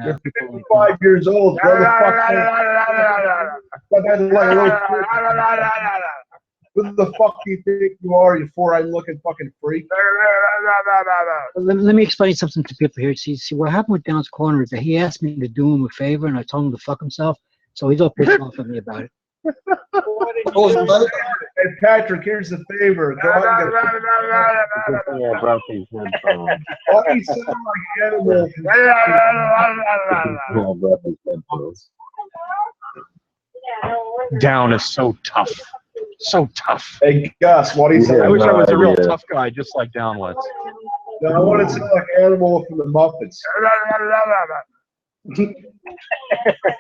You're 55 years old. Where the Who the fuck do you think you are, you four-eyed looking fucking freak? Let me explain something to people here. See, what happened with Down's Corner is that he asked me to do him a favor, and I told him to fuck himself. So he's all pissed off at me about it. Hey, Patrick, here's the favor. Go out and Yeah, brought these headphones. Why do you sound like animals? Yeah, brought these headphones. Down is so tough. So tough. Hey, Gus, what do you say? I wish I was a real tough guy, just like Down was. No, I want to sound like Animal from the Muppets.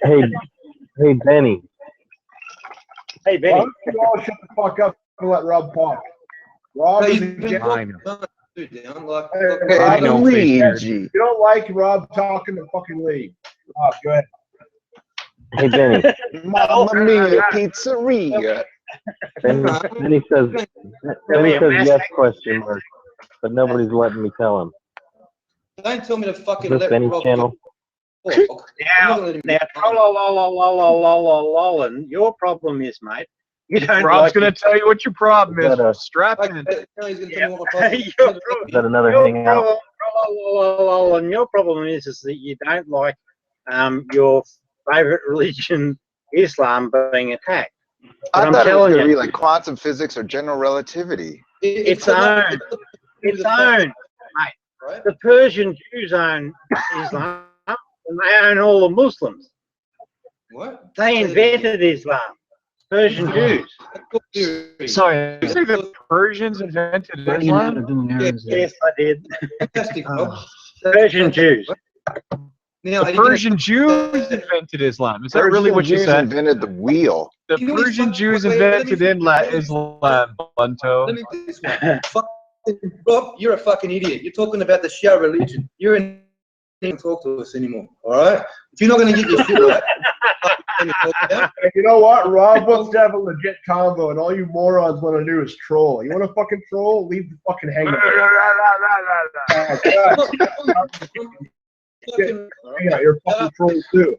Hey, Benny. Hey, Benny. Why don't you all shut the fuck up and let Rob talk? Rob is a I know. You don't like Rob talking to fucking leave. Rob, go ahead. Hey, Benny. Mamma Mia Pizzeria. Then he says yes question mark, but nobody's letting me tell him. Don't tell me to fucking Is this let Benny's Rob channel? Now, your problem is, mate, you don't Rob's going to tell you what your problem is. Strap in. Is that another hangout? Your problem is that you don't like your favorite religion, Islam, being attacked. I I'm thought it was telling going to you, be like quantum physics or general relativity. Its own, mate. The Persian Jews own Islam, and they own all the Muslims. What? They invented Islam. Persian Jews. Sorry. You say the Persians invented Islam? Yes, I did. Fantastic. Persian Jews. Now, The Persian Jews invented Islam. Is that really what you Jews said? invented the wheel. The Persian Jews invented Islam, Bunto. Let me do this one. Rob, you're a fucking idiot. You're talking about the Shia religion. You're in. Don't talk to us anymore. All right? If you're not going to get your shit right. Hey, you know what? Rob wants to have a legit combo, and all you morons want to do is troll. You want to fucking troll? Leave the fucking hangout. You're a fucking troll too.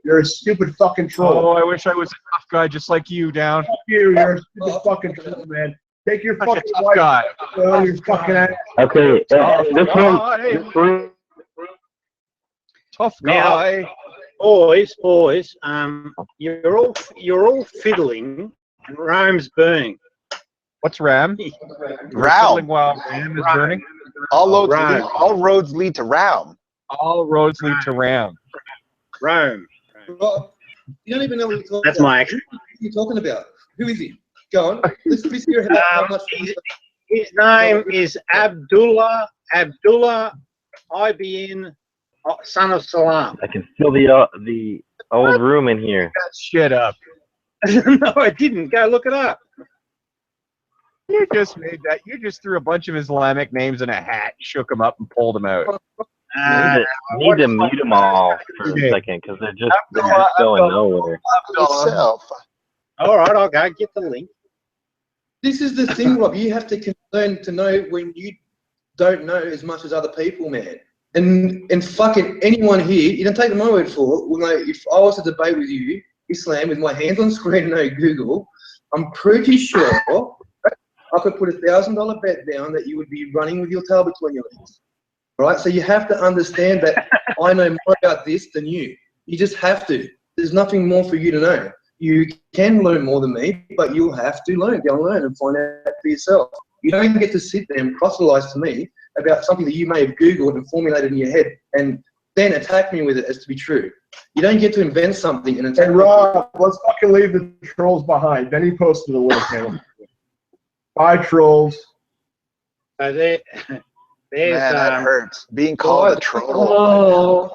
You're a stupid fucking troll. Oh, I wish I was a tough guy just like you, Down. Fuck you. You're a stupid fucking troll, man. Take your Such a fucking tough wife. guy. Your fucking ass. Okay, this one. Tough guy. Boys, you're all fiddling, and Rome's burning. What's Ram? Realm. While Ram is burning? All roads lead to Realm. All roads lead to Ram. Rome. Rob, you don't even know what you're talking That's about. my accent. What are you talking about? Who is he? Go on. Let's hear about how much. His name is Abdullah IBN, son of Salam. I can feel the old room in here. Shut up. No, I didn't. Go look it up. You just made that. You just threw a bunch of Islamic names in a hat, shook them up, and pulled them out. Need to mute them all for a second because they're just going nowhere. Yourself. All right, I'll go get the link. This is the thing, Rob. You have to learn to know when you don't know as much as other people, man. And fucking anyone here, you don't take my word for it. Well, if I was to debate with you, Islam, with my hands on screen and no Google, I'm pretty sure I could put $1,000 bet down that you would be running with your tail between your legs. Right? So you have to understand that I know more about this than you. You just have to. There's nothing more for you to know. You can learn more than me, but you'll have to learn. Go and learn and find out for yourself. You don't get to sit there and proselytize to me about something that you may have Googled and formulated in your head and then attack me with it as to be true. You don't get to invent something and attack me. Rob, let's fucking leave the trolls behind. Benny posted a link. Bye, trolls. There's, man, that hurts. Being called a troll.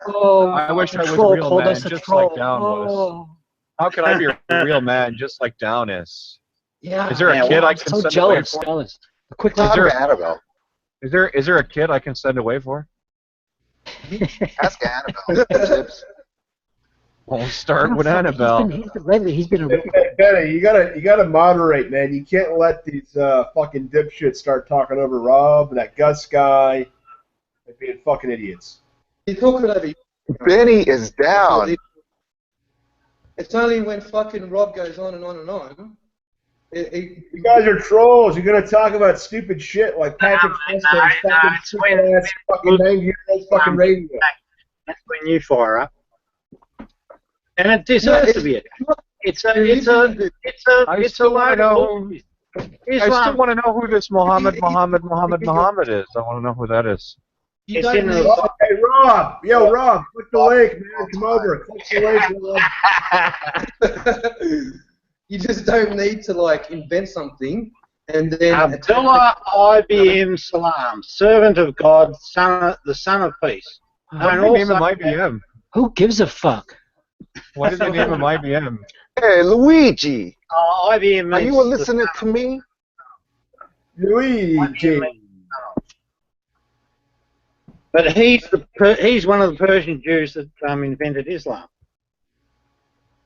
I wish I was a real man, just like Down was. How can I be a real man just like Down is? Yeah. Is there a kid I can send away for? Jealous. Is there a kid I can send away for? Ask Annabelle. Won't start with Annabelle. He's been a Benny, you gotta moderate, man. You can't let these fucking dipshits start talking over Rob and that Gus guy. They're being fucking idiots. You're talking over. Benny is down. It's only when fucking Rob goes on and on and on. You guys are trolls. You're gonna talk about stupid shit like Patrick Festo's fucking 90-year-old fucking radio. That's when you fire up. And it deserves to be it. I still want to know who this Muhammad is. I want to know who that is. Hey, Rob. Yo, Rob, click the link, man. Come over. Click the link. You just don't need to, like, invent something and then... Abdullah IBM Salam, servant of God, the son of peace. Why did they name him IBM? Who gives a fuck? Why did they name him IBM? Hey, Luigi. IBM. Are you listening to me? Luigi. But he's one of the Persian Jews that invented Islam.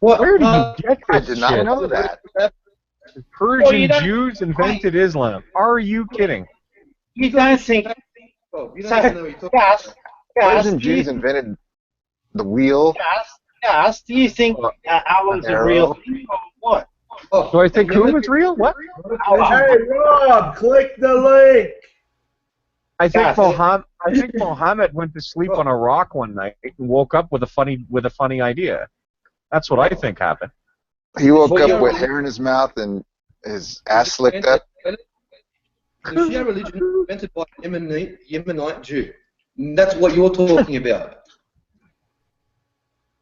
What? Where did you get this I did not shit? know that. Persian Jews invented Islam. Are you kidding? You don't think... You don't know what you're talking about. Persian Jews invented the wheel. Gus, do you think Allah's a real thing or what? Do I think who is real? What? Hey, Rob, click the link. I think Mohammed went to sleep on a rock one night and woke up with a funny idea. That's what I think happened. He woke up with hair in his mouth and his ass slicked up. The Shia religion was invented by a Yemenite Jew. And that's what you're talking about.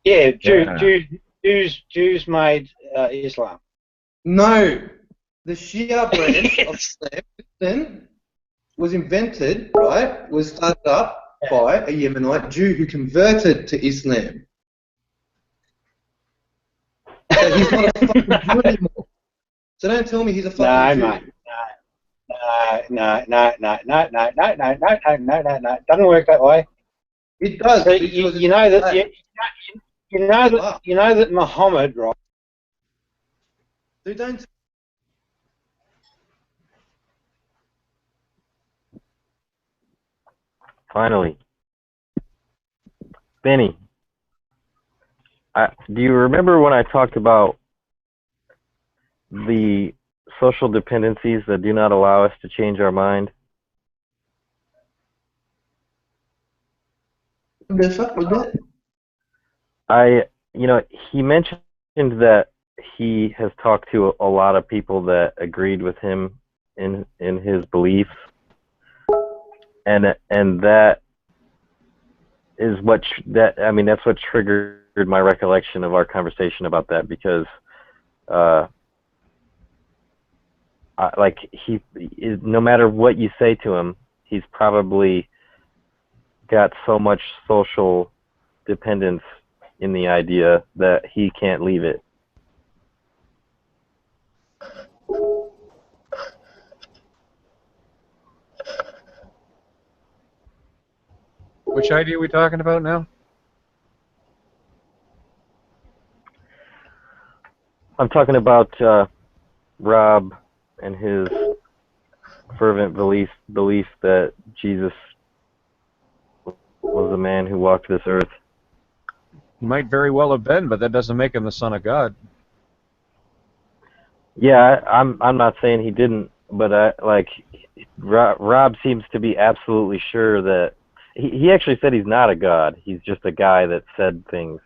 Yeah, Jews made Islam. No, the Shia brand of Islam was invented, right? Was started up by a Yemenite Jew who converted to Islam. So he's not a fucking Jew anymore. So don't tell me he's a fucking Jew. Mate. No. Doesn't work that way. It does. So you know that Muhammad, right? They don't. Finally. Benny, do you remember when I talked about the social dependencies that do not allow us to change our mind? The fuck was that? He mentioned that he has talked to a lot of people that agreed with him in his beliefs, and that is that's what triggered my recollection of our conversation about that, because no matter what you say to him, he's probably got so much social dependence in the idea that he can't leave it. Which idea are we talking about now? I'm talking about Rob and his fervent belief that Jesus was a man who walked this earth. He might very well have been, but that doesn't make him the Son of God. Yeah, I'm not saying he didn't, but Rob seems to be absolutely sure that he actually said he's not a god. He's just a guy that said things.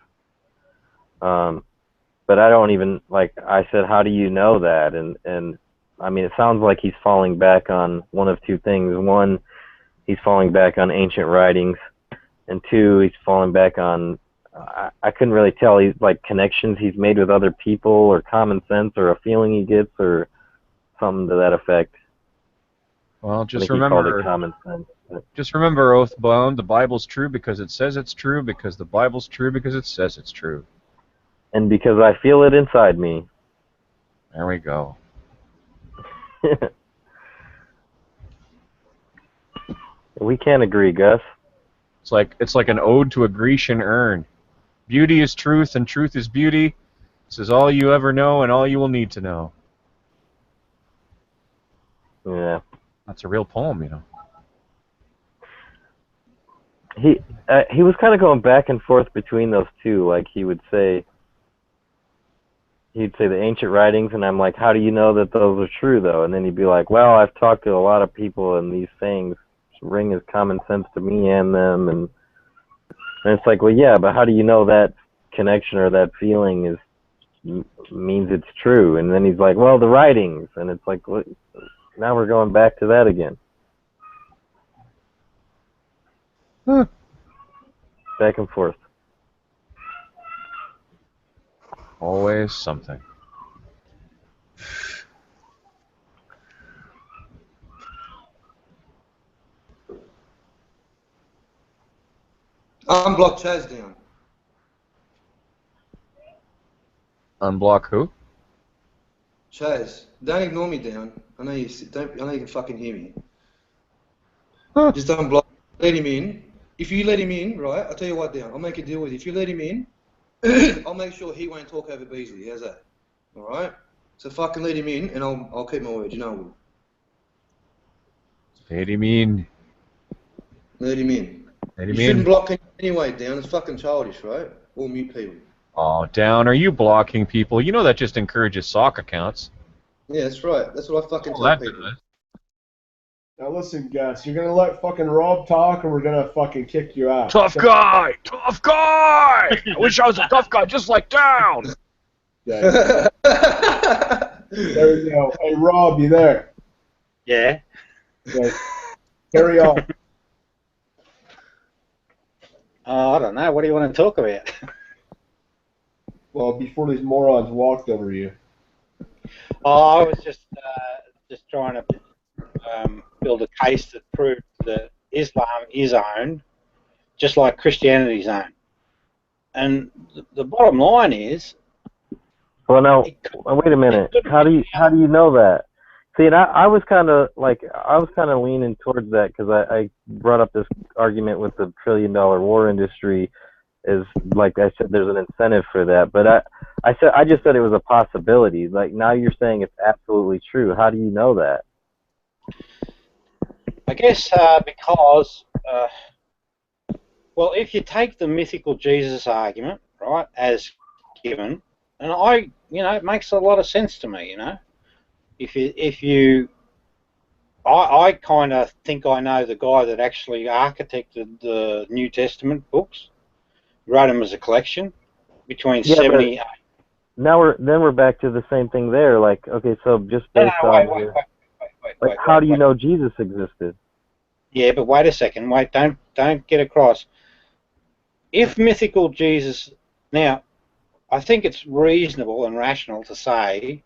But I don't even, I said, how do you know that? And I mean, it sounds like he's falling back on one of two things. One, he's falling back on ancient writings, and two, he's falling back on, I couldn't really tell, he's connections he's made with other people, or common sense, or a feeling he gets, or something to that effect. Well, just remember, common sense. Just remember, Oathbound, the Bible's true because it says it's true, because the Bible's true because it says it's true. And because I feel it inside me. There we go. We can't agree, Gus. It's like an ode to a Grecian urn. Beauty is truth, and truth is beauty. This is all you ever know, and all you will need to know. Yeah. That's a real poem, you know. He was kind of going back and forth between those two. Like he'd say the ancient writings, and I'm like, how do you know that those are true though? And then he'd be like, well, I've talked to a lot of people, and these sayings ring as common sense to me and them, and it's like, well, yeah, but how do you know that connection or that feeling means it's true? And then he's like, well, the writings, and it's like, well, now we're going back to that again. Huh. Back and forth. Always something. Unblock Chaz down. Unblock who? Chaz, don't ignore me down. I know you don't. I know you can fucking hear me. Huh. Just unblock. Let him in. If you let him in, right? I'll tell you what, down. I'll make a deal with you. If you let him in, I'll make sure he won't talk over Beasley. How's that? All right. So fucking let him in, and I'll keep my word. You know I will. Let him in. Let him in. Let You him shouldn't in. block him anyway, down. It's fucking childish, right? All mute people. Oh, down. Are you blocking people? You know that just encourages sock accounts. Yeah, that's right. That's what I fucking All tell that people. does. Now listen, Gus, you're gonna let fucking Rob talk, or we're gonna fucking kick you out. Tough guy! Tough guy! I wish I was a tough guy just like down! Okay. There we go. Hey, Rob, you there? Yeah. Okay. Carry on. I don't know. What do you want to talk about? Well, before these morons walked over you. Oh, I was just trying to build a case that proved that Islam is owned, just like Christianity's owned. And the bottom line is. Well, now, wait a minute. How do you know that? See, and I was kind of leaning towards that because I brought up this argument with the $1 trillion war industry. Is like I said, there's an incentive for that, but I just said it was a possibility. Like now you're saying it's absolutely true. How do you know that? I guess because, well, if you take the mythical Jesus argument, right, as given, and it makes a lot of sense to me, I kind of think I know the guy that actually architected the New Testament books, wrote them as a collection between 70. Now we're back to the same thing there. Like, okay, so just based on wait, how do you know Jesus existed? Yeah, but wait a second. Wait, don't get across. If mythical Jesus, now, I think it's reasonable and rational to say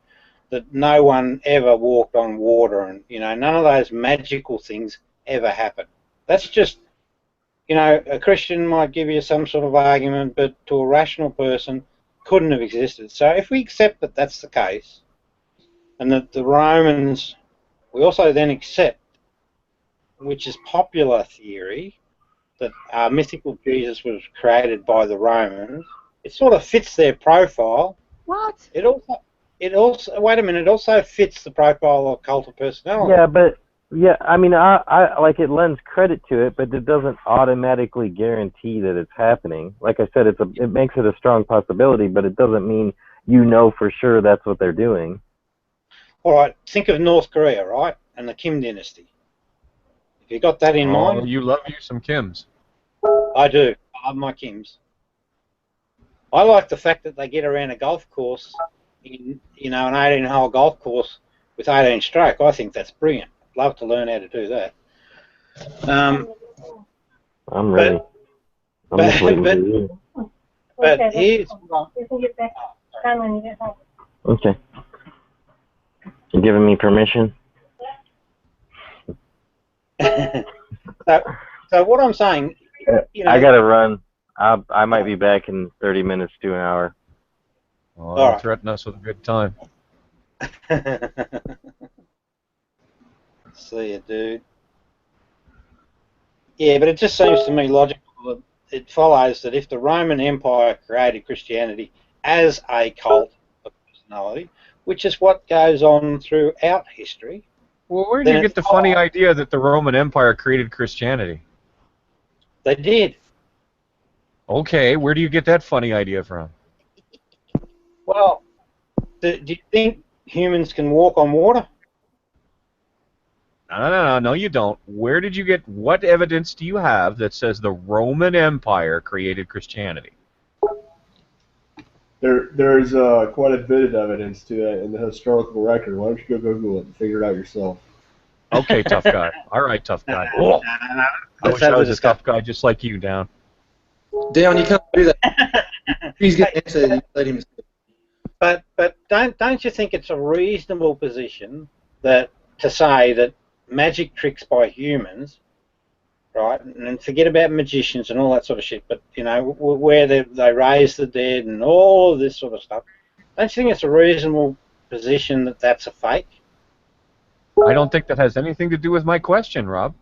that no one ever walked on water, and none of those magical things ever happened. That's just, a Christian might give you some sort of argument, but to a rational person, couldn't have existed. So if we accept that that's the case, and that the Romans, we also then accept, which is popular theory, that mythical Jesus was created by the Romans. It sort of fits their profile. What? It also wait a minute. It also fits the profile of cult of personality. Yeah, but I mean, I like it lends credit to it, but it doesn't automatically guarantee that it's happening. Like I said, it makes it a strong possibility, but it doesn't mean for sure that's what they're doing. All right, think of North Korea, right, and the Kim dynasty. If you got that in mind, you love you some Kims. I do. I love my Kims. I like the fact that they get around a golf course in, an 18-hole golf course with 18 stroke. I think that's brilliant. Love to learn how to do that. I'm ready. I'm just waiting for you. But here's... You can get back done when you get home. Okay. You giving me permission? So what I'm saying, I gotta run. I might be back in 30 minutes to an hour. Oh, don't threaten us with a good time. See you, dude. Yeah, but it just seems to me logical that it follows that if the Roman Empire created Christianity as a cult of personality, which is what goes on throughout history. Well, where do you get the funny idea that the Roman Empire created Christianity? They did. Okay, where do you get that funny idea from? Well, do you think humans can walk on water? No, you don't. Where did you get, what evidence do you have that says the Roman Empire created Christianity? There's quite a bit of evidence to that in the historical record. Why don't you go Google it and figure it out yourself? Okay, tough guy. All right, tough guy. Oh, I wish I was a tough guy just like you, Down. Down, you can't do that. He's going to answer. Let him. But don't you think it's a reasonable position that to say that magic tricks by humans, right? And forget about magicians and all that sort of shit. But you know where they raise the dead and all of this sort of stuff. Don't you think it's a reasonable position that that's a fake? I don't think that has anything to do with my question, Rob.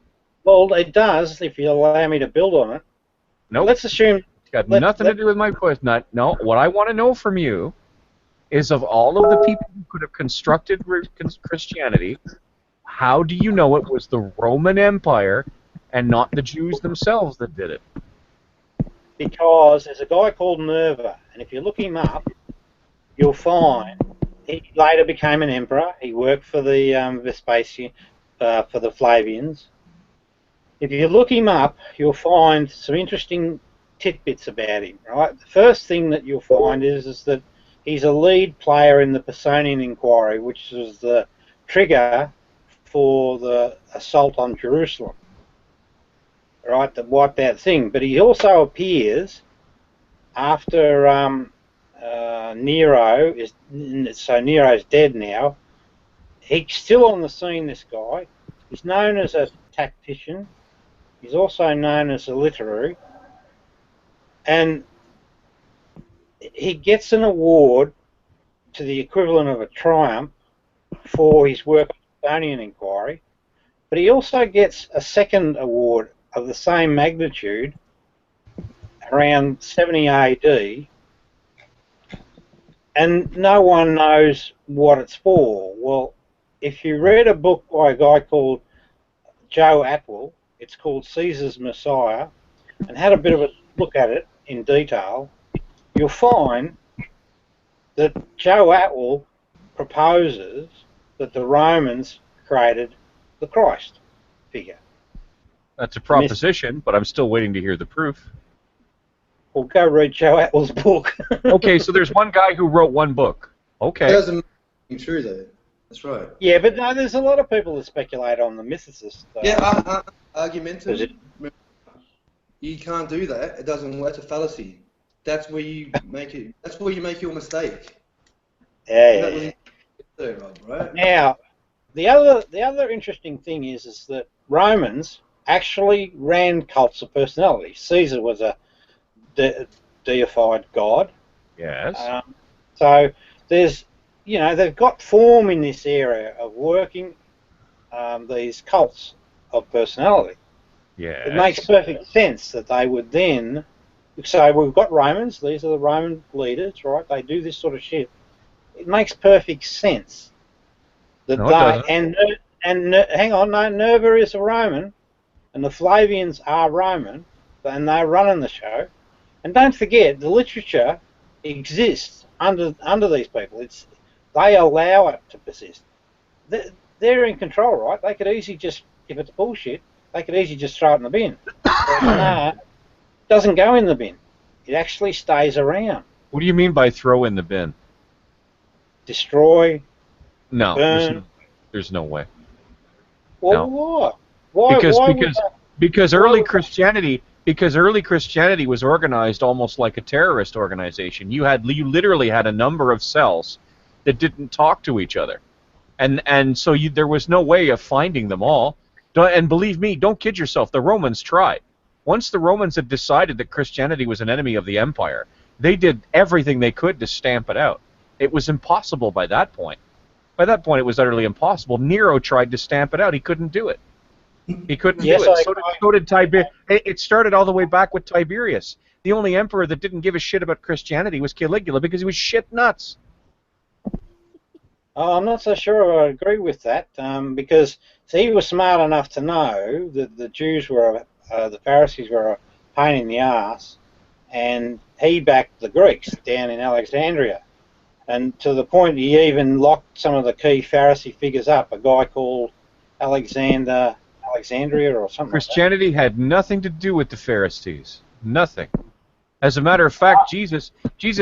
Well, it does if you allow me to build on it. No, Let's assume it's got nothing to do with my question. No, what I want to know from you is of all of the people who could have constructed Christianity, how do you know it was the Roman Empire and not the Jews themselves that did it? Because there's a guy called Nerva, and if you look him up, you'll find he later became an emperor. He worked for the Vespasian, for the Flavians. If you look him up, you'll find some interesting tidbits about him. Right, the first thing that you'll find is that he's a lead player in the Personnian Inquiry, which was the trigger for the assault on Jerusalem. Right, that wiped out thing. But he also appears after Nero is, so Nero's dead now. He's still on the scene, this guy. He's known as a tactician. He's also known as a literary. And he gets an award to the equivalent of a triumph for his work on the Personnian Inquiry. But he also gets a second award of the same magnitude around 70 AD. And no one knows what it's for. Well, if you read a book by a guy called Joe Atwill, it's called Caesar's Messiah, and had a bit of a look at it in detail, you'll find that Joe Atwill proposes that the Romans created the Christ figure. That's a proposition, but I'm still waiting to hear the proof. Well, go read Joe Atwill's book. Okay, so there's one guy who wrote one book. Okay. That doesn't make true, though. That's right. Yeah, but no, there's a lot of people that speculate on the mythicists. Yeah, argumentum. You can't do that. It doesn't work. It's a fallacy. That's where you make it. That's where you make your mistake. Yeah. Right? Now, the other interesting thing is that Romans actually ran cults of personality. Caesar was a deified god. Yes. So there's, they've got form in this area of working these cults of personality. Yes. It makes perfect sense that they would then say, we've got Romans, these are the Roman leaders, right? They do this sort of shit. It makes perfect sense that hang on, no, Nerva is a Roman, and the Flavians are Roman, and they're running the show. And don't forget, the literature exists under these people. They allow it to persist. They're in control, right? They could easily just, if it's bullshit, they could easily just throw it in the bin. But no, it doesn't go in the bin. It actually stays around. What do you mean by throw in the bin? Destroy. No, burn. There's no way. Well, no. Why? Because early Christianity was organized almost like a terrorist organization. You literally had a number of cells that didn't talk to each other, and so there was no way of finding them all. And believe me, don't kid yourself. The Romans tried. Once the Romans had decided that Christianity was an enemy of the empire, they did everything they could to stamp it out. It was impossible by that point. By that point, it was utterly impossible. Nero tried to stamp it out. He couldn't do it. He couldn't Yes, do it. So did Tiberius. It started all the way back with Tiberius. The only emperor that didn't give a shit about Christianity was Caligula because he was shit nuts. Oh, I'm not so sure I agree with that, because he was smart enough to know that the Jews were, the Pharisees were a pain in the ass, and he backed the Greeks down in Alexandria. And to the point he even locked some of the key Pharisee figures up, a guy called Alexandria or something Christianity had nothing to do with the Pharisees. Nothing. As a matter of fact, Jesus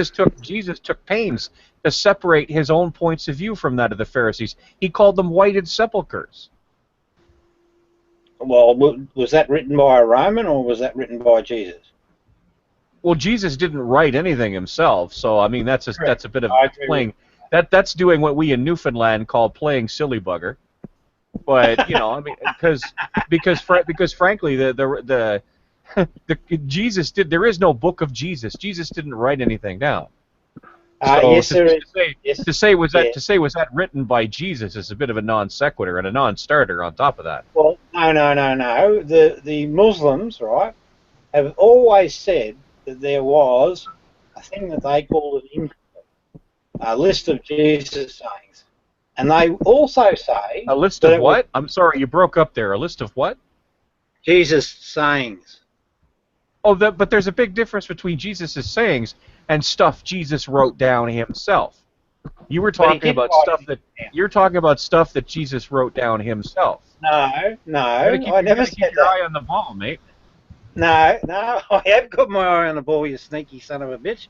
took pains to separate his own points of view from that of the Pharisees. He called them whited sepulchres. Well, was that written by a Roman or was that written by Jesus? Well, Jesus didn't write anything himself, so I mean that's a bit of playing. That's doing what we in Newfoundland call playing silly bugger. But you know, I mean, because frankly, the Jesus did. There is no book of Jesus. Jesus didn't write anything down. So Yes, there is. to say was that written by Jesus is a bit of a non sequitur and a non-starter on top of that. Well, no. The Muslims, right, have always said that there was a thing that they call a list of Jesus sayings, and they also say A list of what? I'm sorry, you broke up there. A list of what? Jesus sayings. Oh, but there's a big difference between Jesus' sayings and stuff Jesus wrote down himself. You were talking about stuff that Jesus wrote down himself. No, I never said keep your eye on the ball, mate. No, I have got my eye on the ball, you sneaky son of a bitch.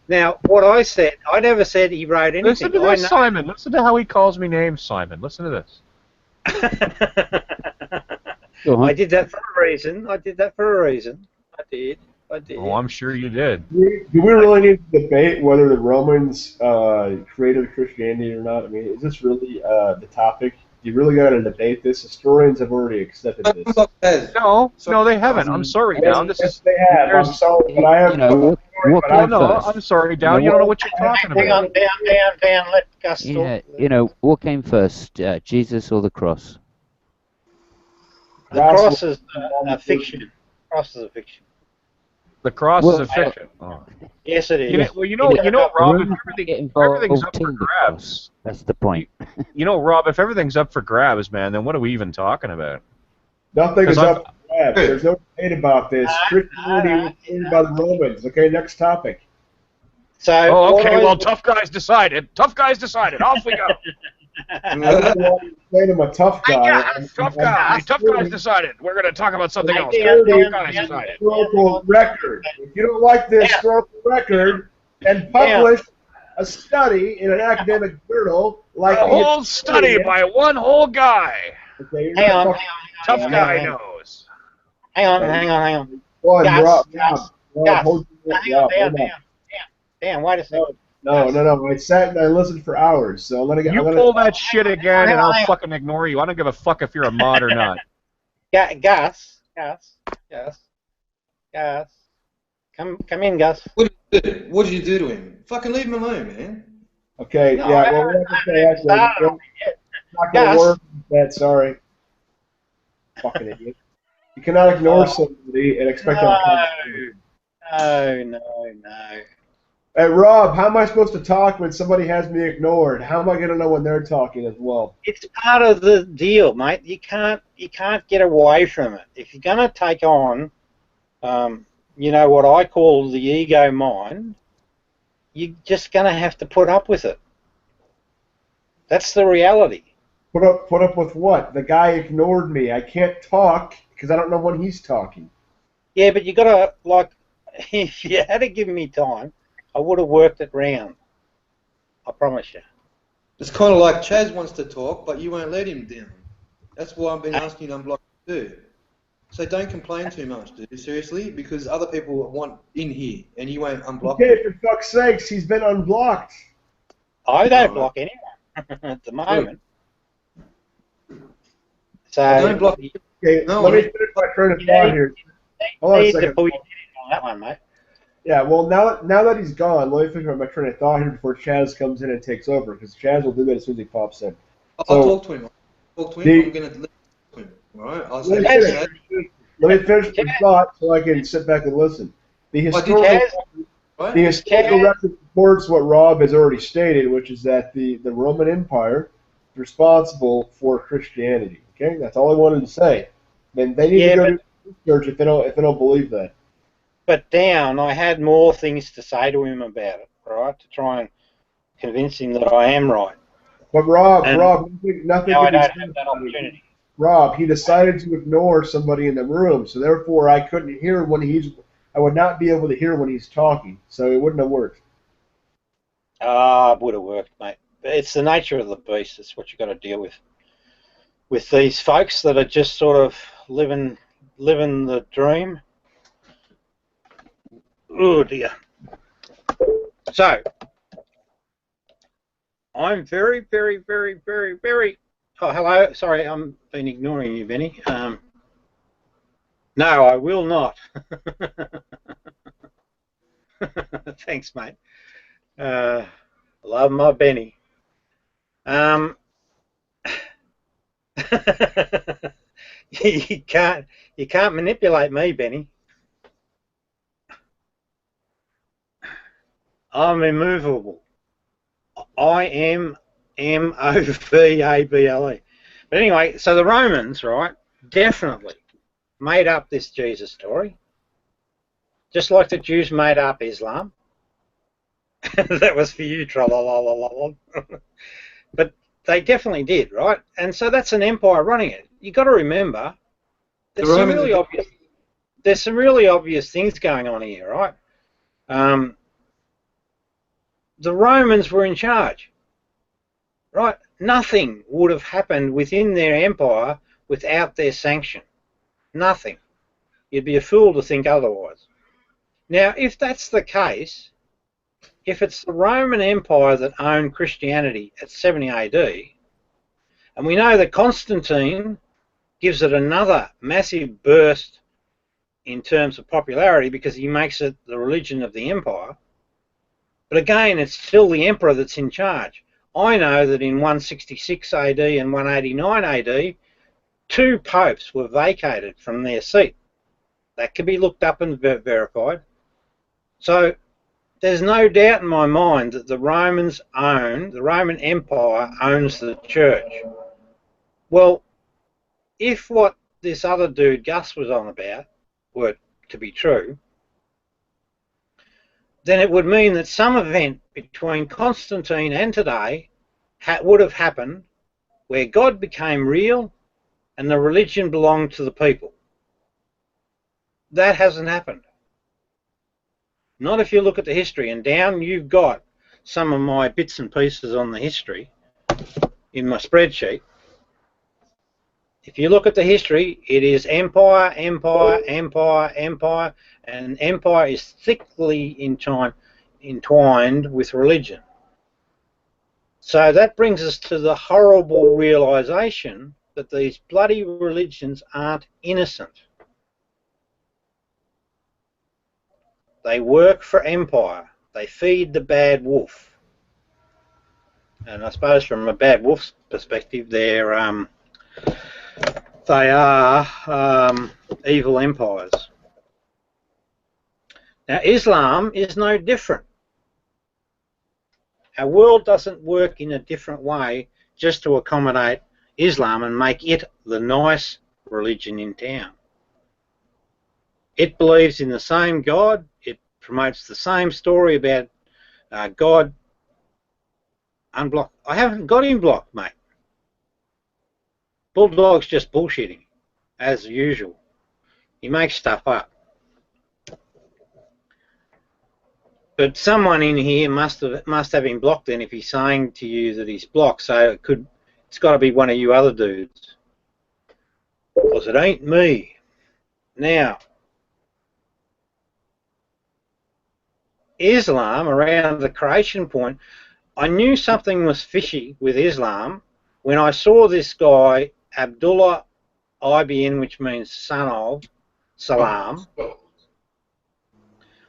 Now, what I said, I never said he wrote anything. Listen to this, Simon. Listen to how he calls me names, Simon. Listen to this. I did that for a reason. I did. Oh, I'm sure you did. Do we really need to debate whether the Romans created Christianity or not? I mean, is this really the topic? Do you really got to debate this? Historians have already accepted this. No, they haven't. I'm sorry, Down. Yes, they have. I'm sorry, but I have. I'm sorry, Down. You don't know what you're talking about. Hang on, down. Let Gus talk. What came first, Jesus or the cross? The cross is a fiction. Cross is a fiction. The cross is a fiction. Oh. Yes, it is. You know, Rob, if everything's up for grabs. That's the point. You know, Rob, if everything's up for grabs, man, then what are we even talking about? Nothing is up for grabs. There's no debate about this. Christianity was created by the Romans. Okay, next topic. So. Well, tough guys decided. Off we go. I don't know why you're saying I'm a tough guy. Tough guys decided. We're going to talk about something else. Tough guys decided. Historical record. If you don't like the historical record, then publish a study in an academic journal like a whole study by one whole guy. Okay, hang on. Tough guy knows. Hang on. Rob, Dan, wait a second. No. I sat and I listened for hours. So pull that shit again, and I'll fucking ignore you. I don't give a fuck if you're a mod or not. Gus. Come in, Gus. What did you do to him? Fucking leave him alone, man. Okay, no, yeah. Well, we're not going to work with that. Sorry. Fucking idiot. You cannot ignore somebody and expect them to come. No. Hey, Rob, how am I supposed to talk when somebody has me ignored? How am I going to know when they're talking as well? It's part of the deal, mate. You can't get away from it. If you're going to take on, what I call the ego mind, you're just going to have to put up with it. That's the reality. Put up with what? The guy ignored me. I can't talk because I don't know when he's talking. Yeah, but you got to, if you had to give me time, I would have worked it round. I promise you. It's kind of like Chaz wants to talk, but you won't let him down. That's why I've been asking you to unblock too. So don't complain too much, dude. Seriously, because other people want in here, and you won't unblock him. Okay, for fuck's sakes, he's been unblocked. I don't block anyone at the moment. So don't block. Okay, let me finish my train of thought here. Hold on a second. On that one, mate. Yeah, well, now that he's gone, let me finish my train of thought here before Chaz comes in and takes over, because Chaz will do that as soon as he pops in. I'll talk to him. I'm going to listen to him. Right? I'll Let say me that. finish the thought so I can sit back and listen. The Kaz, historical record supports what Rob has already stated, which is that the Roman Empire is responsible for Christianity. Okay, that's all I wanted to say. Then they need to go to research if they don't believe that. But down, I had more things to say to him about it, right, to try and convince him that I am right. But Rob, And nothing now can I be don't said have that about it. opportunity. Rob, he decided to ignore somebody in the room, so therefore I couldn't hear I would not be able to hear when he's talking, so it wouldn't have worked. It would have worked, mate. It's the nature of the beast. It's what you've got to deal with these folks that are just sort of living the dream. Oh dear. So I'm very, very, very, very, very. Oh, hello. Sorry, I'm been ignoring you, Benny. No, I will not. Thanks, mate. Love my Benny. you can't manipulate me, Benny. I'm immovable. I am MOVABLE. But anyway, so the Romans, right, definitely made up this Jesus story, just like the Jews made up Islam. That was for you, tra-la-la-la-la. But they definitely did, right? And so that's an empire running it. You've got to remember, there's some really obvious things going on here, right? The Romans were in charge, right? Nothing would have happened within their empire without their sanction. Nothing. You'd be a fool to think otherwise. Now, if that's the case, if it's the Roman Empire that owned Christianity at 70 AD, and we know that Constantine gives it another massive burst in terms of popularity because he makes it the religion of the empire, but again, it's still the emperor that's in charge. I know that in 166 AD and 189 AD, 2 popes were vacated from their seat. That can be looked up and verified. So there's no doubt in my mind that the Roman Empire owns the church. Well, if what this other dude Gus was on about were to be true, then it would mean that some event between Constantine and today would have happened where God became real and the religion belonged to the people. That hasn't happened. Not if you look at the history. And down you've got some of my bits and pieces on the history in my spreadsheet. If you look at the history, it is empire, empire, empire, empire, and empire is thickly entwined with religion. So that brings us to the horrible realization that these bloody religions aren't innocent. They work for empire. They feed the bad wolf. And I suppose from a bad wolf's perspective, they are evil empires. Now, Islam is no different. Our world doesn't work in a different way just to accommodate Islam and make it the nice religion in town. It believes in the same God. It promotes the same story about God unblocked. I haven't got him blocked, mate. Bulldog's just bullshitting, as usual. He makes stuff up. But someone in here must have him blocked then if he's saying to you that he's blocked. So it's got to be one of you other dudes. Because it ain't me. Now, Islam, around the creation point, I knew something was fishy with Islam when I saw this guy, Abdullah IBN, which means son of Salam.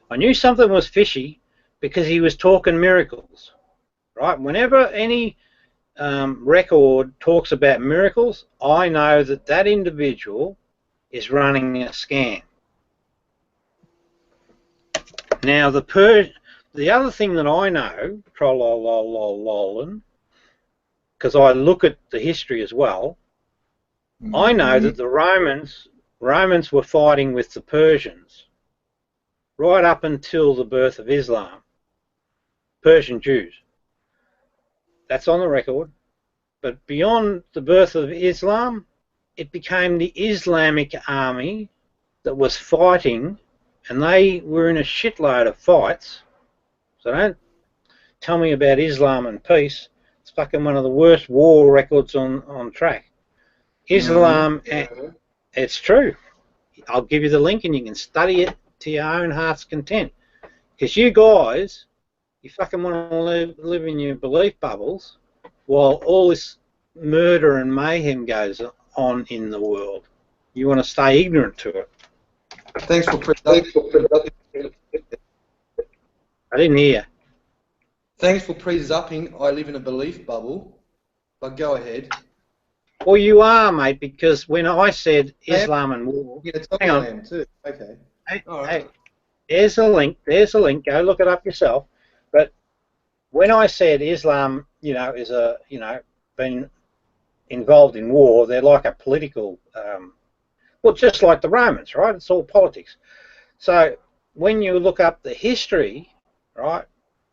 I knew something was fishy because he was talking miracles, right? Whenever any record talks about miracles, I know that that individual is running a scam. Now, the other thing that I know, because I look at the history as well, I know that the Romans were fighting with the Persians right up until the birth of Islam. Persian Jews. That's on the record. But beyond the birth of Islam, it became the Islamic army that was fighting, and they were in a shitload of fights. So don't tell me about Islam and peace. It's fucking one of the worst war records on track. Islam, it's true. I'll give you the link and you can study it to your own heart's content. Because you guys, you fucking want to live in your belief bubbles while all this murder and mayhem goes on in the world. You want to stay ignorant to it. Thanks for I didn't hear. Thanks for pre-zupping. I live in a belief bubble. But go ahead. Well, you are, mate, because when I said Islam and war... Hang on. Too. Okay. Hey, there's a link. There's a link. Go look it up yourself. But when I said Islam, is been involved in war, they're like a political... well, just like the Romans, right? It's all politics. So when you look up the history, right,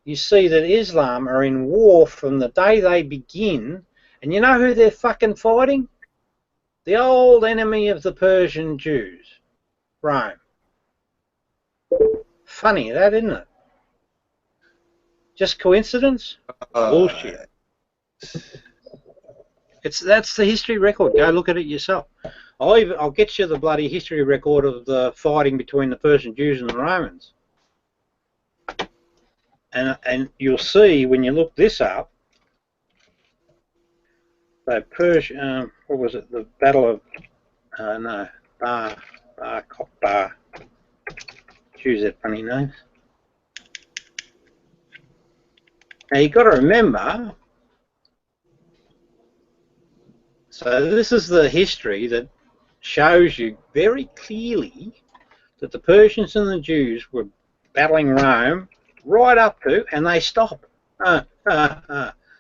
you see that Islam are in war from the day they begin. And you know who they're fucking fighting? The old enemy of the Persian Jews, Rome. Funny that, isn't it? Just coincidence? Bullshit. That's the history record. Go look at it yourself. I'll get you the bloody history record of the fighting between the Persian Jews and the Romans. And you'll see when you look this up. So Persia, what was it? The Battle of Bar. Choose that funny name. Now you've got to remember. So this is the history that shows you very clearly that the Persians and the Jews were battling Rome right up to, and they stopped.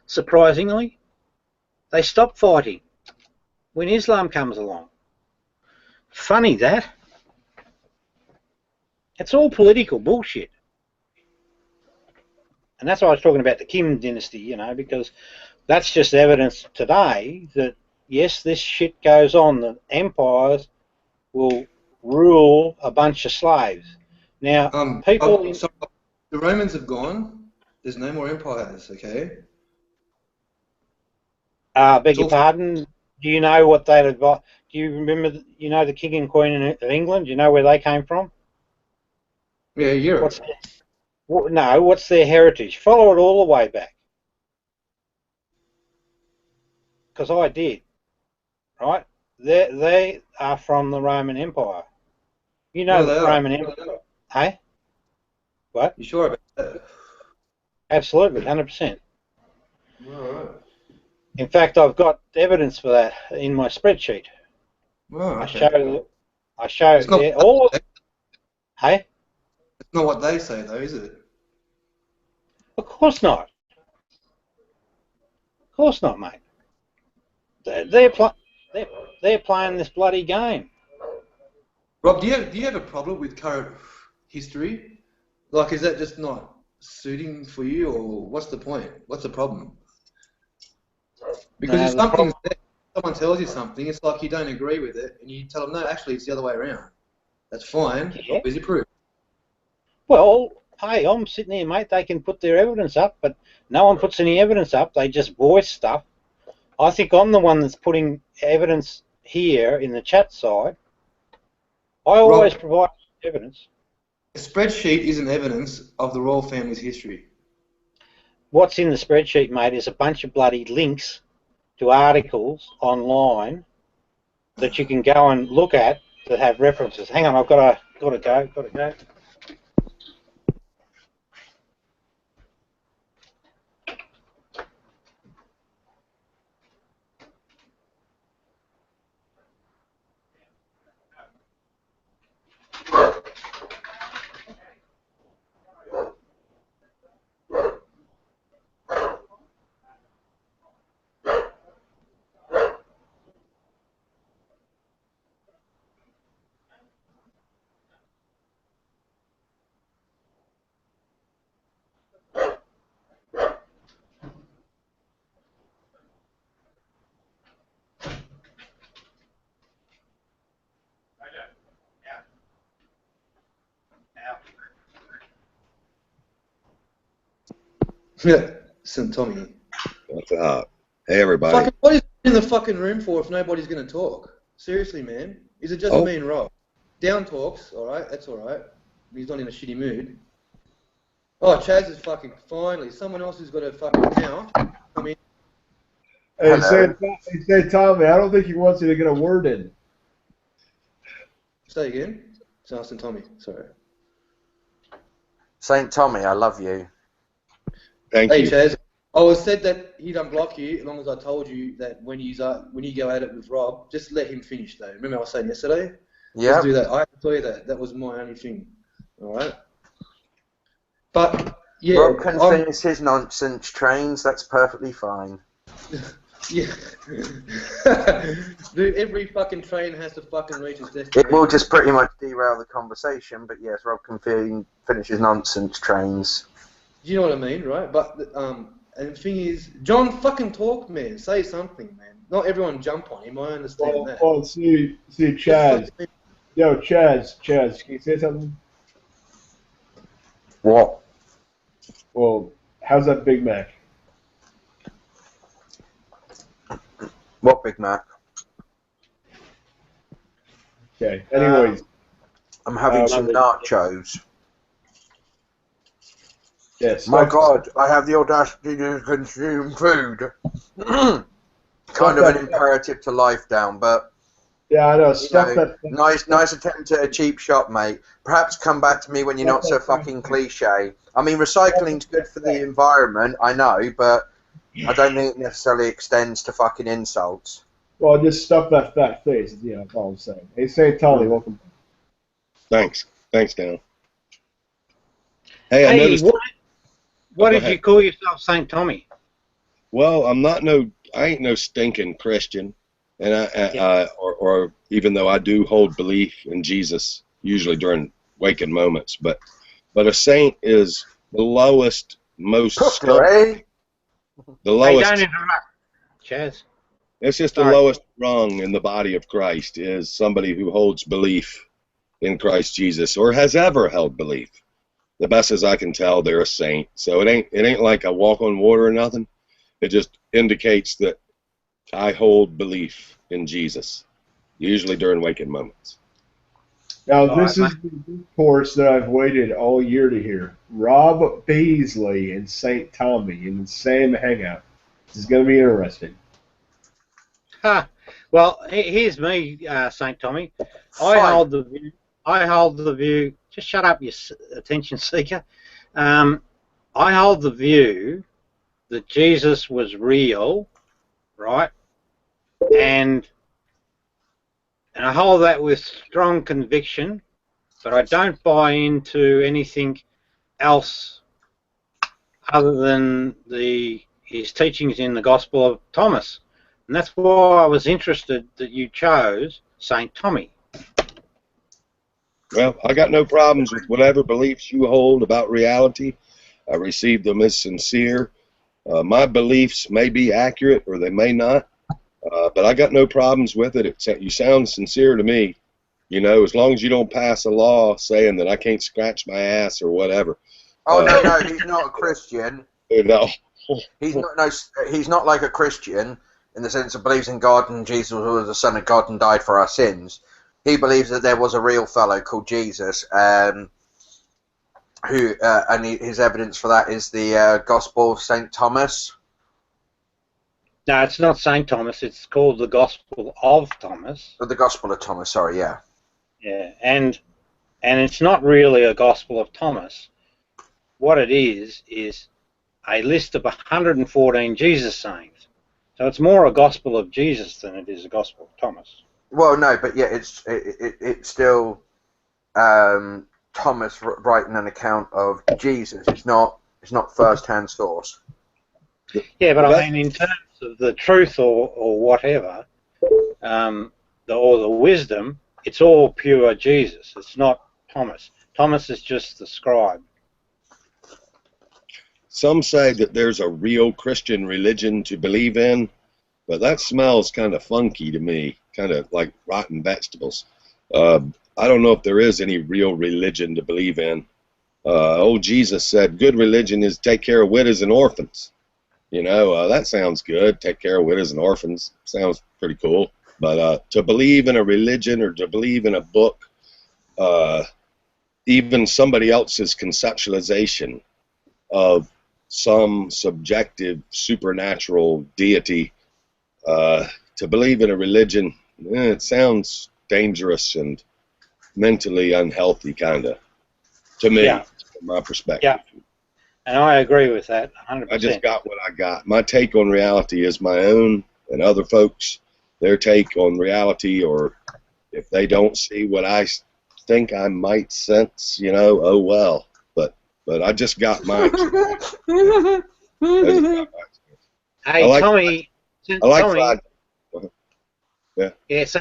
Surprisingly. They stop fighting when Islam comes along. Funny that. It's all political bullshit. And that's why I was talking about the Kim dynasty, because that's just evidence today that, yes, this shit goes on. The empires will rule a bunch of slaves. Now, people... So the Romans have gone. There's no more empires, okay? Beg your pardon. Do you know what they'd advise? Do you remember? The King and Queen of England. Do you know where they came from? Yeah, Europe. What's their heritage? Follow it all the way back. Because I did. Right? They are from the Roman Empire. The Roman Empire. Hey? What? You sure about that? Absolutely, 100%. All right. In fact, I've got evidence for that in my spreadsheet. Oh, okay. I show all of it. Hey? It's not what they say, though, is it? Of course not. Of course not, mate. They're playing this bloody game. Rob, do you have a problem with current history? Like, is that just not suiting for you, or what's the point? What's the problem? Because if someone tells you something, it's like you don't agree with it, and you tell them, no, actually, it's the other way around. That's fine. Yeah. Where's your proof? Well, hey, I'm sitting here, mate. They can put their evidence up, but no one puts any evidence up. They just voice stuff. I think I'm the one that's putting evidence here in the chat side. I always provide evidence. A spreadsheet isn't evidence of the royal family's history. What's in the spreadsheet, mate, is a bunch of bloody links to articles online that you can go and look at that have references. Hang on, I've got to go. Yeah, St. Tommy. What's up? Hey, everybody. Fucking, what is he in the fucking room for if nobody's going to talk? Seriously, man. Is it just me and Rob? Down talks, alright, that's alright. He's not in a shitty mood. Oh, Chaz is fucking finally. Someone else who's got a fucking mouth. I mean. Hey, say Tommy, I don't think he wants you to get a word in. Say again? It's St. Tommy, sorry. St. Tommy, I love you. Thank you. Hey, Chaz. I was said that he'd unblock you as long as I told you that when you go at it with Rob, just let him finish though. Remember I was saying yesterday? Yeah. Just do that. I have to tell you that. That was my only thing. Alright? But, yeah. Rob can finish his nonsense trains, that's perfectly fine. Yeah. Dude, every fucking train has to fucking reach its destination. It will just pretty much derail the conversation, but yes, Rob can finish his nonsense trains. Do you know what I mean, right? But, and the thing is, John, fucking talk, man. Say something, man. Not everyone jump on him. I understand that. Well, see, Chaz. Yo, Chaz, can you say something? What? Well, how's that Big Mac? What Big Mac? Okay. Anyways, I'm having some nachos. Yes. My God, I have the audacity to consume food. Kind of an imperative to life down, but yeah, I know. Stuff that. Nice attempt at a cheap shot, mate. Perhaps come back to me when you're not so fucking cliche. I mean, recycling's good for the environment, I know, but I don't think it necessarily extends to fucking insults. Well, just stuff that fat face. You know, that's all I'm saying. Hey, St. Tommy, welcome. Thanks, Dan. Hey, I noticed. What did you call yourself, St. Tommy? Well, I ain't no stinking Christian, and or even though I do hold belief in Jesus, usually during waking moments, but a saint is the lowest, most the lowest. Hey, don't interrupt, Chaz. It's just the lowest rung in the body of Christ is somebody who holds belief in Christ Jesus or has ever held belief. The best as I can tell, they're a saint. So it ain't like a walk on water or nothing. It just indicates that I hold belief in Jesus, usually during waking moments. Now, this is the course that I've waited all year to hear. Rob Beasley and St. Tommy in the same hangout. This is going to be interesting. Well, here's me, St. Tommy. I hold the view. Just shut up, you attention seeker. I hold the view that Jesus was real, right? And I hold that with strong conviction, but I don't buy into anything else other than his teachings in the Gospel of Thomas. And that's why I was interested that you chose St. Tommy. Well, I got no problems with whatever beliefs you hold about reality. I receive them as sincere. My beliefs may be accurate or they may not, but I got no problems with it. You sound sincere to me, you know, as long as you don't pass a law saying that I can't scratch my ass or whatever. Oh, no, he's not a Christian. No. He's not like a Christian in the sense of believes in God and Jesus was the Son of God and died for our sins. He believes that there was a real fellow called Jesus, and his evidence for that is the Gospel of St. Thomas. No, it's not St. Thomas. It's called the Gospel of Thomas. The Gospel of Thomas, sorry, yeah. Yeah, and it's not really a Gospel of Thomas. What it is a list of 114 Jesus sayings. So it's more a Gospel of Jesus than it is a Gospel of Thomas. Well, no, but yeah, it's still Thomas writing an account of Jesus. It's not first-hand source. Yeah, but I mean, in terms of the truth or whatever, or the wisdom, it's all pure Jesus. It's not Thomas. Thomas is just the scribe. Some say that there's a real Christian religion to believe in, but that smells kind of funky to me, kind of like rotten vegetables. I don't know if there is any real religion to believe in. old Jesus said, good religion is take care of widows and orphans. You know, that sounds good. Take care of widows and orphans. Sounds pretty cool. But to believe in a religion or to believe in a book, even somebody else's conceptualization of some subjective supernatural deity, to believe in a religion, it sounds dangerous and mentally unhealthy, kind of, to me, from my perspective. Yeah, and I agree with that 100%. I just got what I got. My take on reality is my own, and other folks, their take on reality, or if they don't see what I think I might sense, you know, oh well. But I just got my Hey, like, Tommy. I like Tommy. Yeah. Yeah, so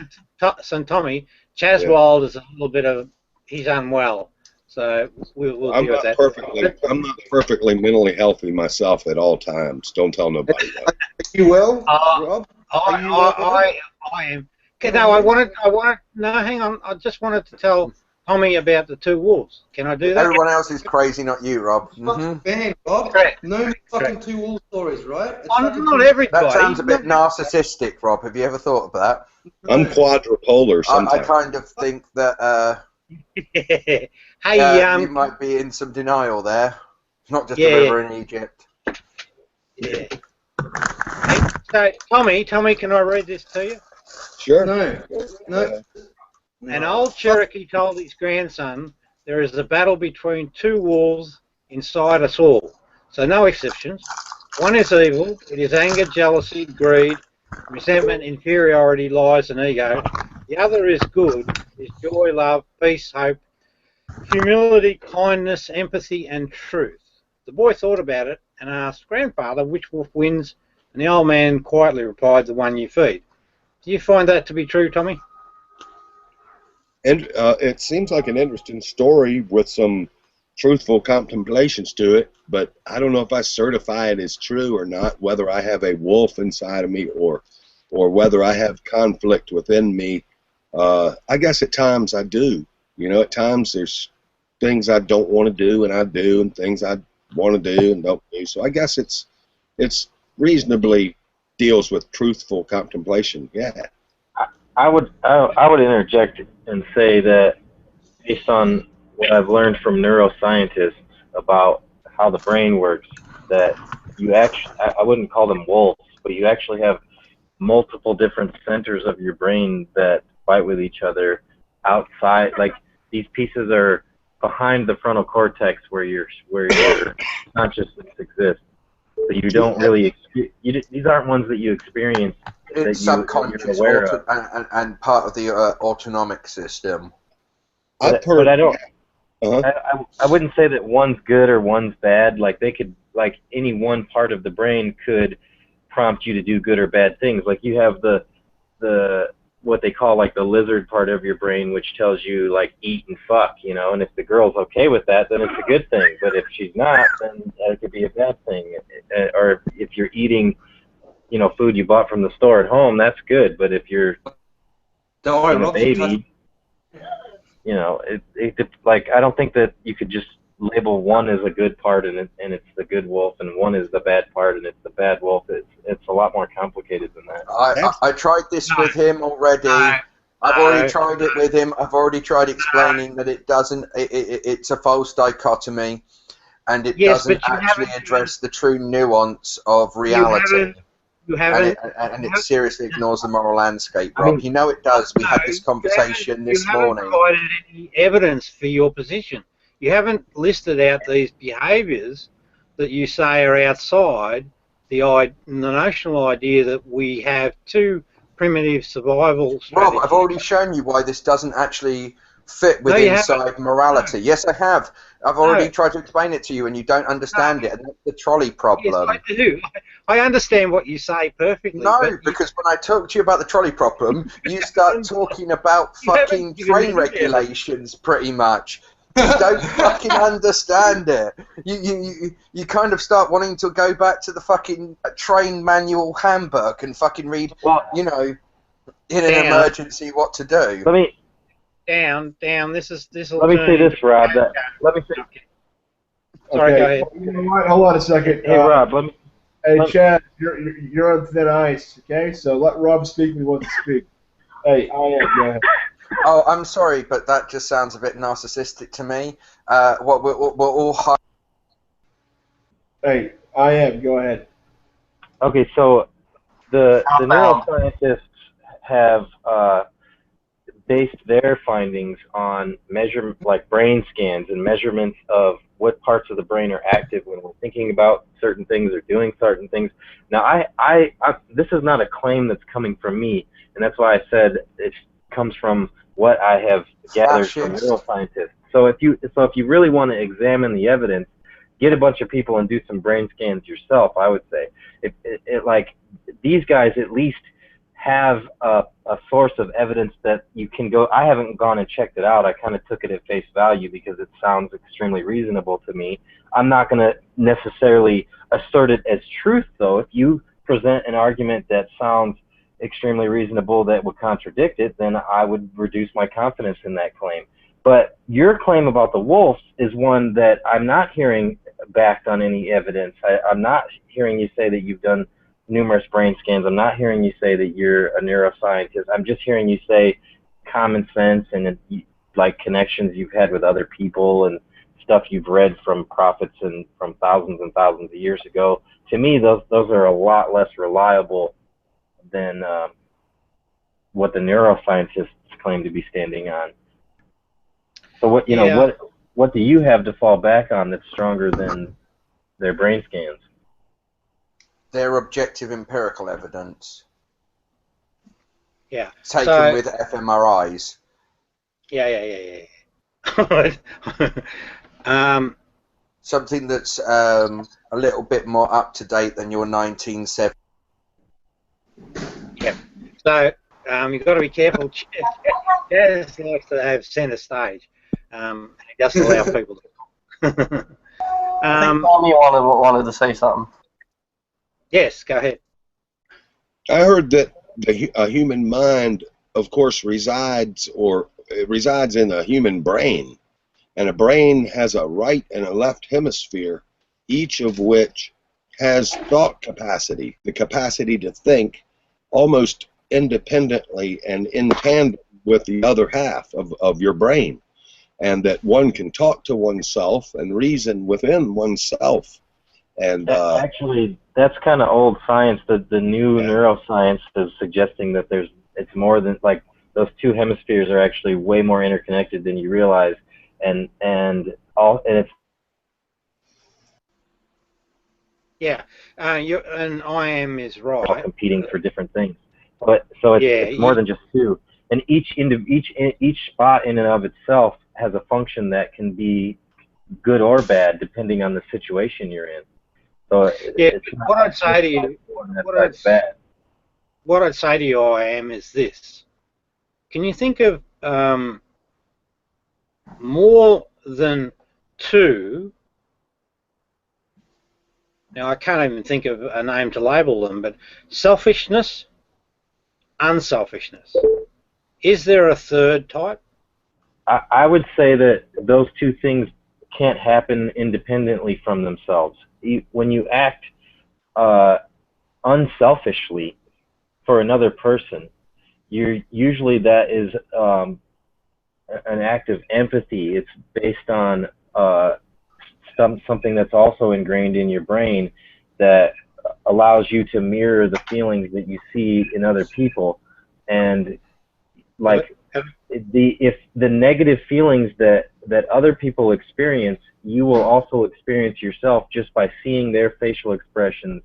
Tommy, Chaz Yeah. Wild is a little bit of, he's unwell, so we'll deal with that. I'm not perfectly mentally healthy myself at all times. Don't tell nobody that. Are you well, Rob? I am. Okay, no, no, hang on. I just wanted to tell Tommy about the two wolves. Can I do that? Everyone else is crazy, not you, Rob. Man, Rob. Correct. No fucking two wolf stories, right? It's Not everybody. That sounds a bit narcissistic, Rob. Have you ever thought of that? I'm quadrupolar sometimes. I kind of think that hey, you might be in some denial there. It's not just a river in Egypt. Yeah. Hey, so, Tommy, can I read this to you? Sure. No. An old Cherokee told his grandson, there is a battle between two wolves inside us all. So no exceptions. One is evil. It is anger, jealousy, greed, resentment, inferiority, lies, and ego. The other is good. It is joy, love, peace, hope, humility, kindness, empathy, and truth. The boy thought about it and asked, Grandfather, which wolf wins? And the old man quietly replied, the one you feed. Do you find that to be true, Tommy? And it seems like an interesting story with some truthful contemplations to it, but I don't know if I certify it as true or not, whether I have a wolf inside of me or whether I have conflict within me. I guess at times I do. You know, at times there's things I don't want to do and I do, and things I want to do and don't do. So I guess it's reasonably deals with truthful contemplation. Yeah. I would interject and say that based on what I've learned from neuroscientists about how the brain works, that you actually, I wouldn't call them wolves, but you actually have multiple different centers of your brain that fight with each other outside. Like, these pieces are behind the frontal cortex where your consciousness exists. So you don't really, these aren't ones that you experience. It's subconscious and part of the autonomic system. But I don't. I wouldn't say that one's good or one's bad. Like, they could, like, any one part of the brain could prompt you to do good or bad things. Like, you have the what they call, like, the lizard part of your brain, which tells you, like, eat and fuck, you know. And if the girl's okay with that, then it's a good thing. But if she's not, then it could be a bad thing. Or if you're eating, you know, food you bought from the store at home, that's good. But if you're a baby, you know, like, I don't think that you could just label one as a good part and it's the good wolf, and one is the bad part and it's the bad wolf. It's a lot more complicated than that. I tried this with him already. I've already tried it with him. I've already tried explaining that it doesn't. It's a false dichotomy, and it doesn't actually address the true nuance of reality. And it seriously ignores the moral landscape, Rob. You know it does. We had this conversation this morning. You haven't provided any evidence for your position. You haven't listed out these behaviours that you say are outside the notional idea that we have two primitive survival strategies. Rob, I've already shown you why this doesn't actually fit with inside morality. Yes, I have. I've already tried to explain it to you, and you don't understand it, and that's the trolley problem. Yes, I do. I understand what you say perfectly. No, because when I talk to you about the trolley problem, you start talking about fucking train regulations, pretty much. You don't fucking understand it. You kind of start wanting to go back to the fucking train manual handbook and fucking read, you know, in an emergency what to do. Let me down. This will. Let me say this, Rob. Sorry, Okay. go ahead. You know what? Hold on a second. Hey, Rob, let me. Hey, Chad, you're on thin ice, okay? So let Rob speak when he wants to speak. Hey, I am. Go ahead. Oh, I'm sorry, but that just sounds a bit narcissistic to me. We're all high. Hey, I am. Go ahead. Okay, so the neuroscientists have based their findings on like brain scans and measurements of what parts of the brain are active when we're thinking about certain things or doing certain things. Now, I this is not a claim that's coming from me, and that's why I said it comes from what I have gathered from neuroscientists. So if you really want to examine the evidence, get a bunch of people and do some brain scans yourself. I would say, like these guys at least have a source of evidence that you can go. I haven't gone and checked it out. I kind of took it at face value because it sounds extremely reasonable to me. I'm not going to necessarily assert it as truth, though. If you present an argument that sounds extremely reasonable that would contradict it, then I would reduce my confidence in that claim. But your claim about the wolves is one that I'm not hearing backed on any evidence. I'm not hearing you say that you've done numerous brain scans. I'm not hearing you say that you're a neuroscientist. I'm just hearing you say common sense and like connections you've had with other people and stuff you've read from prophets and from thousands and thousands of years ago. To me, those are a lot less reliable than what the neuroscientists claim to be standing on. So what what do you have to fall back on that's stronger than their brain scans? Their objective empirical evidence. Yeah. Taken with fMRIs. Yeah. Something that's a little bit more up to date than your 1970s. Yeah. So you've got to be careful. Jazz likes to have centre stage. And he doesn't allow people to. I think Tommy wanted to say something. Yes, go ahead. I heard that a human mind, of course, resides in a human brain, and a brain has a right and a left hemisphere, each of which has thought capacity, the capacity to think almost independently and in tandem with the other half of your brain, and that one can talk to oneself and reason within oneself. And actually, that's kind of old science. The new neuroscience is suggesting that it's more than like those two hemispheres are actually way more interconnected than you realize, and it's. Yeah, and I am is right. All competing for different things, but so it's more than just two, and each spot in and of itself has a function that can be good or bad depending on the situation you're in. So what I'd say to you, what I'd say to you, I am is this: can you think of more than two? Now I can't even think of a name to label them, but selfishness, unselfishness. Is there a third type? I would say that those two things can't happen independently from themselves. When you act unselfishly for another person, usually that is an act of empathy. It's based on something that's also ingrained in your brain that allows you to mirror the feelings that you see in other people, and like if the negative feelings that other people experience, you will also experience yourself just by seeing their facial expressions.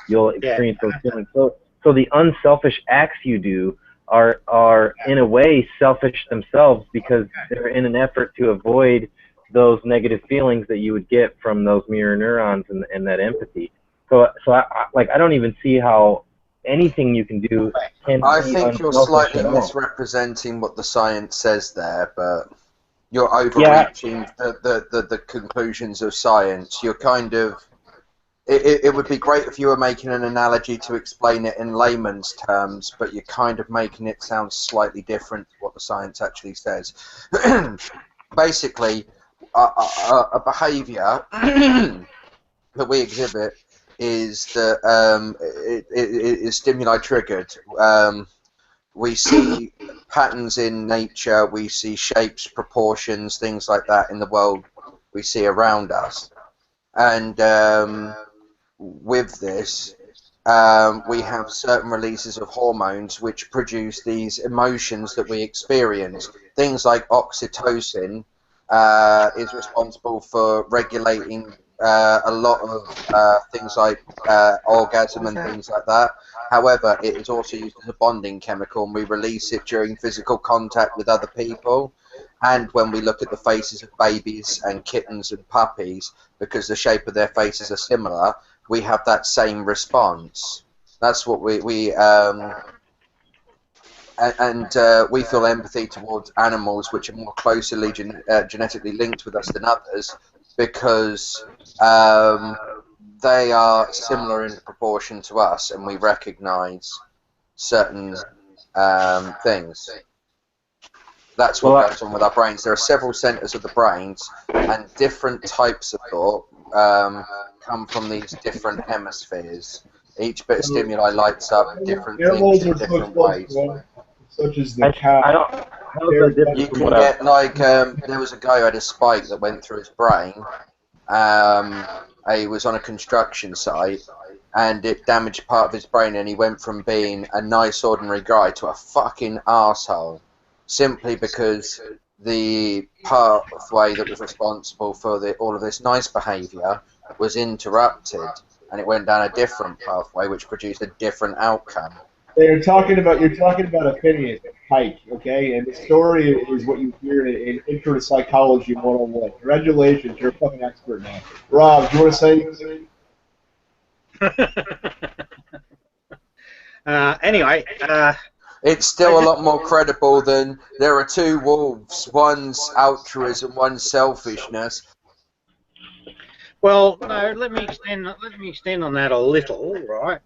You'll experience those feelings. So the unselfish acts you do are in a way selfish themselves because they're in an effort to avoid those negative feelings that you would get from those mirror neurons and that empathy. So I don't even see how anything you can do can I be think you're unselfish slightly at all. misrepresenting what the science says there, but you're overreaching the conclusions of science. You're kind of... It would be great if you were making an analogy to explain it in layman's terms, but you're kind of making it sound slightly different to what the science actually says. Basically, a behaviour that we exhibit is that it is stimuli triggered. We see patterns in nature, we see shapes, proportions, things like that in the world we see around us. And with this, we have certain releases of hormones which produce these emotions that we experience. Things like oxytocin is responsible for regulating a lot of things like orgasm and things like that. However, it is also used as a bonding chemical, and we release it during physical contact with other people. And when we look at the faces of babies and kittens and puppies, because the shape of their faces are similar, we have that same response. That's what we feel empathy towards animals which are more closely genetically linked with us than others, because they are similar in proportion to us, and we recognize certain things. That's what goes on with our brains. There are several centers of the brains, and different types of thought come from these different hemispheres. Each bit of stimuli lights up different things in different ways. Such as the cat. You can get like there was a guy who had a spike that went through his brain. He was on a construction site, and it damaged part of his brain, and he went from being a nice ordinary guy to a fucking arsehole, simply because the pathway that was responsible for all of this nice behaviour was interrupted, and it went down a different pathway which produced a different outcome. You're talking about a Phineas Pike, okay? And the story is what you hear in Intro to Psychology 101. Congratulations, you're a fucking expert now. Rob, do you want to say anything? Anyway, it's still a lot more credible than there are two wolves. One's altruism, one's selfishness. Well, no. Let me extend on that a little, right?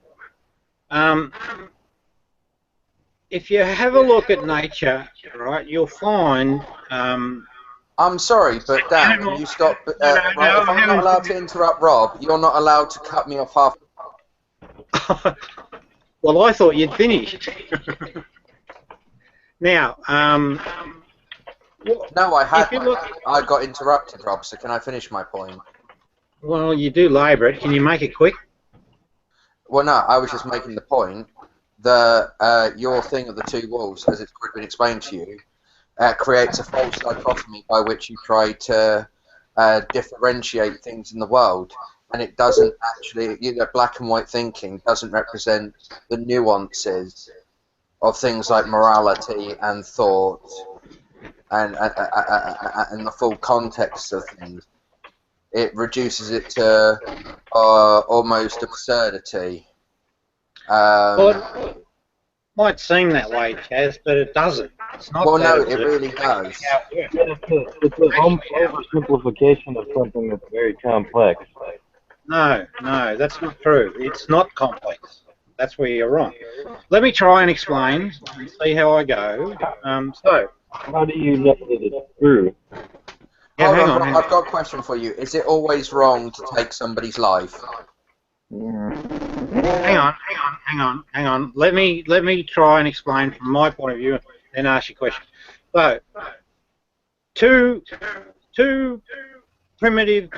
If you have a look at nature, right, you'll find. I'm sorry, but Dan, can you stop? If I'm not allowed to interrupt Rob, you're not allowed to cut me off half. Well, I thought you'd finished. Now, no, I hadn't. I got interrupted, Rob. So can I finish my point? Well, you do labour it. Can you make it quick? Well, no, I was just making the point that your thing of the two wolves, as it's been explained to you, creates a false dichotomy by which you try to differentiate things in the world, and it doesn't actually. Black and white thinking doesn't represent the nuances of things like morality and thought, and the full context of things. It reduces it to almost absurdity. Well, it might seem that way, Chaz, but it doesn't. It's not. Well, no, it really does. It's an oversimplification of something that's very complex. No, that's not true. It's not complex. That's where you're wrong. Let me try and explain and see how I go. So, how do you know that it's true? Yeah, hang on. I've got a question for you. Is it always wrong to take somebody's life? Hang on. Let me try and explain from my point of view, then ask you a question. So, two primitive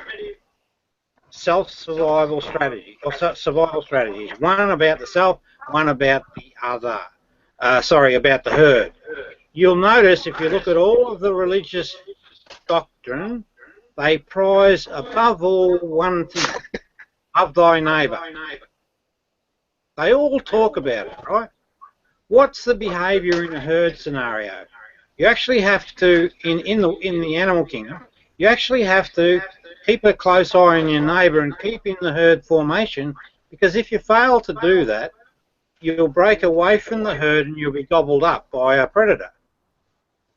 self-survival strategies, or survival strategies. One about the self, one about the other. About the herd. You'll notice if you look at all of the religious doctrine, they prize above all one thing: of thy neighbour. They all talk about it, right? What's the behaviour in a herd scenario? You actually have to, in the animal kingdom, you actually have to keep a close eye on your neighbour and keep in the herd formation, because if you fail to do that, you'll break away from the herd and you'll be gobbled up by a predator.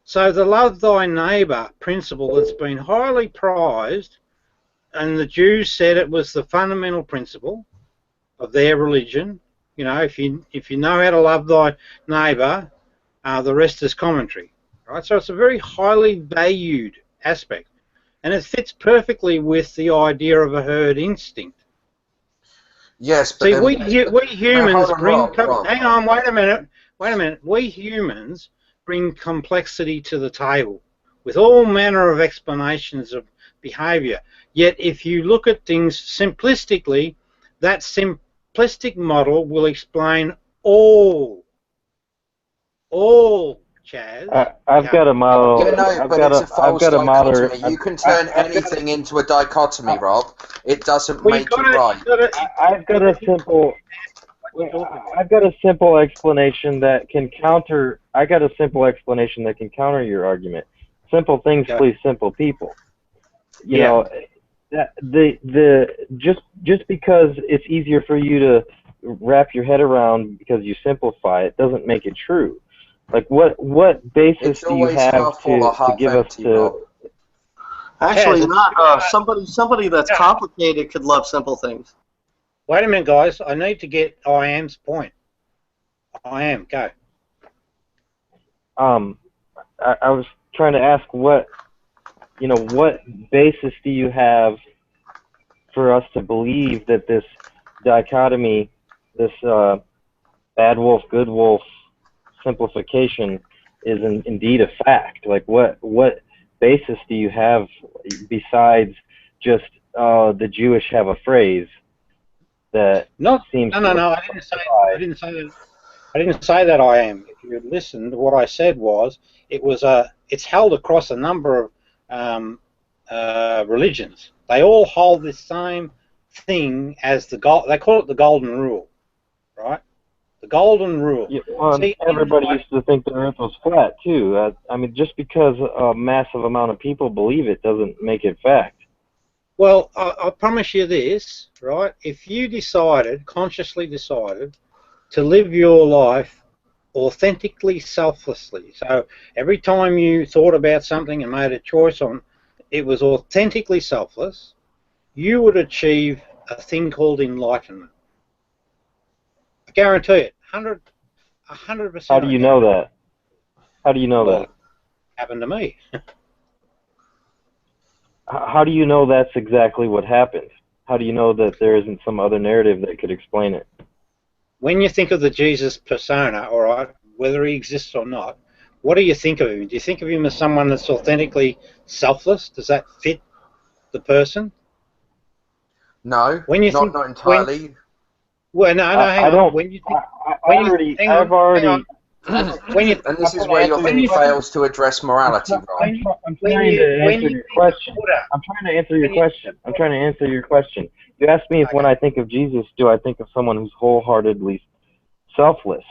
So the love thy neighbour principle that's been highly prized, and the Jews said it was the fundamental principle of their religion. You know, if you know how to love thy neighbour, the rest is commentary, right? So it's a very highly valued aspect. and it fits perfectly with the idea of a herd instinct. Yes, but see, then, we humans hold on, bring. Rob. Hang on, wait a minute. We humans bring complexity to the table with all manner of explanations of behaviour. Yet, if you look at things simplistically, that simplistic model will explain all, Chaz. I've got a model. Yeah, no, but it's a false dichotomy. You can turn anything into a dichotomy, Rob. It doesn't make it right. I've got a simple. I've got a simple explanation that can counter. I got a simple explanation that can counter your argument. Simple things please simple people. You know, that just because it's easier for you to wrap your head around because you simplify it doesn't make it true. Like what basis do you have to give us to? Actually, not somebody that's complicated could love simple things. Wait a minute, guys. I need to get I am's point. I am, go. I was trying to ask what basis do you have for us to believe that this dichotomy, this bad wolf, good wolf simplification is indeed a fact? Like what basis do you have besides just the Jewish have a phrase that seems no, I didn't say that. I didn't say that I am. If you had listened, what I said was it's held across a number of religions. They all hold the same thing as they call it the golden rule, right? The golden rule. Yeah, well, see, everybody used to think the Earth was flat too. I mean, just because a massive amount of people believe it doesn't make it fact. Well, I promise you this, right? If you consciously decided, to live your life authentically, selflessly, so every time you thought about something and made a choice on it was authentically selfless, you would achieve a thing called enlightenment. I guarantee it, 100%. How do you know that? How do you know that? Happened to me. How do you know that's exactly what happened? How do you know that there isn't some other narrative that could explain it? When you think of the Jesus persona, all right, whether he exists or not, what do you think of him? Do you think of him as someone that's authentically selfless? Does that fit the person? No, when you not entirely. Well, no, hang on. I don't. When you think, I've already. And this is where your thing fails to address morality, right? I'm trying to answer your question. I'm trying to answer your question. You asked me if when I think of Jesus, do I think of someone who's wholeheartedly selfless?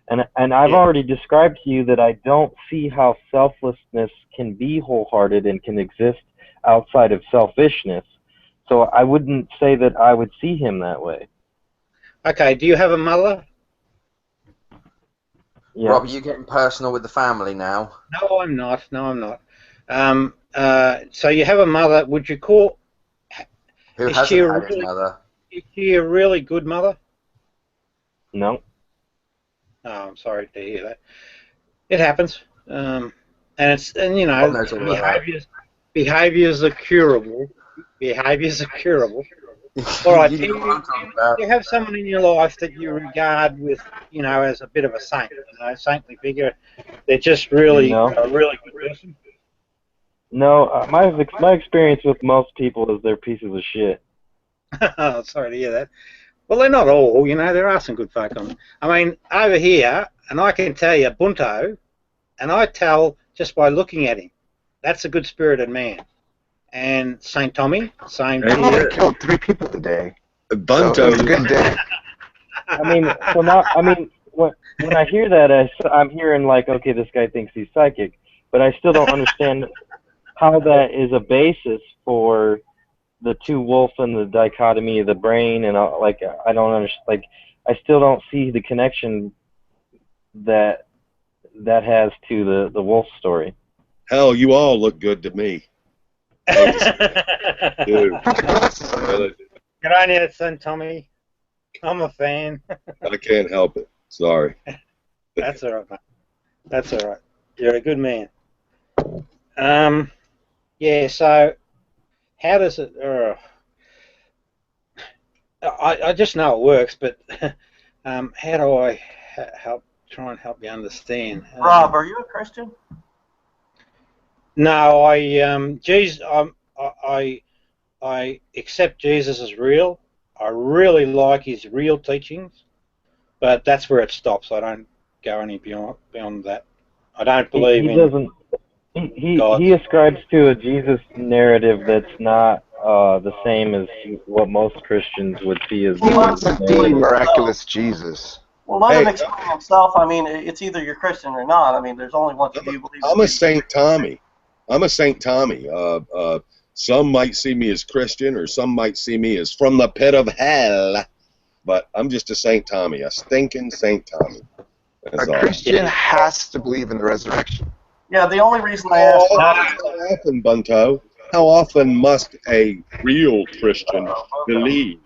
And I've already described to you that I don't see how selflessness can be wholehearted and can exist outside of selfishness. So I wouldn't say that I would see him that way. Okay, do you have a mother? Yeah. Rob, are you getting personal with the family now? No, I'm not. So you have a mother. Would you call... Who hasn't had his mother? Is she a really good mother? No. Oh, I'm sorry to hear that. It happens. And you know, behaviors are curable. Behaviors are curable. All right, you have someone in your life that you regard with, you know, as a bit of a saint, you know, saintly figure. They're just really a really good person. No, my experience with most people is they're pieces of shit. Sorry to hear that. Well, they're not all, you know. There are some good folk on. I mean, over here, and I can tell you, Bunto, and I tell just by looking at him, that's a good-spirited man. And St. Tommy, same thing. I killed 3 people today. Bunto. So a good day. I mean, so now, I mean, when I hear that, I'm hearing like, okay, this guy thinks he's psychic, but I still don't understand how that is a basis for the two wolf and the dichotomy of the brain, and like I don't understand. Like I still don't see the connection that has to the wolf story. Hell, you all look good to me. Dude. Good on you, son Tommy. I'm a fan. I can't help it. Sorry. That's all right, mate. That's all right. You're a good man. Yeah, so how does it? I just know it works, but how do I try and help you understand? Rob, are you a Christian? No, I accept Jesus as real. I really like his real teachings, but that's where it stops. I don't go any beyond that. I don't believe in doesn't. He ascribes to a Jesus narrative that's not the same as what most Christians would see as the miraculous Jesus. Well, let him explain himself. I mean, it's either you're Christian or not. I mean, there's only one you believe. I'm a Saint Tommy. Some might see me as Christian, or some might see me as from the pit of hell, but I'm just a Saint Tommy, a stinking Saint Tommy. A Christian has to believe in the resurrection. Yeah, the only reason I asked. How often, Bunto? How often must a real Christian believe?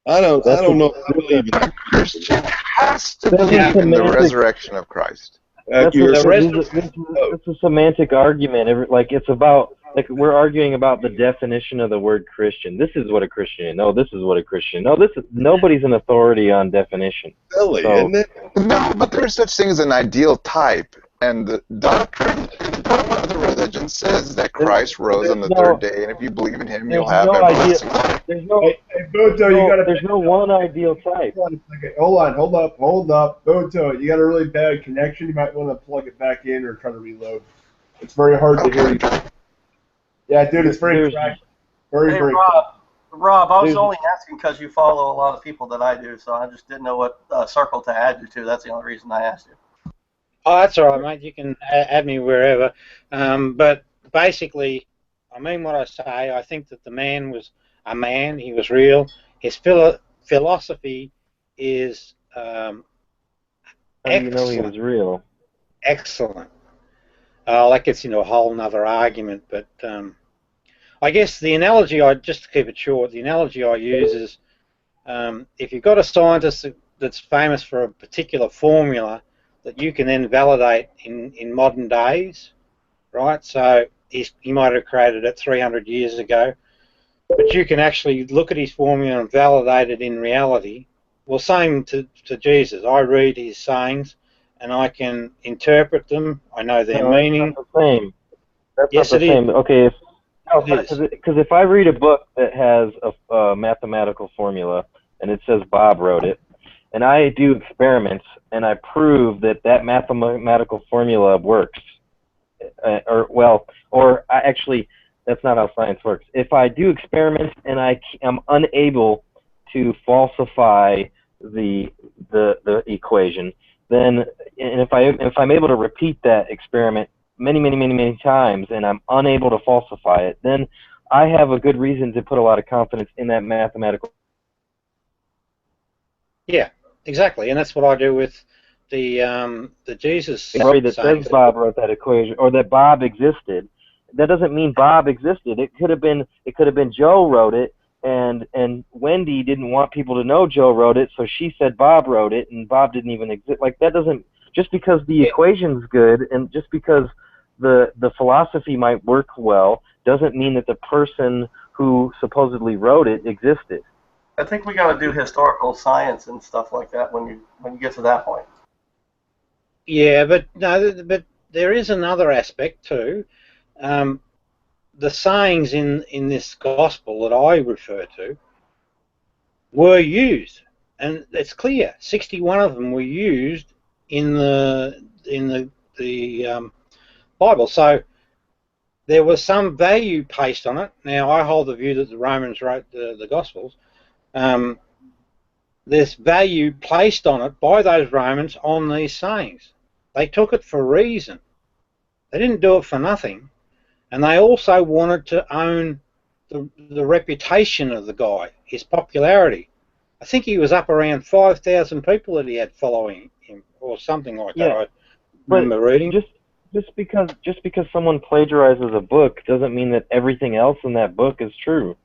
I don't know if I believe in a Christian has to believe in the resurrection of Christ. It's a semantic argument. Like it's about, like we're arguing about the definition of the word Christian. This is what a Christian is. No, this is what a Christian. No, this is nobody's an authority on definition. Silly, isn't it? No, but there's such thing as an ideal type, and the doctrine of the religion says that Christ rose on the third day, and if you believe in Him, you'll have everlasting life. There's no one ideal type. Hold up. Boto, you got a really bad connection. You might want to plug it back in or try to reload. It's very hard to hear you. Yeah, dude, it's very cracked. Very. Rob, I was only asking because you follow a lot of people that I do, so I just didn't know what circle to add you to. That's the only reason I asked you. Oh, that's all right, mate. You can add me wherever. But basically, I mean what I say. I think that the man was a man. He was real. His philosophy is excellent. You know he was real. Excellent. That gets into a whole nother argument, but I guess the analogy, just to keep it short, the analogy I use is if you've got a scientist that's famous for a particular formula that you can then validate in modern days, right? So he might have created it 300 years ago, but you can actually look at his formula and validate it in reality. Well, same to Jesus. I read his sayings and I can interpret them. I know their meaning. That's not the same. That's yes, not the same. Is. Okay, because if I read a book that has a mathematical formula and it says Bob wrote it, and I do experiments and I prove that mathematical formula works, actually, that's not how science works. If I do experiments and I am unable to falsify the equation, then, and if I'm able to repeat that experiment many times and I'm unable to falsify it, then I have a good reason to put a lot of confidence in that mathematical. Yeah, exactly, and that's what I do with the Jesus. That says Bob wrote that equation, or that Bob existed. That doesn't mean Bob existed. It could have been Joe wrote it, and Wendy didn't want people to know Joe wrote it, so she said Bob wrote it, and Bob didn't even exist. Like, that doesn't, just because the equation's good and just because the philosophy might work well doesn't mean that the person who supposedly wrote it existed. I think we got to do historical science and stuff like that when you get to that point. Yeah, but there is another aspect too. The sayings in this gospel that I refer to were used, and it's clear 61 of them were used in the Bible. So there was some value placed on it. Now I hold the view that the Romans wrote the Gospels. There's value placed on it by those Romans on these sayings. They took it for a reason. They didn't do it for nothing. And they also wanted to own the reputation of the guy, his popularity. I think he was up around 5,000 people that he had following him, or something like that. I remember reading. Just because someone plagiarizes a book doesn't mean that everything else in that book is true.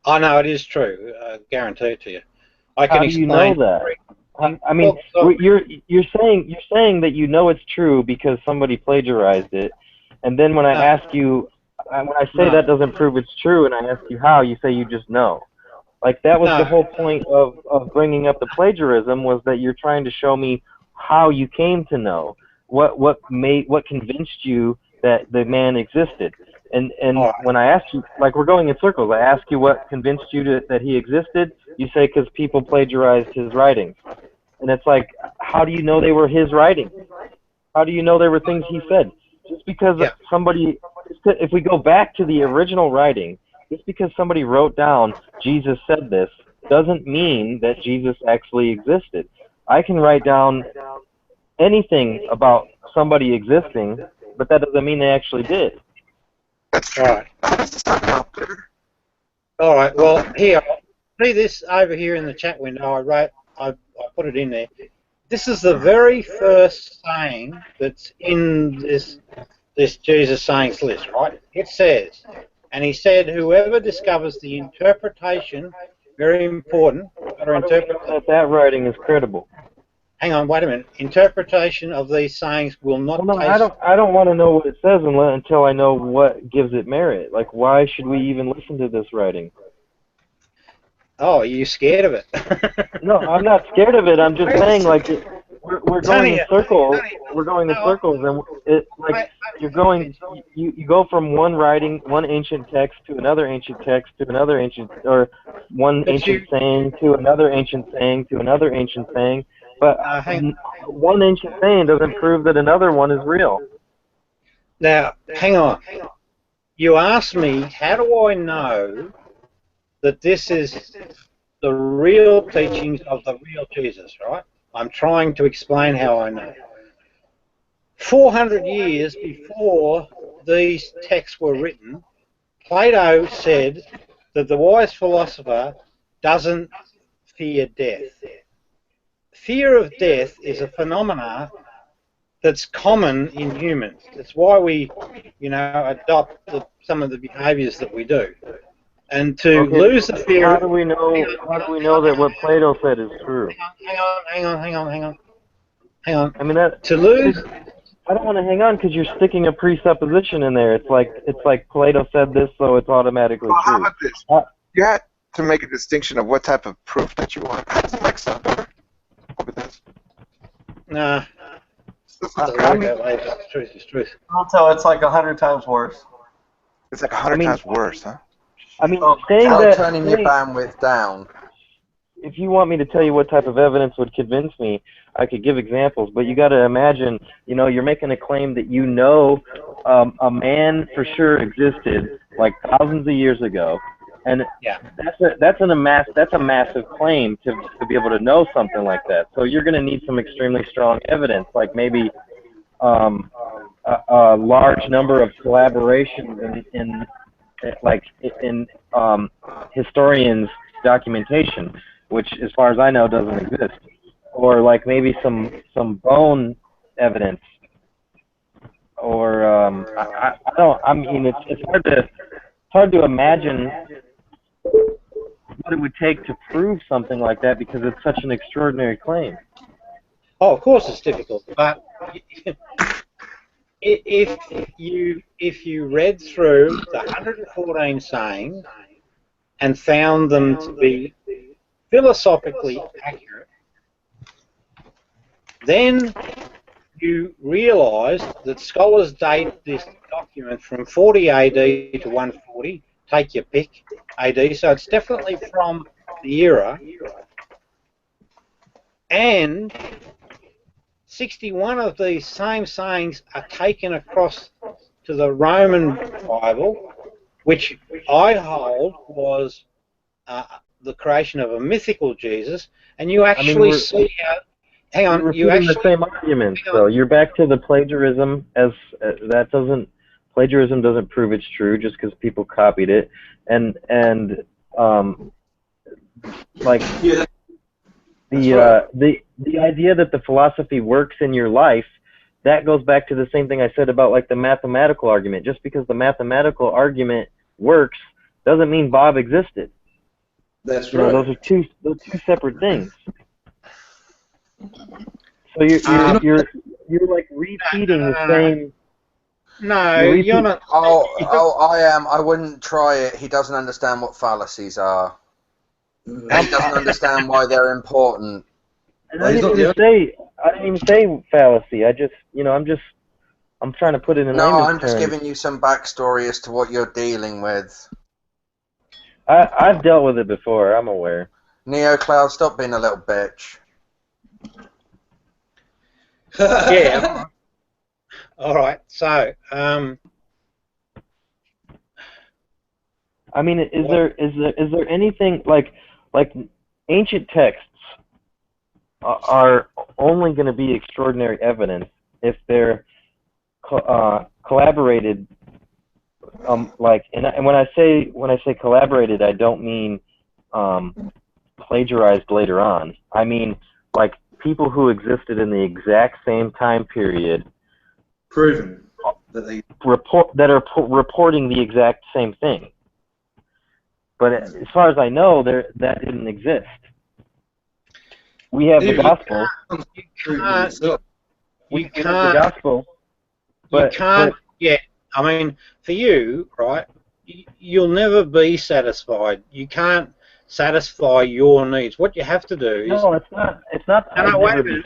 I know it is true. I guarantee it to you. I can explain. How do you know that? I mean, you're saying that you know it's true because somebody plagiarized it, and then when I ask you when I say that doesn't prove it's true, and I ask you how, you say you just know. Like, that was the whole point of bringing up the plagiarism, was that you're trying to show me how you came to know. What convinced you that the man existed. And when I asked you, like, we're going in circles, I ask you what convinced you that he existed, you say because people plagiarized his writings. And it's like, how do you know they were his writings? How do you know they were things he said? Just because somebody, if we go back to the original writing, just because somebody wrote down, Jesus said this, doesn't mean that Jesus actually existed. I can write down anything about somebody existing, but that doesn't mean they actually did. That's right. All right. Well, here, see this over here in the chat window. I put it in there. This is the very first saying that's in this Jesus sayings list, right? It says, and he said, whoever discovers the interpretation, very important, that writing is credible. Hang on, wait a minute. Interpretation of these sayings will not. Well, no, I don't want to know what it says until I know what gives it merit. Like, why should we even listen to this writing? Oh, are you scared of it? No, I'm not scared of it. I'm just saying, like, we're going in circles. We're going in circles, and it like you're going. You go from one writing, one ancient text to another ancient text to another ancient, or one ancient saying to another ancient saying to another ancient saying. But one ancient saying doesn't prove that another one is real. Now, hang on. You asked me, how do I know that this is the real teachings of the real Jesus, right? I'm trying to explain how I know. 400 years before these texts were written, Plato said that the wise philosopher doesn't fear death. Fear of death is a phenomena that's common in humans. That's why we, adopt some of the behaviours that we do. And to lose the fear. How do we know that what Plato said is true? Hang on. I mean, that to lose. I don't want to hang on because you're sticking a presupposition in there. It's like Plato said this, so it's automatically true. How about this? You have to make a distinction of what type of proof that you want. How does it make sound better? Nah. It's truth. I'll tell it's like 100 times worse. It's like 100 times worse, huh? I mean, saying that turning your bandwidth down. If you want me to tell you what type of evidence would convince me, I could give examples. But you got to imagine, you're making a claim that a man for sure existed like thousands of years ago, and that's a massive claim to be able to know something like that. So you're going to need some extremely strong evidence, like maybe a large number of collaborations in historians' documentation, which, as far as I know, doesn't exist, or like maybe some bone evidence, or I mean, it's hard to imagine what it would take to prove something like that because it's such an extraordinary claim. Oh, of course it's difficult, but if you read through the 114 sayings and found them to be philosophically accurate, then you realise that scholars date this document from 40 AD to 140, take your pick, AD, so it's definitely from the era, and 61 of these same sayings are taken across to the Roman Bible, which I hold was the creation of a mythical Jesus, and you actually see how. Hang on, you actually the same argument. So you're back to the plagiarism, as plagiarism doesn't prove it's true just because people copied it, and like. Yeah. The idea that the philosophy works in your life, that goes back to the same thing I said about like the mathematical argument. Just because the mathematical argument works doesn't mean Bob existed. That's right. Those are two separate things. So you're like repeating the same. No, You repeat- you're not. I am. I wouldn't try it. He doesn't understand what fallacies are. And he doesn't understand why they're important. And I didn't even say fallacy. I just, I'm trying to put it in No, layman's I'm just terms. giving you some backstory as to what you're dealing with. I've dealt with it before. I'm aware. NeoCloud, stop being a little bitch. Yeah. All right. So, I mean, is there anything like ancient texts are only going to be extraordinary evidence if they're collaborated. And when I say collaborated, I don't mean plagiarized later on. I mean like people who existed in the exact same time period, proven that are reporting the exact same thing. But as far as I know, that didn't exist. We have the gospel. You can't. Have the gospel. But, you can't. Yeah. I mean, for you, right? You'll never be satisfied. You can't satisfy your needs. What you have to do is. No, it's not. It's not. No, wait a minute.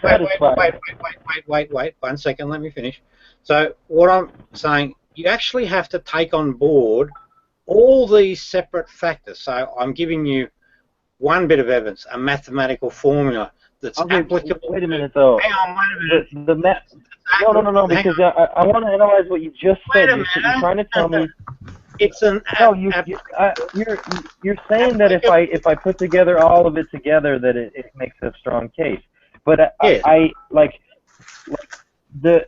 Wait. 1 second. Let me finish. So what I'm saying, you actually have to take on board all these separate factors. So I'm giving you one bit of evidence, a mathematical formula that's applicable. Wait a minute, though. Hang on, wait a minute. No, because I want to analyze what you just said. You're trying to tell me. It's an. No, you're saying that if I put together all of it together, that it makes a strong case. But I like the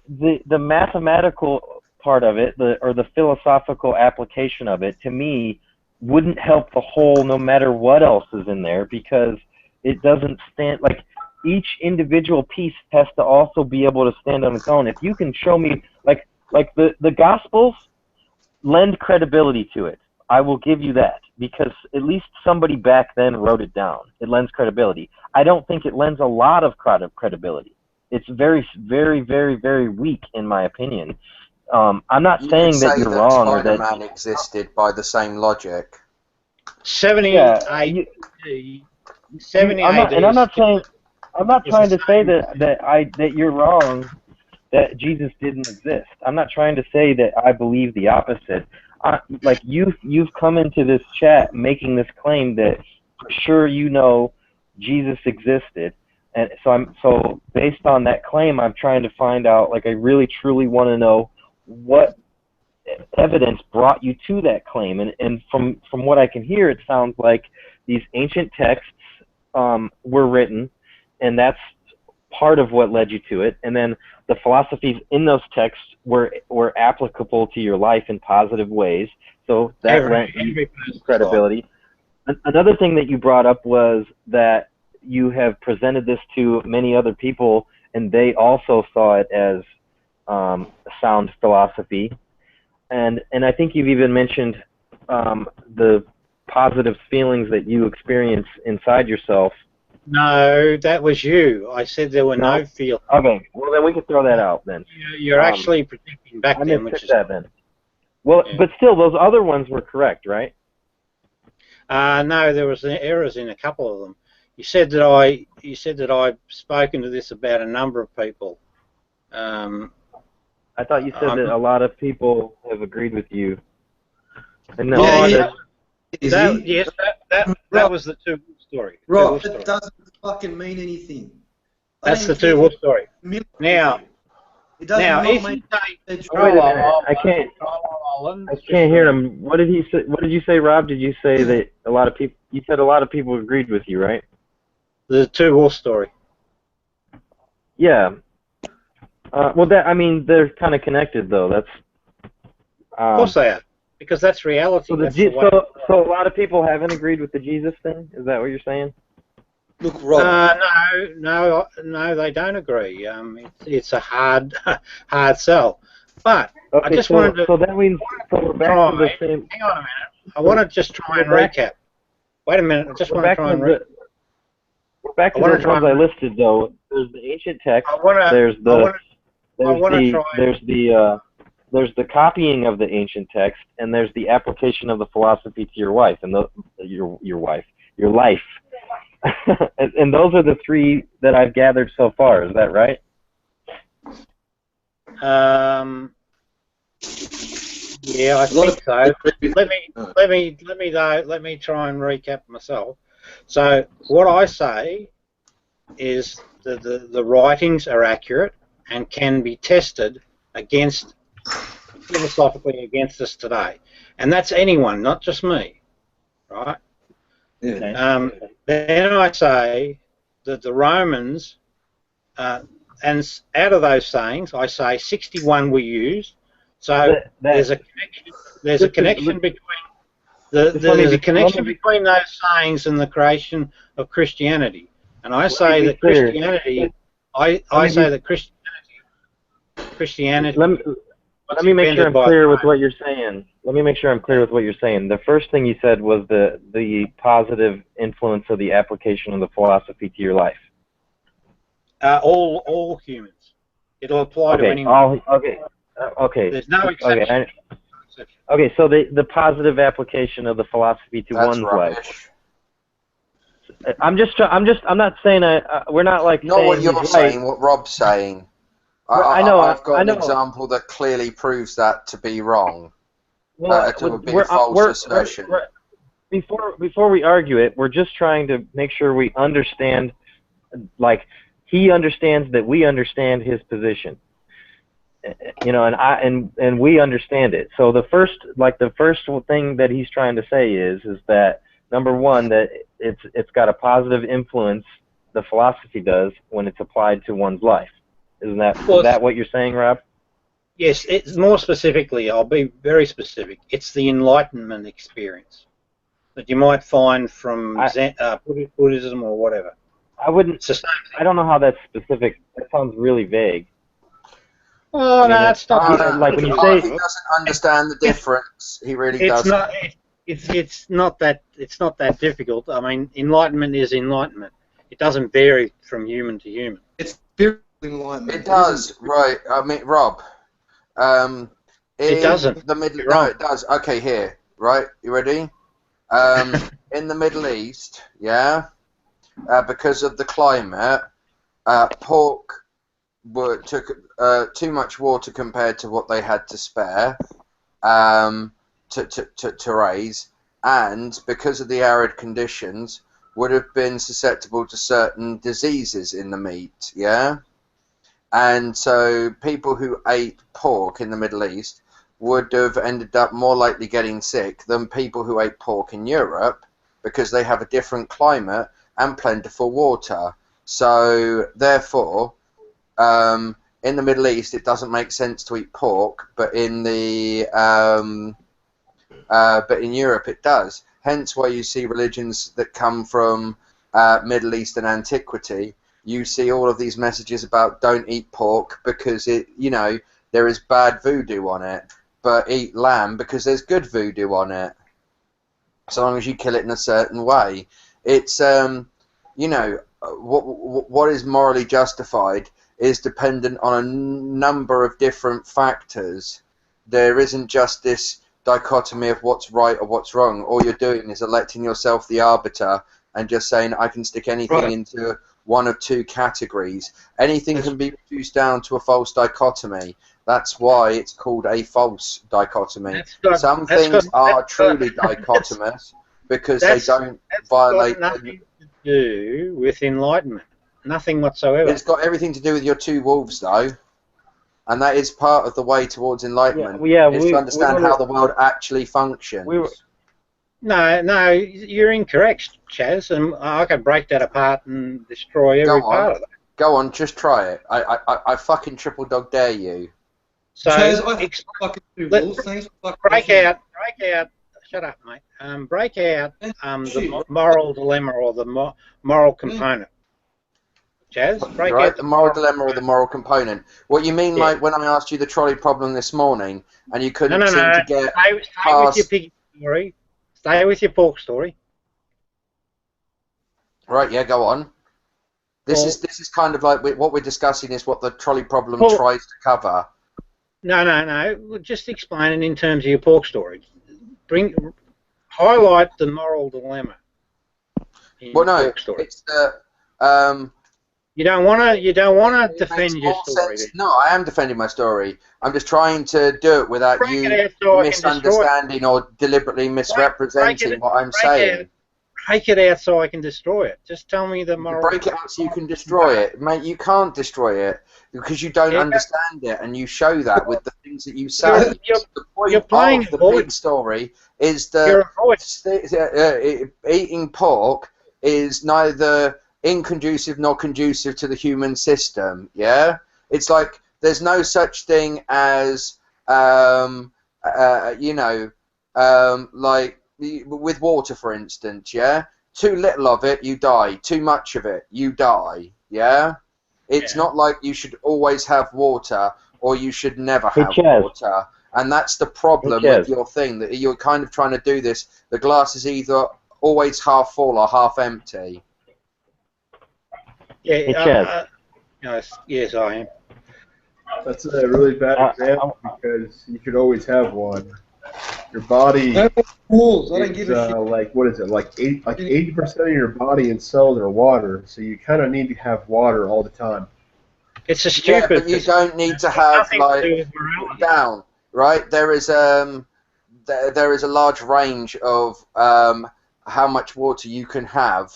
mathematical part of it, or the philosophical application of it, to me, wouldn't help the whole, no matter what else is in there, because it doesn't stand like. Each individual piece has to also be able to stand on its own. If you can show me, like the Gospels lend credibility to it, I will give you that, because at least somebody back then wrote it down. It lends credibility. I don't think it lends a lot of credibility. It's very, very, very, very weak, in my opinion. I'm not saying that you're wrong or that Spider-Man existed by the same logic. 78. 78. I'm not trying to say that you're wrong, that Jesus didn't exist. I'm not trying to say that I believe the opposite. Like you've come into this chat making this claim that for sure Jesus existed, and so based on that claim, I'm trying to find out. Like I really truly want to know what evidence brought you to that claim, and from what I can hear, it sounds like these ancient texts were written. And that's part of what led you to it. And then the philosophies in those texts were applicable to your life in positive ways. So that lent you credibility. Another thing that you brought up was that you have presented this to many other people, and they also saw it as sound philosophy. And I think you've even mentioned the positive feelings that you experience inside yourself. No, that was you. I said there were no feelings. Okay, well then we can throw that out then. You're actually predicting back then, which is that then. Well, yeah. But still, those other ones were correct, right? No, there was errors in a couple of them. You said that I've spoken to this about a number of people. I thought you said that a lot of people have agreed with you. And that was the two story. Rob, it doesn't fucking mean anything. That's the two wolf story. Now, it doesn't if mean wait a minute. I can't hear him. What did he say? What did you say, Rob? Did you say that a lot of people? You said a lot of people agreed with you, right? The two wolf story. Yeah. Well, they're kind of connected, though. That's. Of course they are. Because that's reality. So a lot of people haven't agreed with the Jesus thing? Is that what you're saying? Look, Rob. No, they don't agree. It's a hard sell. But okay, I just wanted to. So that means we're back to the same. Hang on a minute. I want to just try and recap. Wait a minute. I just want to try and recap. We're back to those ones I listed, though. There's the ancient text. There's the there's the copying of the ancient text, and there's the application of the philosophy to your wife and your life. And those are the three that I've gathered so far. Is that right? Yeah, I think so. Let me try and recap myself. So what I say is the writings are accurate and can be tested against philosophically against us today, and that's anyone, not just me, right? Yeah. Then I say that the Romans, and out of those sayings, I say 61 were used. So there's a connection. There's a connection between between those sayings and the creation of Christianity. And I say that Christianity. I say that Christianity. Let me make sure I'm clear with what you're saying. Let me make sure I'm clear with what you're saying. The first thing you said was the positive influence of the application of the philosophy to your life. All humans. It'll apply to anyone. Okay. There's no exception. Okay, so the positive application of the philosophy to one's life. I'm not saying we're not like not saying what you're saying, what Rob's saying. I've got an example that clearly proves that to be wrong. To be a false assertion. Before we argue it, we're just trying to make sure we understand, like, he understands that we understand his position. You know, and we understand it. So the first thing that he's trying to say is that, number one, that it's got a positive influence, the philosophy does, when it's applied to one's life. Is that what you're saying, Rob? Yes, it's more specifically, I'll be very specific. It's the Enlightenment experience that you might find from Buddhism or whatever. I don't know how that's specific. That sounds really vague. Oh, no, it's not. Like when you say he doesn't understand the difference. He really doesn't. It's not that difficult. I mean, enlightenment is enlightenment. It doesn't vary from human to human. It's spiritual enlightenment. It does, right? I mean, Rob. It doesn't. No, it does. Okay, here, right? You ready? In the Middle East, yeah, because of the climate, pork took too much water compared to what they had to spare to raise, and because of the arid conditions, would have been susceptible to certain diseases in the meat, yeah? And so people who ate pork in the Middle East would have ended up more likely getting sick than people who ate pork in Europe, because they have a different climate and plentiful water. So therefore, in the Middle East, it doesn't make sense to eat pork, but in Europe it does. Hence why you see religions that come from Middle Eastern antiquity. You see all of these messages about don't eat pork because there is bad voodoo on it, but eat lamb because there's good voodoo on it. So long as you kill it in a certain way, it's what is morally justified is dependent on a number of different factors. There isn't just this dichotomy of what's right or what's wrong. All you're doing is electing yourself the arbiter and just saying, I can stick anything into one of two categories. Anything can be reduced down to a false dichotomy. That's why it's called a false dichotomy. Some things are truly dichotomous because they don't violate... nothing to do with enlightenment. Nothing whatsoever. It's got everything to do with your two wolves, though. And that is part of the way towards enlightenment. It's to understand how the world actually functions. No, you're incorrect, Chaz, and I can break that apart and destroy every part of it. Go on, just try it. I fucking triple dog dare you. So, Chaz, I fucking do wolves. Thanks for break out. Shut up, mate. Break out the moral dilemma or the moral component. Chaz, break out the moral dilemma or the moral component. What you mean, like when I asked you the trolley problem this morning, and you couldn't seem to get Stay with your pig story. Stay with your pork story. Right, yeah, go on. This is kind of like what we're discussing is what the trolley problem tries to cover. No. Just explain it in terms of your pork story. Highlight the moral dilemma in your pork story. It's the You don't want to defend your story. No, I am defending my story. I'm just trying to do it without you misunderstanding or deliberately misrepresenting what I'm saying. Break it out so I can destroy it. Just tell me the moral. Break it out so you can destroy it, mate. You can't destroy it because you don't understand it, and you show that with the things that you say. The point of the pig story is that eating pork is neither inconducive nor conducive to the human system. Yeah, it's like there's no such thing as like with water, for instance. Yeah, too little of it, you die. Too much of it, you die. Yeah, it's not like you should always have water or you should never have water. And that's the problem with your thing, that you're kind of trying to do this. The glass is either always half full or half empty. Yes, I am. That's a really bad example because you could always have one. Your body is like, what is it? Like 80% of your body and cells are water, so you kind of need to have water all the time. It's a stupid. Yeah, but you don't need to have like down, right? There is a large range of how much water you can have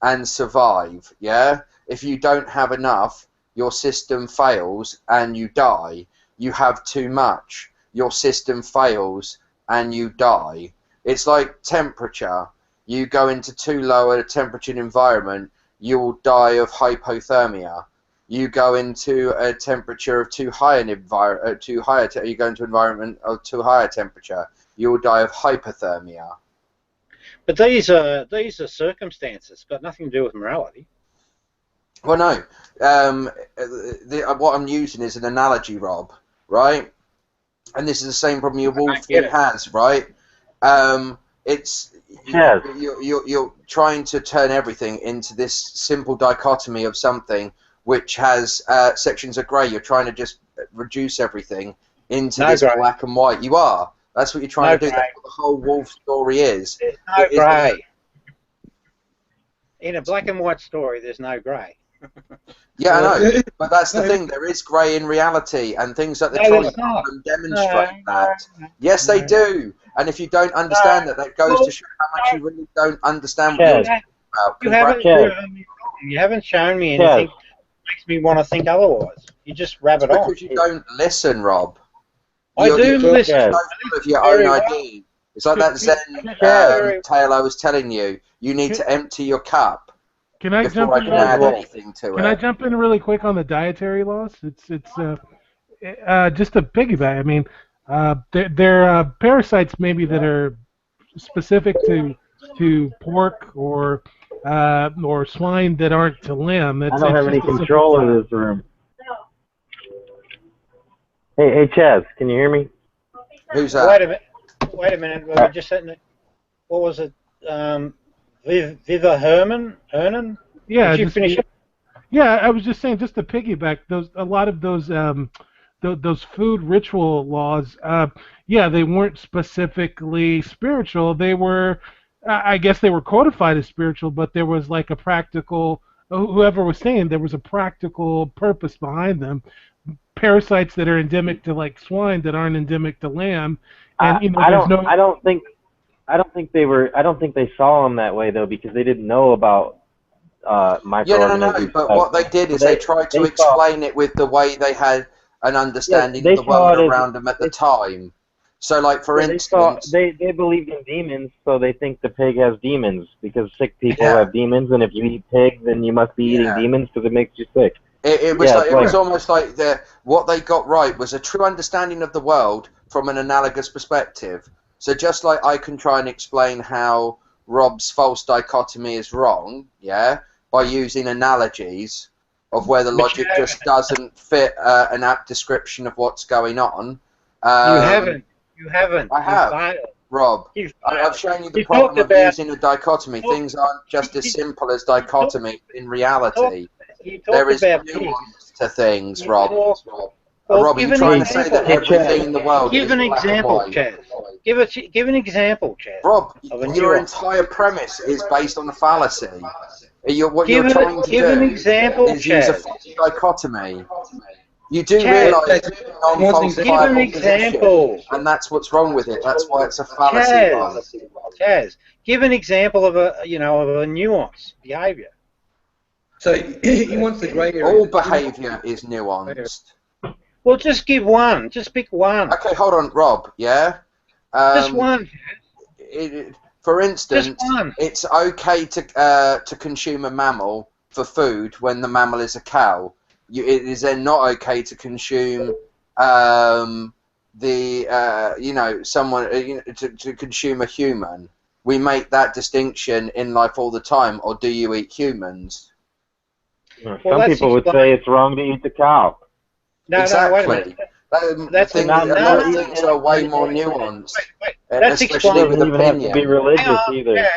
and survive. Yeah, if you don't have enough, your system fails and you die. You have too much, your system fails and you die. It's like temperature. You go into too low a temperature environment, you will die of hypothermia. You go into a temperature of too high an environment, you go into an environment of too high a temperature, you will die of hypothermia. But these are circumstances, got nothing to do with morality. Well, no. What I'm using is an analogy, Rob, right? And this is the same problem your wolf has, right? It's you're trying to turn everything into this simple dichotomy of something which has sections of grey. You're trying to just reduce everything into this black and white. You are. That's what you're trying to do. That's what the whole wolf story is. There's no grey. In a black and white story, there's no grey. Yeah, I know, but that's the thing. There is grey in reality, and things like the trolley problem demonstrate that. Yes, they do. And if you don't understand that goes to show how much you really don't understand what you're talking about. You haven't shown me anything that makes me want to think otherwise. You just rabbit on. Because you don't listen, Rob. I do listen. With your own idea. It's like that Zen tale I was telling you. You need to empty your cup. Can I jump in? I jump in really quick on the dietary laws? It's just a piggyback. I mean, there are parasites maybe that are specific to pork or swine that aren't to lamb. I don't have any control in this room. Hey, Chaz, can you hear me? Who's that? Wait a minute. We were just sitting. What was it? Viva Herman? Yeah. Did you finish it? Yeah, I was just saying, just to piggyback, a lot of those food ritual laws, they weren't specifically spiritual. They were, I guess they were codified as spiritual, but there was like a practical, whoever was saying there was a practical purpose behind them. Parasites that are endemic to like swine that aren't endemic to lamb. And, I don't think they saw them that way though, because they didn't know about microorganisms. No. But what they did is they tried to explain it with the way they had an understanding of the world around them at the time. So, like for instance, they believed in demons, so they think the pig has demons because sick people have demons, and if you eat pig, then you must be eating demons because it makes you sick. It was almost like what they got right was a true understanding of the world from an analogous perspective. So just like I can try and explain how Rob's false dichotomy is wrong, by using analogies of where the logic just doesn't fit an apt description of what's going on. You haven't. I have, Rob. I've shown you the problem of using a dichotomy. Things aren't just as simple as dichotomy in reality. There is nuance to things, Rob. Well, Rob, are you trying to say that everything in the world give is an black and example, white? Chaz. Give an example, Chaz. Rob, of a your nuance. entire premise is based on a fallacy. What Give you're trying to give do an example, is use a Chaz. false dichotomy. You do Chaz, realise give an non-falsifiable example. position, and that's what's wrong with it. That's why it's a fallacy, Rob. Chaz, give an example of a nuance behaviour. So he wants the grey area. All behaviour is nuanced. Well, just give one. Just pick one. Okay, hold on, Rob. Yeah. Just one. For instance, it's okay to consume a mammal for food when the mammal is a cow. It is then not okay to consume to consume a human. We make that distinction in life all the time. Or do you eat humans? Some people would say it's wrong to eat the cow. No, exactly. No, wait a minute. That's a lot of things are way more nuanced, It especially with doesn't even have to opinion. be religious either.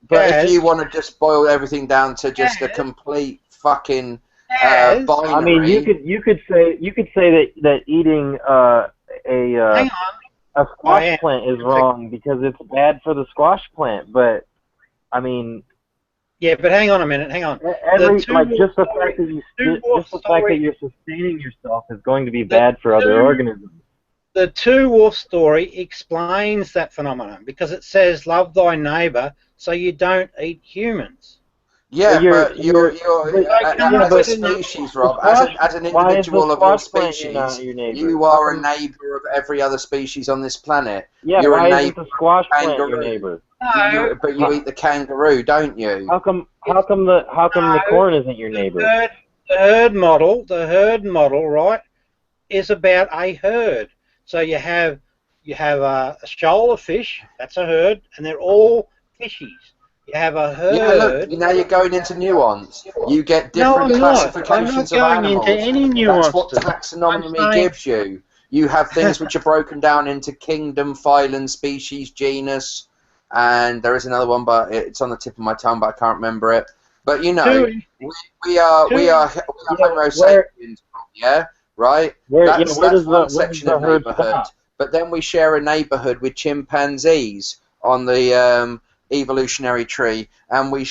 But if you want to just boil everything down to just a complete fucking binary, I mean, you could say that eating a squash plant is wrong because it's bad for the squash plant. But I mean, yeah, but hang on a minute. Hang on. Just the fact that you're sustaining yourself is going to be bad for other organisms. The Two Wolf story explains that phenomenon because it says, "Love thy neighbour," so you don't eat humans. Yeah, but you're as a species, Rob, as an individual of your species, you are a neighbour of every other species on this planet. Yeah, you're why a isn't the squash plant your neighbour? But you eat the kangaroo, don't you? How come the corn isn't your neighbour? The herd model, right, is about a herd. So you have a shoal of fish, that's a herd, and they're all fishies. You have a herd. Yeah, look, now you're going into nuance. You get different classifications of animals. Into any nuance. That's what taxonomy gives you. You have things which are broken down into kingdom, phylum, species, genus, and there is another one, but it's on the tip of my tongue, but I can't remember it. But you know, we are Homo sapiens, yeah, right? That's one section of neighbourhood. But then we share a neighbourhood with chimpanzees on the evolutionary tree, and we,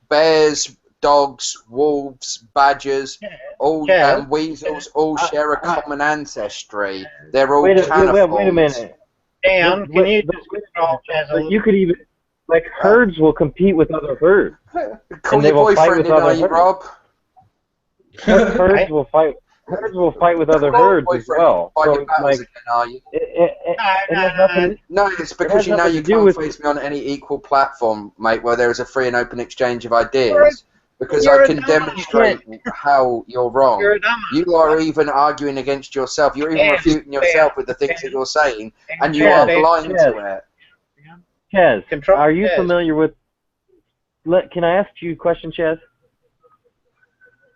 bears, dogs, wolves, badgers, weasels, all share a common ancestry. They're all caniforms. Wait a minute. Dan, can you you could even, herds will compete with other herds. Call your boyfriend in, are you, Rob? Herds will fight. Herds will fight with other herds as well. So, no, it's because you can't face me on any equal platform, mate, where there is a free and open exchange of ideas. Because I can demonstrate how you're wrong. You are even arguing against yourself. You're even refuting yourself with the things that you're saying, and you are blind to it. Chaz, are you familiar with... Can I ask you a question, Chaz?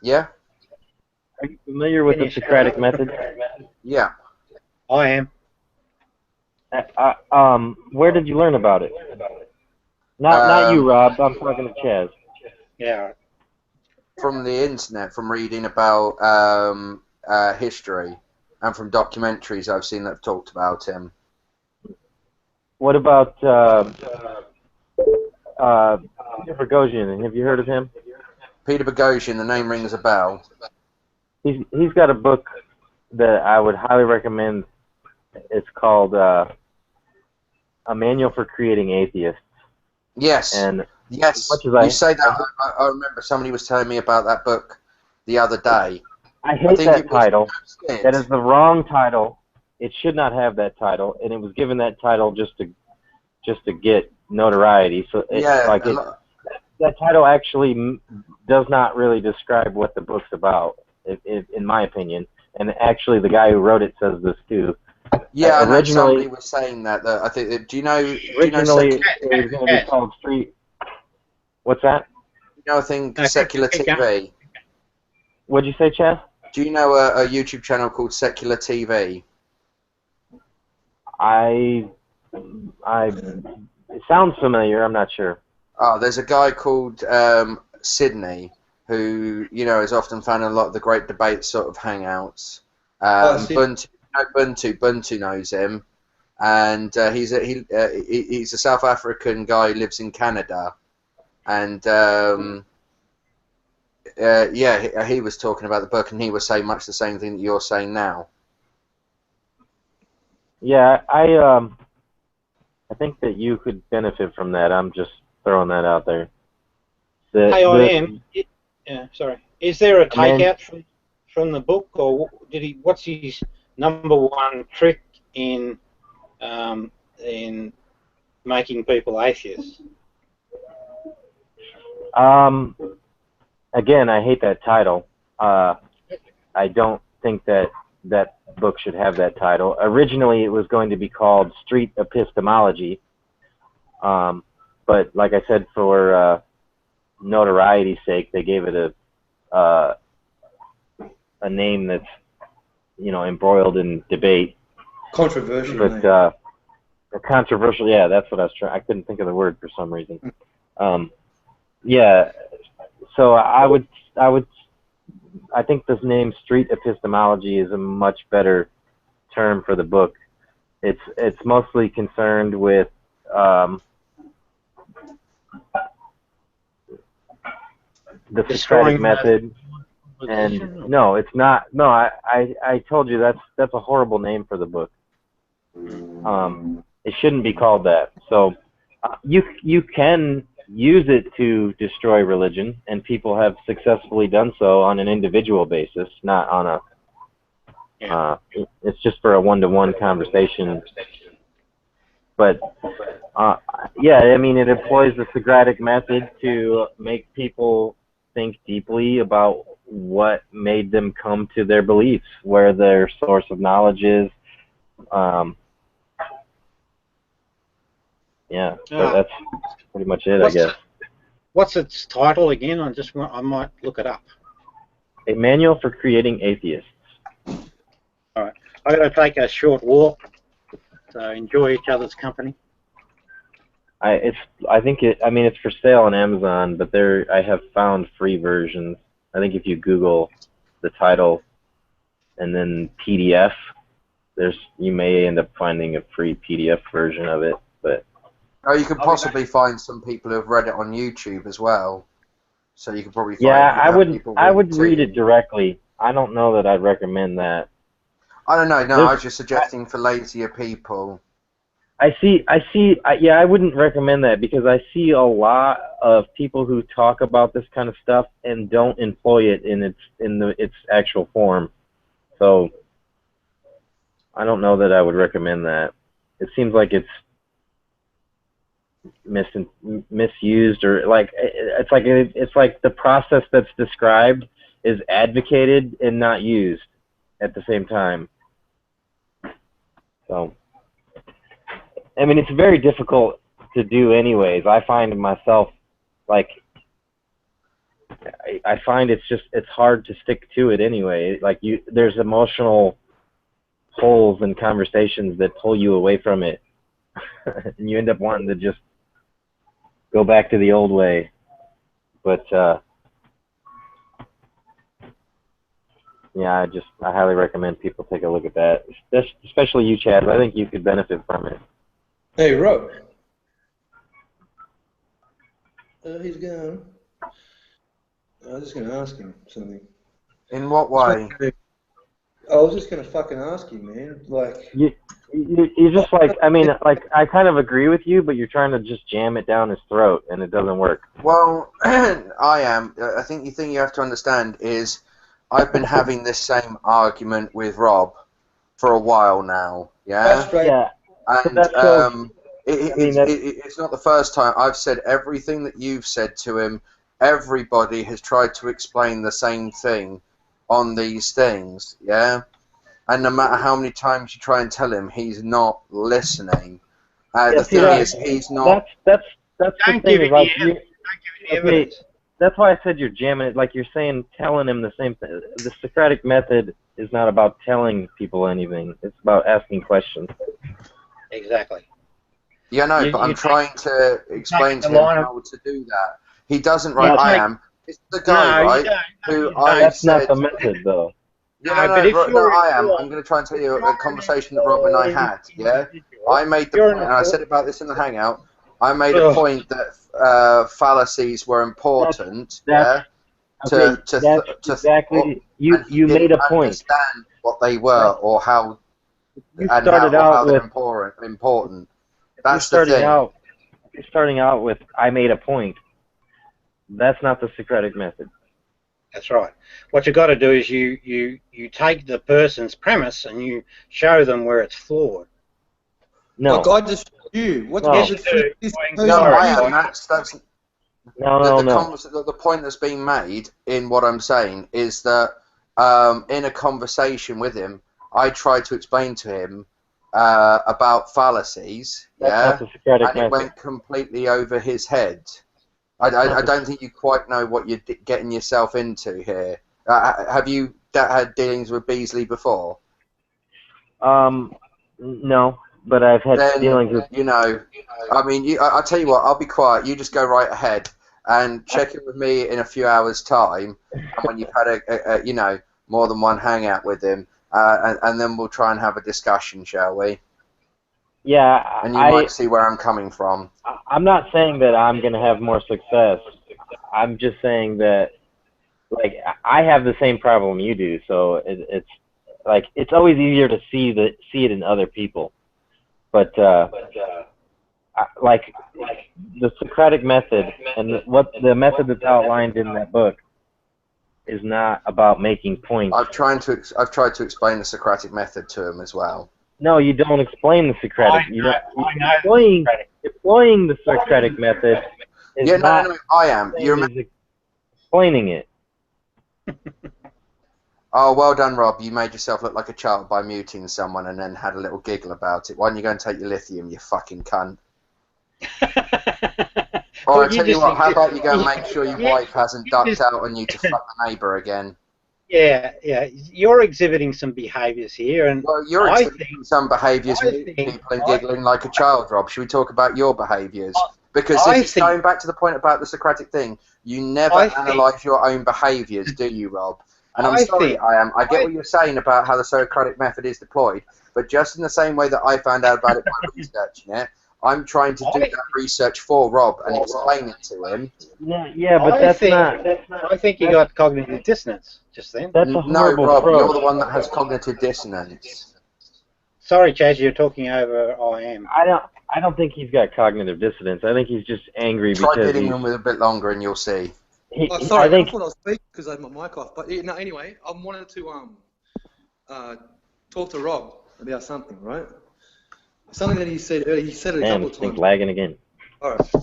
Yeah? Are you familiar with the Socratic method? Yeah. I am. Where did you learn about it? Not you, Rob. I'm talking to Chaz. Yeah. From the internet, from reading about history, and from documentaries I've seen that have talked about him. What about Peter Boghossian? Have you heard of him? Peter Boghossian, the name rings a bell. He's got a book that I would highly recommend. It's called A Manual for Creating Atheists. Yes. And yes. You say that. I remember somebody was telling me about that book the other day. I hate that title. That is the wrong title. It should not have that title, and it was given that title just to get notoriety. So that title actually does not really describe what the book's about, in my opinion. And actually, the guy who wrote it says this too. Yeah, I know somebody was saying that. I think. Do you know? Originally, it was going to be called Street. What's that? You know a thing, Secular TV. What'd you say, Chaz? Do you know a YouTube channel called Secular TV? It sounds familiar. I'm not sure. Oh, there's a guy called Sydney who is often found in a lot of the great debate sort of hangouts. Buntu knows him, and he's a South African guy who lives in Canada, and he was talking about the book, and he was saying much the same thing that you're saying now. Yeah, I think that you could benefit from that. I'm just throwing that out there. Hey, I am. Sorry. Is there a takeout from the book, or what's his #1 trick in making people atheists? Again, I hate that title. I don't think that book should have that title. Originally, it was going to be called Street Epistemology, but like I said, for notoriety's sake, they gave it a name that's embroiled in debate. Controversial. But controversial, yeah, that's what I was trying. I couldn't think of the word for some reason. Yeah, so I think this name Street Epistemology is a much better term for the book. It's mostly concerned with the Socratic method, and no, it's not. No, I told you that's a horrible name for the book. It shouldn't be called that. So you can use it to destroy religion, and people have successfully done so on an individual basis, not on a. It's just for a one-to-one conversation. But yeah, I mean, it employs the Socratic method to make people think deeply about what made them come to their beliefs, where their source of knowledge is. Yeah, so that's pretty much it, I guess. What's its title again? I might look it up. A Manual for Creating Atheists. All right, I got to take a short walk. So enjoy each other's company. I think it's for sale on Amazon, but I have found free versions. I think if you Google the title and then PDF, you may end up finding a free PDF version of it. But you could possibly find some people who have read it on YouTube as well. So you could probably find. Yeah, I would read it directly. I don't know that I'd recommend that. I don't know. No, I was just suggesting for lazier people. I wouldn't recommend that because I see a lot of people who talk about this kind of stuff and don't employ it in its actual form. So I don't know that I would recommend that. It seems like it's misused, or it's like the process that's described is advocated and not used at the same time. So I mean, it's very difficult to do anyways. I find myself, like, I find it's hard to stick to it anyway. Like, there's emotional holes in conversations that pull you away from it. And you end up wanting to just go back to the old way. But, yeah, I highly recommend people take a look at that. Especially you, Chad. I think you could benefit from it. Hey, Rob. He's gone. I was just going to ask him something. In what way? I was just going to fucking ask you, man. Like, you just like, I mean, like, I kind of agree with you, but you're trying to just jam it down his throat, and it doesn't work. Well, I am. I think the thing you have to understand is I've been having this same argument with Rob for a while now. Yeah. That's right. Yeah. And it's not the first time. I've said everything that you've said to him. Everybody has tried to explain the same thing on these things, yeah? And no matter how many times you try and tell him, he's not listening. The thing is, he's not... That's the thing. Like, that's why I said you're jamming it. Like, you're telling him the same thing. The Socratic method is not about telling people anything. It's about asking questions. Exactly. Yeah, no, but I'm trying to explain to him how to do that. He doesn't, right? I am. It's the guy, right? Who I That's said. not the method, though. Yeah, I'm going to try and tell you a conversation that Rob and I had. Yeah, I made the point, and I said about this in the hangout. I made a point that fallacies were important. Exactly. You made a point. Understand what they were or how. You started out with important. That's the thing. You're starting out with I made a point. That's not the Socratic method. That's right. What you've got to do is you take the person's premise and you show them where it's flawed. No. Like I just you. What's no. The point that's being made in what I'm saying is that in a conversation with him, I tried to explain to him about fallacies, That's not the Socratic and method. it went completely over his head. I don't think you quite know what you're getting yourself into here. Have you had dealings with Beasley before? No, but I've had dealings with. I'll tell you what. I'll be quiet. You just go right ahead and check in with me in a few hours' time, and when you've had a more than one hangout with him, and then we'll try and have a discussion, shall we? Yeah, and you might see where I'm coming from. I'm not saying that I'm going to have more success. I'm just saying that, like, I have the same problem you do. So it's like it's always easier to see it in other people. But like the Socratic method and what the method that's outlined in that book is not about making points. I've tried to explain the Socratic method to him as well. No, you don't explain the Socratic. Deploying the Socratic method is no, I am. You're explaining it. Oh, well done, Rob. You made yourself look like a child by muting someone and then had a little giggle about it. Why don't you go and take your lithium, you fucking cunt? Or I tell you what, how about you go and make sure your wife hasn't ducked out on you to fuck the neighbour again? Yeah, you're exhibiting some behaviours here, and well, you're exhibiting some behaviours, people and giggling like a child, Rob. Should we talk about your behaviours? Because this is going back to the point about the Socratic thing. You never analyse your own behaviours, do you, Rob? And I'm sorry, I get what you're saying about how the Socratic method is deployed, but just in the same way that I found out about it by researching it, I'm trying to do that research for Rob and explain it to him. Yeah, but that's not. I think you got cognitive dissonance just then. That's a horrible Rob, approach. you're the one that has cognitive dissonance. Sorry, Chaz, you're talking over I am. I don't think he's got cognitive dissonance. I think he's just angry because. Try hitting him with a bit longer, and you'll see. Sorry, I thought I was speaking because I had my mic off. But no, anyway, I wanted to talk to Rob about something, right? Something that he said earlier. He said it a couple of times. Lagging again. All right.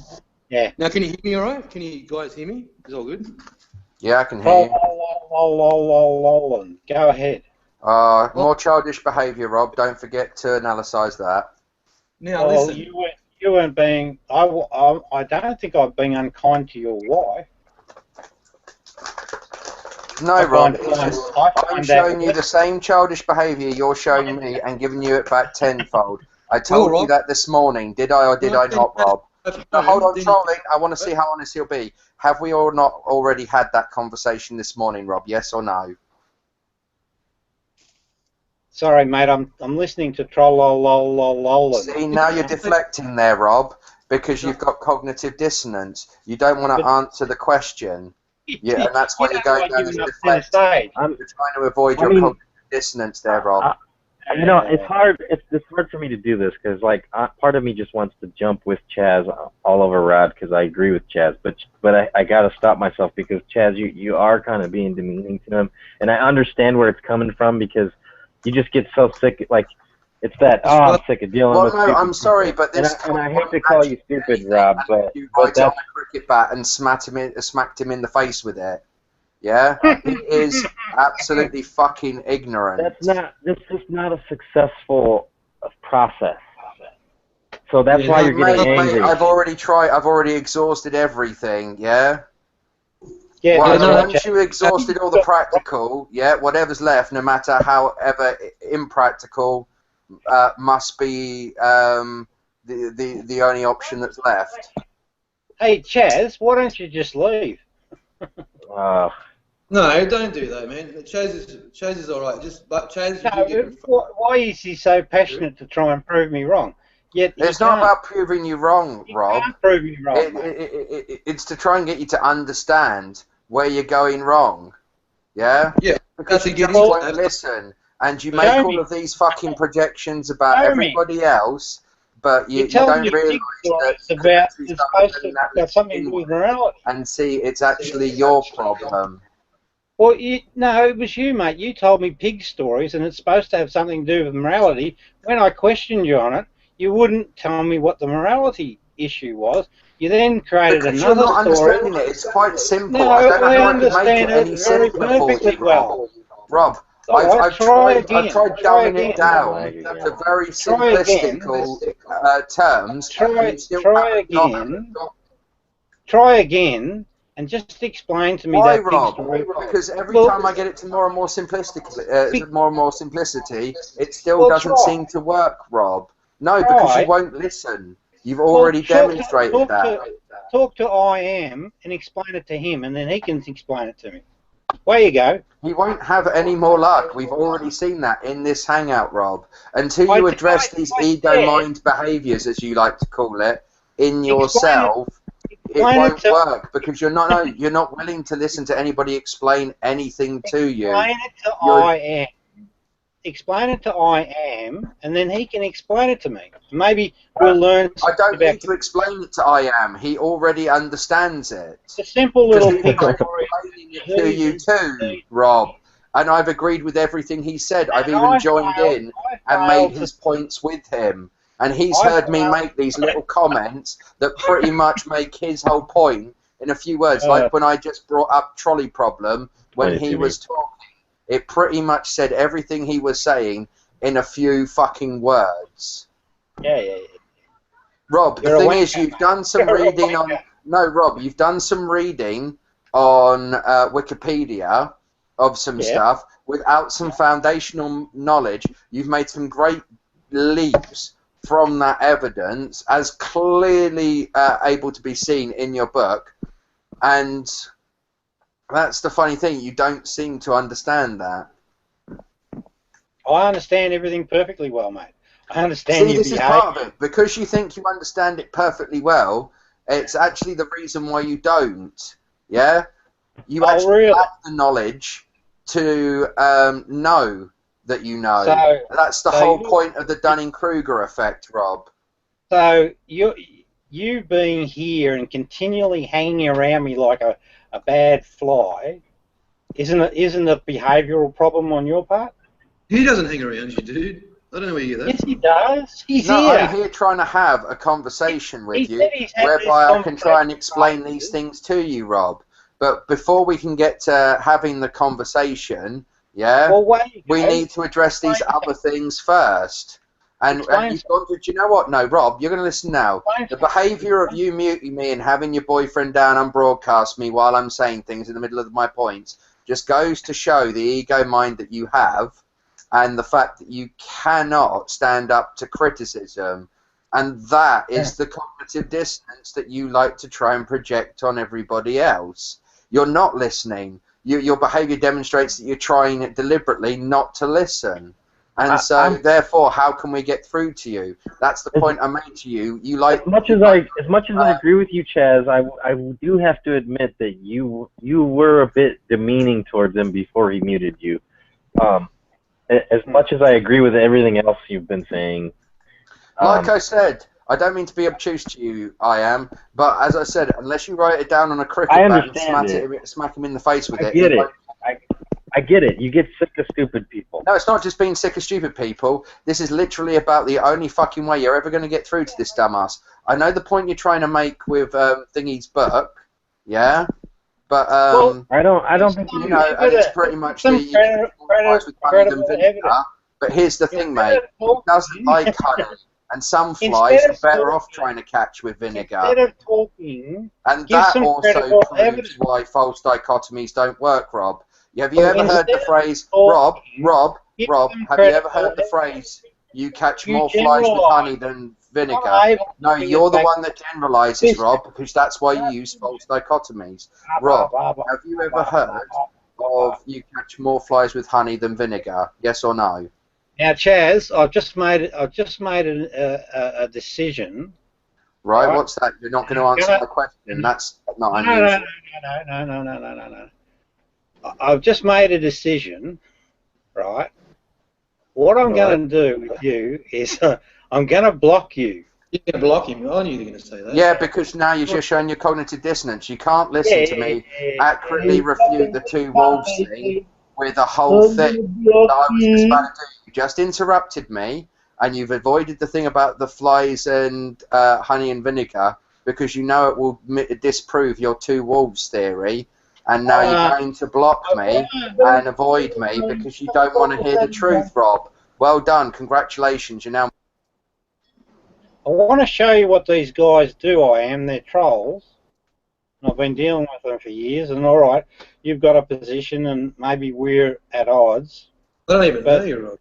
Yeah. Now, can you hear me all right? Can you guys hear me? Is all good? Yeah, I can hear you. Go ahead. More childish behaviour, Rob. Don't forget to analyse that. Now, listen. You weren't being. I don't think I've been unkind to your wife. No, Rob. I'm showing you the same childish behaviour you're showing me and giving you it back tenfold. I told you that this morning. Did I or did I not, Rob? Now, hold on, trolling. I want to see how honest he'll be. Have we or not already had that conversation this morning, Rob? Yes or no? Sorry, mate. I'm listening to troll. See, now you're deflecting there, Rob, because you've got cognitive dissonance. You don't want to answer the question. Yeah, and that's why you're going down this deflecting. You're trying to avoid your cognitive dissonance there, Rob. It's hard. It's hard for me to do this because, like, part of me just wants to jump with Chaz all over Rod because I agree with Chaz, but I got to stop myself because Chaz, you are kind of being demeaning to him, and I understand where it's coming from because you just get so sick. Like, it's that I'm sick of dealing with. Well, no, I'm sorry, but this. And I hate to call you stupid, Rob, but that's on the cricket bat and smacked him in the face with it. Yeah, he is absolutely fucking ignorant. This is not a successful process. So that's why you're getting angry. I've already exhausted everything. Yeah. Yeah. Once you exhausted all the practical, whatever's left, no matter however impractical, must be the only option that's left. Hey, Chaz, why don't you just leave? No, don't do that, man. Chaz is all right. But Chaz, No, you get why is he so passionate to try and prove me wrong? Yet It's not about proving you wrong, Rob. Can't prove me wrong, mate. It's to try and get you to understand where you're going wrong. Yeah? Yeah. Because you just won't listen. And you make all of these fucking projections about everybody else, but you don't realise that it's supposed to have something to do with morality. And see, it's actually your problem. Well, no, it was you, mate. You told me pig stories, and it's supposed to have something to do with morality. When I questioned you on it, you wouldn't tell me what the morality issue was. You then created because another you're not story. understanding it. It's quite simple. No, I don't know how I could make understand it any it very simpler for perfectly you, well. Rob. I've tried dumbing it down to very simplistical terms. Try again, and just explain to me Why, that Rob? big story. Because every time I get it to more and more simplicity, it still doesn't seem to work, Rob. No, because you won't listen. You've already demonstrated that. Talk to I Am and explain it to him, and then he can explain it to me. Away you go. He won't have any more luck. We've already seen that in this hangout, Rob. Until you address these ego mind behaviours, as you like to call it, in yourself, it won't work because you're not willing to listen to anybody explain anything to you. Explain it to I Am. Explain it to I Am, and then he can explain it to me. Maybe we'll learn. I don't need to explain it to I Am. He already understands it. It's a simple little pig story. To you too, Rob. And I've agreed with everything he said. I've even joined in and made his points with him. And he's heard me make these little comments that pretty much make his whole point in a few words. Like when I just brought up trolley problem when he was talking. It pretty much said everything he was saying in a few fucking words. Yeah. Rob, the thing is, you've done some reading on... No, Rob, you've done some reading on Wikipedia of some stuff without some foundational knowledge. You've made some great leaps from that evidence as clearly able to be seen in your book. And that's the funny thing. You don't seem to understand that. I understand everything perfectly well, mate. I understand See, this is part of it. Because you think you understand it perfectly well, it's actually the reason why you don't. Yeah? You actually have the knowledge to know that you know. So, that's the whole point of the Dunning-Kruger effect, Rob. So you being here and continually hanging around me like a bad fly, isn't a behavioural problem on your part? He doesn't hang around you, dude. I don't know where you get that. Yes, he does. He's here. I'm here trying to have a conversation with you, whereby I can try and explain these things to you, Rob. But before we can get to having the conversation, we need to address these other things first. And you've gone to, do you know what? No, Rob, you're going to listen now. The behaviour of you muting me and having your boyfriend down and broadcast me while I'm saying things in the middle of my points just goes to show the ego mind that you have and the fact that you cannot stand up to criticism. And that is the cognitive dissonance that you like to try and project on everybody else. You're not listening. Your behaviour demonstrates that you're trying deliberately not to listen. And therefore, how can we get through to you? That's the point I made to you. You like as much as I agree with you, Chaz. I do have to admit that you were a bit demeaning towards him before he muted you. As much as I agree with everything else you've been saying. Like I said, I don't mean to be obtuse to you, I am, but as I said, unless you write it down on a cricket bat and smack him in the face with it. I get it. You get sick of stupid people. No, it's not just being sick of stupid people. This is literally about the only fucking way you're ever going to get through to this dumbass. I know the point you're trying to make with Thingy's book, yeah? But I don't think you know, and it's pretty much the but here's the thing, mate. He doesn't like honey, and some flies are better off trying to catch with vinegar. Instead of talking, and that also proves why false dichotomies don't work, Rob. Have you ever heard the phrase, Rob, have you ever heard the phrase, you catch more flies with honey than vinegar? No, you're the one that generalises, Rob, because that's why you use false dichotomies. Rob, have you ever heard of you catch more flies with honey than vinegar? Yes or no? Now, Chaz, I've just made a decision. Right, what's that? You're not going to answer my question. That's not unusual. No. I've just made a decision, right? What I'm going to do with you is I'm going to block you. You're going to block him? I knew you were going to say that. Yeah, because now you're just showing your cognitive dissonance. You can't listen to me accurately refute the two wolves thing with a whole thing that I was just about to do. You just interrupted me, and you've avoided the thing about the flies and honey and vinegar because you know it will disprove your two wolves theory. And now you're going to block me and avoid me because you don't want to hear the truth, Rob. Well done. Congratulations. You're now... I want to show you what these guys do. They're trolls. I've been dealing with them for years, and all right, you've got a position, and maybe we're at odds. I don't even know you, Rob.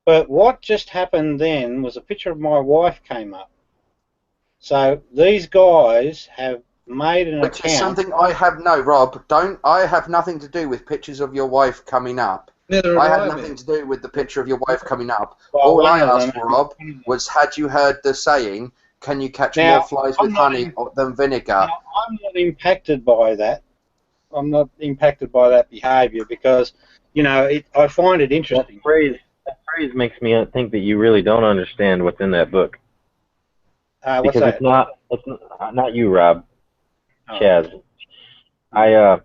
But what just happened then was a picture of my wife came up. So these guys have made an account. Which is something I have no, Rob. Don't. I have nothing to do with pictures of your wife coming up. I had nothing to do with the picture of your wife coming up. All I asked for, Rob, was had you heard the saying, can you catch more flies with honey than vinegar? Now, I'm not impacted by that. I'm not impacted by that behaviour because, you know, I find it interesting. That phrase makes me think that you really don't understand what's in that book. What's because that? it's not you, Rob. Oh. Chaz. I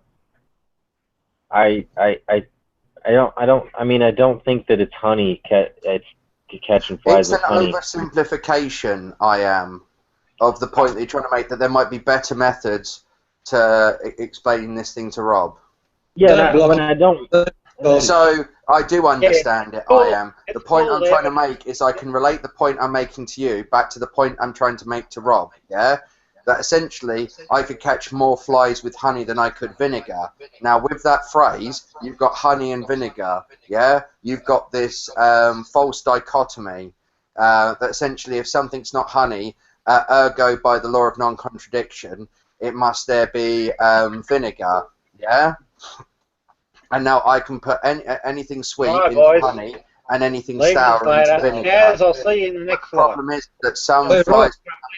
don't think that it's honey. It's catching flies with honey. It's an oversimplification, of the point that you're trying to make, that there might be better methods to explain this thing to Rob. Yeah, I don't. So I do understand it. The point I'm trying to make is I can relate the point I'm making to you back to the point I'm trying to make to Rob. Yeah. That essentially I could catch more flies with honey than I could vinegar. Now with that phrase, you've got honey and vinegar, yeah? You've got this false dichotomy that essentially if something's not honey, ergo by the law of non-contradiction, it must there be vinegar, yeah? And now I can put anything sweet into honey and anything sour into vinegar. Yes, I'll see you in the next The problem is that some flies will come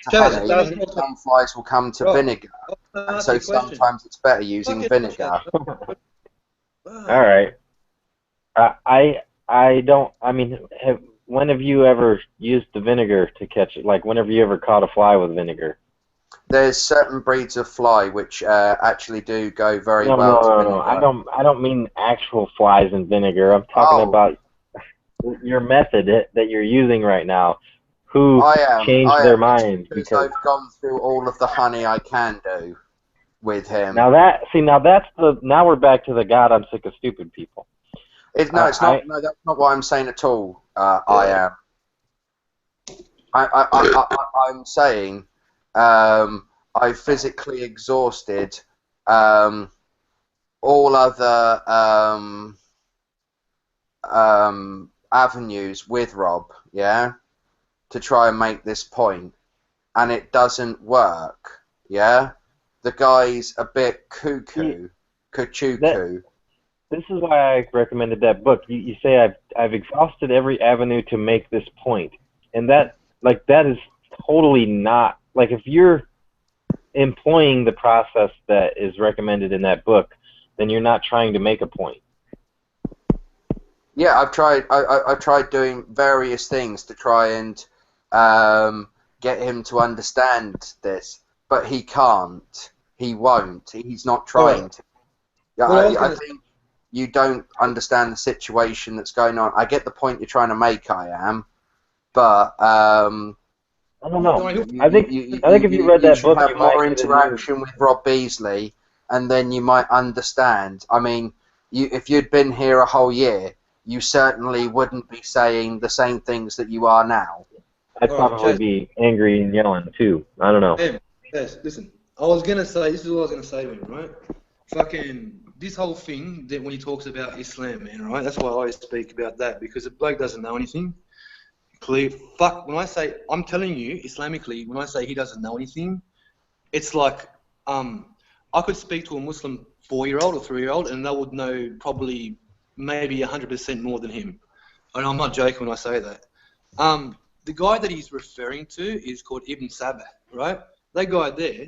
to honey, some flies will come to vinegar. And so sometimes it's better using vinegar. All right. I don't. I mean, when have you ever used the vinegar to catch it? Like, when have you ever caught a fly with vinegar? There's certain breeds of fly which actually do go very well to vinegar. No. I don't mean actual flies in vinegar. I'm talking about your method that you're using right now. Who changed their mind? Because I've gone through all of the honey I can do with him. Now we're back to the God, I'm sick of stupid people. It's not. No, that's not what I'm saying at all. I'm saying I physically exhausted all other avenues with Rob, yeah, to try and make this point, and it doesn't work, yeah. The guy's a bit cuckoo. This is why I recommended that book. You say I've exhausted every avenue to make this point, and that is totally not, like, if you're employing the process that is recommended in that book, then you're not trying to make a point. Yeah, I've tried doing various things to try and get him to understand this, but he can't. He won't. He's not trying to. I think you don't understand the situation that's going on. I get the point you're trying to make, but I don't know. I think if you read that book, you have more interaction with Rob Beasley, and then you might understand. I mean, if you'd been here a whole year, you certainly wouldn't be saying the same things that you are now. I'd probably be angry and yelling too. I don't know. Yes, listen. I was gonna say, this is what I was gonna say to him, right? Fucking this whole thing that when he talks about Islam, man, right? That's why I always speak about that, because the bloke doesn't know anything. When I say, I'm telling you, Islamically, when I say he doesn't know anything, it's like, I could speak to a Muslim 4-year-old or 3-year-old, and they would know probably maybe 100% more than him. And I'm not joking when I say that. The guy that he's referring to is called Ibn Sabah, right? That guy there,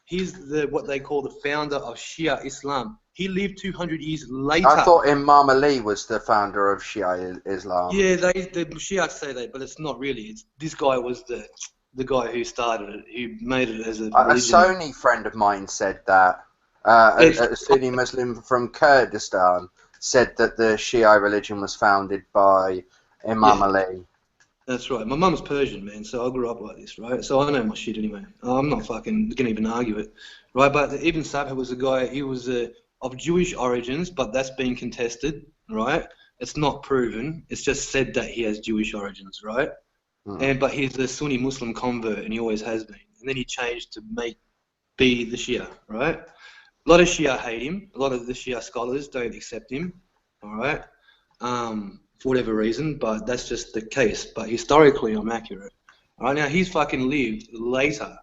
he's what they call the founder of Shia Islam. He lived 200 years later. I thought Imam Ali was the founder of Shia Islam. Yeah, the Shiites say that, but it's not really. This guy was the guy who started it, who made it as a religion. A Sony friend of mine said that. A Sunni Muslim from Kurdistan said that the Shia religion was founded by Imam Ali. That's right. My mum's Persian, man, so I grew up like this, right? So I know my shit anyway. I'm not fucking gonna even argue it, right? But Ibn Sabah was a guy. He was of Jewish origins, but that's been contested, right? It's not proven. It's just said that he has Jewish origins, right? But he's a Sunni Muslim convert, and he always has been. And then he changed to be the Shia, right? A lot of Shia hate him. A lot of the Shia scholars don't accept him, all right? For whatever reason, but that's just the case. But historically, I'm accurate. All right, now he's fucking lived later.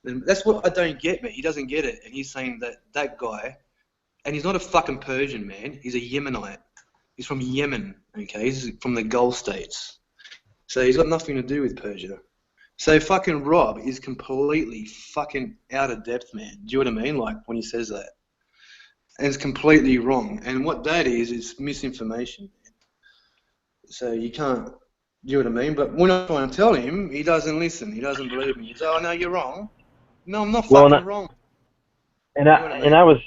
And that's what I don't get, man. He doesn't get it, and he's saying that guy, and he's not a fucking Persian, man. He's a Yemenite. He's from Yemen, okay? He's from the Gulf states. So he's got nothing to do with Persia. So fucking Rob is completely fucking out of depth, man. Do you know what I mean? Like when he says that. And it's completely wrong. And what that is misinformation. So you can't, do you know what I mean? But when I try and tell him, he doesn't listen. He doesn't believe me. He says, "Oh no, you're wrong." No, I'm not fucking wrong. And I was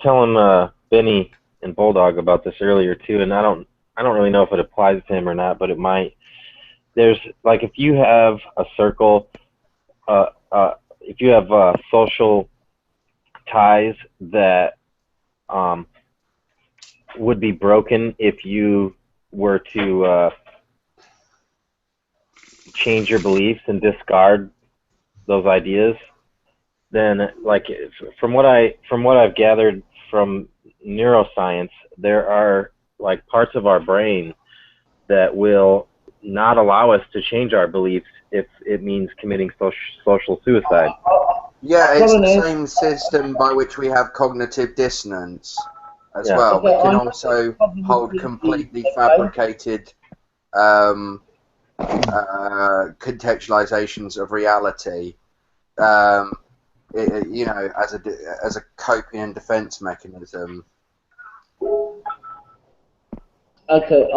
telling Benny and Bulldog about this earlier too, and I don't really know if it applies to him or not, but it might. There's like if you have a circle, if you have social ties that would be broken if you were to change your beliefs and discard those ideas, then like from what I've gathered from neuroscience, there are like parts of our brain that will not allow us to change our beliefs if it means committing social suicide. Yeah, it's the same system by which we have cognitive dissonance as well. We can also hold completely fabricated contextualizations of reality, you know, as a coping and defense mechanism. Okay,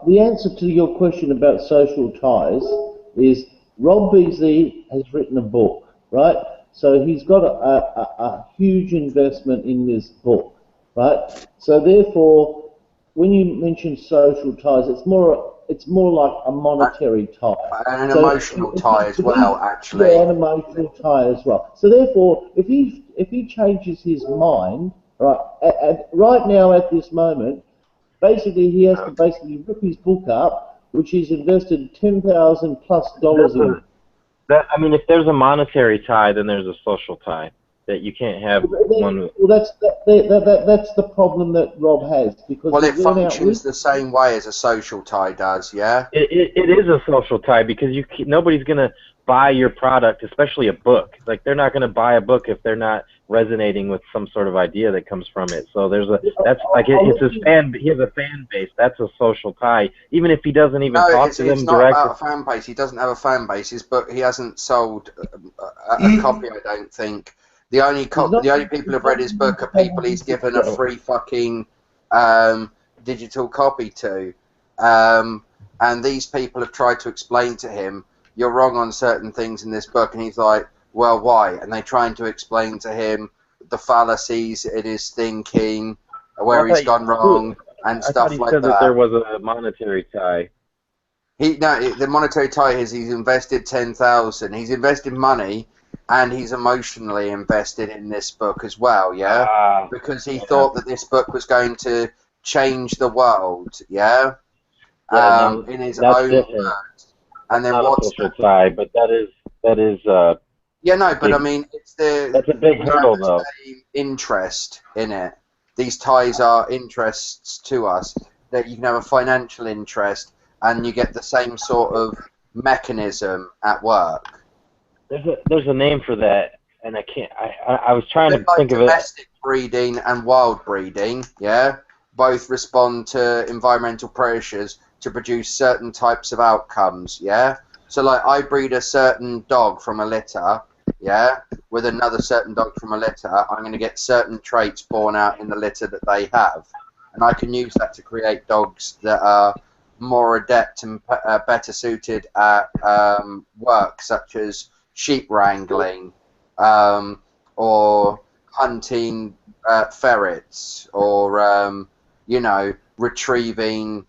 the answer to your question about social ties is Rob Beasley has written a book, right? So he's got a huge investment in this book, right? So therefore, when you mention social ties, it's more like a monetary tie. And an emotional tie as well, actually. Yeah, an emotional tie as well. So therefore, if he changes his mind, right, right now at this moment, basically he has to basically rip his book up, which he's invested $10,000+ in. I mean, if there's a monetary tie, then there's a social tie. That you can't have one. Well, that's the problem that Rob has, because well, it functions the same way as a social tie does, yeah. It is a social tie because nobody's gonna buy your product, especially a book. Like they're not gonna buy a book if they're not resonating with some sort of idea that comes from it. So that's like it's his fan. He has a fan base. That's a social tie, even if he doesn't even talk to them it's directly. not about a fan base. He doesn't have a fan base, but he hasn't sold a copy, I don't think. The only people who've read his book are people he's given a free fucking digital copy to. And these people have tried to explain to him, you're wrong on certain things in this book. And he's like, well, why? And they're trying to explain to him the fallacies in his thinking, where he's gone wrong, and stuff like that. I thought he said that there was a monetary tie. The monetary tie is he's invested $10,000. He's invested money. And he's emotionally invested in this book as well, yeah? Because he thought that this book was going to change the world, yeah? In his own words. And then what's a social tie, but that is yeah, no, but I mean, that's a big hurdle, though. Interest in it. These ties are interests to us. That you can have a financial interest, and you get the same sort of mechanism at work. There's a name for that. and I can't. I was trying to Like think of it. domestic breeding and wild breeding, yeah, both respond to environmental pressures to produce certain types of outcomes, yeah. So like I breed a certain dog from a litter, yeah, with another certain dog from a litter, I'm going to get certain traits born out in the litter that they have, and I can use that to create dogs that are more adept and better suited at work, such as sheep wrangling, or hunting ferrets, or you know, retrieving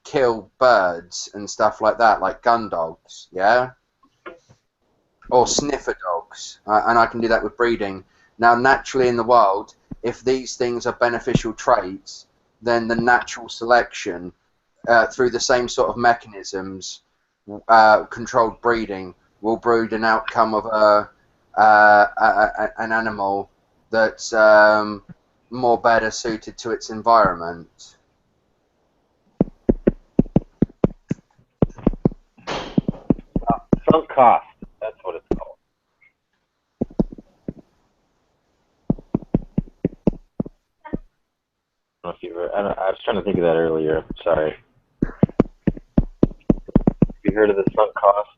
killed birds and stuff like that, like gun dogs, yeah, or sniffer dogs, and I can do that with breeding. Now, naturally in the wild, if these things are beneficial traits, then the natural selection through the same sort of mechanisms, controlled breeding, will breed an outcome of an animal that's more better suited to its environment. Sunk cost. That's what it's called. I don't know if you ever, I was trying to think of that earlier. Sorry. Have you heard of the sunk cost?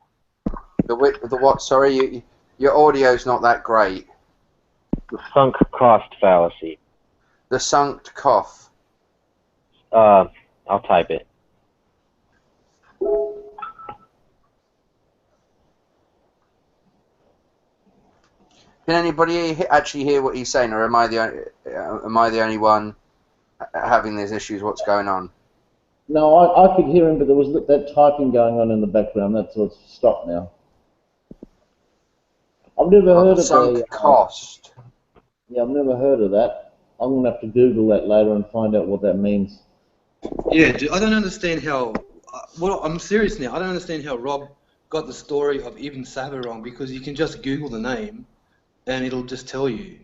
The what? Sorry, your audio's not that great. The sunk cost fallacy. The sunk cough. I'll type it. Can anybody actually hear what he's saying, or am I the only one having these issues? What's going on? No, I could hear him, but there was that typing going on in the background. That's what's stopped now. I've never heard of sunk cost. Yeah, I've never heard of that. I'm going to have to Google that later and find out what that means. Yeah, dude, I don't understand how. Well, I'm serious now. I don't understand how Rob got the story of Ibn Saba wrong, because you can just Google the name and it'll just tell you.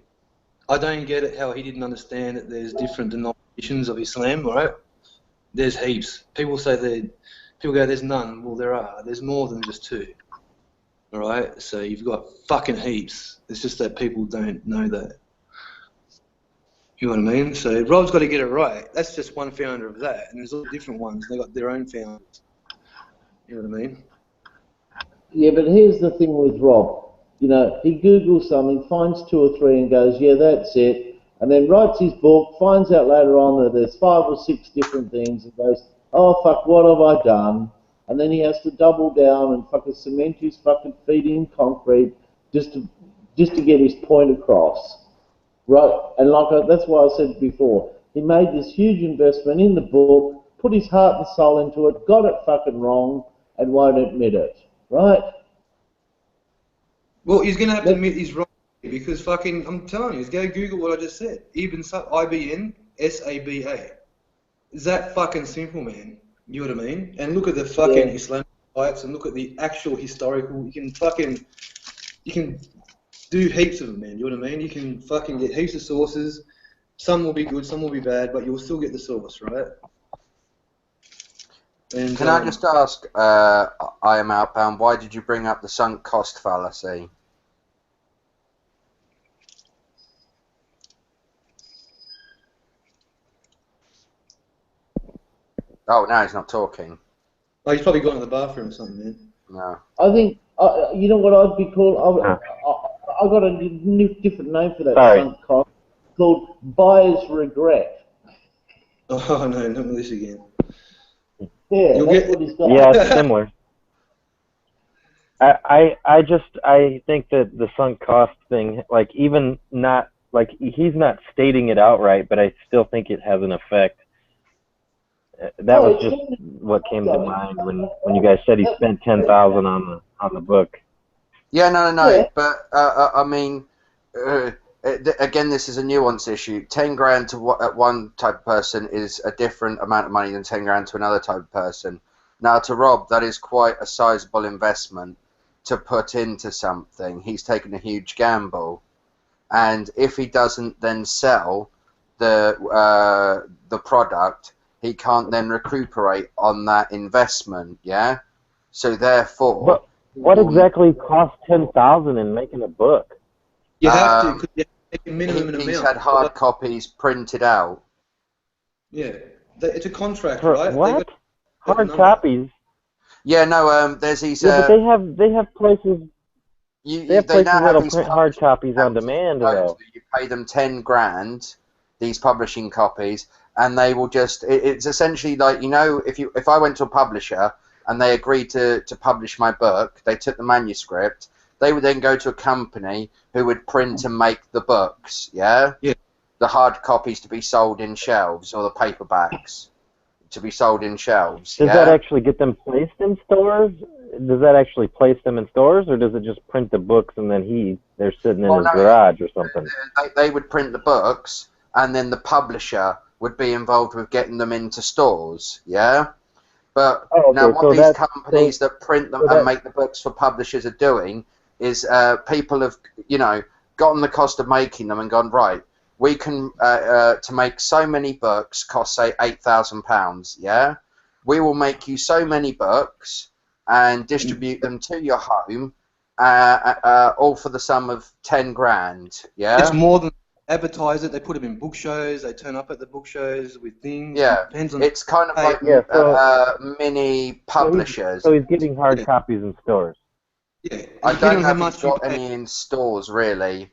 I don't get it how he didn't understand that there's different denominations of Islam, right? There's heaps. People say people go, there's none. Well, there are. There's more than just two. All right? So you've got fucking heaps. It's just that people don't know that. You know what I mean? So Rob's got to get it right. That's just one founder of that. And there's all different ones. They've got their own founders. You know what I mean? Yeah, but here's the thing with Rob. You know, he Googles something, finds 2 or 3 and goes, yeah, that's it. And then writes his book, finds out later on that there's 5 or 6 different things and goes, oh, fuck, what have I done? And then he has to double down and fucking cement his fucking feet in concrete just to get his point across. Right? And that's why I said before, he made this huge investment in the book, put his heart and soul into it, got it fucking wrong, and won't admit it. Right? Well, he's going to have to admit he's wrong, because fucking, I'm telling you, go Google what I just said. Ibn Saba, IBN, S-A-B-A. Is that fucking simple, man? You know what I mean? And look at the fucking Islamic sites and look at the actual historical. You can do heaps of them, man. You know what I mean? You can fucking get heaps of sources. Some will be good, some will be bad, but you'll still get the source, right? And, can I just ask, I am outbound, why did you bring up the sunk cost fallacy? Oh, now he's not talking. Oh, he's probably gone to the bathroom or something, man. No. I think, you know what I'd be called? I got a different name for that sunk cost, called buyer's regret. Oh, no, not this again. Yeah, that's what he's got. Yeah, it's similar. I think that the sunk cost thing, like, even not, like, he's not stating it outright, but I still think it has an effect. That was just what came to mind when you guys said he spent $10,000 on the book. Yeah, no. But I mean, again, this is a nuance issue. 10 grand to one type of person is a different amount of money than 10 grand to another type of person. Now, to Rob, that is quite a sizable investment to put into something. He's taken a huge gamble, and if he doesn't then sell the product, he can't then recuperate on that investment, yeah? So therefore, What exactly costs 10,000 in making a book? You have to, because you have to make a minimum He's amount. had hard copies printed out. Yeah, it's a contract, For right? what? Hard number. copies? Yeah, no. There's these. Yeah, but they have places. They have places now have that'll these print hard copies on demand, though. You pay them 10 grand, these publishing copies, and they will just. It's essentially like, you know, if I went to a publisher and they agreed to publish my book, they took the manuscript. They would then go to a company who would print and make the books. Yeah. Yeah. The hard copies to be sold in shelves, or the paperbacks to be sold in shelves. Does that actually get them placed in stores? Does that actually place them in stores, or does it just print the books and then they're sitting in his garage or something? They would print the books, and then the publisher would be involved with getting them into stores. Yeah. But now what these companies that print them and make the books for publishers are doing is people have, you know, gotten the cost of making them and gone, right, we can, to make so many books cost, say, £8,000, yeah? We will make you so many books and distribute them to your home, all for the sum of 10 grand, yeah? It's more than advertise it. They put them in book shows. They turn up at the book shows with things. Yeah, it's kind of like mini publishers. So he's getting hard copies in stores. Yeah, I don't have got any in stores really.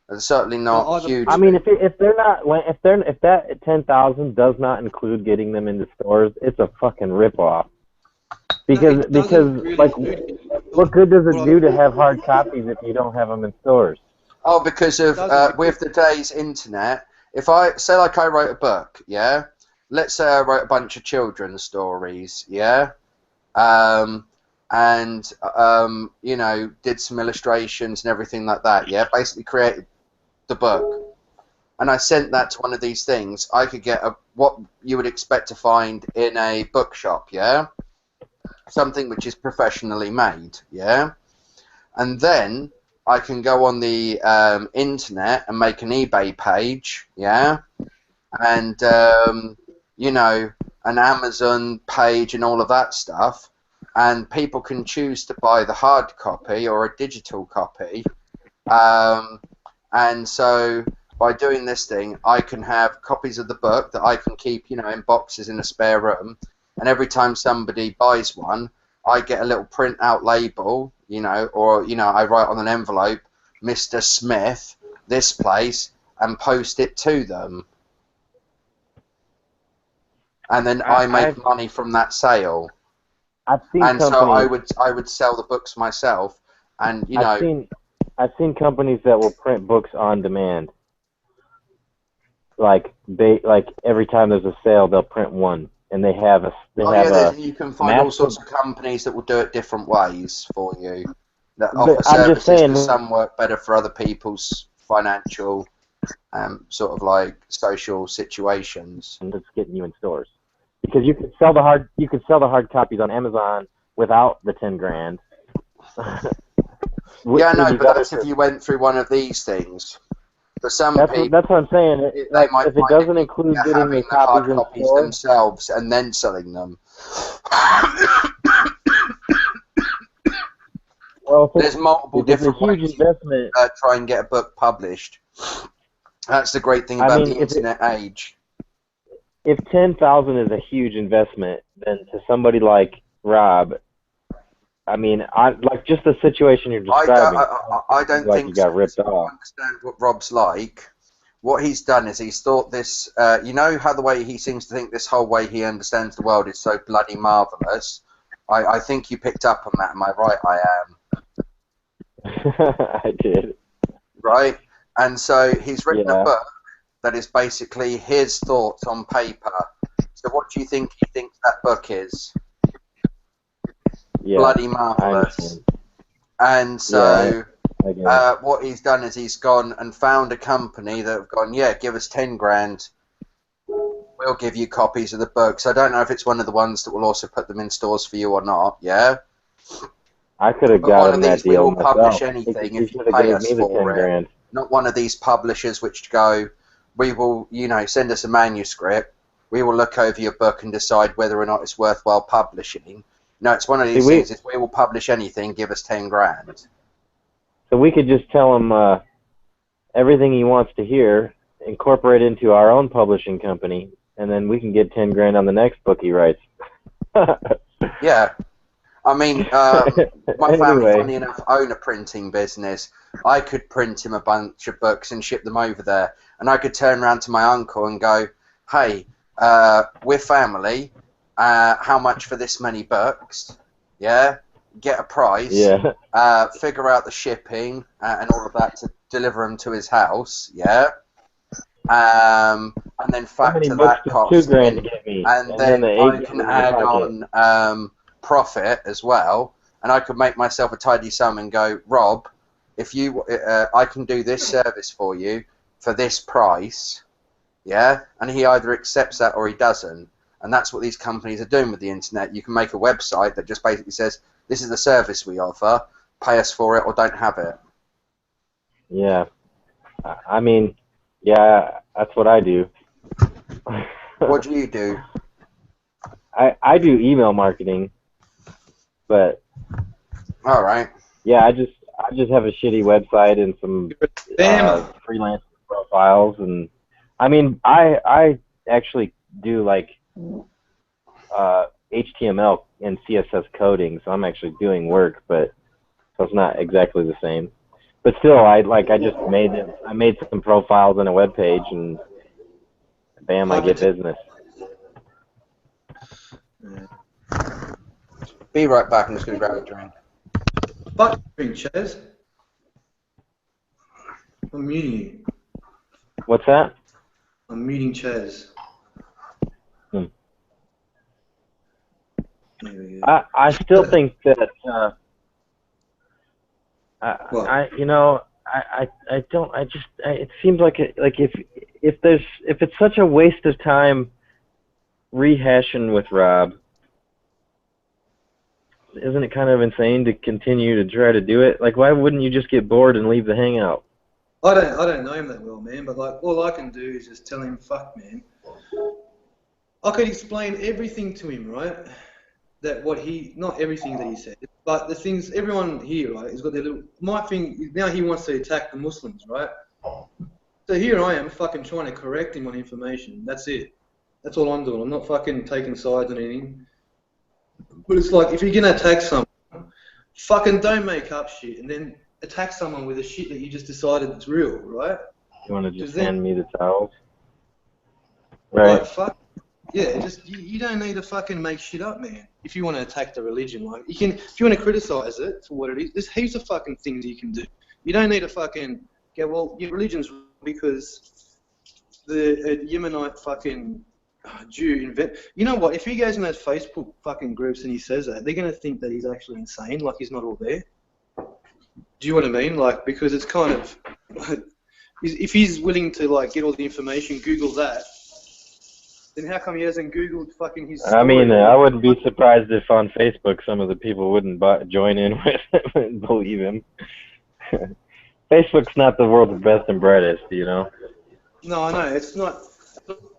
And certainly not huge. I mean, if that 10,000 does not include getting them into stores, it's a fucking ripoff. Because like, what good does it do to have hard copies if you don't have them in stores? Oh, because of with the day's internet. If I say, like, I wrote a book, yeah. Let's say I wrote a bunch of children's stories, yeah. And you know, did some illustrations and everything like that, yeah. Basically created the book, and I sent that to one of these things. I could get what you would expect to find in a bookshop, yeah. Something which is professionally made, yeah. And then I can go on the internet and make an eBay page, yeah, and you know, an Amazon page and all of that stuff, and people can choose to buy the hard copy or a digital copy, and so by doing this thing, I can have copies of the book that I can keep, you know, in boxes in a spare room, and every time somebody buys one, I get a little print out label, you know, or, you know, I write on an envelope, Mr. Smith, this place, and post it to them. And then I make money from that sale. I've seen and companies, so I would sell the books myself, and, you know... I've seen companies that will print books on demand. Like every time there's a sale, they'll print one. And they have you can find all sorts of companies that will do it different ways for you. That offer services that some work better for other people's financial, sort of like social situations. And it's getting you in stores because you could sell the hard copies on Amazon without the 10 grand. Yeah, no, but that's if you went through one of these things. For some people, that's what I'm saying. They might if it doesn't include getting the copies themselves and then selling them. Well, there's multiple different huge ways investment. Try and get a book published. That's the great thing about the internet age. If 10,000 is a huge investment, then to somebody like Rob, I mean, like just the situation you're describing. I don't like think you got ripped off. I understand what Rob's like. What he's done is he's thought this. You know how the way he seems to think this whole way he understands the world is so bloody marvelous. I think you picked up on that. Am I right? I am. I did. Right, and so he's written a book that is basically his thoughts on paper. So what do you think he thinks that book is? Yeah, bloody marvelous. And so what he's done is he's gone and found a company that have gone, yeah, give us 10 grand, we'll give you copies of the books. I don't know if it's one of the ones that will also put them in stores for you or not, yeah? I could have gotten that deal we will myself. publish anything if you pay us for it. Not one of these publishers which go, we will, you know, send us a manuscript, we will look over your book and decide whether or not it's worthwhile publishing. No, it's one of these things. If we will publish anything, give us 10 grand. So we could just tell him everything he wants to hear, incorporate into our own publishing company, and then we can get 10 grand on the next book he writes. Yeah. I mean, my family, funny enough, own a printing business. I could print him a bunch of books and ship them over there. And I could turn around to my uncle and go, hey, we're family. How much for this many books? Yeah? Get a price. Yeah. Figure out the shipping and all of that to deliver them to his house. Yeah? And then factor that cost $2 grand to get me. And then I can add on profit as well, and I could make myself a tidy sum and go, Rob, if you, I can do this service for you for this price, yeah, and he either accepts that or he doesn't, and that's what these companies are doing with the internet. You can make a website that just basically says, this is the service we offer, pay us for it or don't have it. Yeah, I mean, yeah, that's what I do. What do you do? I do email marketing. But all right, yeah, I just have a shitty website and some freelance profiles, and I mean I actually do like HTML and CSS coding, so I'm actually doing work, but so it's not exactly the same. But still, I made some profiles on a web page, and bam, I get business. Be right back. I'm just going to grab a drink. Fuck drink, Chaz. I'm muting you. What's that? I'm muting Chaz. I still think that it seems like if it's such a waste of time rehashing with Rob, isn't it kind of insane to continue to try to do it? Like, why wouldn't you just get bored and leave the hangout? I don't know him that well, man, but like all I can do is just tell him, fuck, man. I could explain everything to him, right? That not everything that he said, but the things, everyone here, right, has got their little, my thing, now he wants to attack the Muslims, right? So here I am fucking trying to correct him on information. That's it. That's all I'm doing. I'm not fucking taking sides on anything. But it's like, if you're going to attack someone, fucking don't make up shit and then attack someone with the shit that you just decided is real, right? You want to just hand me the towels? Right. Like, fuck. Yeah, just, you don't need to fucking make shit up, man. If you want to attack the religion, like, you can, if you want to criticize it for what it is, there's heaps of fucking things you can do. You don't need to fucking go, well, your religion's wrong because the Yemenite fucking Jew you know what? If he goes in those Facebook fucking groups and he says that, they're gonna think that he's actually insane, like he's not all there. Do you know what I mean? Like, because it's kind of, if he's willing to like get all the information, Google that, then how come he hasn't Googled fucking his story? I mean, I wouldn't be surprised if on Facebook some of the people wouldn't join in with him and believe him. Facebook's not the world's best and brightest, you know. No, I know it's not.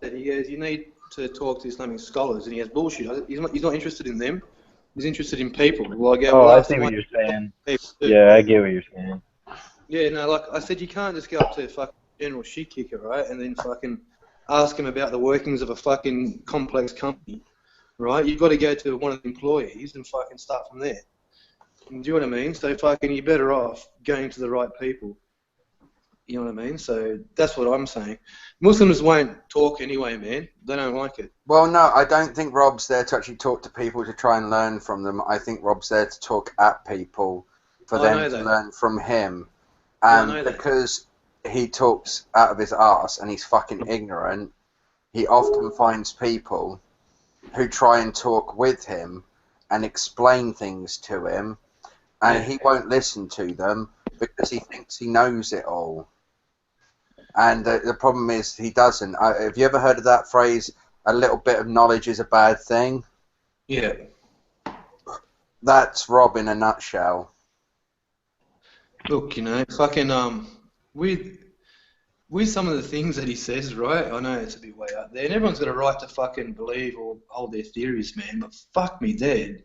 He goes, you need to talk to Islamic scholars, and he has bullshit. He's not interested in them. He's interested in people. Well, I go, I see what you're saying. Yeah, I get what you're saying. Yeah, no, like I said, you can't just go up to fucking general shit kicker, right, and then fucking ask him about the workings of a fucking complex company, right? You've got to go to one of the employees and fucking start from there. Do you know what I mean? So fucking you're better off going to the right people. You know what I mean? So that's what I'm saying. Muslims won't talk anyway, man. They don't like it. Well, no, I don't think Rob's there to actually talk to people to try and learn from them. I think Rob's there to talk at people for them to learn from him. And because he talks out of his arse and he's fucking ignorant, he often finds people who try and talk with him and explain things to him, and he won't listen to them because he thinks he knows it all. And the problem is he doesn't. Have you ever heard of that phrase, a little bit of knowledge is a bad thing? Yeah. That's Rob in a nutshell. Look, you know, fucking, with some of the things that he says, right, I know it's a bit way out there, and everyone's got a right to fucking believe or hold their theories, man, but fuck me dead.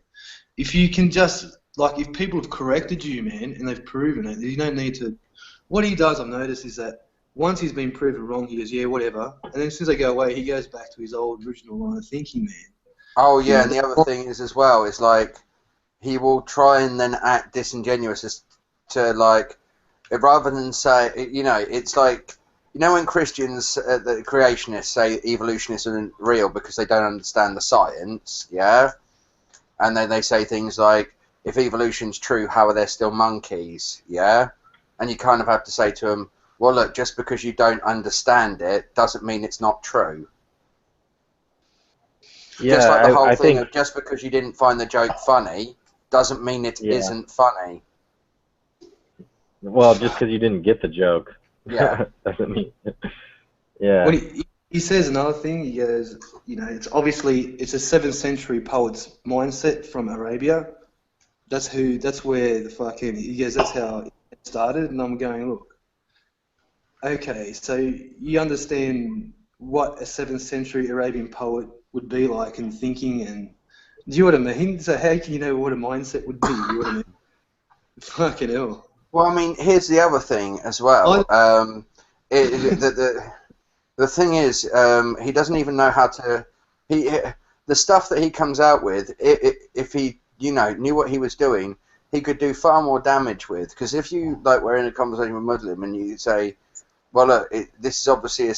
if you can just, like, if people have corrected you, man, and they've proven it, you don't need to. What he does, I've noticed, is that once he's been proven wrong, he goes, yeah, whatever. And then as soon as they go away, he goes back to his old original line of thinking, man. Oh, yeah, and the other thing is as well, is like, he will try and then act disingenuous as to, like, rather than say, you know, it's like, you know when Christians, the creationists, say evolutionists aren't real because they don't understand the science, yeah? And then they say things like, if evolution's true, how are there still monkeys, yeah? And you kind of have to say to them, well, look, just because you don't understand it doesn't mean it's not true. Yeah, Just like the whole I thing think, of just because you didn't find the joke funny doesn't mean it Yeah. isn't funny. well, just because you didn't get the joke Yeah. doesn't mean. Yeah. When he says another thing, he goes, you know, it's obviously, it's a 7th century poet's mindset from Arabia. That's where the fucking, he goes, that's how it started. And I'm going, look, okay, so you understand what a 7th century Arabian poet would be like and thinking, and do you know what I mean? So how can you know what a mindset would be? You know what I mean? Fucking hell. Well, I mean, here's the other thing as well. The thing is, he doesn't even know how to. The stuff that he comes out with, if he, you know, knew what he was doing, he could do far more damage with. Because if you were in a conversation with a Muslim and you say, well, look, this is obviously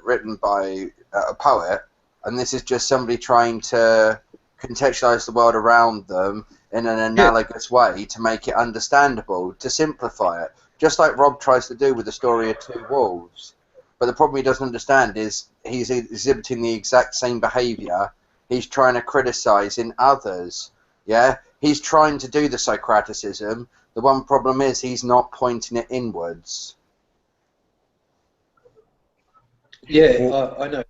written by a poet, and this is just somebody trying to contextualize the world around them in an analogous way to make it understandable, to simplify it, just like Rob tries to do with the story of Two Wolves. But the problem he doesn't understand is he's exhibiting the exact same behaviour he's trying to criticise in others. Yeah, he's trying to do the Socraticism. The one problem is he's not pointing it inwards. Yeah, I know.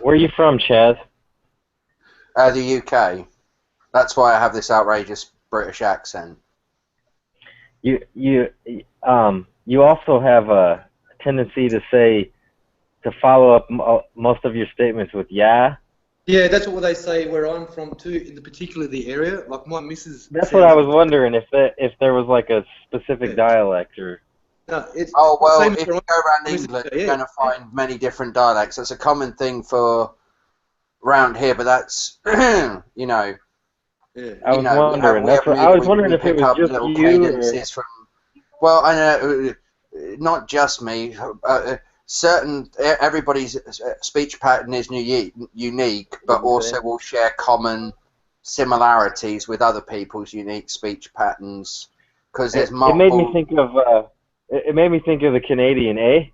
Where are you from, Chaz? The UK. That's why I have this outrageous British accent. You also have a tendency to follow up most of your statements with yeah. Yeah, that's what they say where I'm from too, in particular the area. Like my missus. That's what I was wondering, if there was like a specific dialect or. No, it's oh well, same if you where go around England, you're going to find many different dialects. That's a common thing for around here, but that's you know. Yeah. I was wondering. I was wondering if it was just you. Or... From, well, I know, not just me. Everybody's speech pattern is unique, but also will share common similarities with other people's unique speech patterns. Because there's multiple. It made me think of the Canadian, eh?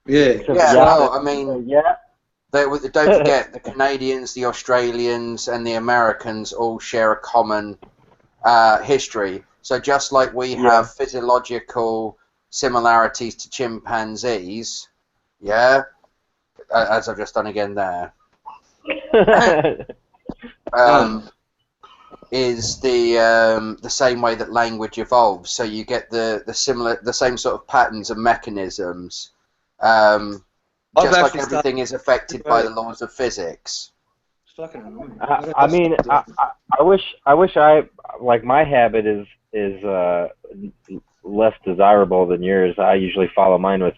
Yeah. Yeah. Well, I mean, don't forget the Canadians, the Australians, and the Americans all share a common history. So just like we have physiological similarities to chimpanzees, as I've just done again there, is the same way that language evolves. So you get the same sort of patterns and mechanisms. Just like everything is affected by the laws of physics. I mean, I wish like my habit is less desirable than yours. I usually follow mine with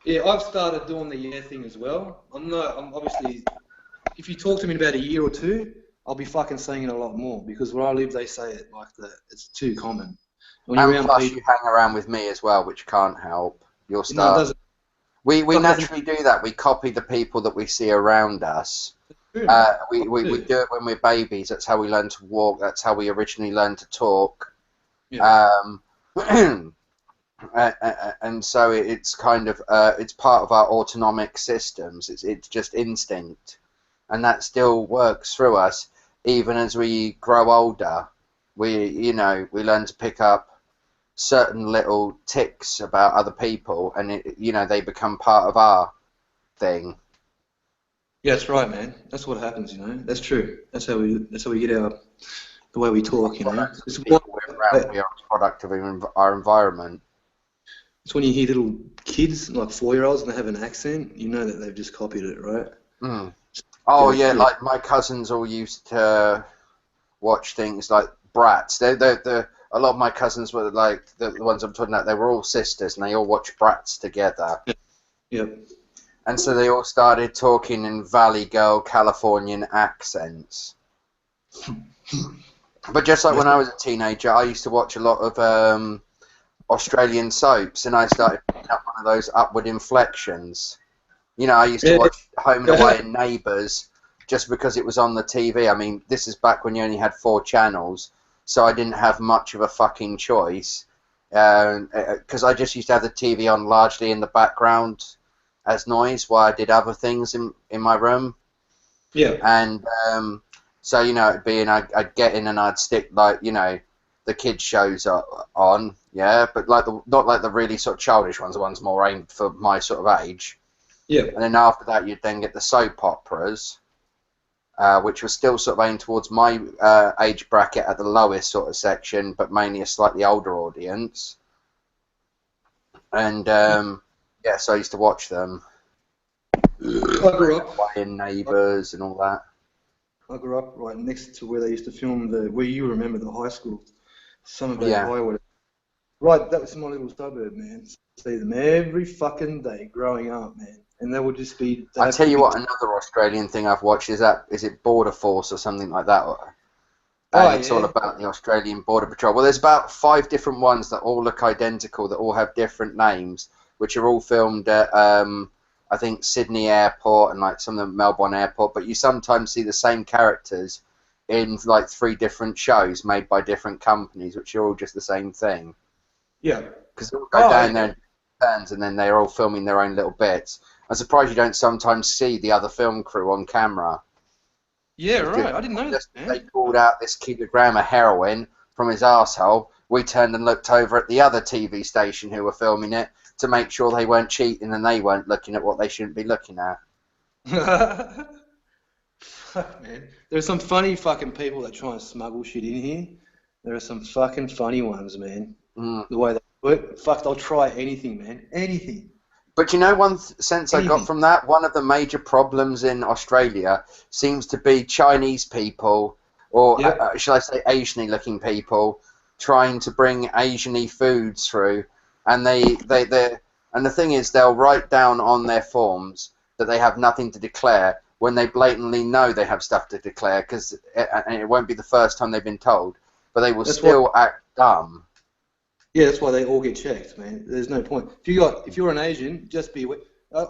Yeah, I've started doing the thing as well. I'm obviously, if you talk to me in about a year or two, I'll be fucking saying it a lot more, because where I live they say it like that. It's too common. And plus you hang around with me as well, which can't help. You'll start. No, we naturally do that. We copy the people that we see around us. We do it when we're babies. That's how we learn to walk. That's how we originally learned to talk. Yeah. And so it's kind of it's part of our autonomic systems. It's just instinct, and that still works through us even as we grow older. We learn to pick up certain little ticks about other people, and they become part of our thing. Yeah, that's right, man. That's what happens, That's true. That's how we get the way we talk, We are a product of our environment. It's when you hear little kids, like 4-year-olds, and they have an accent, you know that they've just copied it, right? Mm. Oh yeah, like my cousins all used to watch things like Bratz. A lot of my cousins were like the ones I'm talking about. They were all sisters, and they all watched Bratz together. Yep. And so they all started talking in Valley Girl Californian accents. But just like when I was a teenager, I used to watch a lot of Australian soaps, and I started picking up one of those upward inflections. You know, I used to watch Home and Away and Neighbours just because it was on the TV. I mean, this is back when you only had 4 channels, so I didn't have much of a fucking choice. Because I just used to have the TV on largely in the background as noise while I did other things in my room. Yeah. And so, you know, it'd be, and I'd get in and I'd stick, like, you know, the kids' shows on, yeah, but like not like the really sort of childish ones, the ones more aimed for my sort of age. Yeah. And then after that, you'd then get the soap operas, which was still sort of aimed towards my age bracket at the lowest sort of section, but mainly a slightly older audience. And yeah, so I used to watch them. I grew up in Neighbours and all that. I grew up right next to where they used to film where you remember the high school, Summer Bay Yeah. High, whatever. Right, that was my little suburb, man. See them every fucking day growing up, man, and they would just be. I tell you what, another Australian thing I've watched is it Border Force or something like that. And it's all about the Australian Border Patrol. Well, there's about 5 different ones that all look identical, that all have different names, which are all filmed at I think Sydney Airport and like some of the Melbourne Airport. But you sometimes see the same characters in like 3 different shows made by different companies, which are all just the same thing. Yeah. Because they all go down there in turns, and then they're all filming their own little bits. I'm surprised you don't sometimes see the other film crew on camera. Yeah, right. I didn't know that, man. They pulled out this kilogram of heroin from his arsehole. We turned and looked over at the other TV station who were filming it to make sure they weren't cheating and they weren't looking at what they shouldn't be looking at. Fuck, man. There are some funny fucking people that try and smuggle shit in here. There are some fucking funny ones, man. The way they do it. Fuck, they'll try anything, man. Anything. But you know, one sense I got from that, one of the major problems in Australia seems to be Chinese people, or shall I say Asian-y looking people, trying to bring Asian-y foods through. And and the thing is, they'll write down on their forms that they have nothing to declare when they blatantly know they have stuff to declare, and it won't be the first time they've been told, but they will still act dumb. Yeah, that's why they all get checked, man. There's no point. If you're an Asian, just be aware.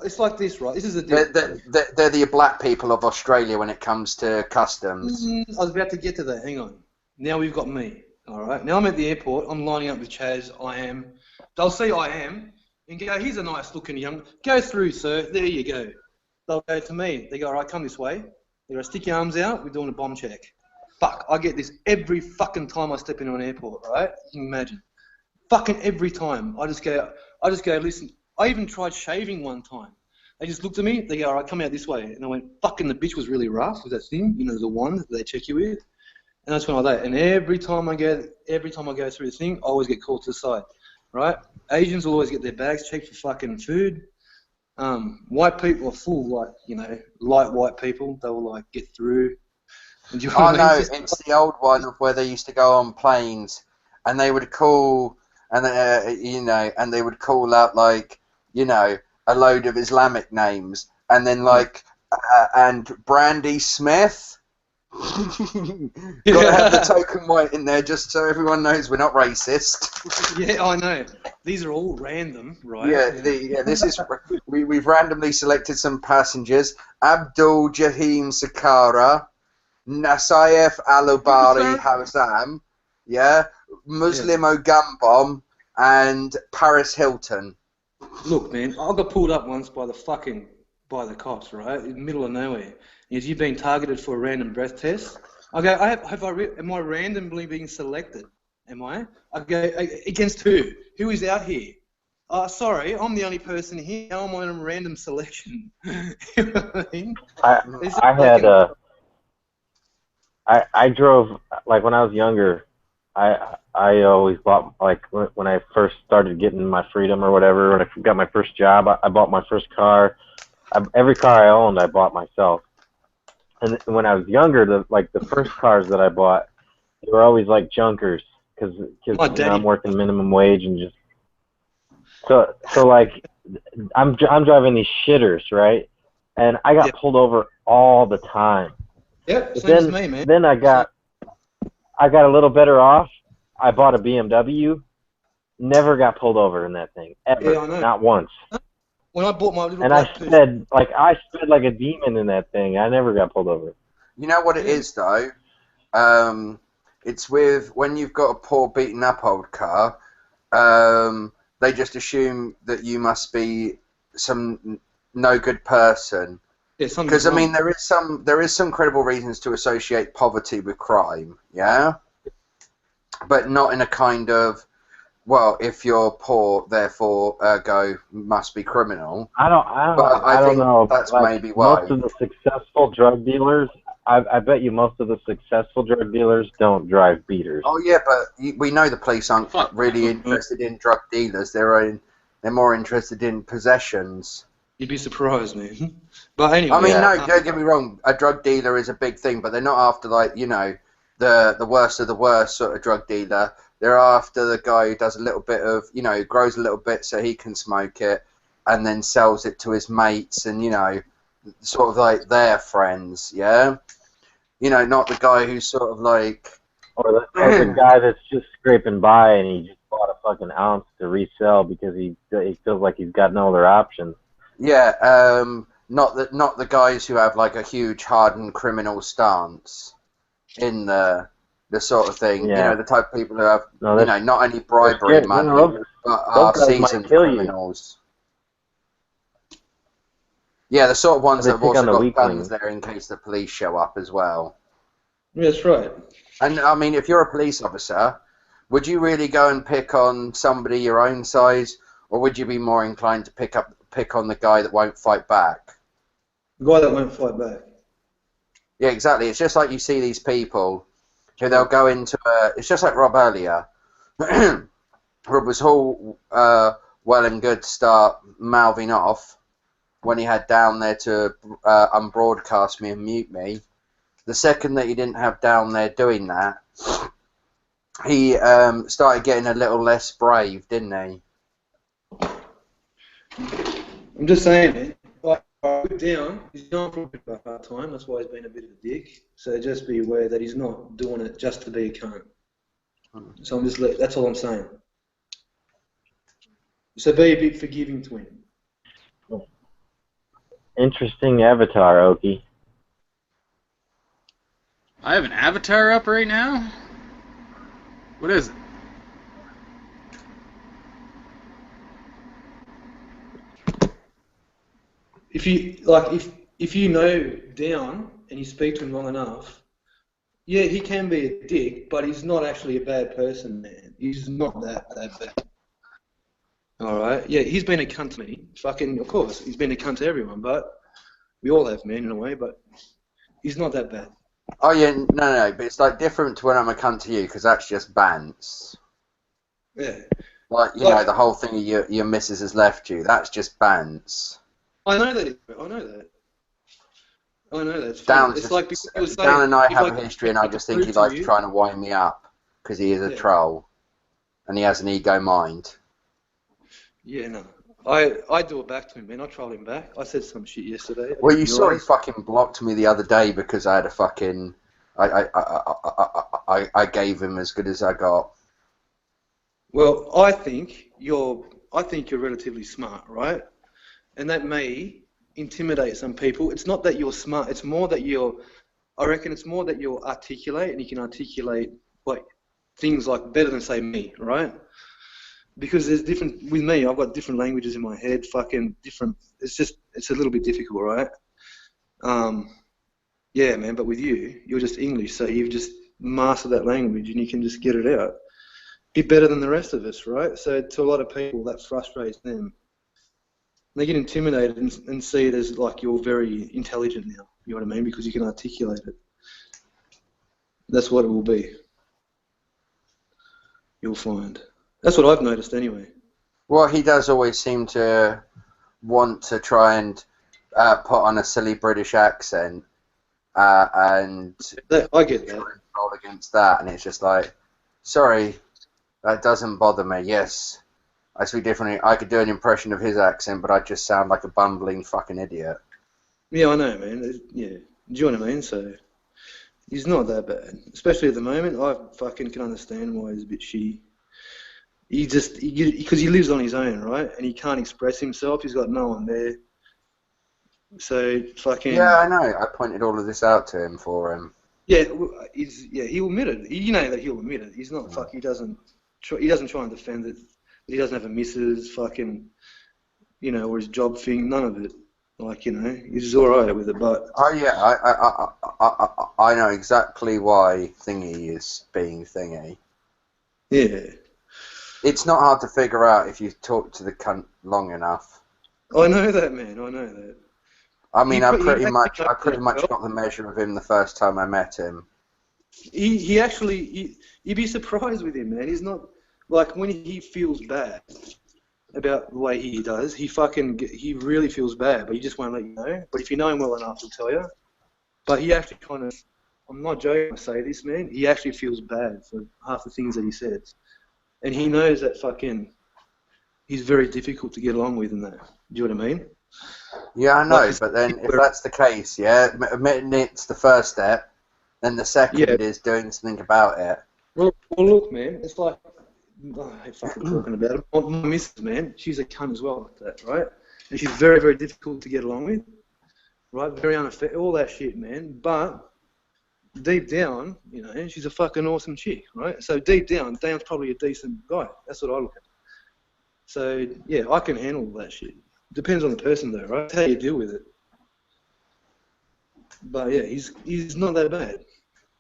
It's like this, right? This is a deal. They're the black people of Australia when it comes to customs. I was about to get to that. Hang on. Now we've got me. All right. Now I'm at the airport. I'm lining up with Chaz. I am. They'll see I am and go, here's a nice looking young. Go through, sir. There you go. They'll go to me. They go, all right, come this way. They go, stick your arms out. We're doing a bomb check. Fuck. I get this every fucking time I step into an airport, right? You can imagine. Fucking every time. I just go, listen, I even tried shaving one time. They just looked at me, they go, all right, come out this way. And I went, fucking the bitch was really rough with that thing, you know, the one that they check you with. And I just went like that. And every time I go through the thing, I always get called to the side, right? Asians will always get their bags checked for fucking food. White people are full, like, you know, light white people. They will, like, get through. Oh, no, it's the old one of where they used to go on planes and they would call... And you know, and they would call out like, you know, a load of Islamic names, and then like, and Brandy Smith. Got to have the token white in there just so everyone knows we're not racist. Yeah, I know. These are all random, right? Yeah, this is we've randomly selected some passengers: Abdul Jahim Sakara, Nasaif Alubari Hazam. Yeah. Muslimo Gumbomb and Paris Hilton. Look, man, I got pulled up once by the cops, right, in the middle of nowhere. Is you been targeted for a random breath test? I go, am I randomly being selected? Am I? I go, against who? Who is out here? Sorry, I'm the only person here. How am I on a random selection? You know what I mean? I drove, like when I was younger, I always bought, like, when I first started getting my freedom or whatever, when I got my first job, I bought my first car. Every car I owned, I bought myself. And when I was younger, the first cars that I bought, they were always like junkers because I'm working minimum wage and just so like I'm driving these shitters, right? And I got pulled over all the time. Yep, But same as me, man. Then I got a little better off. I bought a BMW. Never got pulled over in that thing ever, Yeah, I know. not once. When I bought my little And black I sped like a demon in that thing. I never got pulled over. You know what it is though? It's with when you've got a poor, beaten up old car. They just assume that you must be some no good person. Because I mean, there is some credible reasons to associate poverty with crime, yeah, but not in a kind of, well, if you're poor, therefore ergo must be criminal. I don't know. That's like, maybe why. Most of the successful drug dealers, I bet you most of the successful drug dealers don't drive beaters. Oh yeah, but we know the police aren't really interested in drug dealers. They're more interested in possessions. You'd be surprised, man. But anyway, I mean, no, don't get me wrong. A drug dealer is a big thing, but they're not after the worst of the worst sort of drug dealer. They're after the guy who does a little bit of, grows a little bit so he can smoke it, and then sells it to his mates and sort of like their friends, yeah. Not the guy who's sort of like, or the guy that's just scraping by and he just bought a fucking ounce to resell because he feels like he's got no other options. Yeah, not the guys who have like a huge hardened criminal stance in the sort of thing. Yeah. The type of people who have not only bribery Those money but are guys might seasoned kill you. criminals. Yeah, the sort of ones that have also got weaklings. guns there in case the police show up as well. Yeah, that's right. And I mean, if you're a police officer, would you really go and pick on somebody your own size, or would you be more inclined to pick on the guy that won't fight back? The guy that won't fight back. Yeah, exactly. It's just like you see these people who they'll go into it's just like Rob earlier. Rob was all well and good to start mouthing off when he had down there to unbroadcast me and mute me. The second that he didn't have down there doing that, he started getting a little less brave, didn't he? I'm just saying, man. Down, he's not from a hard time. That's why he's been a bit of a dick. So just be aware that he's not doing it just to be a cunt. So that's all I'm saying. So be a bit forgiving to him. Interesting avatar, Okie. I have an avatar up right now? What is it? If you know Down and you speak to him long enough, yeah, he can be a dick, but he's not actually a bad person, man. He's not that bad. All right, yeah, he's been a cunt to me. Fucking, of course, he's been a cunt to everyone, but we all have, man, in a way. But he's not that bad. Oh yeah, no, but it's like different to when I'm a cunt to you, because that's just bants. Yeah. Like you know, the whole thing of your missus has left you. That's just bants. I know that. I know that. It's Down, it's like Down and I have a history, and I just think he likes trying to wind me up because he is a troll, and he has an ego mind. Yeah, no. I do it back to him, man. I troll him back. I said some shit yesterday. Well, you saw he fucking blocked me the other day because I had a fucking I gave him as good as I got. Well, I think you're relatively smart, right? And that may intimidate some people. It's not that you're smart. It's more that I reckon it's more that you're articulate, and you can articulate like things like better than say me, right? Because there's different with me. I've got different languages in my head. Fucking different. It's a little bit difficult, right? Yeah, man. But with you, you're just English, so you've just mastered that language, and you can just get it out. Be better than the rest of us, right? So to a lot of people, that frustrates them. They get intimidated and see it as like you're very intelligent now. You know what I mean? Because you can articulate it. That's what it will be. You'll find. That's what I've noticed anyway. Well, he does always seem to want to try and put on a silly British accent, and I get that. roll against that, and it's just like, sorry, that doesn't bother me. Yes, I speak differently. I could do an impression of his accent, but I just sound like a bumbling fucking idiot. Yeah, I know, man. Yeah, do you know what I mean? So he's not that bad, especially at the moment. I fucking can understand why he's a bit shitty. He just because he lives on his own, right? And he can't express himself. He's got no one there. So fucking. Yeah, I know. I pointed all of this out to him for him. Yeah, he'll admit it. You know that he'll admit it. He's not He doesn't try and defend it. He doesn't have a missus, fucking, or his job thing. None of it. Like, he's all right with it. But oh yeah, I know exactly why Thingy is being Thingy. Yeah. It's not hard to figure out if you talk to the cunt long enough. I know that, man. I know that. I mean, I pretty much got the measure of him the first time I met him. He actually, you'd be surprised with him, man. He's not, like, when he feels bad about the way he does, he really feels bad, but he just won't let you know. But if you know him well enough, he'll tell you. But he actually kind of, I'm not joking when I say this, man, he actually feels bad for half the things that he says. And he knows that he's very difficult to get along with and that. Do you know what I mean? Yeah, I know, but then if that's the case, yeah, admitting it's the first step, then the second is doing something about it. Well, look, man, it's like, I hate fucking talking about it. My missus, man, she's a cunt as well like that, right? And she's very, very difficult to get along with, right? Very unaffected, all that shit, man. But deep down, she's a fucking awesome chick, right? So deep down, Dan's probably a decent guy. That's what I look at. So, yeah, I can handle all that shit. Depends on the person, though, right? How you deal with it. But, yeah, he's not that bad.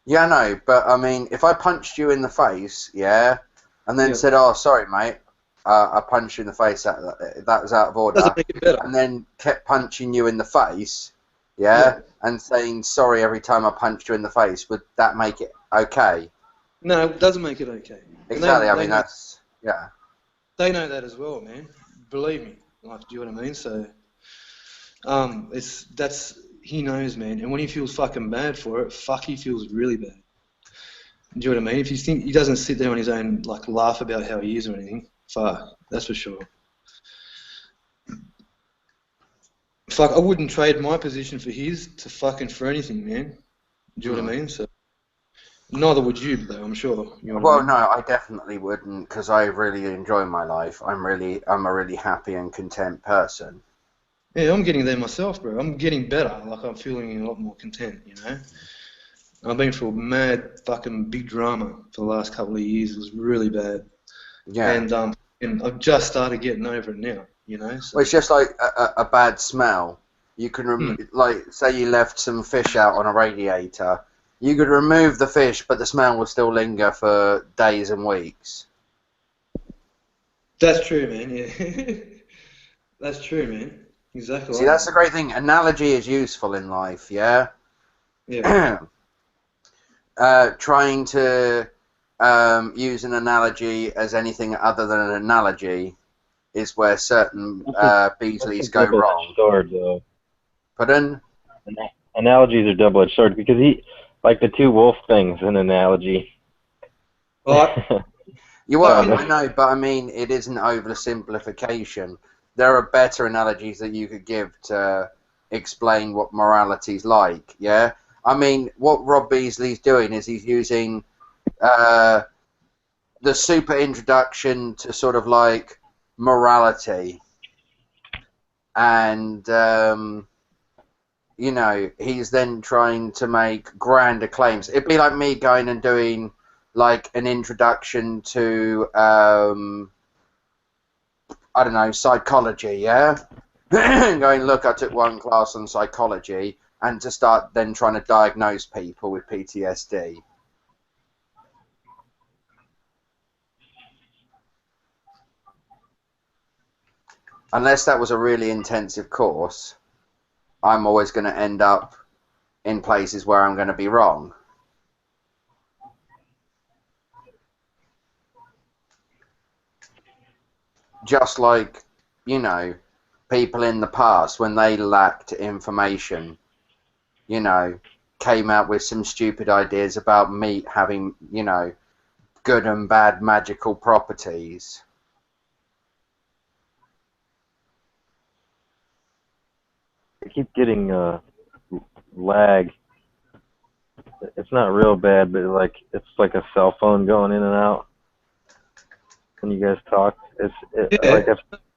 Yeah, I know, but, I mean, if I punched you in the face, yeah, and then said, oh, sorry, mate, I punched you in the face, that was out of order, doesn't make it better. And then kept punching you in the face, yeah, and saying sorry every time I punched you in the face, would that make it okay? No, it doesn't make it okay. Exactly, I mean, that's, yeah. They know that as well, man. Believe me. Like, do you know what I mean? So, he knows, man. And when he feels fucking bad for it, he feels really bad. Do you know what I mean? If you think he doesn't sit there on his own, like, laugh about how he is or anything, that's for sure. I wouldn't trade my position for his for anything, man. Do you know what I mean? So, neither would you, though, I'm sure. You know what I mean? No, I definitely wouldn't, because I really enjoy my life. I'm a really happy and content person. Yeah, I'm getting there myself, bro. I'm getting better. Like, I'm feeling a lot more content, I've been through a mad fucking big drama for the last couple of years. It was really bad. Yeah. And I've just started getting over it now, So. Well, it's just like a bad smell. You can, like, say you left some fish out on a radiator. You could remove the fish, but the smell will still linger for days and weeks. That's true, man. Yeah. That's true, man. Exactly. See, that's the great thing. Analogy is useful in life, yeah? Yeah. Trying to use an analogy as anything other than an analogy is where certain Beasleys go wrong. Sword, though. Pardon? Analogies are double-edged sword because like the two wolf things, an analogy. What? I know, but I mean, it is an oversimplification. There are better analogies that you could give to explain what morality's like, yeah? I mean, what Rob Beasley's doing is he's using the super introduction to sort of like morality. And, he's then trying to make grander claims. It'd be like me going and doing like an introduction to, I don't know, psychology, yeah? Going, look, I took one class on psychology, and to start then trying to diagnose people with PTSD. Unless that was a really intensive course, I'm always going to end up in places where I'm going to be wrong. Just like, people in the past when they lacked information, came out with some stupid ideas about meat having, you know, good and bad magical properties. I keep getting lag. It's not real bad, but like it's like a cell phone going in and out when you guys talk. Like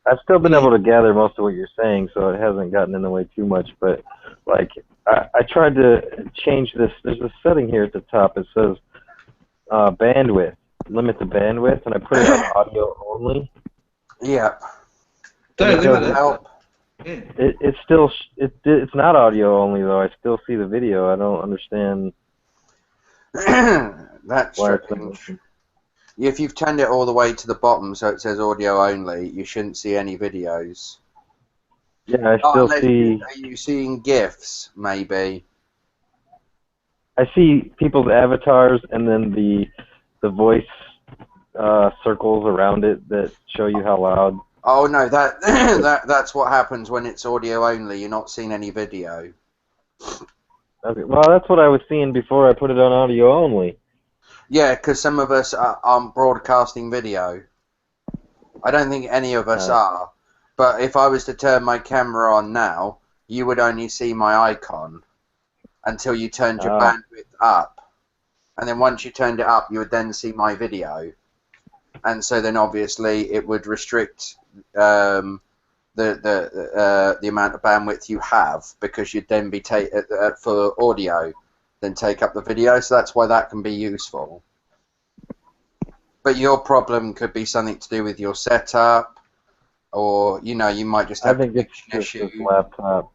I've still been able to gather most of what you're saying, so it hasn't gotten in the way too much. But like I tried to change this. There's a setting here at the top. It says bandwidth, limit the bandwidth, and I put it on audio only. Yeah. Don't limit it. Help. Yeah. It's still it's not audio only though. I still see the video. I don't understand. That's strange. If you've turned it all the way to the bottom so it says audio only, you shouldn't see any videos. Yeah, I still see. Are you seeing GIFs, maybe? I see people's avatars and then the voice circles around it that show you how loud. Oh no, that's what happens when it's audio only. You're not seeing any video. Okay, well, that's what I was seeing before I put it on audio only. Yeah, because some of us aren't broadcasting video. I don't think any of us are. But if I was to turn my camera on now, you would only see my icon until you turned your bandwidth up. And then once you turned it up, you would then see my video. And so then obviously it would restrict the amount of bandwidth you have, because you'd then be for audio, then take up the video. So that's why that can be useful. But your problem could be something to do with your setup, or you know, you might just have. I think it's just this laptop.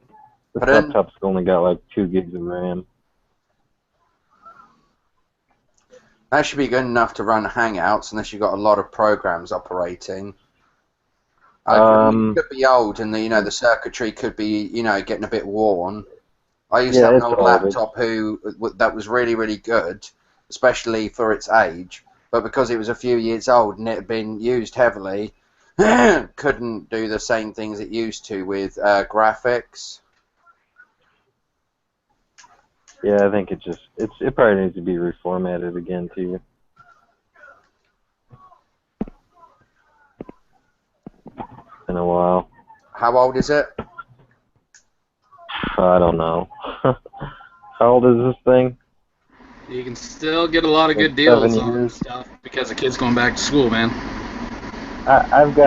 This laptop's only got like 2 gigs of RAM. That should be good enough to run Hangouts, unless you've got a lot of programs operating. It could be old, and the circuitry could be getting a bit worn. I used to have an old laptop that was really, really good, especially for its age. But because it was a few years old and it had been used heavily, couldn't do the same things it used to with graphics. Yeah, I think it probably needs to be reformatted again too. In a while. How old is it? I don't know. How old is this thing? You can still get a lot of good deals on stuff because the kids going back to school, man. I've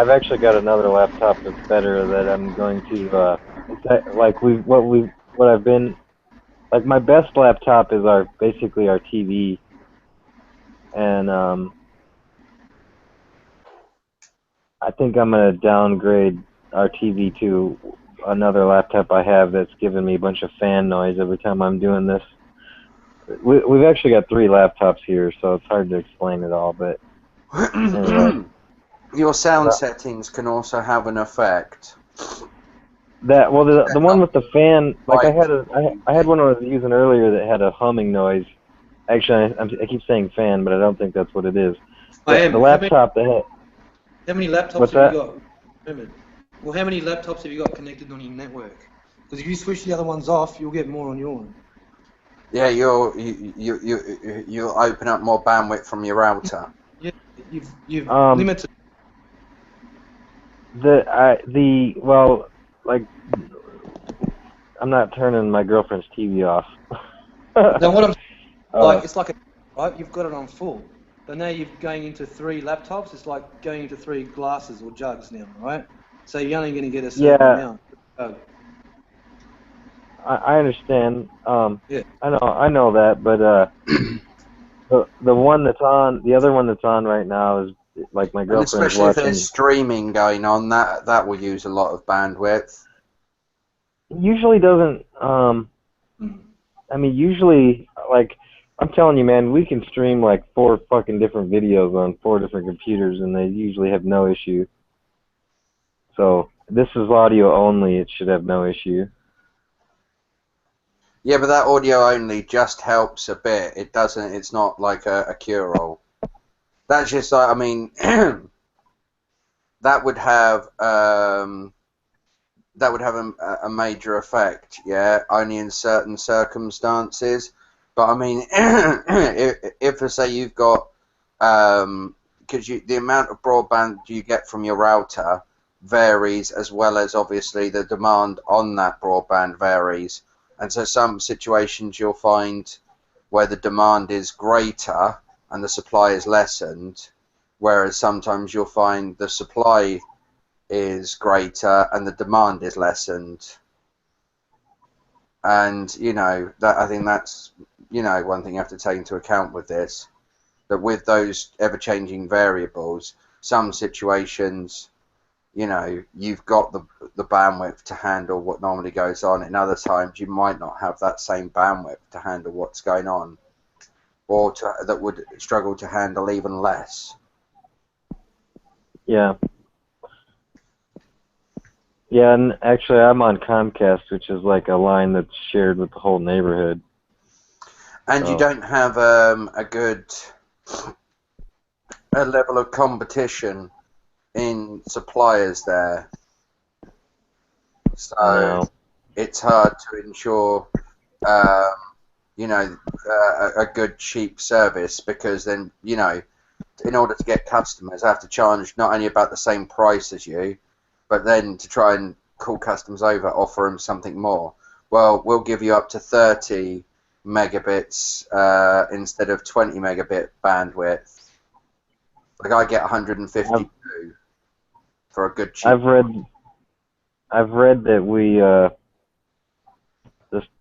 actually got another laptop that's better that I'm going to my best laptop is basically our TV, and I think I'm gonna downgrade our TV to another laptop I have that's giving me a bunch of fan noise every time I'm doing this. We've actually got 3 laptops here, so it's hard to explain it all, but anyway. Your sound settings can also have an effect. The one with the fan, like I had one I was using earlier that had a humming noise. Actually, I keep saying fan, but I don't think that's what it is. The laptop that had. How many laptops have you got? Well, how many laptops have you got connected on your network? Because if you switch the other ones off, you'll get more on your one. Yeah, you'll open up more bandwidth from your router. Yeah, you've limited. I'm not turning my girlfriend's TV off. Now what I'm it's like right. You've got it on full, but now you're going into 3 laptops. It's like going into 3 glasses or jugs now, right? So you're only going to get a certain amount. I understand. Yeah. I know that, but the one that's on, the other one that's on right now is like my girlfriend's watching. Especially if there's streaming going on, that will use a lot of bandwidth. Usually doesn't. Usually, like I'm telling you, man, we can stream like 4 fucking different videos on 4 different computers, and they usually have no issue. So this is audio only; it should have no issue. Yeah, but that audio only just helps a bit. It doesn't. It's not like a cure-all. That's just like, that would have that would have a major effect, yeah, only in certain circumstances. But I mean, if say you've got, because the amount of broadband you get from your router varies, as well as obviously the demand on that broadband varies. And so some situations you'll find where the demand is greater and the supply is lessened, whereas sometimes you'll find the supply is greater and the demand is lessened. And you know that, I think that's, you know, one thing you have to take into account with this, that with those ever-changing variables, some situations, you know, you've got the bandwidth to handle what normally goes on. In other times, you might not have that same bandwidth to handle what's going on, or that would struggle to handle even less. Yeah. Yeah, and actually I'm on Comcast, which is like a line that's shared with the whole neighborhood. And So. You don't have a level of competition in suppliers there. So it's hard to ensure, you know, a good, cheap service, because then, you know, in order to get customers, I have to charge not only about the same price as you, but then to try and call customers over, offer them something more. Well, we'll give you up to 30 megabits instead of 20 megabit bandwidth. Like I get 152 for a good cheap. I've read that we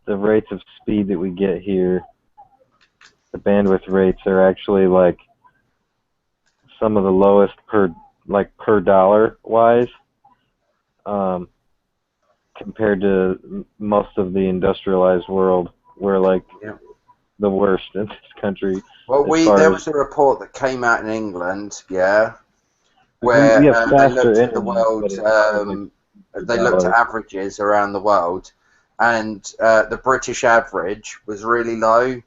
the rates of speed that we get here, the bandwidth rates are actually like some of the lowest per dollar wise, compared to most of the industrialized world. We're like the worst in this country. Well, there was a report that came out in England, yeah, where we have they looked at faster the world. They looked at averages around the world, and the British average was really low.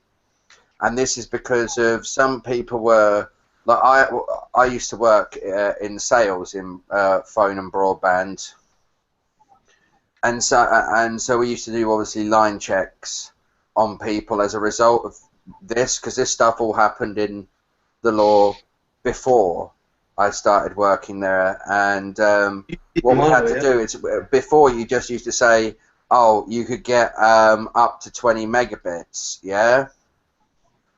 And this is because of some people were like I used to work in sales in phone and broadband, and so we used to do obviously line checks on people as a result of this, because this stuff all happened in the law before I started working there. And what we had to do is, before you just used to say, oh, you could get up to 20 megabits, yeah?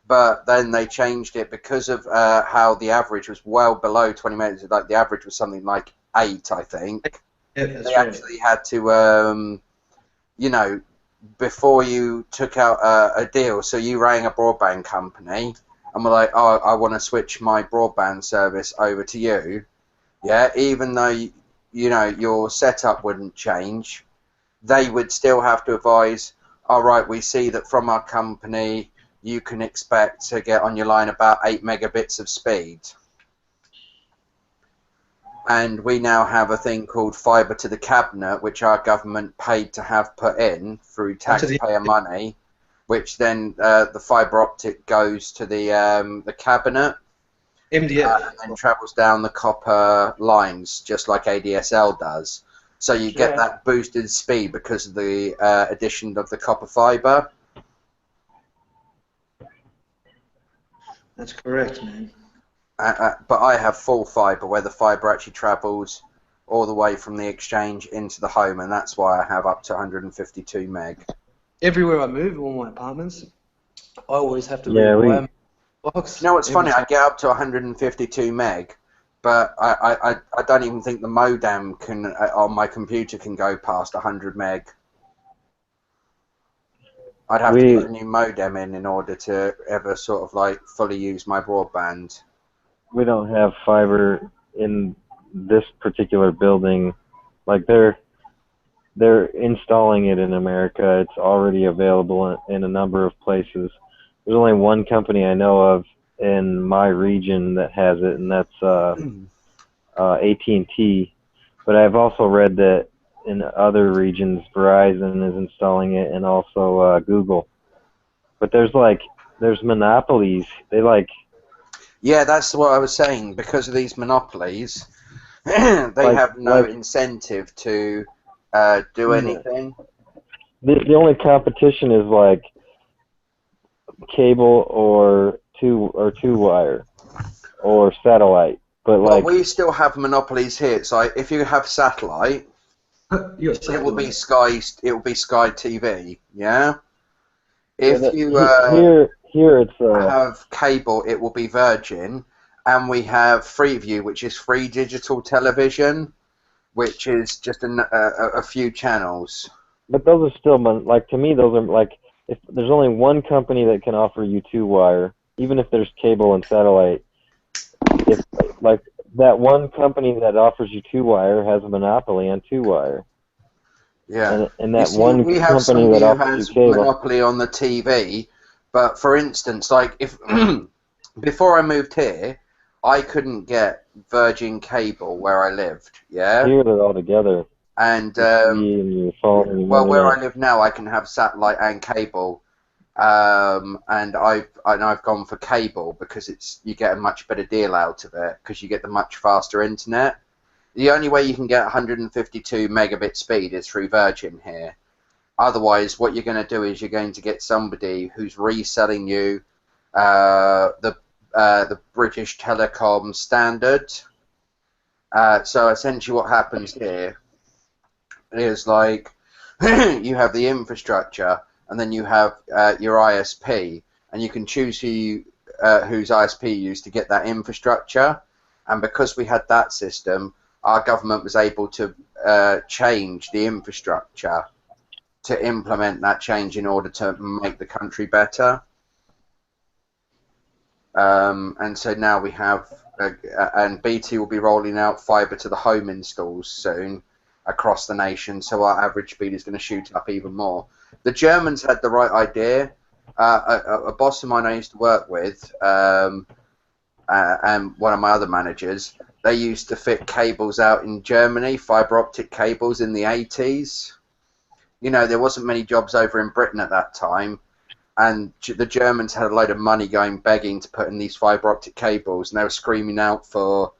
But then they changed it because of how the average was well below 20 megabits. Like the average was something like 8, I think. Yeah, they actually had to, you know, before you took out a deal, so you rang a broadband company and were like, oh, I want to switch my broadband service over to you, yeah, even though, you know, your setup wouldn't change, they would still have to advise, all right, we see that from our company you can expect to get on your line about 8 megabits of speed. And we now have a thing called fibre to the cabinet, which our government paid to have put in through taxpayer money, which then the fibre optic goes to the cabinet, MDF, and then travels down the copper lines, just like ADSL does. So you get that boosted speed because of the addition of the copper fibre. That's correct, man. But I have full fibre, where the fibre actually travels all the way from the exchange into the home, and that's why I have up to 152 meg. Everywhere I move, all my apartments, I always have to rewire my box. You know what's funny? I get up to 152 meg, but I don't even think the modem can on my computer can go past 100 meg. I'd have to put a new modem in order to ever sort of like fully use my broadband. We don't have fiber in this particular building. Like they're installing it in America. It's already available in a number of places. There's only one company I know of in my region that has it, and that's AT&T. But I've also read that in other regions, Verizon is installing it, and also Google. But there's monopolies. They like. Yeah, that's what I was saying. Because of these monopolies, they have no incentive to do anything. The only competition is like cable or two wire or satellite. But well, like we still have monopolies here. So if you have satellite, it will be Sky. It will be Sky TV. Yeah. If you here it's have cable, it will be Virgin, and we have Freeview, which is free digital television, which is just a few channels. But those are still like, to me, those are like, if there's only one company that can offer you two wire, even if there's cable and satellite, if like that one company that offers you two wire has a monopoly on two wire. Yeah. And that one we have company that somebody who offers has you cable. monopoly on the TV, but for instance, like if before I moved here, I couldn't get Virgin cable where I lived. Yeah. Here they're all together. And your phone and well, where I internet. live now, I can have satellite and cable, and I've gone for cable because you get a much better deal out of it because you get the much faster internet. The only way you can get 152 megabit speed is through Virgin here. Otherwise, what you're going to do is you're going to get somebody who's reselling you the British Telecom standard. So essentially, what happens here is like you have the infrastructure, and then you have your ISP, and you can choose whose ISP you use to get that infrastructure. And because we had that system, our government was able to change the infrastructure to implement that change in order to make the country better. And so now we have, and BT will be rolling out fibre to the home installs soon across the nation, so our average speed is going to shoot up even more. The Germans had the right idea. A boss of mine I used to work with, and one of my other managers, they used to fit cables out in Germany, fibre optic cables in the 80s. You know, there wasn't many jobs over in Britain at that time, and the Germans had a load of money going begging to put in these fibre optic cables, and they were screaming out for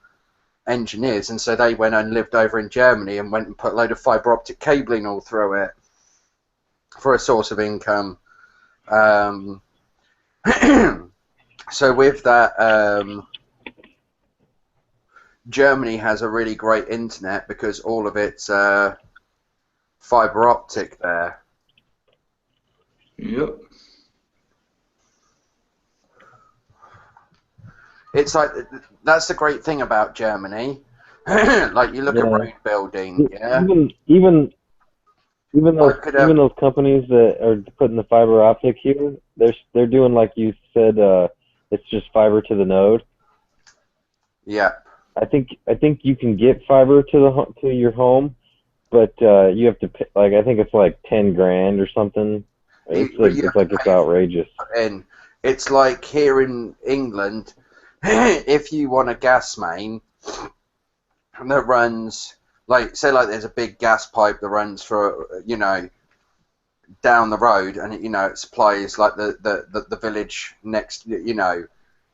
engineers, and so they went and lived over in Germany and went and put a load of fibre optic cabling all through it for a source of income. So with that, Germany has a really great internet because all of it's fibre optic there. Yep. It's like, that's the great thing about Germany. Like you look at road building, yeah. Even those companies that are putting the fiber optic here, they're doing like you said. It's just fiber to the node. Yeah. I think you can get fiber to your home, but you have to pay, like, I think it's like 10 grand or something. It's outrageous. And it's like here in England, if you want a gas main that runs, like, say like there's a big gas pipe that runs for, you know, down the road, and it supplies like the village next, you know.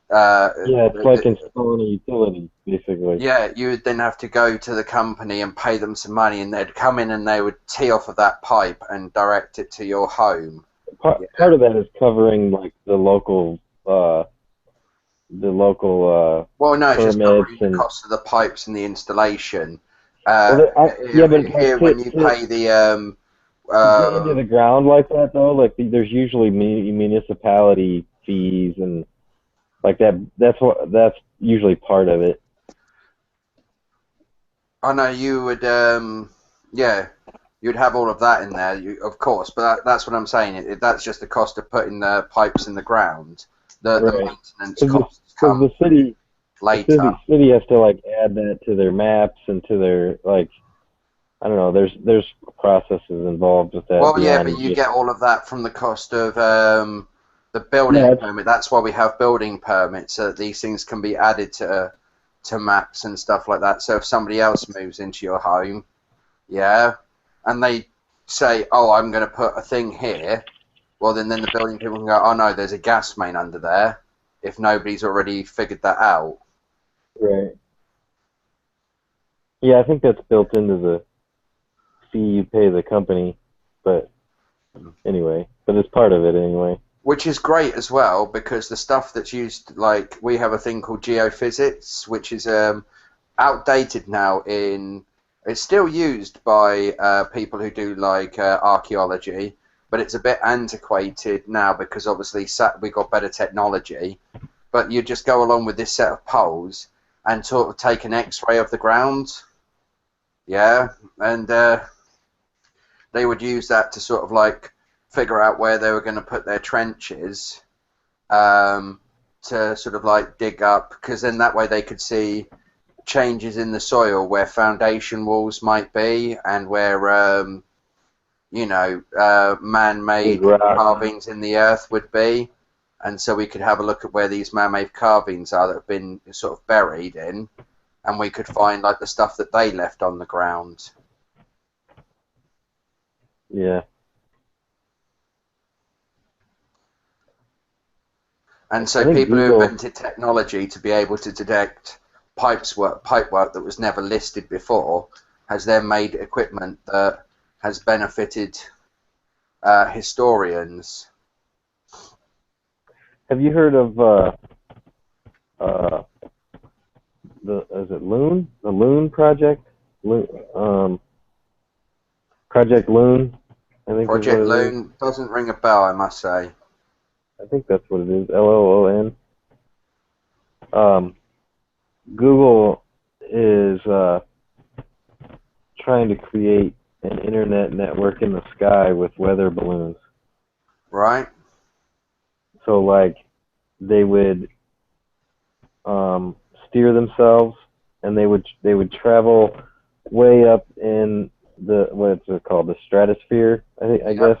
It's like installing a utility, basically. Yeah, you would then have to go to the company and pay them some money, and they'd come in and they would tee off of that pipe and direct it to your home. Part of that is covering like the local. Well, no, it's just covering the cost of the pipes and the installation. Here when you pay the to get into the ground like that though, like there's usually municipality fees and like that. That's usually part of it. I know you would, you'd have all of that in there, of course. But that's what I'm saying. That's just the cost of putting the pipes in the ground. The maintenance costs come the city later. The city has to like add that to their maps and to their, like, I don't know. There's processes involved with that. Well, yeah, but you get all of that from the cost of the building permit. That's why we have building permits, so that these things can be added to maps and stuff like that. So if somebody else moves into your home, and they say, "Oh, I'm going to put a thing here," well, then the building people can go, "Oh no, there's a gas main under there," if nobody's already figured that out. Right. Yeah, I think that's built into the fee you pay the company, but anyway, but it's part of it anyway. Which is great as well, because the stuff that's used, like, we have a thing called geophysics, which is outdated now it's still used by people who do, like, archaeology, but it's a bit antiquated now because obviously we got better technology. But you just go along with this set of poles and sort of take an X-ray of the ground, yeah, and they would use that to sort of, like, figure out where they were going to put their trenches to sort of like dig up, because then that way they could see changes in the soil where foundation walls might be and where you know, man-made carvings in the earth would be, and so we could have a look at where these man-made carvings are that have been sort of buried in, and we could find like the stuff that they left on the ground. Yeah. And so people who invented technology to be able to detect pipe work that was never listed before has then made equipment that has benefited historians. Have you heard of is it Loon? The Loon Project? Project Loon, I think. Project Loon doesn't ring a bell, I must say. I think that's what it is. LOON. Google is trying to create an internet network in the sky with weather balloons. Right. So, like, they would steer themselves, and they would travel way up in the, what's it called, the stratosphere, I guess,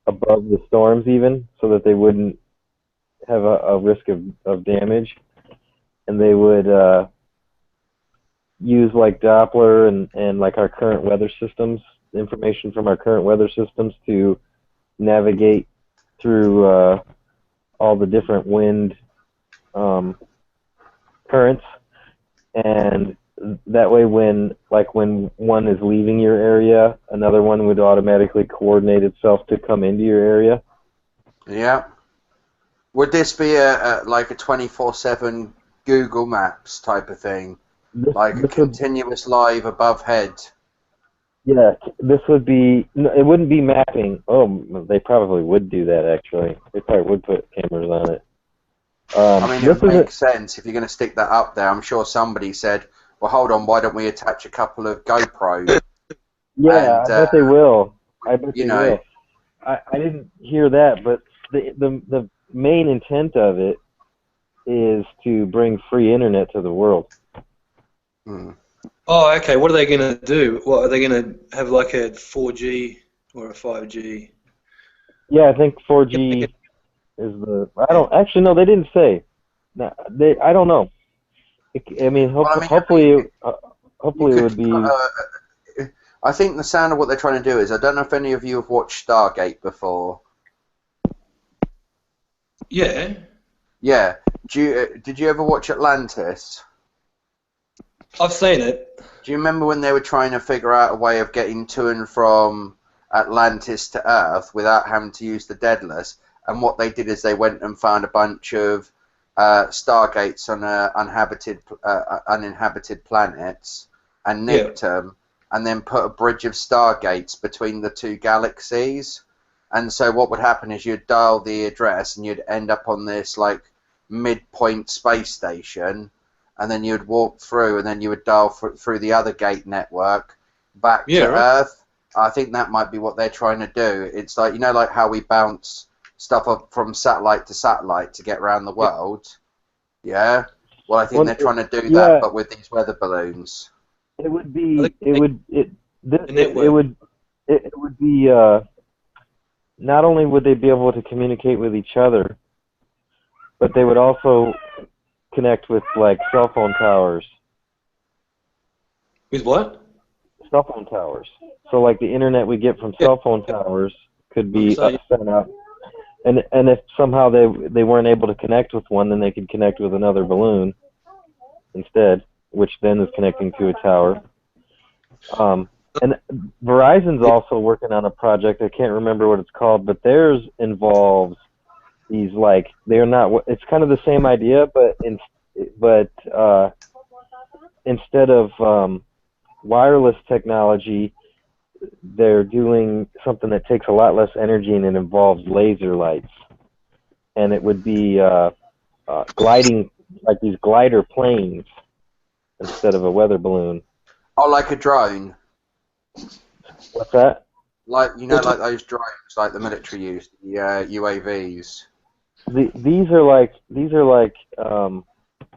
above the storms even, so that they wouldn't have a risk of damage. And they would use like Doppler and like our current weather systems, information from our current weather systems to navigate through all the different wind currents. And that way when one is leaving your area, another one would automatically coordinate itself to come into your area. Yeah. Would this be like a 24/7 Google Maps type of thing? Like a continuous live above head? Yeah, this would be, it wouldn't be mapping. Oh, they probably would do that actually. They probably would put cameras on it. I mean, it would make sense if you're going to stick that up there. I'm sure somebody said, well, hold on, why don't we attach a couple of GoPros? Yeah, and, I bet they will. I bet you they know, will. I didn't hear that, but the main intent of it is to bring free internet to the world. Oh, okay. What are they going to do? What are they going to have, like a 4G or a 5G? Yeah, I think 4G is the. I don't actually. No, they didn't say. No, I don't know. I mean, hopefully, hopefully it would be. I think the sound of what they're trying to do is, I don't know if any of you have watched Stargate before. Yeah. Yeah. Did you ever watch Atlantis? I've seen it. Do you remember when they were trying to figure out a way of getting to and from Atlantis to Earth without having to use the Daedalus? And what they did is they went and found a bunch of Stargates on uninhabited planets and nicked them, and then put a bridge of Stargates between the two galaxies. And so what would happen is you'd dial the address and you'd end up on this like midpoint space station, and then you'd walk through, and then you would dial through the other gate network back to Earth. I think that might be what they're trying to do. It's like, you know, like how we bounce stuff up from satellite to satellite to get around the world. Yeah. Well, I think they're trying to do that, but with these weather balloons. It would be. It would be. Not only would they be able to communicate with each other, but they would also connect with like cell phone towers. With what? Cell phone towers. So like the internet we get from cell phone towers could be sent up, and if somehow they weren't able to connect with one, then they could connect with another balloon instead, which then is connecting to a tower. And Verizon's also working on a project. I can't remember what it's called, but theirs involves these they're not. It's kind of the same idea, but instead of wireless technology, they're doing something that takes a lot less energy and it involves laser lights. And it would be gliding, like these glider planes instead of a weather balloon. Oh, like a drone. What's that? Like like those drones, like the military use, the UAVs. These are like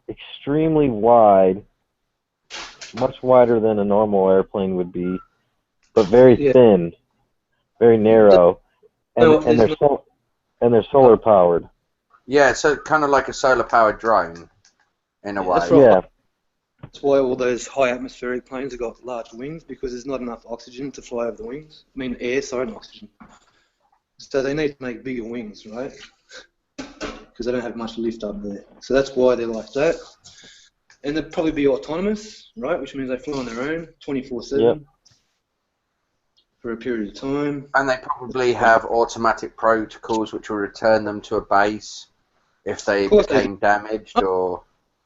extremely wide, much wider than a normal airplane would be, but very thin, very narrow, and they're solar powered. Yeah, so kind of like a solar powered drone, in a way. That's right. That's why all those high atmospheric planes have got large wings, because there's not enough oxygen to fly over the wings. I mean air, sorry, not oxygen. So they need to make bigger wings, right? Because they don't have much lift up there. So that's why they're like that. And they'll probably be autonomous, right? Which means they fly on their own 24/7 for a period of time. And they probably have automatic protocols which will return them to a base if they became damaged or...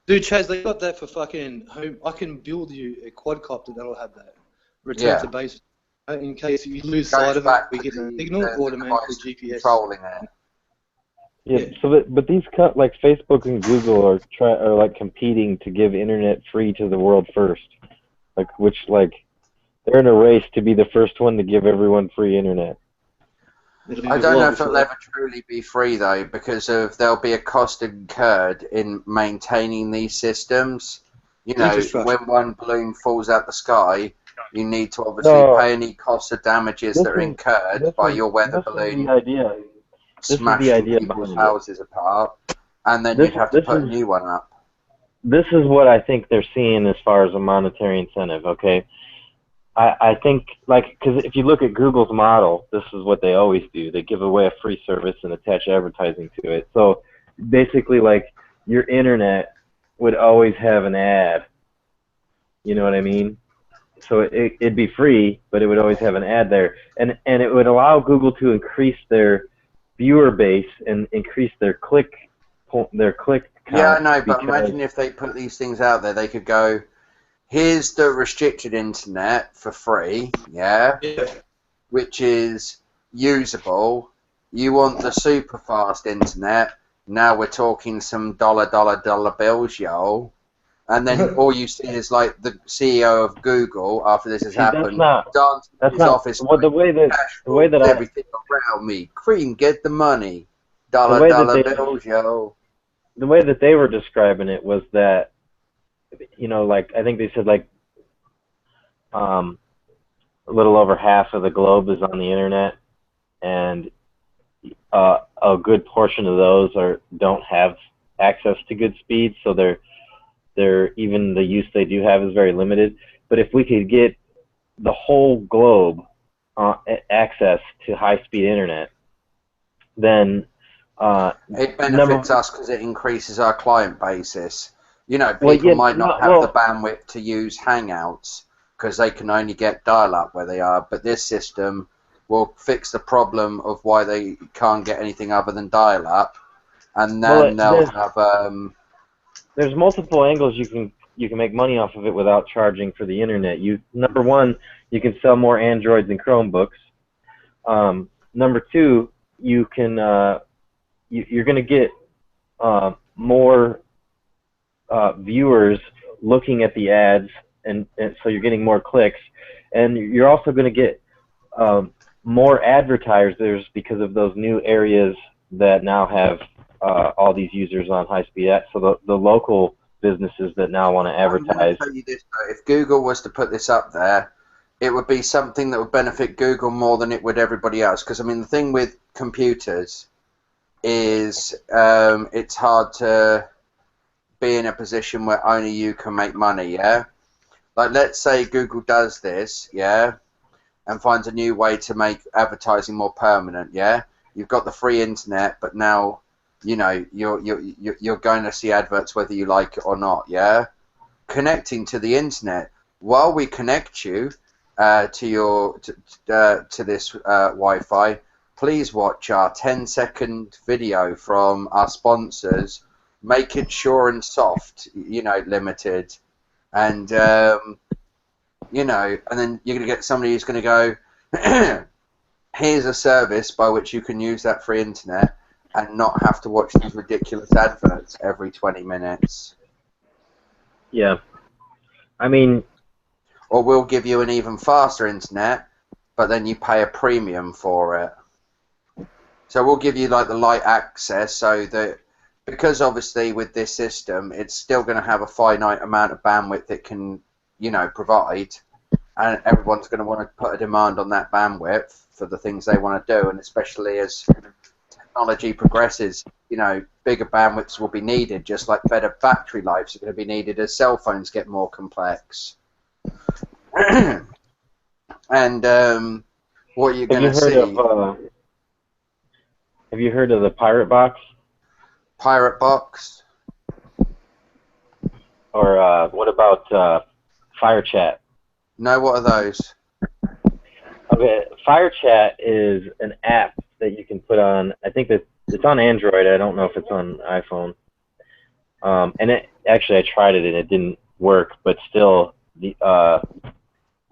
Dude, Chaz, they got that for fucking home. I can build you a quadcopter that'll have that. Return to base. In case you lose sight of it, we get a signal automatically GPS. Controlling it. Yeah, so but these like Facebook and Google are like competing to give internet free to the world first, they're in a race to be the first one to give everyone free internet. I don't know if it'll ever truly be free though, because there'll be a cost incurred in maintaining these systems. You know, when one balloon falls out the sky, you need to obviously pay any cost of damages that are incurred by your weather balloon. Smashing people's houses apart, and then you'd have to put a new one up. This is what I think they're seeing as far as a monetary incentive, okay? I think, because if you look at Google's model, this is what they always do. They give away a free service and attach advertising to it. So basically, your internet would always have an ad. You know what I mean? So it'd be free, but it would always have an ad there. And it would allow Google to increase their viewer base and increase their click count. Yeah, I know, but imagine if they put these things out there, they could go, here's the restricted internet for free, which is usable. You want the super fast internet, now we're talking some dollar bills, yo. And then all you see is like the CEO of Google, after this has happened, dancing in his office. The way that everything around me. Cream, get the money. Dollar bills, yo. The way that they were describing it was that, I think they said a little over half of the globe is on the internet, and a good portion of those don't have access to good speed, so even the use they do have is very limited. But if we could get the whole globe access to high-speed internet, then it benefits us because it increases our client basis. People might not have the bandwidth to use Hangouts because they can only get dial-up where they are, but this system will fix the problem of why they can't get anything other than dial-up, and then they'll have... There's multiple angles you can make money off of it without charging for the internet. Number one, you can sell more Androids and Chromebooks. Number two, you can you're going to get more viewers looking at the ads, and so you're getting more clicks, and you're also going to get more advertisers because of those new areas that now have all these users on high-speed. So the local businesses that now want to advertise. I'm going to tell you this, though. If Google was to put this up there, it would be something that would benefit Google more than it would everybody else. Because, I mean, the thing with computers is it's hard to be in a position where only you can make money, yeah? Like, let's say Google does this, yeah, and finds a new way to make advertising more permanent, yeah? You've got the free internet, but now, you're going to see adverts whether you like it or not, yeah? Connecting to the internet. While we connect you, to this Wi-Fi, please watch our 10-second video from our sponsors, Make It Sure and Soft, Limited, and and then you're going to get somebody who's going to go, here's a service by which you can use that free internet and not have to watch these ridiculous adverts every 20 minutes. Yeah. I mean... Or we'll give you an even faster internet, but then you pay a premium for it. So we'll give you like the light access, so that, because obviously with this system, it's still going to have a finite amount of bandwidth it can, provide, and everyone's going to want to put a demand on that bandwidth for the things they want to do, and especially as technology progresses, bigger bandwidths will be needed, just like better battery lives are going to be needed as cell phones get more complex. And what you're going to see... have you heard of the Pirate Box? Pirate Box? Or what about Fire Chat? No, what are those? Okay, Fire Chat is an app that you can put on. I think that it's on Android. I don't know if it's on iPhone. And actually, I tried it and it didn't work. But still,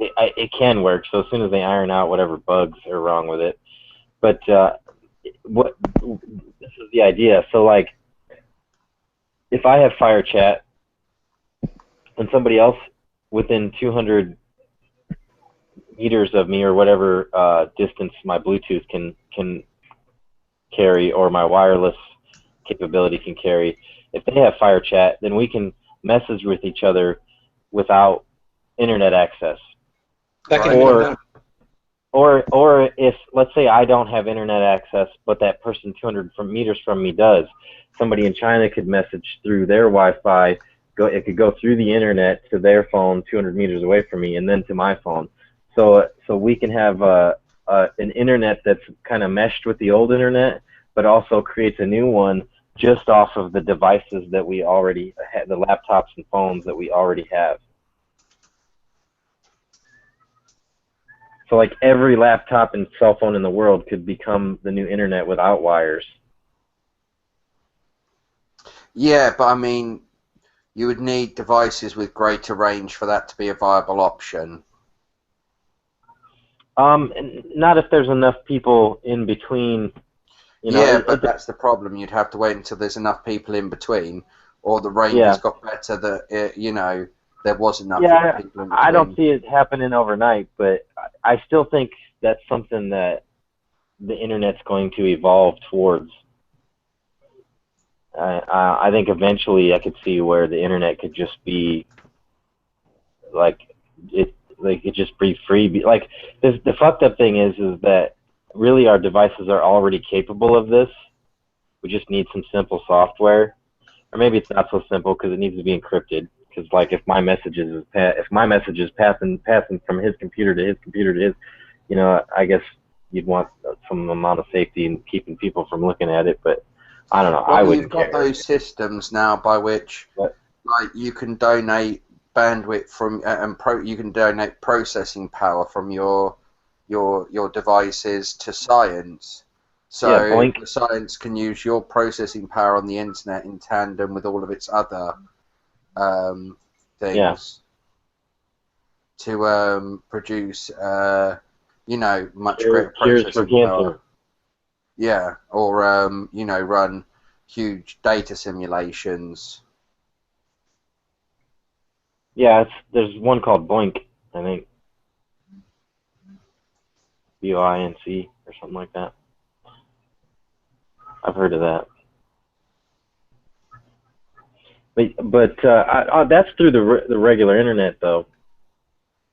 it can work. So as soon as they iron out whatever bugs are wrong with it, but this is the idea. So like, if I have Fire Chat and somebody else within 200 meters of me or whatever distance my Bluetooth can carry or my wireless capability can carry, if they have Fire Chat, then we can message with each other without internet access. Or if, let's say, I don't have internet access, but that person 200 meters from me does, somebody in China could message through their Wi-Fi. It could go through the internet to their phone 200 meters away from me, and then to my phone. So we can have an internet that's kind of meshed with the old internet, but also creates a new one just off of the devices that we already have, the laptops and phones that we already have. So like every laptop and cell phone in the world could become the new internet without wires. Yeah, but I mean, you would need devices with greater range for that to be a viable option. Not if there's enough people in between. Yeah, but that's the problem. You'd have to wait until there's enough people in between, or the range has got better that, there was enough people in between. I don't see it happening overnight, but I still think that's something that the internet's going to evolve towards. I think eventually I could see where the internet could just be it just be free. Like the fucked up thing is that really our devices are already capable of this. We just need some simple software, or maybe it's not so simple because it needs to be encrypted. Because like if my message is passing from his computer to his computer to his, I guess you'd want some amount of safety in keeping people from looking at it. But I don't know. Well, I wouldn't you've got those systems now by which, like, you can donate bandwidth from you can donate processing power from your devices to science. So the science can use your processing power on the internet in tandem with all of its other things to produce, much greater processing power. Yeah, or run huge data simulations. Yeah, there's one called Boink, I think. BOINC or something like that. I've heard of that. But that's through the regular internet, though.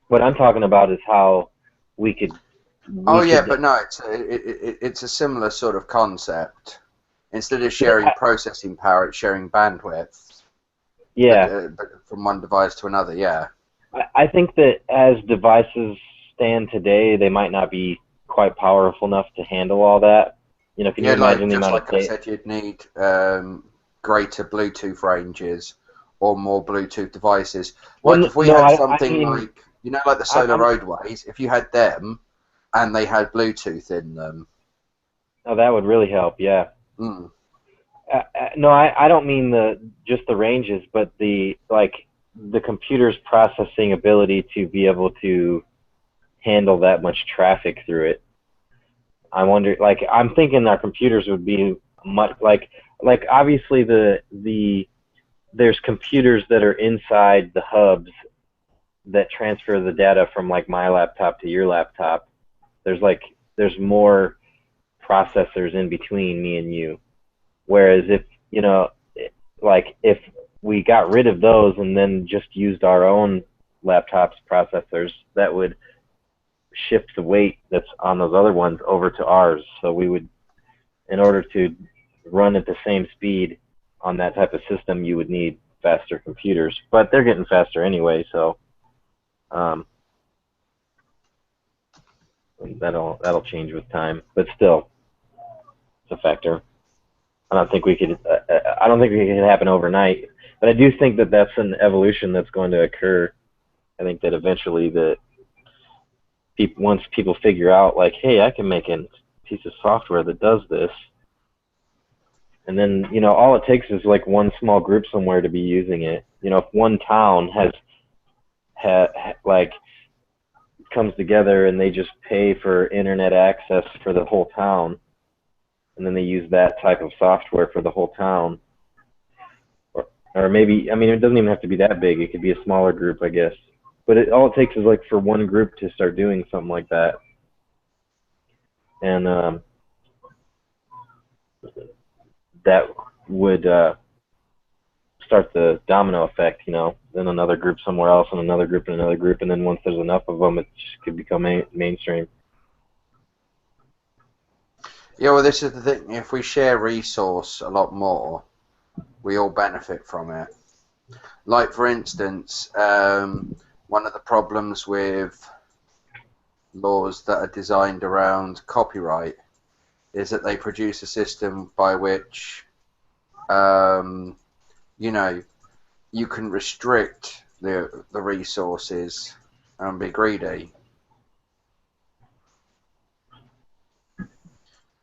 What I'm talking about is how we could. But no, it's a similar sort of concept. Instead of sharing processing power, it's sharing bandwidth. Yeah. But from one device to another, yeah. I think that as devices stand today, they might not be quite powerful enough to handle all that. Can you imagine the amount of data? I said, you'd need greater Bluetooth ranges or more Bluetooth devices. Like if we had something like You know, like the solar roadways. If you had them, and they had Bluetooth in them. Oh, that would really help. Yeah. Mm. No, I don't mean just the ranges, but the computer's processing ability to be able to handle that much traffic through it. I wonder, like, I'm thinking our computers would be much like obviously there's computers that are inside the hubs that transfer the data from like my laptop to your laptop. There's more processors in between me and you. Whereas if, you know, like if we got rid of those and then just used our own laptops processors, that would shift the weight that's on those other ones over to ours. So we would, in order to run at the same speed on that type of system, you would need faster computers. But they're getting faster anyway, so that'll change with time. But still, it's a factor. I don't think we could happen overnight, but I do think that that's an evolution that's going to occur. I think that eventually once people figure out, like, hey, I can make a piece of software that does this, and then, you know, all it takes is like one small group somewhere to be using it. You know, if one town comes together and they just pay for internet access for the whole town, and then they use that type of software for the whole town, or maybe, I mean, it doesn't even have to be that big. It could be a smaller group, I guess. But all it takes is like for one group to start doing something like that, and that would start the domino effect. You know, then another group somewhere else, and another group, and another group, and then once there's enough of them, it just could become mainstream. Yeah, well, this is the thing. If we share resource a lot more, we all benefit from it. Like, for instance, one of the problems with laws that are designed around copyright is that they produce a system by which, you know, you can restrict the resources and be greedy.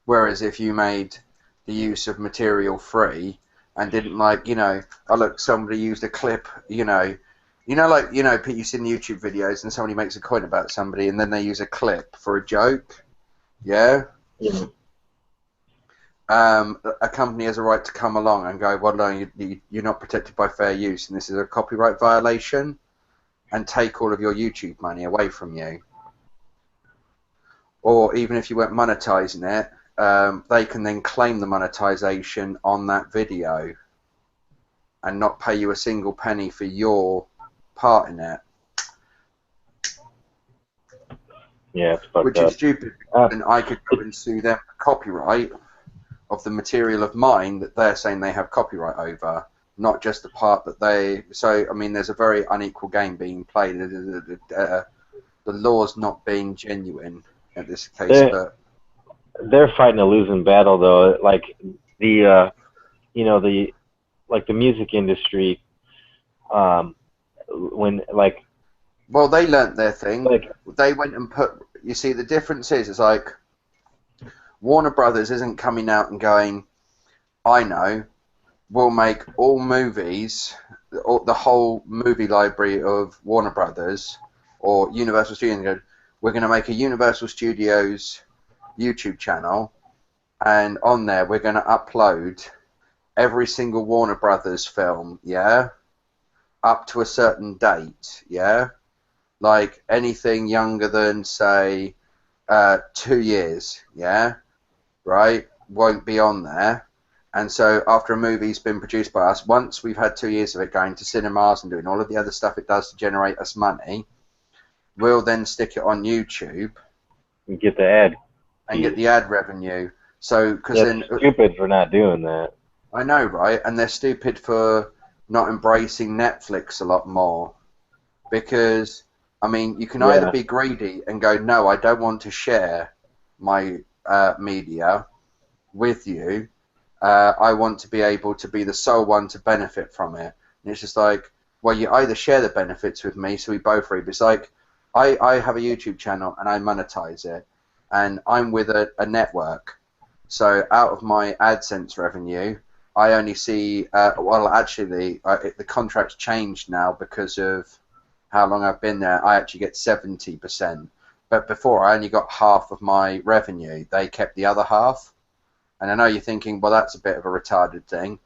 Whereas if you made the use of material free and didn't, like, you know, oh look, somebody used a clip, you know, like, you know, you've seen YouTube videos and somebody makes a comment about somebody and then they use a clip for a joke, yeah? Yeah. A company has a right to come along and go, well, no, you're not protected by fair use and this is a copyright violation, and take all of your YouTube money away from you. Or even if you weren't monetizing it, they can then claim the monetization on that video and not pay you a single penny for your part in it. Yeah, it's fucked Which up. is stupid, and I could go and sue them for copyright of the material of mine that they're saying they have copyright over, not just the part that they... So, I mean, there's a very unequal game being played. The law's not being genuine in this case, but... They're fighting a losing battle, though. Like, you know, the music industry, when, like... Well, they learnt their thing. Like, they went and put... You see, the difference is like, Warner Brothers isn't coming out and going, I know, we'll make all movies, the whole movie library of Warner Brothers, or Universal Studios, we're going to make a Universal Studios YouTube channel, and on there we're going to upload every single Warner Brothers film, yeah, up to a certain date, yeah, like anything younger than, say, 2 years, yeah, right, won't be on there. And so after a movie's been produced by us, once we've had 2 years of it going to cinemas and doing all of the other stuff it does to generate us money, we'll then stick it on YouTube and get the ad. And get the ad revenue. So, because then stupid for not doing that. I know, right? And they're stupid for not embracing Netflix a lot more, because I mean, you can either be greedy and go, no, I don't want to share my media with you. I want to be able to be the sole one to benefit from it. And it's just like, well, you either share the benefits with me, so we both reap. It's like I have a YouTube channel and I monetize it, and I'm with a network. So out of my AdSense revenue, I only see. Well, actually, the contract's changed now because of how long I've been there. I actually get 70%, but before I only got half of my revenue. They kept the other half, and I know you're thinking, well, that's a bit of a retarded thing.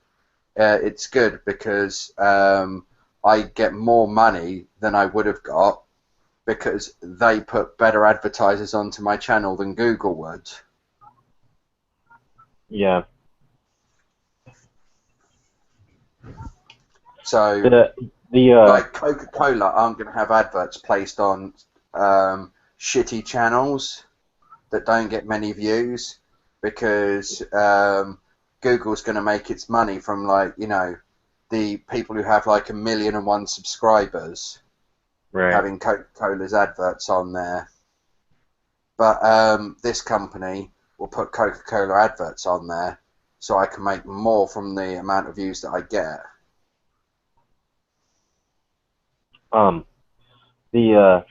It's good because I get more money than I would have got because they put better advertisers onto my channel than Google would. Yeah. So, the like Coca-Cola aren't going to have adverts placed on shitty channels that don't get many views because Google's going to make its money from, like, you know, the people who have like 1,000,001 subscribers having Coca-Cola's adverts on there. But this company will put Coca-Cola adverts on there so I can make more from the amount of views that I get. The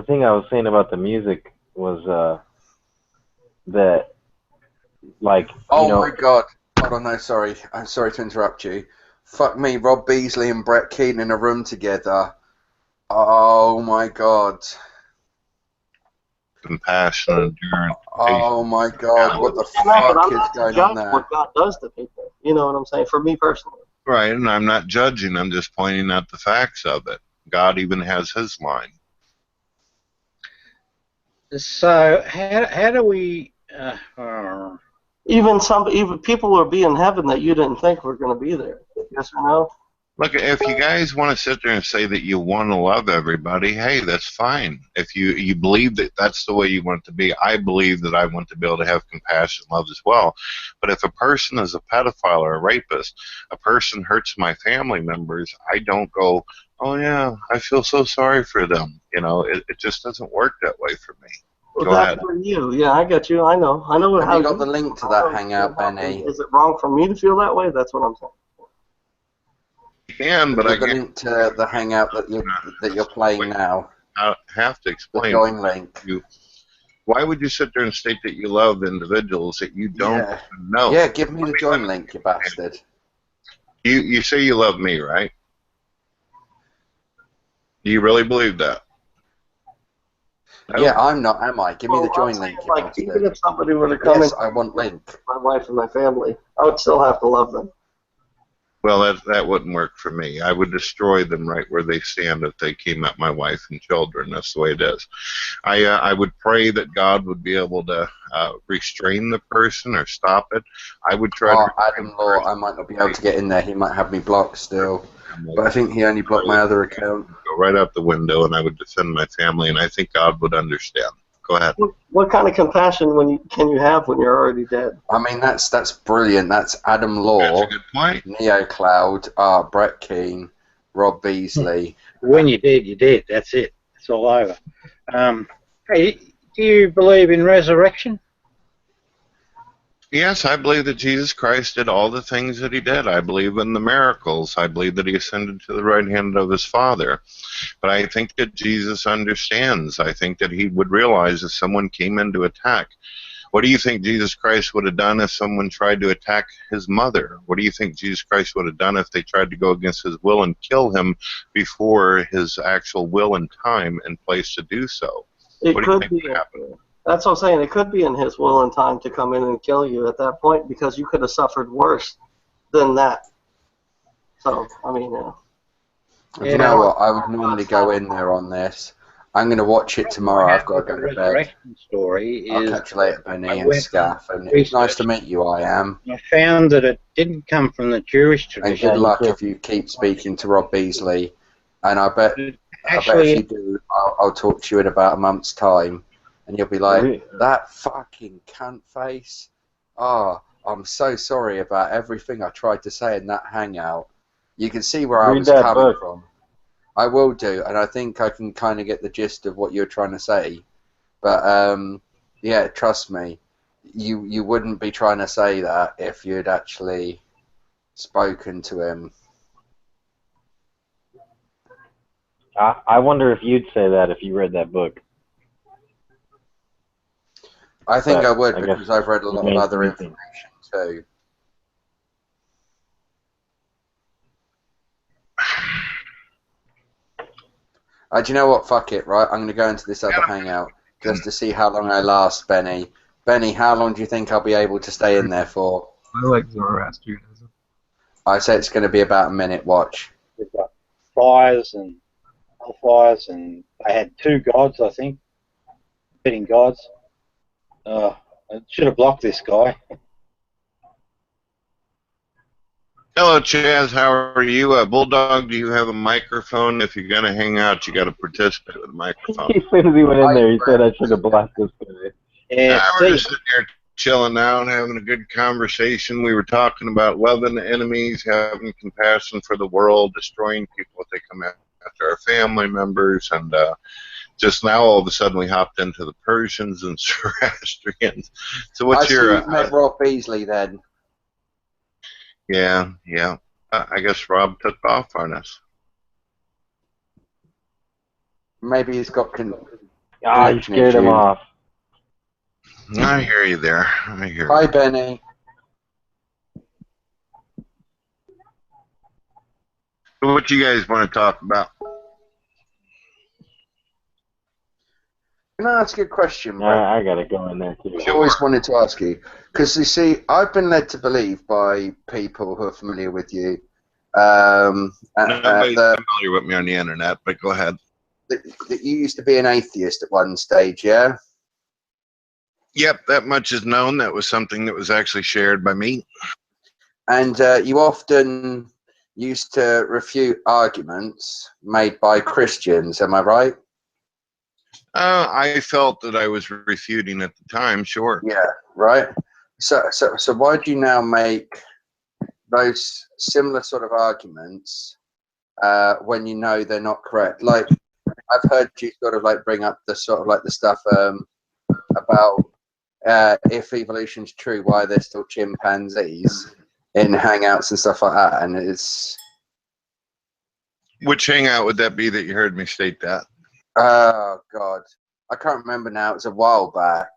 thing I was saying about the music was that, like, oh you know, my god, hold on, no, sorry, I'm sorry to interrupt you. Fuck me, Rob Beasley and Brett Keane in a room together. Oh my god. Compassion, endurance. Oh my god, what the fuck is going on there? What God does to people. You know what I'm saying? For me personally. Right, and I'm not judging, I'm just pointing out the facts of it. God even has his line. So how do we? Even people will be in heaven that you didn't think were going to be there. Yes or no? Look, if you guys want to sit there and say that you want to love everybody, hey, that's fine. If you believe that that's the way you want it to be, I believe that I want to be able to have compassion and love as well. But if a person is a pedophile or a rapist, a person hurts my family members, I don't go, oh yeah, I feel so sorry for them. You know, it just doesn't work that way for me. Well, Go that's ahead. for you. Yeah, I get you. I know. Have you got the link to that hangout, Benny? Is it wrong for me to feel that way? That's what I'm saying. You can, but I the link to the hangout that you're playing now. I have to explain. The join link. Why would you sit there and state that you love individuals that you don't know? Yeah, give me the join link, you bastard. You say you love me, right? Do you really believe that? Yeah, I'm not, am I? Give me the join link, you like, bastard. even if somebody were to come Yes, in, I want link. my wife and my family, I would still have to love them. Well, that wouldn't work for me. I would destroy them right where they stand if they came at my wife and children. That's the way it is. I would pray that God would be able to restrain the person or stop it. I would try to. Adam Law, I might not be able to get in there. He might have me blocked still. But I think he only blocked my other account. Go right out the window, and I would defend my family, and I think God would understand. Go ahead. What kind of compassion can you have when you're already dead? I mean, that's brilliant. That's Adam Law, that's a good point. Neo Cloud, Brett Keane, Rob Beasley. When you're dead, you're dead. That's it. It's all over. Hey, do you believe in resurrection? Yes, I believe that Jesus Christ did all the things that he did. I believe in the miracles. I believe that he ascended to the right hand of his Father. But I think that Jesus understands. I think that he would realize if someone came in to attack. What do you think Jesus Christ would have done if someone tried to attack his mother? What do you think Jesus Christ would have done if they tried to go against his will and kill him before his actual will and time and place to do so? It What do you could think be. would happen? That's what I'm saying. It could be in his will and time to come in and kill you at that point because you could have suffered worse than that. So, I mean, You know what? I would normally go in there on this. I'm going to watch it tomorrow. I've got to go to bed. Story I'll is catch you later, Benny and Scaff. And it's nice to meet you, I am. I found that it didn't come from the Jewish tradition. And good luck if you keep speaking to Rob Beasley. And I bet if you do, I'll talk to you in about a month's time. And you'll be like, that fucking cunt face. Oh, I'm so sorry about everything I tried to say in that hangout. You can see where I was coming from. I will do, and I think I can kind of get the gist of what you're trying to say. But, yeah, trust me, you wouldn't be trying to say that if you'd actually spoken to him. I wonder if you'd say that if you read that book. I think But I would I because guess I've read a lot of remains to other be information too. Do you know what? Fuck it, right? I'm going to go into this other hangout just to see how long I last, Benny. Benny, how long do you think I'll be able to stay in there for? I like Zoroastrianism. I say it's going to be about a minute. Watch. They've got fires and hellfires, and they had 2 gods, I think, betting gods. I should have blocked this guy. Hello, Chaz. How are you? Bulldog, do you have a microphone? If you're going to hang out, you got to participate with a microphone. As soon as he went in there, he said I should have blocked this guy. Yeah, we're just sitting here chilling out, having a good conversation. We were talking about loving the enemies, having compassion for the world, destroying people if they come after our family members, and just now all of a sudden we hopped into the Persians and Zoroastrians. So what's your... you met Rob Beasley then. Yeah. I guess Rob took off on us. Maybe he's got you scared him off. I hear you there. I hear Hi, you. Benny. What you guys want to talk about? Can I ask you a question, Brett? I got to go in there, too. I always wanted to ask you, because you see, I've been led to believe by people who are familiar with you. Nobody's familiar with me on the internet, but go ahead. That you used to be an atheist at one stage, yeah? Yep, that much is known. That was something that was actually shared by me. And you often used to refute arguments made by Christians, am I right? I felt that I was refuting at the time, sure. Yeah, right. So why do you now make those similar sort of arguments when you know they're not correct? Like, I've heard you sort of like bring up the sort of like the stuff about if evolution's true, why there's still chimpanzees in hangouts and stuff like that, and it's... Which hangout would that be that you heard me state that? Oh God, I can't remember now. It was a while back.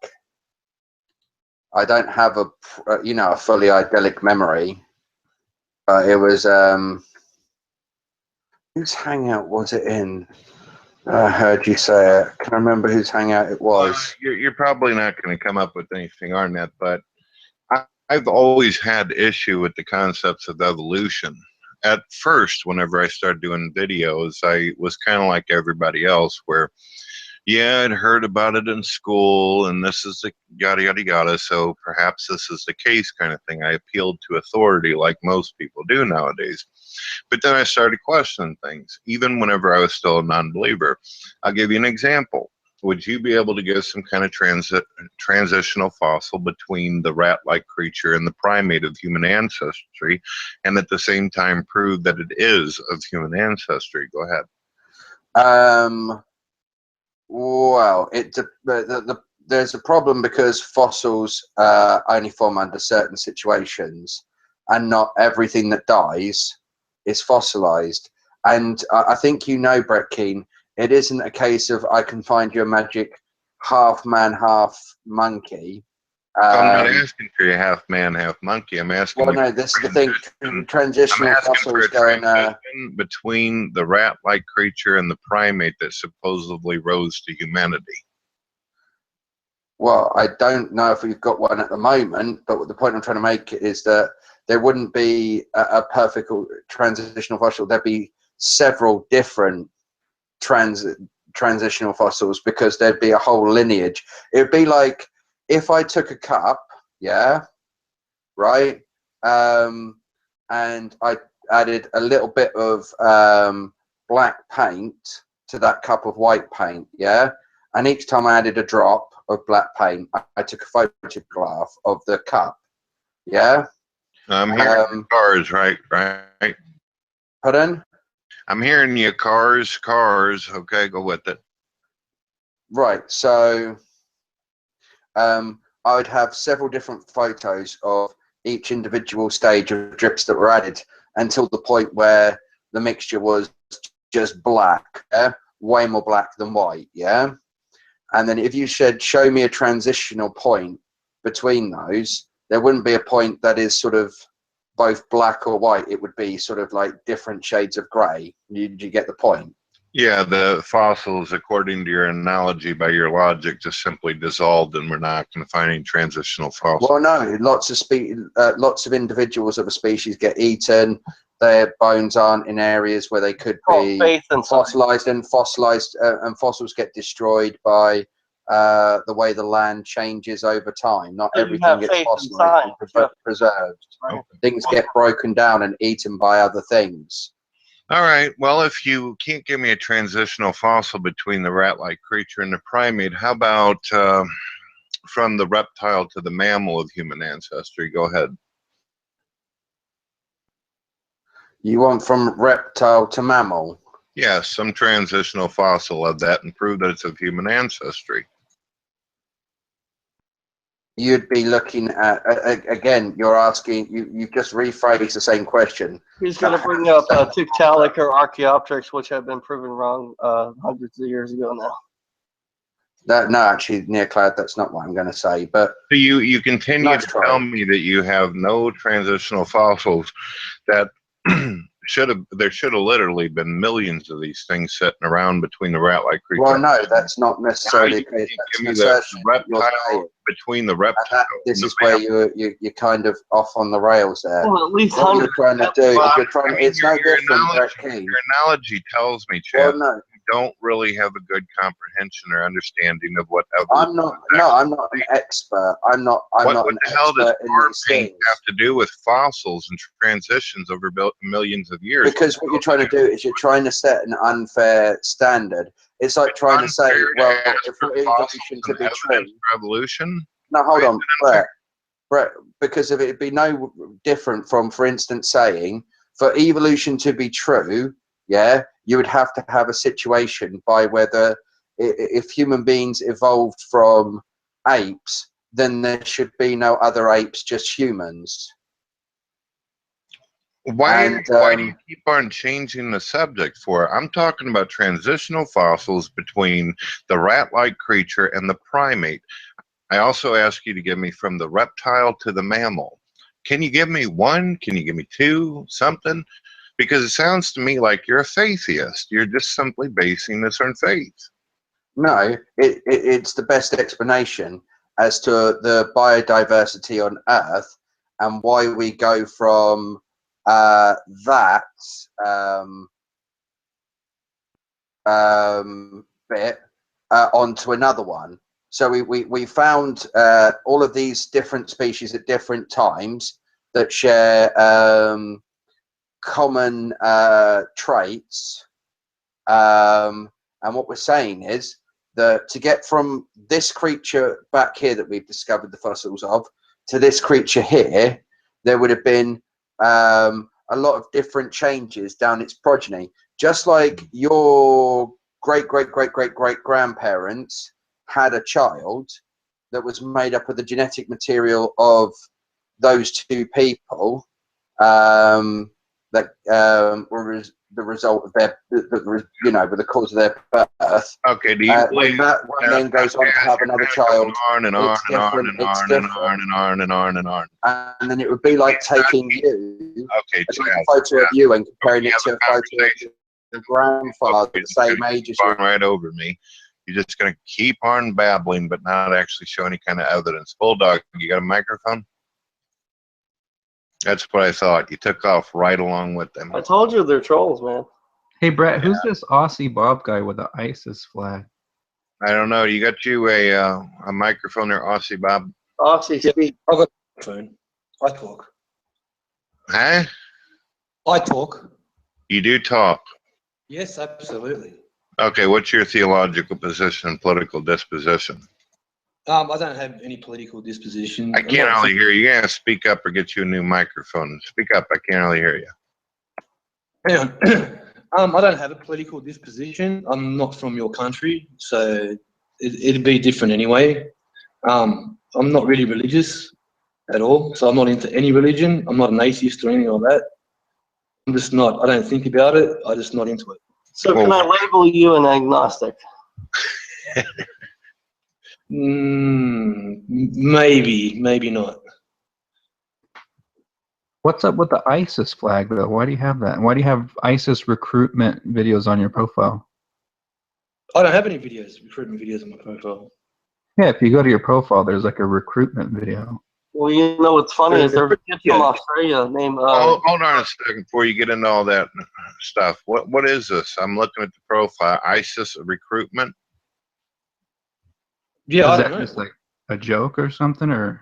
I don't have a fully idyllic memory. It was whose hangout was it in? I heard you say it. Can I remember whose hangout it was? You're probably not going to come up with anything on that, but I've always had issue with the concepts of evolution. At first, whenever I started doing videos, I was kind of like everybody else, where, yeah, I'd heard about it in school, and this is the yada, yada, yada, so perhaps this is the case kind of thing. I appealed to authority like most people do nowadays. But then I started questioning things, even whenever I was still a non-believer. I'll give you an example. Would you be able to give some kind of transitional fossil between the rat-like creature and the primate of human ancestry, and at the same time prove that it is of human ancestry? Go ahead. Well, there's a problem because fossils only form under certain situations, and not everything that dies is fossilized. And I think you know, Brett Keane, it isn't a case of I can find you a magic half man, half monkey. I'm not asking for your half man, half monkey. I'm asking. Well, no, this is the thing. Transitional fossils going between the rat-like creature and the primate that supposedly rose to humanity. Well, I don't know if we've got one at the moment, but the point I'm trying to make is that there wouldn't be a perfect transitional fossil. There'd be several different transitional fossils because there'd be a whole lineage. It would be like if I took a cup, yeah, right, and I added a little bit of black paint to that cup of white paint, yeah, and each time I added a drop of black paint, I took a photograph of the cup, yeah. I'm hearing cars, right? Pardon? I'm hearing you, cars. Okay, go with it. Right, so I would have several different photos of each individual stage of drips that were added until the point where the mixture was just black, yeah? Way more black than white, yeah? And then if you said, show me a transitional point between those, there wouldn't be a point that is sort of both black or white. It would be sort of like different shades of grey. You get the point? Yeah, the fossils, according to your analogy, by your logic, just simply dissolved, and we're not going to find any transitional fossils. Well, no. Lots of individuals of a species get eaten. Their bones aren't in areas where they could be fossilized, and fossils get destroyed by the way the land changes over time. Not everything gets fossilized and preserved. Okay. Things get broken down and eaten by other things. All right. Well, if you can't give me a transitional fossil between the rat-like creature and the primate, how about from the reptile to the mammal of human ancestry? Go ahead. You want from reptile to mammal? Yes, some transitional fossil of that and prove that it's of human ancestry. You'd be looking at, again, you're asking, you've just rephrased the same question. He's going to bring up Tiktaalik or Archaeopteryx, which have been proven wrong hundreds of years ago now. No, actually, Neocloud, that's not what I'm going to say. But so you continue to tell me that you have no transitional fossils that there should have literally been millions of these things sitting around between the rat-like creature. Well, no, that's not necessarily the case. Give me the reptile between the reptile. This is where you're kind of off on the rails there. Well, at least what you're trying to do, well, if you're trying, it's no different, Brett King. Your analogy tells me, Chad, well, no. you don't really have a good comprehension or understanding of what I'm not an expert. I'm not an what the hell does expert in these things. have to do with fossils and transitions over millions of years? Because what you're trying to do is you're trying to set an unfair standard. It's like trying to say, well, if evolution to be true, revolution. No, hold on, Brett. Because if it'd be no different from, for instance, saying for evolution to be true, yeah, you would have to have a situation by whether if human beings evolved from apes, then there should be no other apes, just humans. Why do you keep on changing the subject for? I'm talking about transitional fossils between the rat-like creature and the primate. I also ask you to give me from the reptile to the mammal. Can you give me one? Can you give me two? Something? Because it sounds to me like you're a faithist. You're just simply basing this on faith. No, it's the best explanation as to the biodiversity on Earth and why we go from that bit onto another one. So we found all of these different species at different times that share common traits. And what we're saying is that to get from this creature back here that we've discovered the fossils of to this creature here, there would have been a lot of different changes down its progeny. Just like your great-great-great-great-great-grandparents had a child that was made up of the genetic material of those two people that were the result of their, with the cause of their birth. Okay, do you believe that one then goes on to have another child? And then it would be like taking you, a photo of you and comparing it to a photo of your grandfather the same age as you. Right over me. You're just going to keep on babbling, but not actually show any kind of evidence. Bulldog, you got a microphone? That's what I thought. You took off right along with them. I told you they're trolls, man. Hey, Brett, who's this Aussie Bob guy with the ISIS flag? I don't know. You got you a microphone there, Aussie Bob? Aussie speak. I've got a phone. I talk. Huh? I talk. You do talk. Yes, absolutely. Okay, what's your theological position and political disposition? I don't have any political disposition. I can't really hear you. You gotta speak up or get you a new microphone. Speak up. I can't really hear you. Hang on. I don't have a political disposition. I'm not from your country, so it'd be different anyway. I'm not really religious at all, so I'm not into any religion. I'm not an atheist or anything like that. I'm just not. I don't think about it. I'm just not into it. So can I label you an agnostic? Maybe, maybe not. What's up with the ISIS flag, though? Why do you have that? Why do you have ISIS recruitment videos on your profile? I don't have any recruitment videos on my profile. Yeah, if you go to your profile, there's like a recruitment video. Well, you know what's funny is there's a kid from Australia named. Hold on a second before you get into all that stuff. What is this? I'm looking at the profile. ISIS recruitment. Yeah, is that just like a joke or something, or?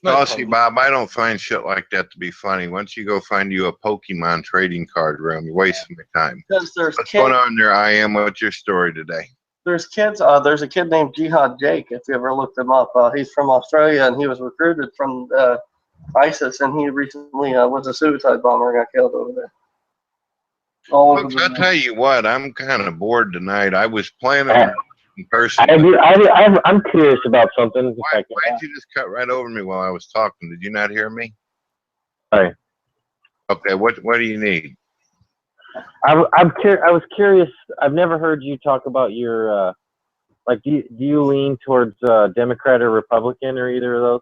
No, see, Bob, I don't find shit like that to be funny. Once you go find you a Pokemon trading card room, you're wasting my time. Because there's What's going on there? I am. What's your story today? There's kids. There's a kid named Jihad Jake. If you ever looked him up, he's from Australia and he was recruited from ISIS, and he recently was a suicide bomber and got killed over there. Folks, I'll tell you what. I'm kind of bored tonight. I was planning on in person. I'm curious about something. Why did you just cut right over me while I was talking? Did you not hear me? Sorry. Okay. What do you need? I was curious. I've never heard you talk about your do you lean towards Democrat or Republican or either of those?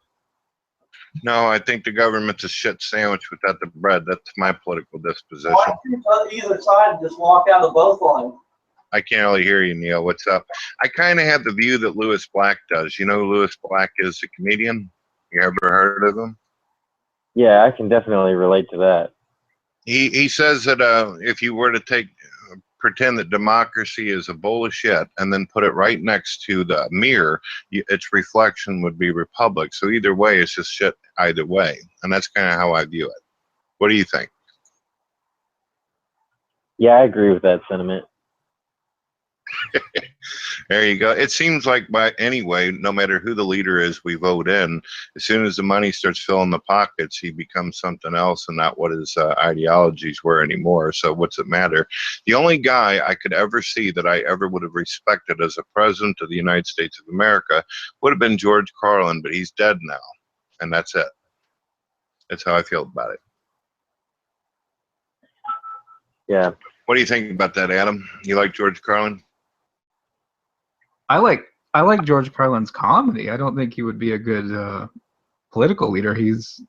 No, I think the government's a shit sandwich without the bread. That's my political disposition. Why don't you either side just walk out of both lines? I can't really hear you, Neil. What's up? I kind of have the view that Lewis Black does. You know who Lewis Black is, a comedian? You ever heard of him? Yeah, I can definitely relate to that. He says that if you were to pretend that democracy is a bowl of shit and then put it right next to the mirror, its reflection would be republic. So either way, it's just shit either way. And that's kind of how I view it. What do you think? Yeah, I agree with that sentiment. There you go. It seems like anyway, no matter who the leader is we vote in, as soon as the money starts filling the pockets, he becomes something else and not what his ideologies were anymore. So what's it matter? The only guy I could ever see that I ever would have respected as a president of the United States of America would have been George Carlin, but he's dead now. And that's it. That's how I feel about it. Yeah. What do you think about that, Adam? You like George Carlin? I like George Carlin's comedy. I don't think he would be a good political leader. He's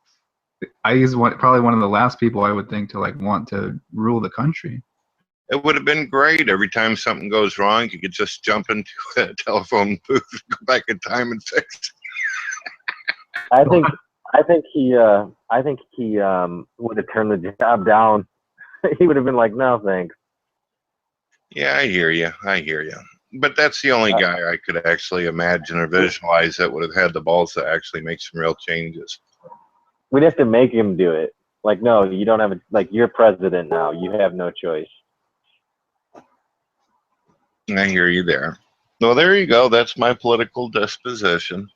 probably one of the last people I would think to want to rule the country. It would have been great. Every time something goes wrong, you could just jump into a telephone booth, go back in time, and fix it. I think he would have turned the job down. He would have been like, no, thanks. Yeah, I hear you. But that's the only guy I could actually imagine or visualize that would have had the balls to actually make some real changes. We'd have to make him do it. Like, no, you don't have you're president now. You have no choice. I hear you there. Well, there you go. That's my political disposition.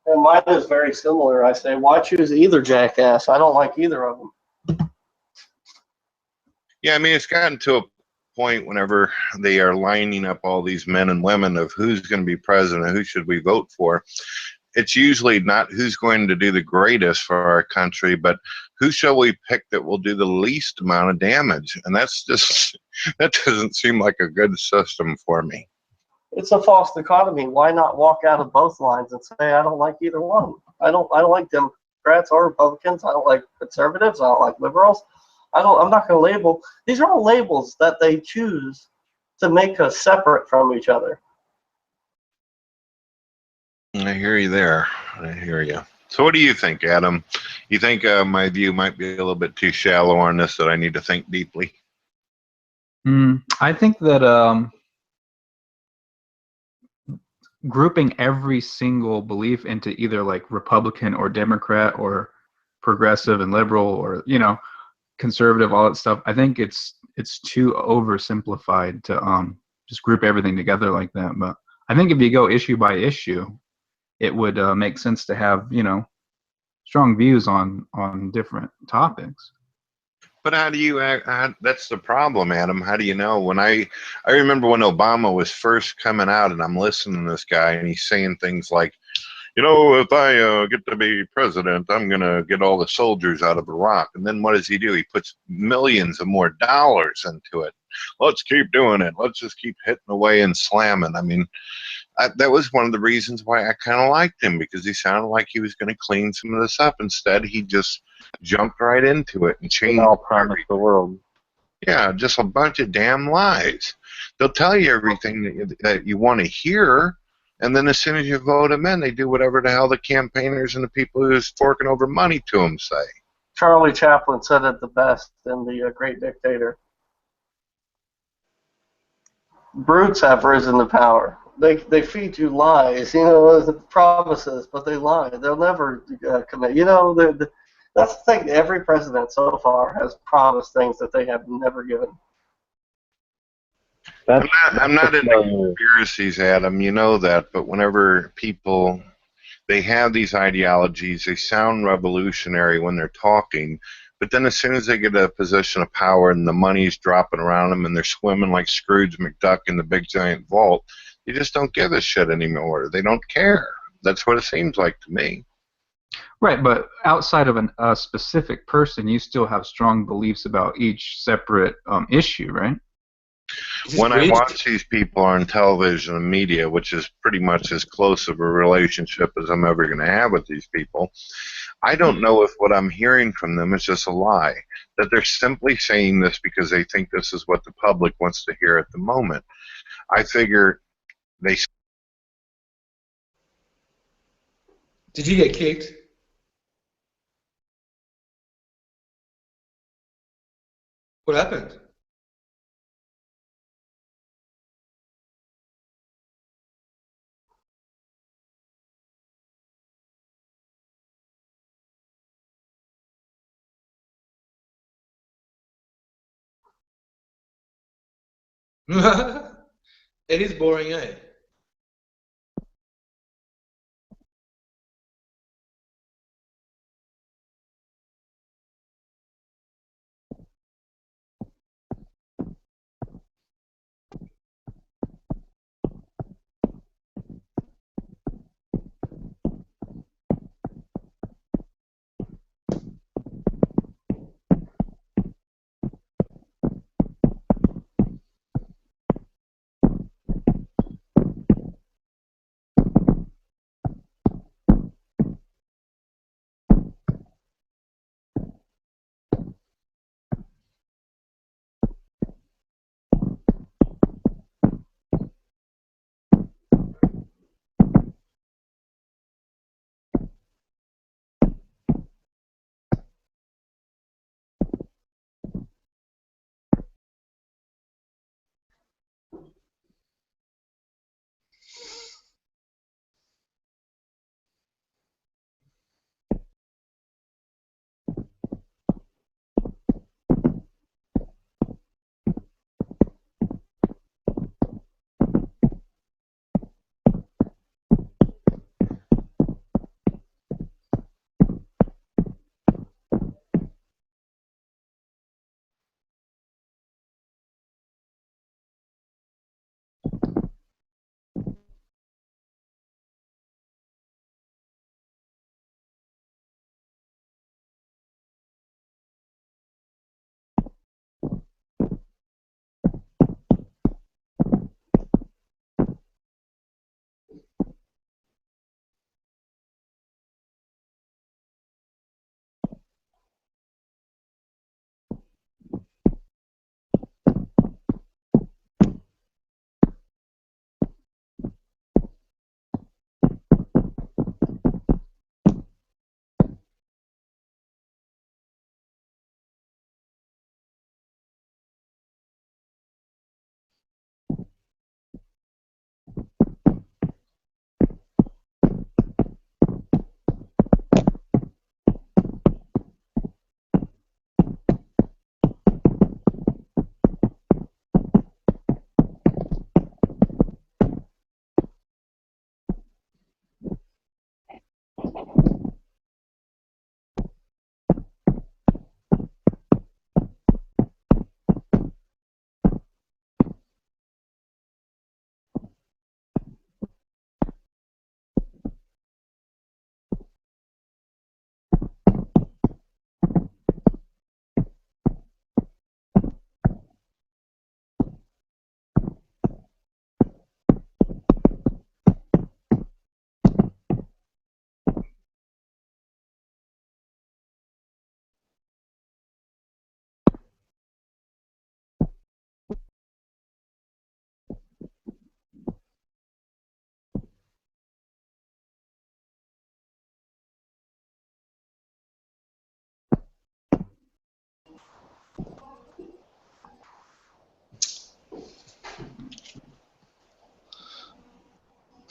And mine is very similar. I say, why choose either jackass? I don't like either of them. Yeah, I mean, it's gotten to a point whenever they are lining up all these men and women of who's going to be president, who should we vote for. It's usually not who's going to do the greatest for our country, but who shall we pick that will do the least amount of damage? And that doesn't seem like a good system for me. It's a false dichotomy. Why not walk out of both lines and say, I don't like either one? I don't like Democrats or Republicans. I don't like conservatives. I don't like liberals. I'm not going to label. These are all labels that they choose to make us separate from each other. I hear you there. I hear you. So what do you think, Adam? You think my view might be a little bit too shallow on this, that I need to think deeply? I think that grouping every single belief into either Republican or Democrat or progressive and liberal or, conservative, all that stuff, I think it's too oversimplified to just group everything together like that. But I think if you go issue by issue, it would make sense to have strong views on different topics. But how do you that's the problem, Adam. How do you know? When I remember when Obama was first coming out, and I'm listening to this guy, and he's saying things like, you know, if I get to be president, I'm going to get all the soldiers out of Iraq. And then what does he do? He puts millions of more dollars into it. Let's keep doing it. Let's just keep hitting away and slamming. I mean, that was one of the reasons why I kind of liked him, because he sounded like he was going to clean some of this up. Instead, he just jumped right into it and changed. All promise the world. Yeah, just a bunch of damn lies. They'll tell you everything that you want to hear, and then as soon as you vote them in, they do whatever the hell the campaigners and the people who's forking over money to them say. Charlie Chaplin said it the best in The Great Dictator. Brutes have risen to power. They feed you lies, promises, but they lie. They'll never commit. That's the thing. Every president so far has promised things that they have never given. I'm not into conspiracies, Adam. You know that. But whenever people, they have these ideologies, they sound revolutionary when they're talking. But then as soon as they get a position of power and the money's dropping around them and they're swimming like Scrooge McDuck in the big giant vault, you just don't give a shit anymore. They don't care. That's what it seems like to me. Right, but outside of a specific person, you still have strong beliefs about each separate issue, right? When I watch these people on television and media, which is pretty much as close of a relationship as I'm ever going to have with these people, I don't know if what I'm hearing from them is just a lie, that they're simply saying this because they think this is what the public wants to hear at the moment. I figure they... Did you get kicked? What happened? It is boring, eh?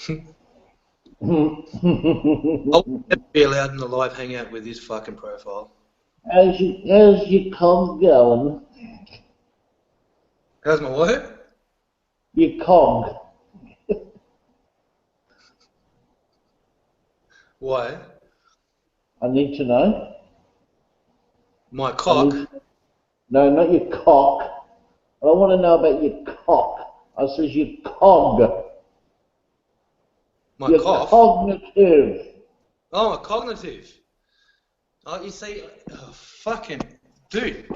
I'll never be allowed in the live hangout with this fucking profile. How's your cog going? How's my what? Your cog. Why? I need to know. My cock? No, not your cock. I want to know about your cock. I says your cog. My your cough? cognitive. Oh, my cognitive. Oh, you see, fucking, dude,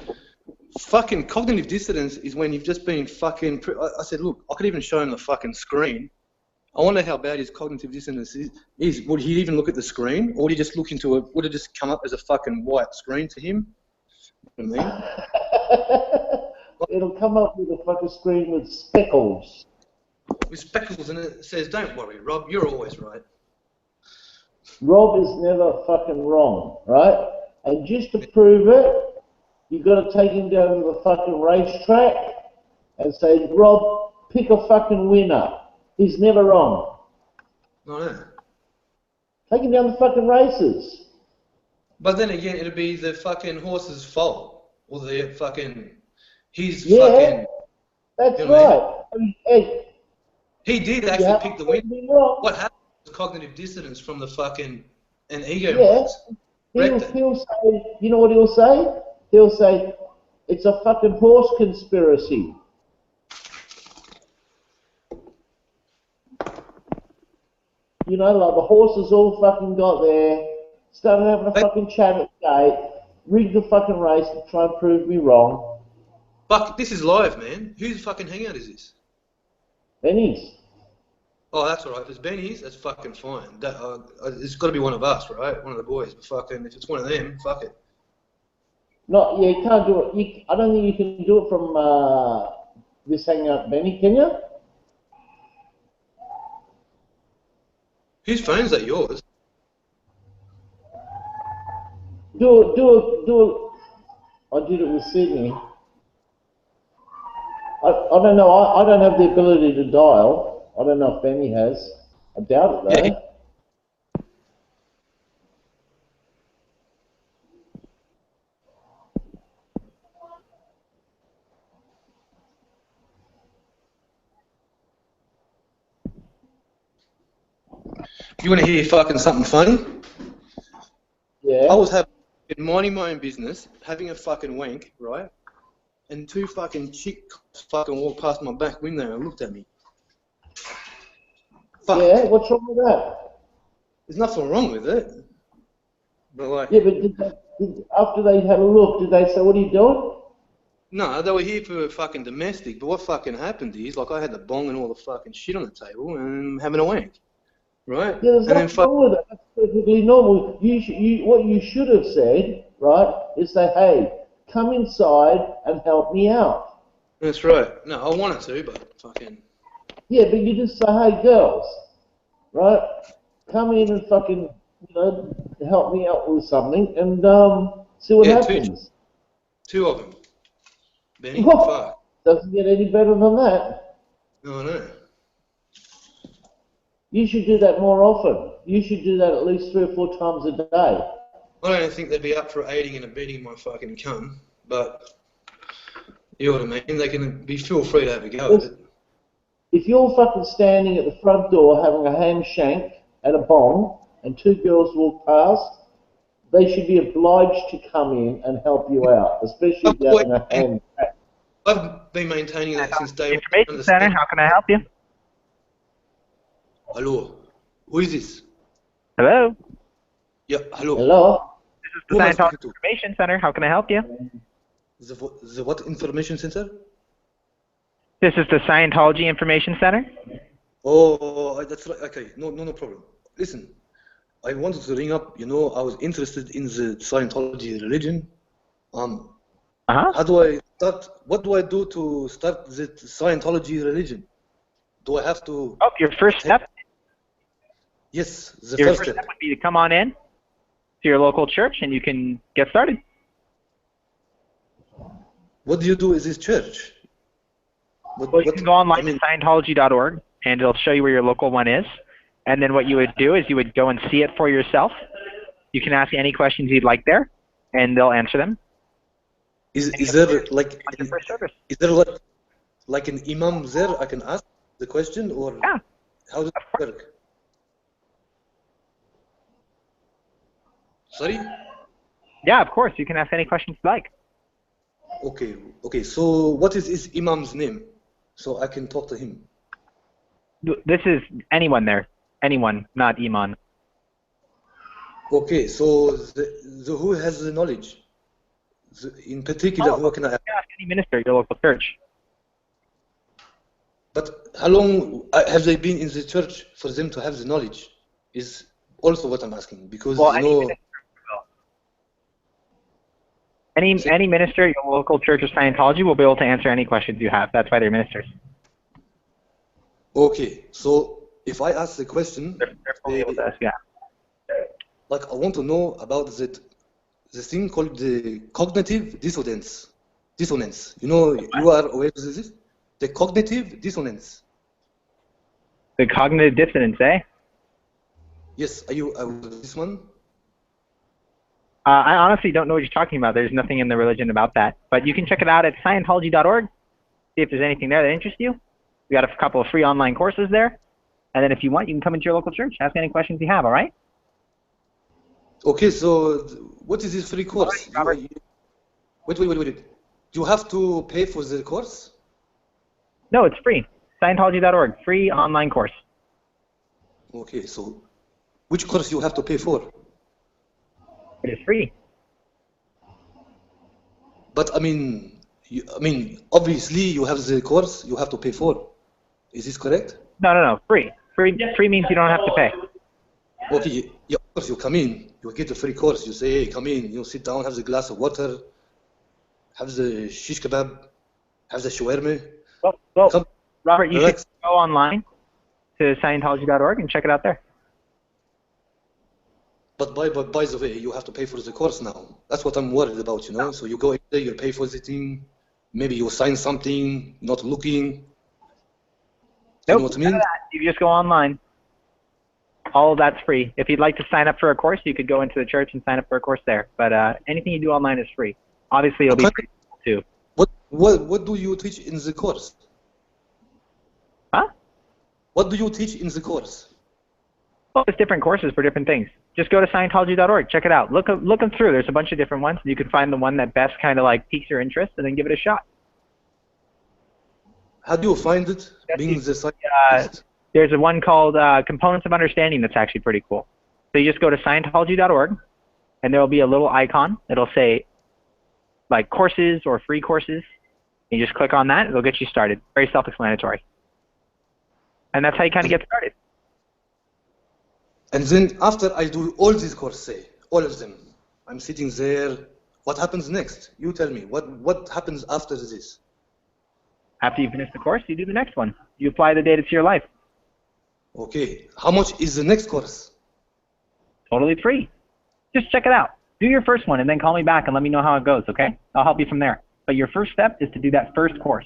fucking cognitive dissonance is when you've just been fucking. I said, look, I could even show him the fucking screen. I wonder how bad his cognitive dissonance is. Would he even look at the screen, or would he just look into it? Would it just come up as a fucking white screen to him? You know what I mean? It'll come up with a fucking screen with speckles. With speckles, and it says, "Don't worry, Rob, you're always right." Rob is never fucking wrong, right? And just to prove it, you've got to take him down to the fucking racetrack and say, Rob, pick a fucking winner. He's never wrong. I know. Take him down the fucking races. But then again, it'd be the fucking horse's fault, or the fucking That's you know right. I mean, Ed, he did actually pick the win. What happened was cognitive dissonance from the fucking an ego. He'll say, you know what he'll say? He'll say, it's a fucking horse conspiracy. You know, like the horses all fucking got there, started having a fucking chat at the gate, rigged the fucking race to try and prove me wrong. Fuck, this is live, man. Whose fucking hangout is this? Benny's. Oh, that's alright. If it's Benny's, that's fucking fine. It's got to be one of us, right? One of the boys. But fucking, if it's one of them, fuck it. No, yeah, you can't do it. I don't think you can do it from this hangout, Benny, can you? Whose phone's that? Yours? Do it. I did it with Sydney. I don't know. I don't have the ability to dial. I don't know if Benny has. I doubt it though. You want to hear fucking something funny? Yeah. I was minding my own business, having a fucking wank, right? And two fucking chicks fucking walked past my back window and looked at me. Fuck. Yeah, what's wrong with that? There's nothing wrong with it. But like... Yeah, but after they had a look, did they say, what are you doing? No, they were here for fucking domestic, but what fucking happened is, like, I had the bong and all the fucking shit on the table and I'm having a wank. Right? Yeah, there's nothing wrong with it. That's perfectly normal. What you should have said, right, is say, hey, come inside and help me out. That's right. No, I wanted to, but fucking... Yeah, but you just say, hey, girls, right, come in and fucking, you know, help me out with something and see what happens. Two of them. Benny, fuck. Doesn't get any better than that. No, I know. You should do that more often. You should do that at least 3 or 4 times a day. I don't think they'd be up for aiding and abetting my fucking cum, but you know what I mean? They can feel free to have a go at it. If you're fucking standing at the front door having a ham shank and a bong and 2 girls walk past, they should be obliged to come in and help you out, especially if you're having a ham shank. I've been maintaining that since day one. Information Center, how can I help you? Hello. Who is this? Hello? Yeah, hello. Hello? This is the Scientology Information Center. How can I help you? The what information center? This is the Scientology Information Center. Oh, that's right. Okay, no problem. Listen, I wanted to ring up. You know, I was interested in the Scientology religion. How do I start? What do I do to start the Scientology religion? Do I have to? Oh, your first step. Yes, your first step would be to come on in to your local church, and you can get started. What do you do at this church? You can go online to Scientology.org, and it'll show you where your local one is. And then what you would do is you would go and see it for yourself. You can ask any questions you'd like there, and they'll answer them. Is there like an imam there I can ask the question, or how does it work? Sorry? Yeah, of course. You can ask any questions you like. Okay. So what is his imam's name, so I can talk to him? This is anyone there. Anyone, not Iman. Okay, so who has the knowledge? In particular, who can I ask? Ask any minister at your local church. But how long have they been in the church for them to have the knowledge? Is also what I'm asking, because Well, you know. Any minister at your local church of Scientology will be able to answer any questions you have. That's why they're ministers. Okay, so if I ask the question, yeah. Like I want to know about the thing called the cognitive dissonance. Dissonance. You know, you are aware of this? The cognitive dissonance. The cognitive dissonance, eh? Yes. Are you aware of this one? I honestly don't know what you're talking about. There's nothing in the religion about that. But you can check it out at Scientology.org. See if there's anything there that interests you. We got a couple of free online courses there. And then if you want, you can come into your local church. Ask any questions you have, all right? Okay, so what is this free course? Wait. Do you have to pay for the course? No, it's free. Scientology.org. Free online course. Okay, so which course you have to pay for? It is free. But I mean, obviously you have the course you have to pay for. Is this correct? No. Free. Free means you don't have to pay. Okay, yeah, of course you come in, you get a free course. You say, hey, come in, you sit down, have the glass of water, have the shish kebab, have the shawarma. Well, Robert, you should go online to Scientology.org and check it out there. But by the way, you have to pay for the course now. That's what I'm worried about, you know. So you go in there, you pay for the thing, maybe you sign something, not looking. You know what I mean? You just go online. All of that's free. If you'd like to sign up for a course, you could go into the church and sign up for a course there. But anything you do online is free. Obviously, it'll be free too. What do you teach in the course? Huh? What do you teach in the course? Well, there's different courses for different things. Just go to Scientology.org. Check it out. Look them through. There's a bunch of different ones. You can find the one that best kind of like piques your interest and then give it a shot. How do you find it? Being the scientist? There's a one called Components of Understanding that's actually pretty cool. So you just go to Scientology.org, and there will be a little icon. It'll say, like, courses or free courses. You just click on that. It'll get you started. Very self-explanatory. And that's how you kind of get started. And then after I do all these courses, all of them, I'm sitting there. What happens next? You tell me. What happens after this? After you finish the course, you do the next one. You apply the data to your life. Okay. How much is the next course? Totally free. Just check it out. Do your first one and then call me back and let me know how it goes, okay? I'll help you from there. But your first step is to do that first course.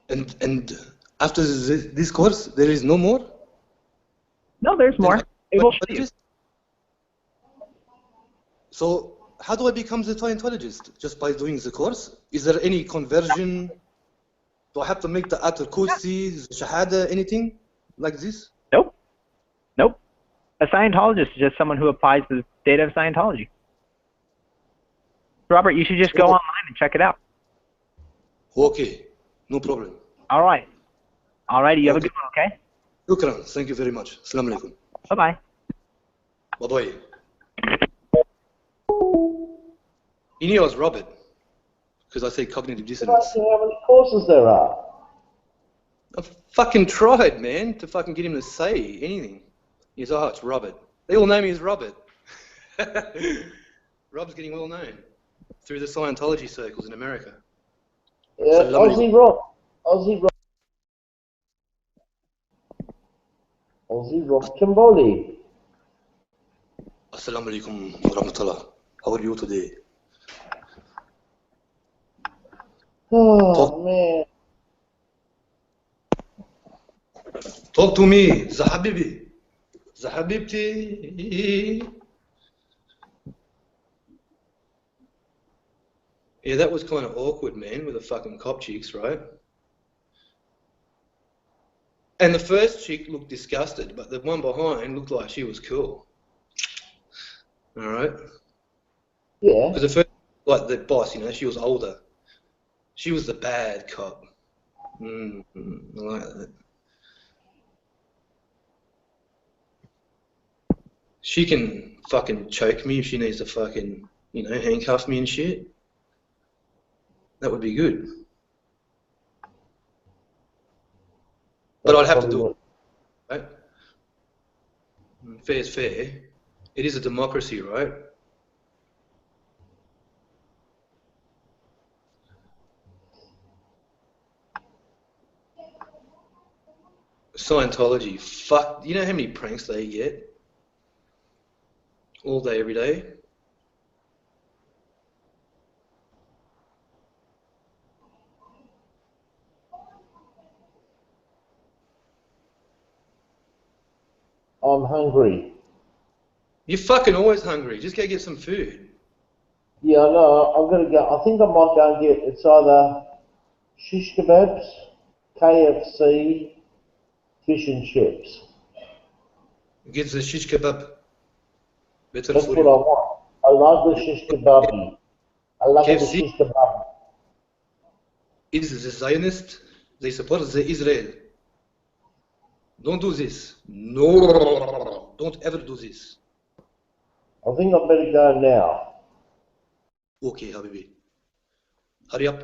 And after this course, there is no more? No, there's more. It will show you. So how do I become the Scientologist? Just by doing the course? Is there any conversion? Do I have to make the Atul Kursi, the Shahada, anything like this? Nope. A Scientologist is just someone who applies the data of Scientology. Robert, you should just go online and check it out. Okay, no problem. All right. All righty, you have a good one, okay? Shukran. Thank you very much. Assalamu alaikum. Bye-bye. Bye-bye. He knew I was Robert, because I say cognitive dissonance. How many courses there are? I fucking tried, man, to fucking get him to say anything. He's, oh, it's Robert. They all know me as Robert. Rob's getting well known through the Scientology circles in America. Yeah, Aussie Rock. Aussie Rock Chamboli. Assalamu alaikum wa rahmatullah. How are you today? Oh, man. Talk to me, Zahabibi. Zahabibti. Yeah, that was kind of awkward, man, with the fucking cop chicks, right? And the first chick looked disgusted, but the one behind looked like she was cool. All right? Yeah. Because the first, like the boss, you know, she was older. She was the bad cop. I like that. She can fucking choke me if she needs to fucking, you know, handcuff me and shit. That would be good. But I'd have to do it, right? Fair's fair. It is a democracy, right? Scientology, fuck. You know how many pranks they get? All day, every day? I'm hungry. You're fucking always hungry. Just go get some food. Yeah, I know. I'm gonna go. I think I might go and get. It's either shish kebabs, KFC, fish and chips. Get the shish kebab. Better That's for what I you. want. I love the shish kebabi. I love the KFC shish kebab. is the Zionist. They support the Israel. Don't do this. No. Don't ever do this. I think I better go now. Okay, Habibi. Hurry up.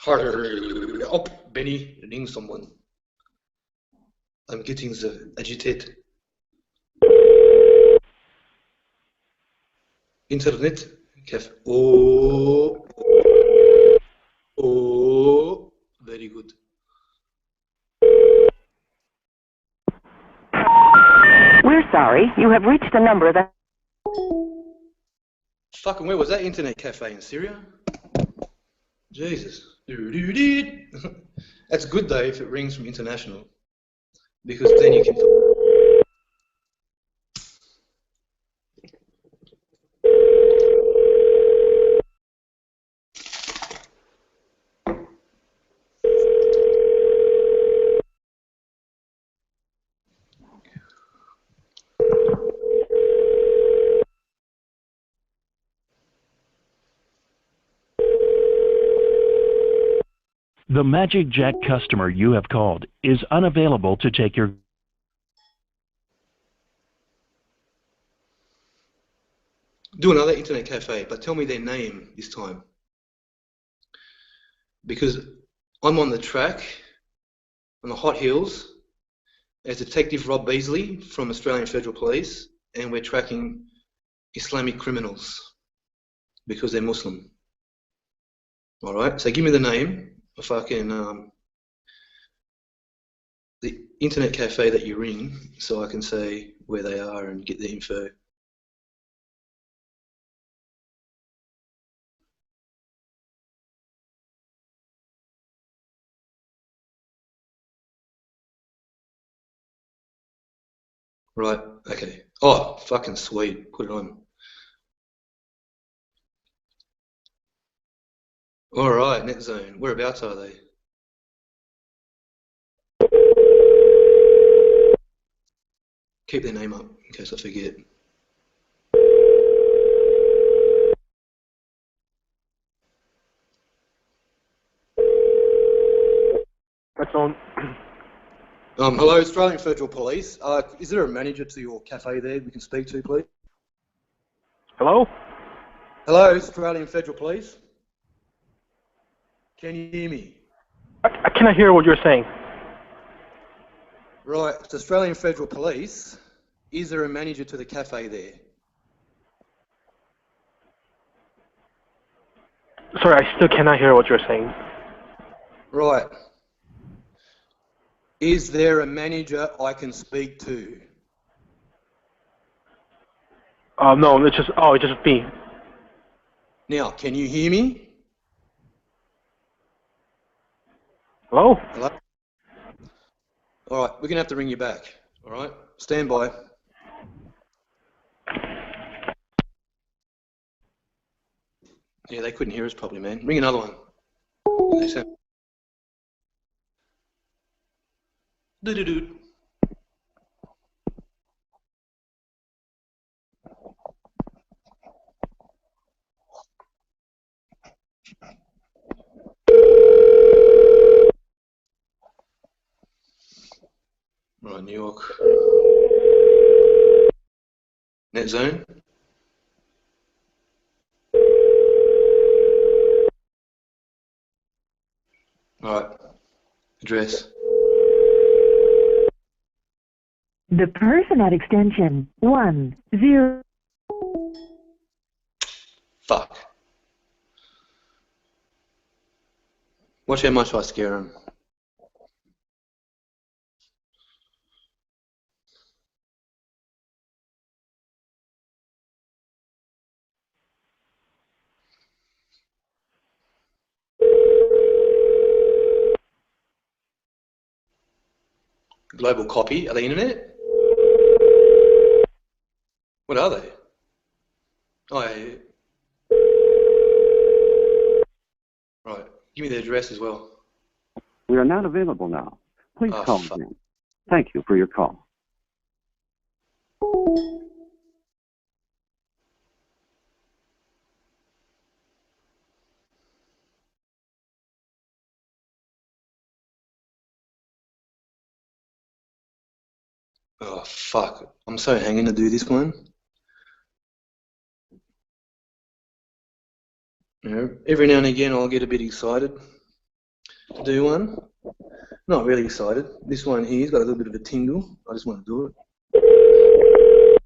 Hurry up, Benny. Ring someone. I'm getting the agitated. Internet. Kef. Oh. Oh. Very good. We're sorry. You have reached a number that... Fucking where was that internet cafe in Syria? Jesus. That's good though if it rings from international. Because then you can... The Magic Jack customer you have called is unavailable to take your... Do another internet cafe, but tell me their name this time. Because I'm on the track, on the hot hills, as Detective Rob Beasley from Australian Federal Police, and we're tracking Islamic criminals because they're Muslim. All right, so give me the name of fucking the internet cafe that you ring, so I can say where they are and get the info. Right, okay. Oh, fucking sweet. Put it on. All right, net zone. Whereabouts are they? Keep their name up in case I forget. That's on. Hello, Australian Federal Police. Is there a manager to your cafe there we can speak to, please? Hello? Hello, Australian Federal Police. Can you hear me? I cannot hear what you're saying. Right, it's Australian Federal Police. Is there a manager to the cafe there? Sorry, I still cannot hear what you're saying. Right. Is there a manager I can speak to? No, it's just me. Now, can you hear me? Hello? Hello? All right, we're going to have to ring you back. All right? Stand by. Yeah, they couldn't hear us properly, man. Ring another one. They sound... Do-do-do. Right, New York. Net zone. All right. Address. The person at extension 10. Fuck. Watch how much I scare him. Global copy. Are they internet? What are they? Oh, yeah. Right. Give me the address as well. We are not available now. Please Oh, call fuck. again. Thank you for your call. Oh, fuck. I'm so hanging to do this one. You know, every now and again I'll get a bit excited to do one. Not really excited. This one here's got a little bit of a tingle. I just want to do it.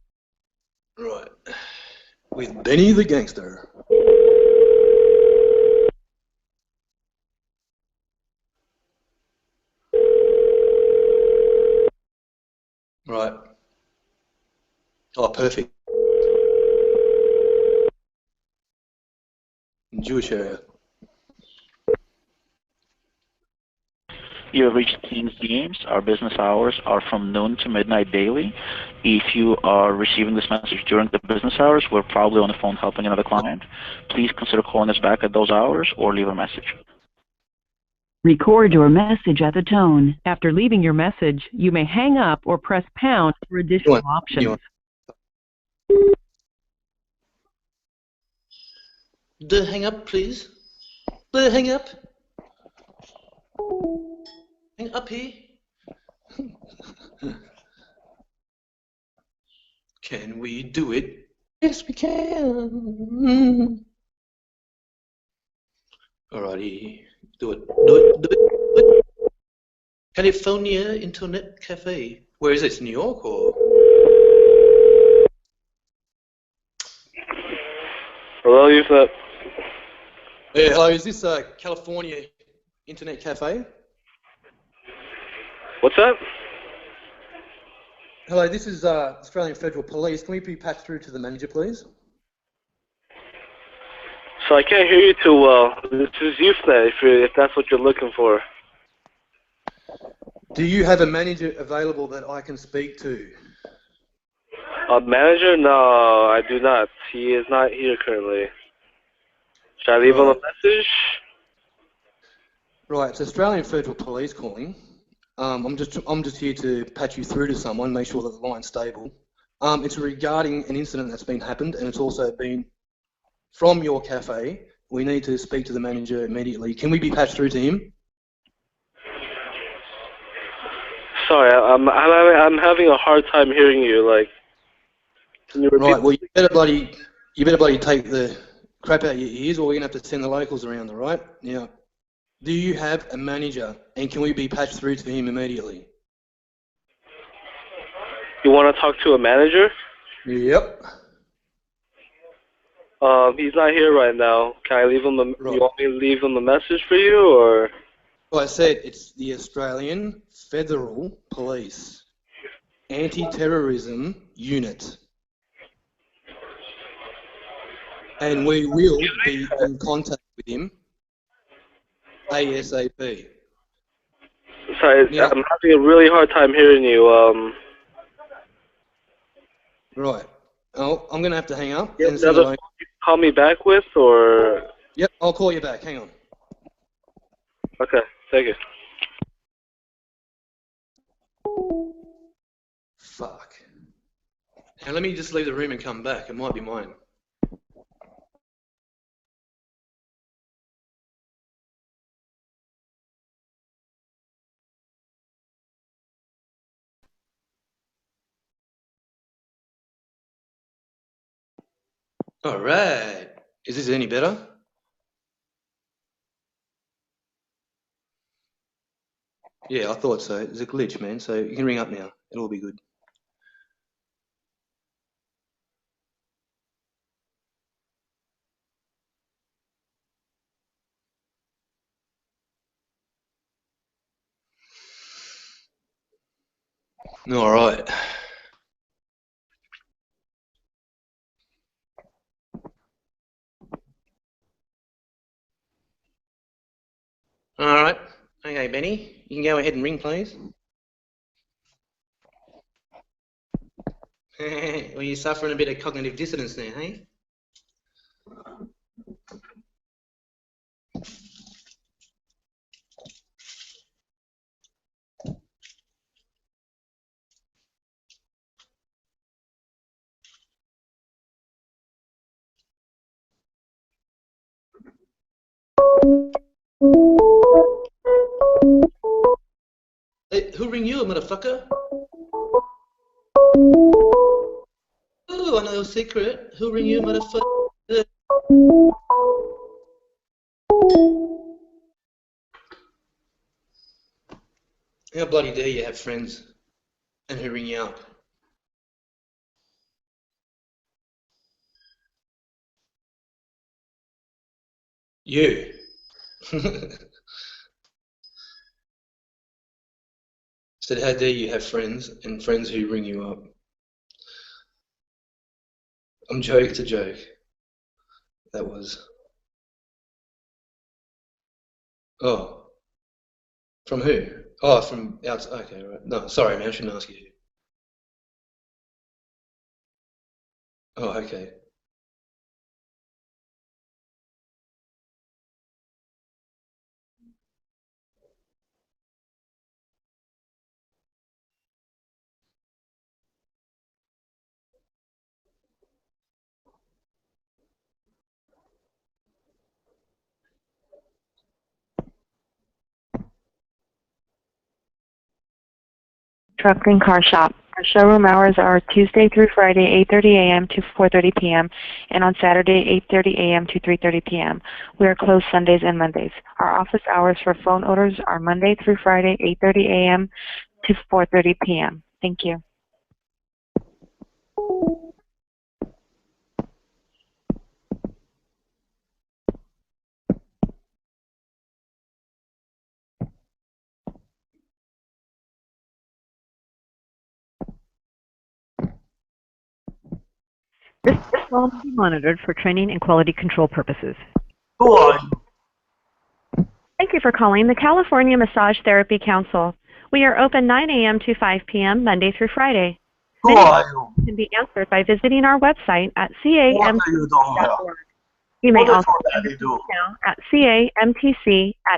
Right. With Benny the Gangster. Right. Oh, perfect. Jewish area. You have reached King's Games. Our business hours are from noon to midnight daily. If you are receiving this message during the business hours, we're probably on the phone helping another client. Please consider calling us back at those hours or leave a message. Record your message at the tone. After leaving your message, you may hang up or press pound for additional options. Do hang up, please. Do hang up. Hang up here. Can we do it? Yes, we can. Alrighty. Do it. Do it. Do it. Do it. California Internet Cafe. Where is it? New York or? Hello, Yusuf. Yeah, hello. Is this California Internet Cafe? What's up? Hello, this is Australian Federal Police. Can we be patched through to the manager, please? So I can't hear you too well. This is Usenet, if that's what you're looking for. Do you have a manager available that I can speak to? A manager? No, I do not. He is not here currently. Should I leave him a message? Right, it's Australian Federal Police calling. I'm just here to patch you through to someone, make sure that the line's stable. It's regarding an incident that's been happened, and it's also been from your cafe. We need to speak to the manager immediately. Can we be patched through to him? Sorry, I'm having a hard time hearing you. Like, can you repeat? Right, well, you better bloody take the crap out of your ears, or we're gonna have to send the locals around. All right? Now, do you have a manager, and can we be patched through to him immediately? You want to talk to a manager? Yep. He's not here right now. Can I leave him a? You want me to leave him a message for you, or? Like I said, it's the Australian Federal Police Anti-Terrorism Unit. And we will be in contact with him ASAP. Sorry, Yeah. I'm having a really hard time hearing you. Right. Oh, I'm going to have to hang up You and have see you another later. phone you can call me back with, or? Yep, I'll call you back. Hang on. Okay, thank you. Fuck. Now let me just leave the room and come back. It might be mine. All right. Is this any better? Yeah, I thought so. It's a glitch, man. So you can ring up now. It'll all be good. All right. All right. Okay, Benny, you can go ahead and ring, please. Well, you're suffering a bit of cognitive dissonance there, hey? Hey, who ring you, motherfucker? Oh, I know a secret. Who ring you, motherfucker? How bloody dare you have friends and who ring you up? You. Said, how dare you have friends and friends who ring you up? I'm joking, it's a joke. That was. Oh. From who? Oh, from outside. Okay, right. No, sorry, man, I shouldn't ask you. Oh, okay. Truck and Car Shop. Our showroom hours are Tuesday through Friday, 8:30 a.m. to 4:30 p.m., and on Saturday, 8:30 a.m. to 3:30 p.m. We are closed Sundays and Mondays. Our office hours for phone orders are Monday through Friday, 8:30 a.m. to 4:30 p.m. Thank you. This call will be monitored for training and quality control purposes. Who are you? Thank you for calling the California Massage Therapy Council. We are open 9 a.m. to 5 p.m. Monday through Friday. Who Many are you? questions can be answered by visiting our website at What are you doing here? camtc.org. You may What is also all that send you us do? an email at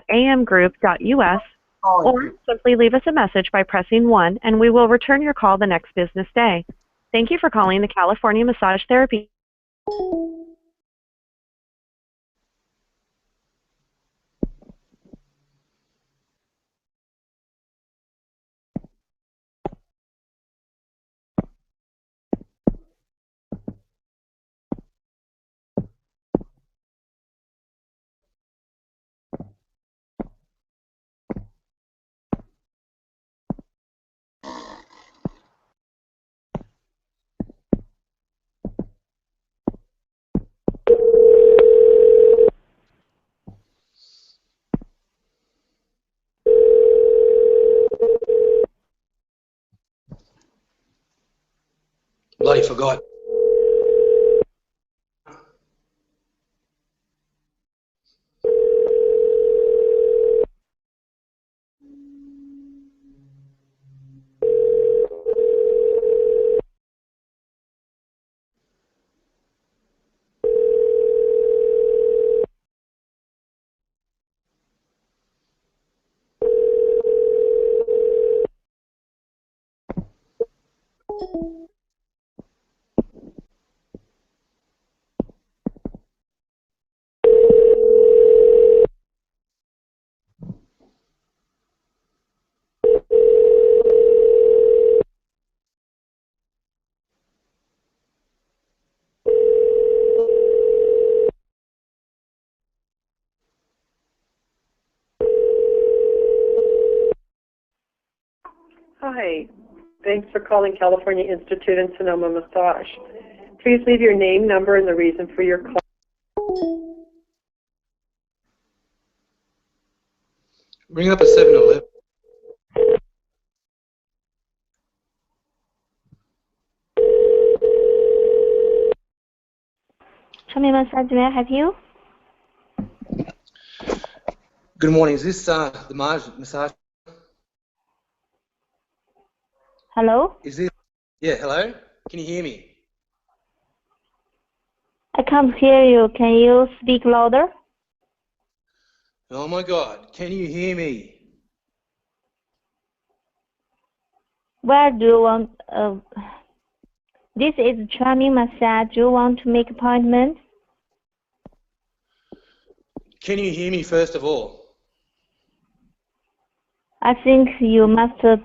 camtc@amgroup.us or simply leave us a message by pressing 1 and we will return your call the next business day. Thank you for calling the California Massage Therapy. Bloody forgot. Hi. Thanks for calling California Institute and Sonoma Massage. Please leave your name, number, and the reason for your call. Ring up a 7-Eleven. Charming Massage, may I help you? Good morning. Is this the massage? Hello? Is this? Yeah. Hello. Can you hear me? I can't hear you. Can you speak louder? Oh my God. Can you hear me? Where do you want? This is Charming Massage. Do you want to make appointment? Can you hear me first of all? I think you must have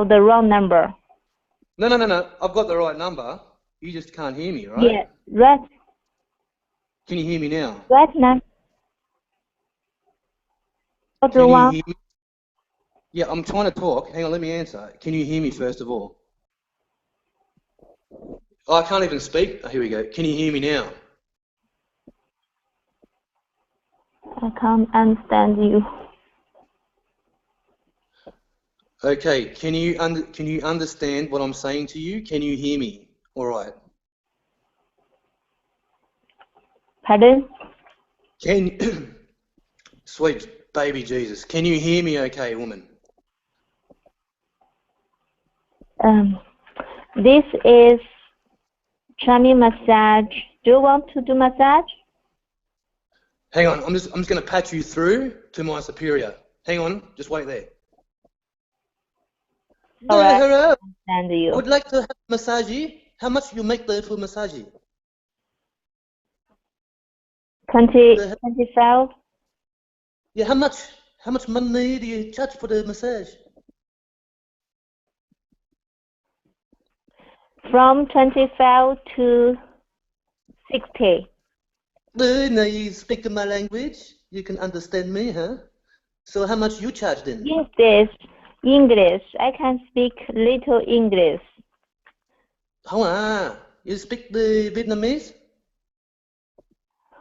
the wrong number. No. I've got the right number. You just can't hear me, right? Yeah, right. Can you hear me now? Right now. What do Can you you want? hear me? Yeah, I'm trying to talk. Hang on, let me answer. Can you hear me first of all? Oh, I can't even speak. Oh, here we go. Can you hear me now? I can't understand you. Okay. Can you understand what I'm saying to you? Can you hear me? All right. Pardon? Can sweet baby Jesus, can you hear me okay, woman? This is Charming Massage. Do you want to do massage? Hang on, I'm just gonna patch you through to my superior. Hang on, just wait there. All right. Hello. I understand you. Would like to have massage. How much you make there for massage? 25. Yeah, how much money do you charge for the massage? From 25 to 60. Now you speak my language. You can understand me, huh? So how much you charge then? Yes, this English. I can speak little English. You speak the Vietnamese?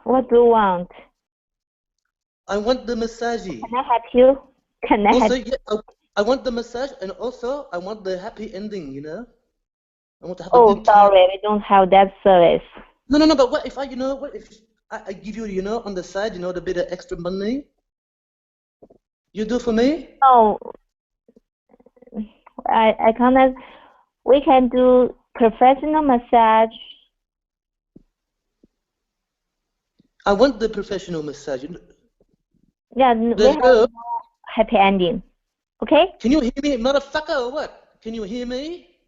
What do you want? I want the massage. Can I help you? Can I Also, help you? yeah, I want the massage, and also I want the happy ending. You know, I want to have a Oh, good time. sorry, we don't have that service. No. But what if what if I give you, on the side, the bit of extra money? You do for me? No, I cannot. We can do professional massage. I want the professional massage. Yeah, we have no happy ending. Okay? Can you hear me, motherfucker, or what? Can you hear me?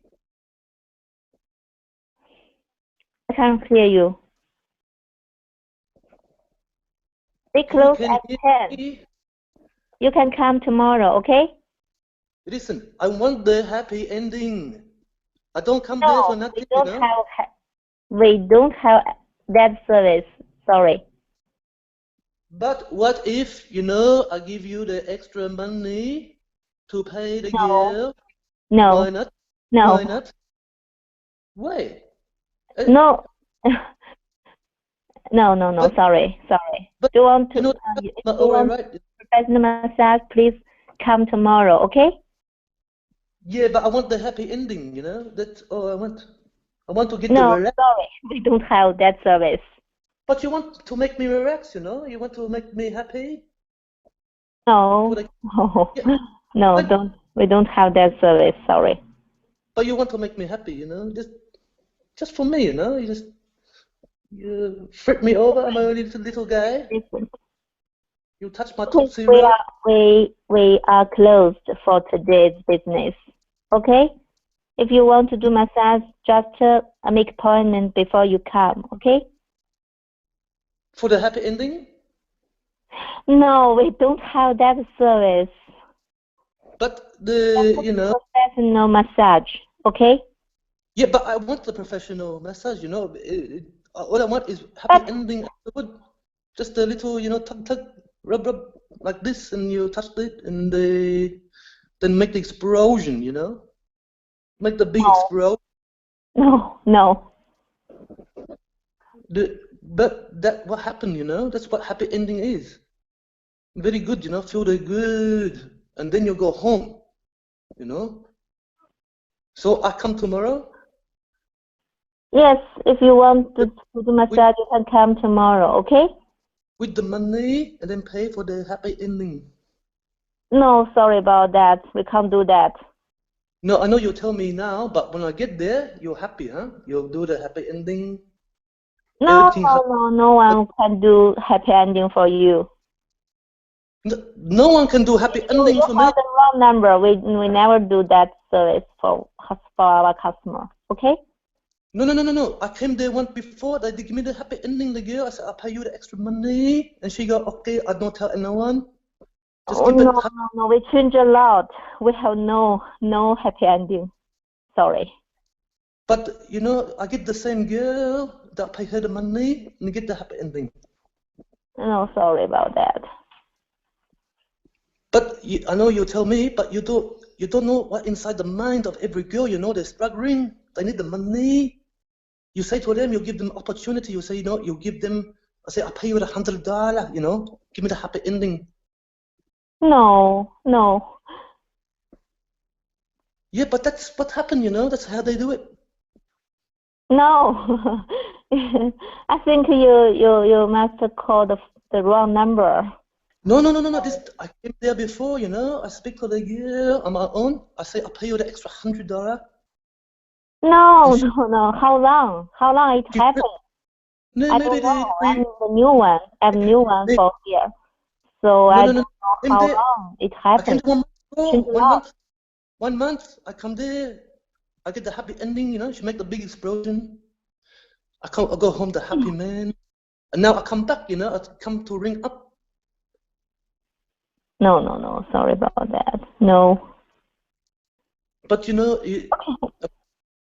I can't hear you. We close at 10. Me? You can come tomorrow, okay? Listen, I want the happy ending. I don't come there No, for nothing, we don't have that service. Sorry. But what if, I give you the extra money to pay the girl? No. Why not? No. Why not? Why? No. No. Sorry. Do you want to? If you want professional massage, please come tomorrow. Okay? Yeah, but I want the happy ending. That's all I want. I want to get the No, relax. sorry, we don't have that service. But you want to make me relax, You want to make me happy. No. No, don't. We don't have that service. Sorry. But you want to make me happy, just for me, you flip me over. I'm only a little guy. You touch my top zero. We are closed for today's business. Okay? If you want to do massage, just make appointment before you come. Okay? For the happy ending? No, we don't have that service. But professional massage. Okay? Yeah, but I want the professional massage. All I want is happy ending afterward. Just a little, tug, rub like this, and you touch it, and the then make the explosion, you know? Make the big explosion. No, no. But that what happened, you know? That's what happy ending is. Very good, you know, feel the good. And then you go home, you know? So I come tomorrow? Yes, if you want to do the massage, you can come tomorrow, okay? With the money and then pay for the happy ending. No, sorry about that. We can't do that. No, I know you tell me now, but when I get there, you're happy, huh? You'll do the happy ending. No, no one can do happy ending for you. No one can do happy ending You for me. have the wrong number. We never do that service for our customer, okay? No. I came there once before. They give me the happy ending, the girl. I said, I'll pay you the extra money. And she go, okay, I don't tell anyone. Just keep it happy. No, we change a lot. We have no happy ending. Sorry. But, you know, I get the same girl that pay her the money and get the happy ending. No, sorry about that. But I know you tell me, but you don't know what inside the mind of every girl. You know, they're struggling. They need the money. You say to them, you give them opportunity. You say, you know, you give them. I say, I'll pay you $100. You know, give me the happy ending. No. Yeah, but that's what happened. You know, that's how they do it. No, I think you must call the wrong number. No. I came there before. You know, I speak to the girl on my own. I say, I'll pay you the extra $100. No. How long? How long it happened? No, I maybe don't know. I'm the new one. I'm new one for here, so I don't know how long it happened. I came there 1 month. I come there. I get the happy ending. You know, she make the big explosion. I go home the happy man, and now I come back. You know, I come to ring up. No. Sorry about that. No. But you know,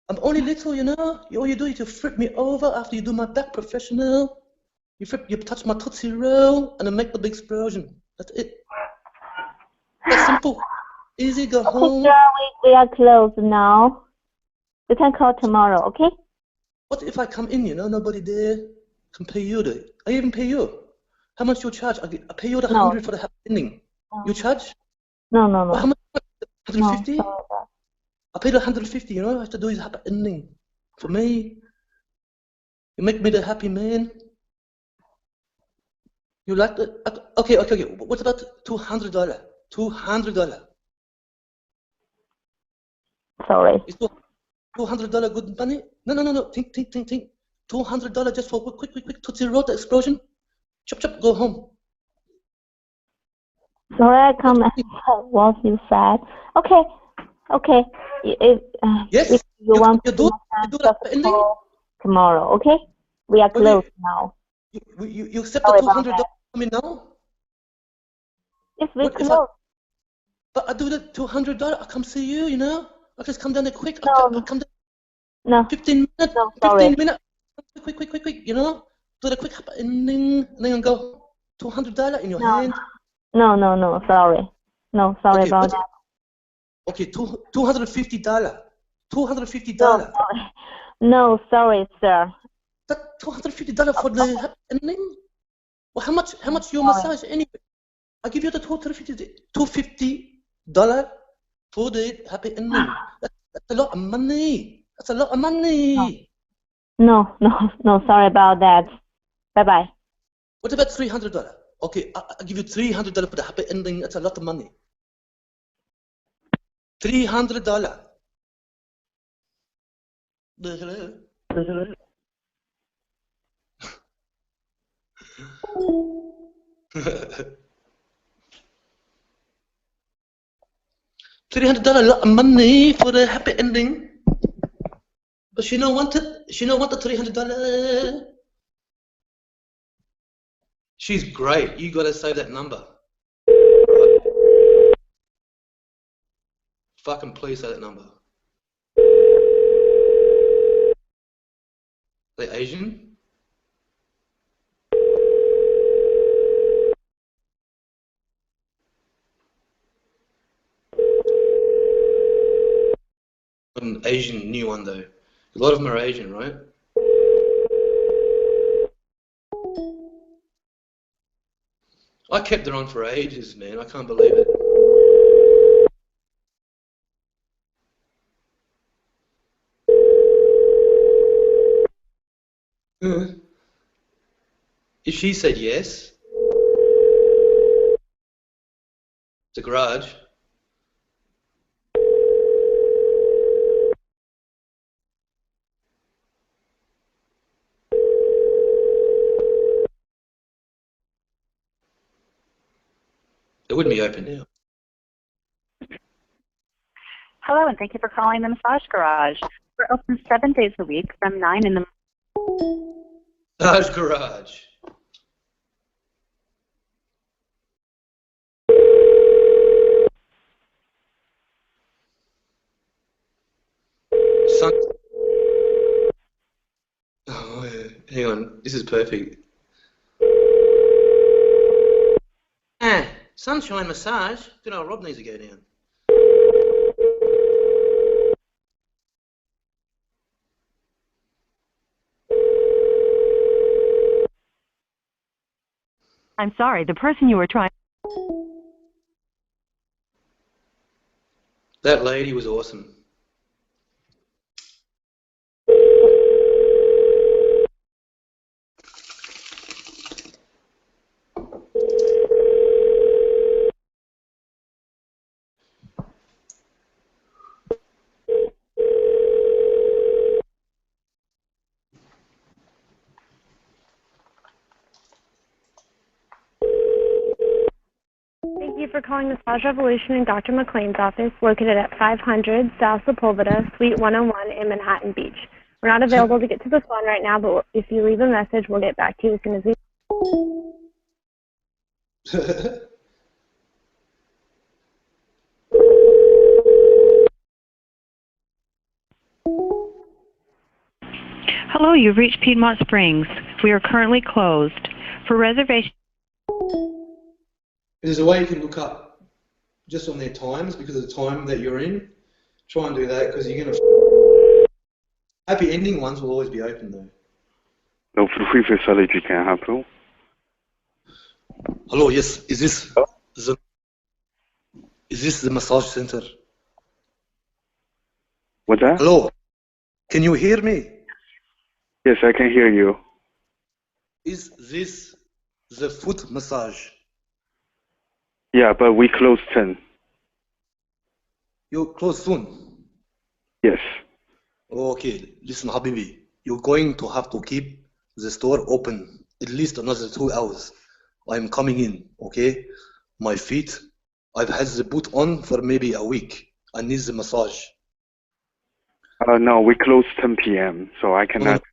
I'm only little. You know, all you do is you flip me over after you do my back professional. You touch my tootsie roll, and I make the big explosion. That's it. That's simple. Easy. Go home. Sir, we are closed now. You can call tomorrow. Okay. What if I come in? You know, nobody there can pay you. I even pay you. How much you charge? I pay you the 100 for the happy ending. You charge? No. Well, how much? 150? No, I paid 150, you know, I have to do is happy ending. For me, you make me the happy man. You like that? Okay. What about $200? $200. Sorry. Is $200 good money? No. Think. $200 just for quick Tootsie Roll the explosion. Chop, go home. Sorry, I can't answer what you said. Okay. If you want to do just call tomorrow, okay? We are closed now. You accept the $200 for me now? Yes, we close. But I do the $200. I come see you, you know? I just come down there quick. No. I come down. No. 15 minutes. No, sorry. 15 minutes. Quick, you know? Do the quick ending, and then go $200 in your hand. No, sorry. No, sorry about that. Okay, $250. $250. No, sorry, sir. That $250 for the happy ending? Well, how much your massage anyway? I give you the $250 for the happy ending. That's a lot of money. That's a lot of money. No, sorry about that. Bye-bye. What about $300? Okay, I'll give you $300 for the happy ending. That's a lot of money. $300. Hello? $300 a lot of money for the happy ending. But she don't want it. She don't want the $300. She's great. You gotta save that number. Right. Fucking please say that number. They Asian? Asian new one though. A lot of them are Asian, right? I kept it on for ages, man. I can't believe it. If she said yes, the garage. It wouldn't be open now. Hello, and thank you for calling the Massage Garage. We're open 7 days a week from 9 in the Massage garage. Sun. Oh, yeah. Hang on, this is perfect. Ah, Sunshine Massage. Good old Rob needs to go down. I'm sorry, the person you were trying. That lady was awesome. Thank you for calling Massage Revolution in Dr. McLean's office, located at 500 South Sepulveda, Suite 101 in Manhattan Beach. We're not available to get to the phone right now, but if you leave a message, we'll get back to you as soon as we... Hello, you've reached Piedmont Springs. We are currently closed. For reservation. There's a way you can look up just on their times because of the time that you're in. Try and do that because you're going to... Happy ending ones will always be open though. No free facility can help you. Hello, yes, is this the massage center? What's that? Hello, can you hear me? Yes, I can hear you. Is this the foot massage? Yeah, but we close 10. You close soon? Yes. Okay, listen, Habibi, you're going to have to keep the store open at least another 2 hours. I'm coming in, okay? My feet, I've had the boot on for maybe a week. I need the massage. No, we close 10 p.m., so I cannot.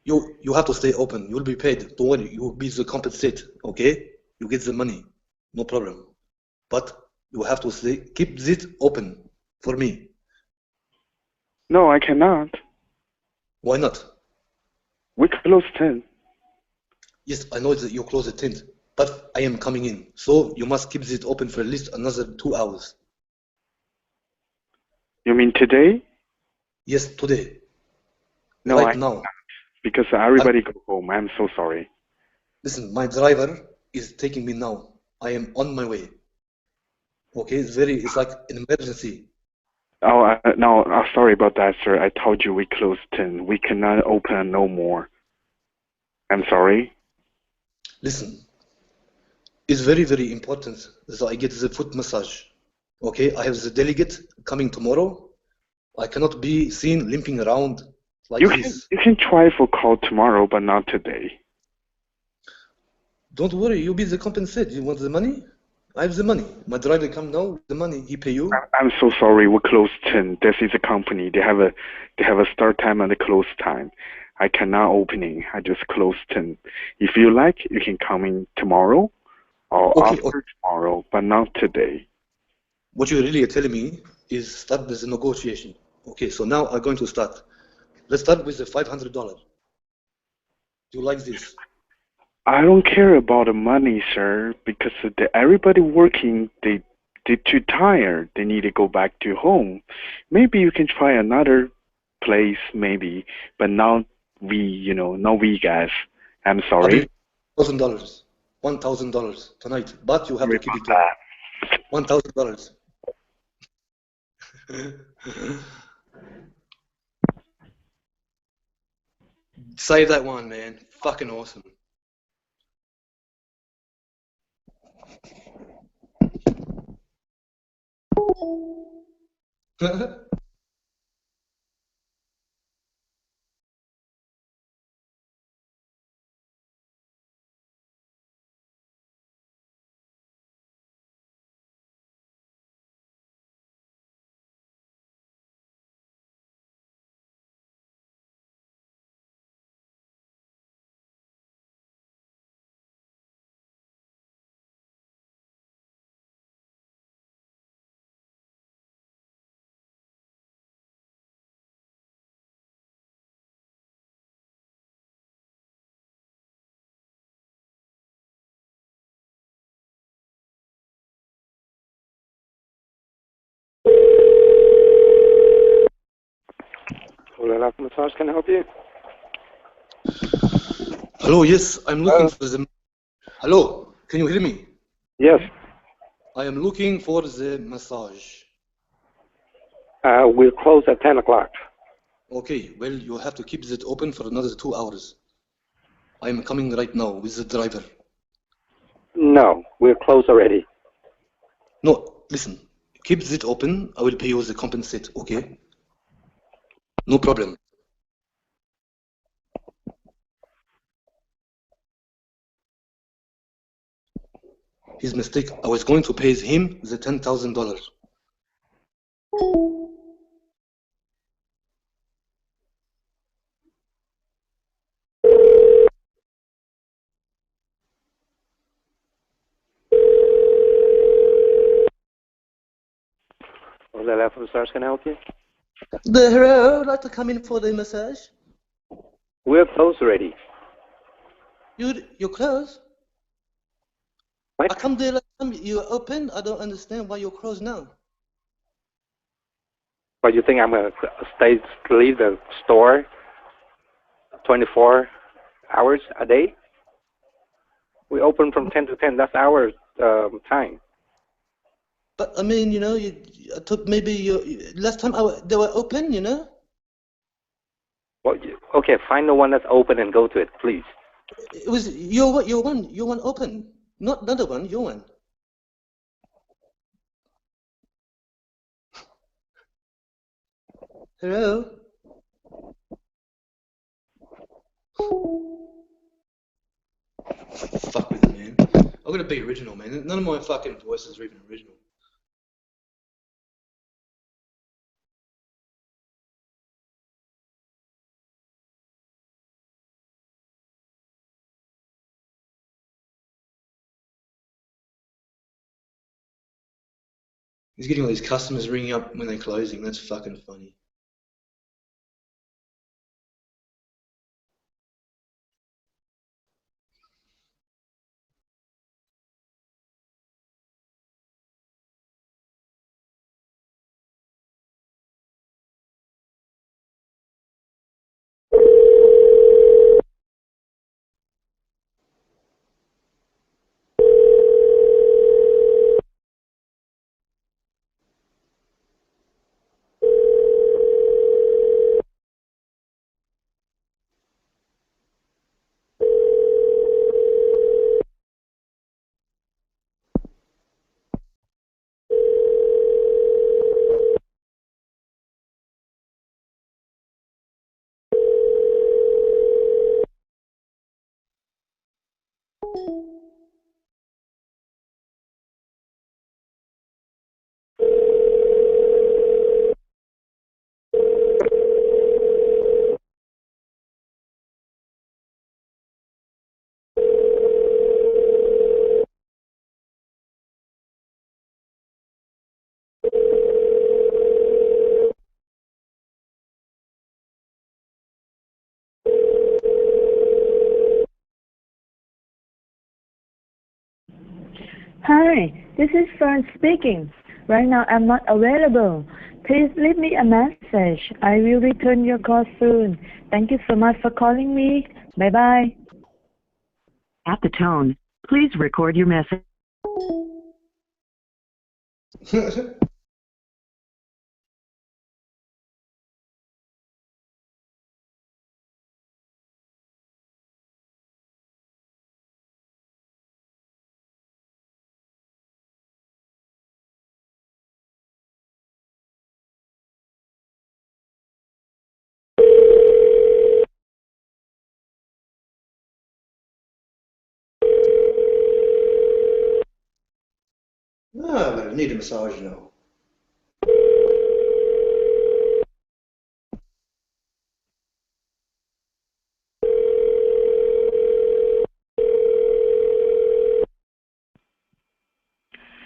You have to stay open. You'll be paid. Don't worry. You will be the compensate. Okay? You get the money. No problem. But you have to stay. Keep it open for me. No, I cannot. Why not? We close 10. Yes, I know that you close at 10, but I am coming in. So you must keep it open for at least another 2 hours. You mean today? Yes, today. No, right now. Because everybody go home. I'm so sorry. Listen, my driver is taking me now. I am on my way. Okay, it's like an emergency. Oh, no, sorry about that, sir. I told you we close 10. We cannot open no more. I'm sorry. Listen, it's very, very important that I get the foot massage. Okay, I have the delegate coming tomorrow. I cannot be seen limping around like this. You can try for call tomorrow, but not today. Don't worry, you'll be the compensate. You want the money? I have the money. My driver come now with the money. He pay you. I'm so sorry. We close 10. This is a company. They have a start time and a close time. I cannot opening. I just close 10. If you like, you can come in tomorrow or after tomorrow, but not today. What you really are telling me is start with the negotiation. Okay, so now I'm going to start. Let's start with the $500. Do you like this? I don't care about the money, sir, because everybody working, they they're too tired. They need to go back to home. Maybe you can try another place, maybe, but not not we guys. I'm sorry. $1,000. $1,000 tonight, but you have to keep it open. $1,000. Save that one, man. Fucking awesome. Hello, Massage, can I help you? Hello, yes, I'm looking for the... Hello, can you hear me? Yes. I am looking for the massage. We're closed at 10 o'clock. Okay, well, you have to keep it open for another 2 hours. I am coming right now with the driver. No, we're closed already. No, listen, keep it open. I will pay you the compensate, okay? No problem. His mistake. I was going to pay him the $10,000. Hello, Massage, can I help you? Hello, I'd like to come in for the massage. We're closed already. You're closed? What? I come there last time you open. I don't understand why you're closed now. But you think I'm going to leave the store 24 hours a day? We open from 10 to 10. That's our time. But I mean, I thought maybe last time they were open, Well, okay, find the one that's open and go to it, please. It was your one open, not another one, your one. Hello. Fuck with it, man. I'm gonna be original, man. None of my fucking voices are even original. He's getting all these customers ringing up when they're closing. That's fucking funny. Hi, This is Fern speaking. Right now I'm not available. Please leave me a message. I will return your call soon. Thank you so much for calling me. Bye-bye. At the tone, please record your message. Ah, but I need a massage now.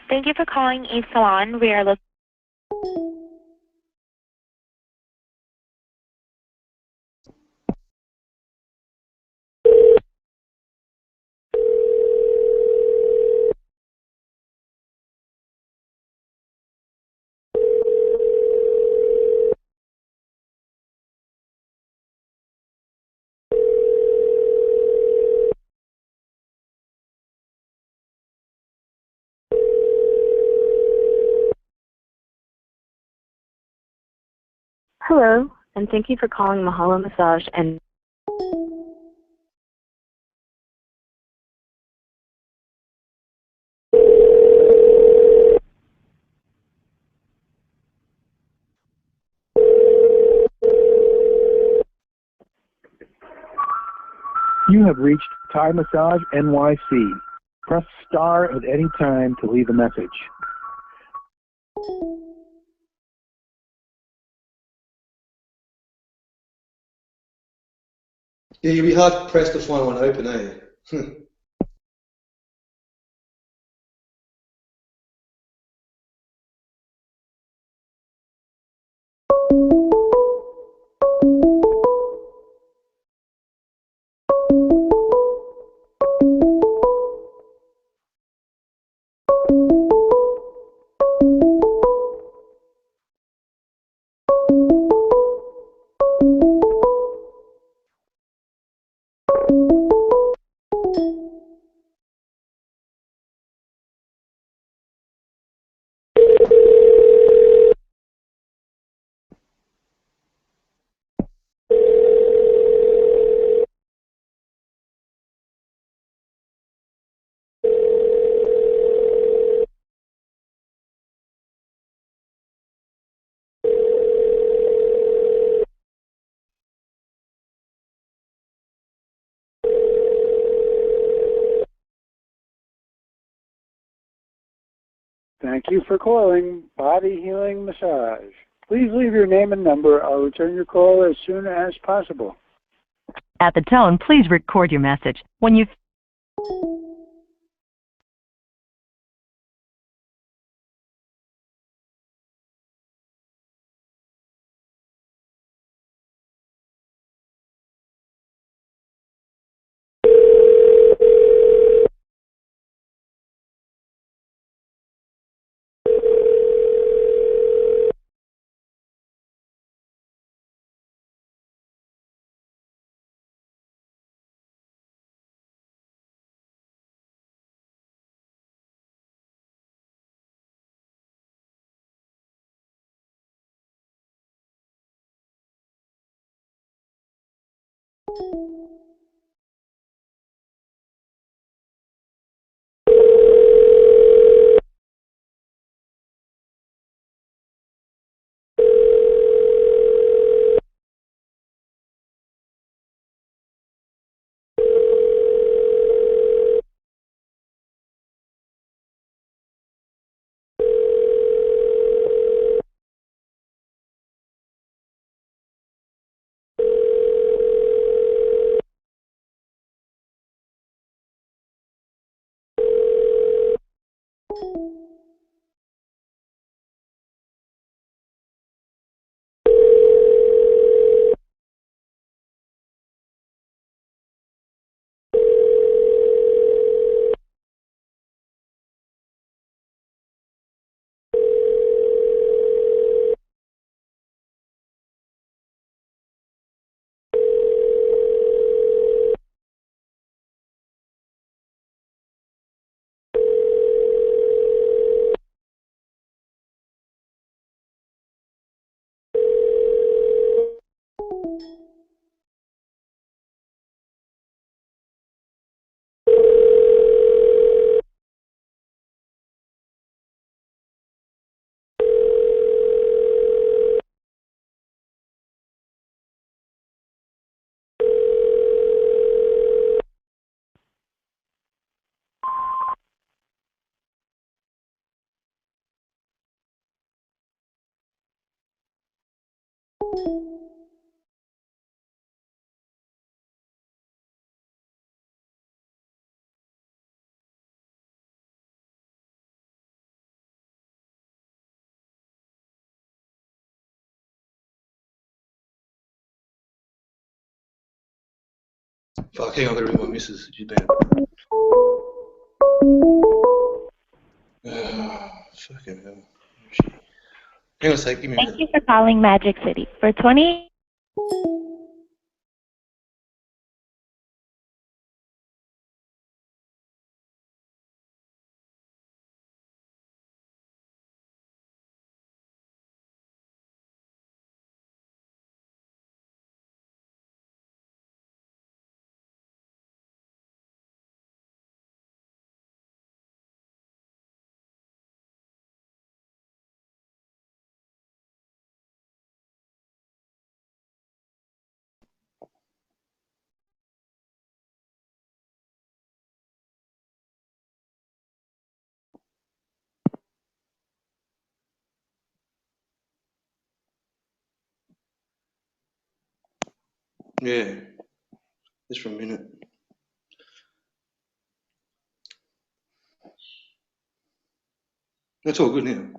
Thank you for calling East Salon. We are looking. Hello, and thank you for calling Mahalo Massage and You have reached Thai Massage NYC. Press star at any time to leave a message. Yeah, you'd be hard pressed to find one open, eh? Thank you for calling Body Healing Massage. Please leave your name and number. I'll return your call as soon as possible. At the tone, please record your message. When you Fuck, hang on, I gotta ring my missus. She's been. Fucking hell. Hang on a sec, give me a minute. Thank you for calling Magic City. For 20... Yeah, just for a minute. That's all good now.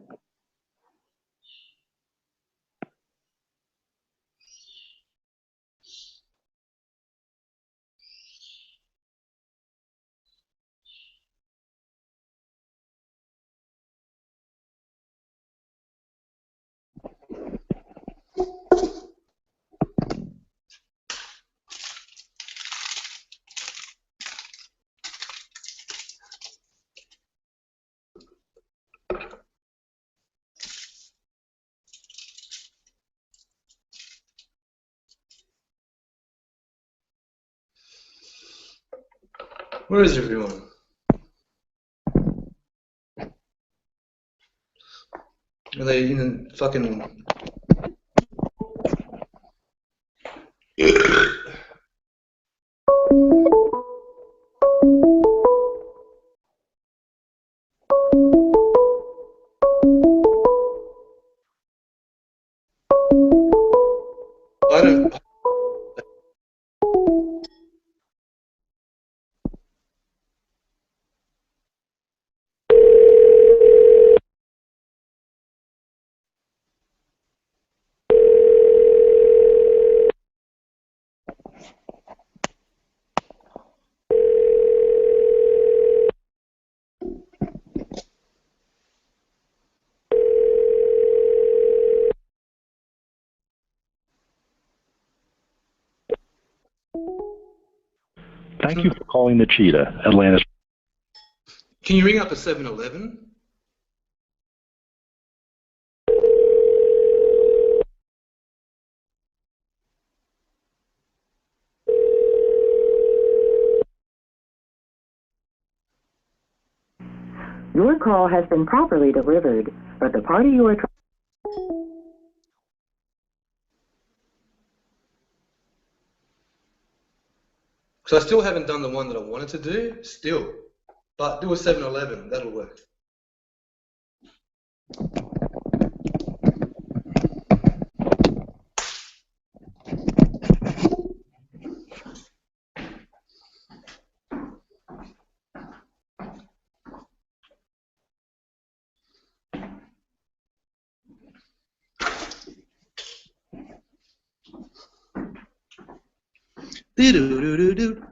Where is everyone? Are they in the fucking... I don't... Thank you for calling the Cheetah, Atlanta's. Can you ring up a 7-Eleven? Your call has been properly delivered, but the party you are trying... Because I still haven't done the one that I wanted to do, still. But do a 7-Eleven, that'll work. Do-do-do-do-do.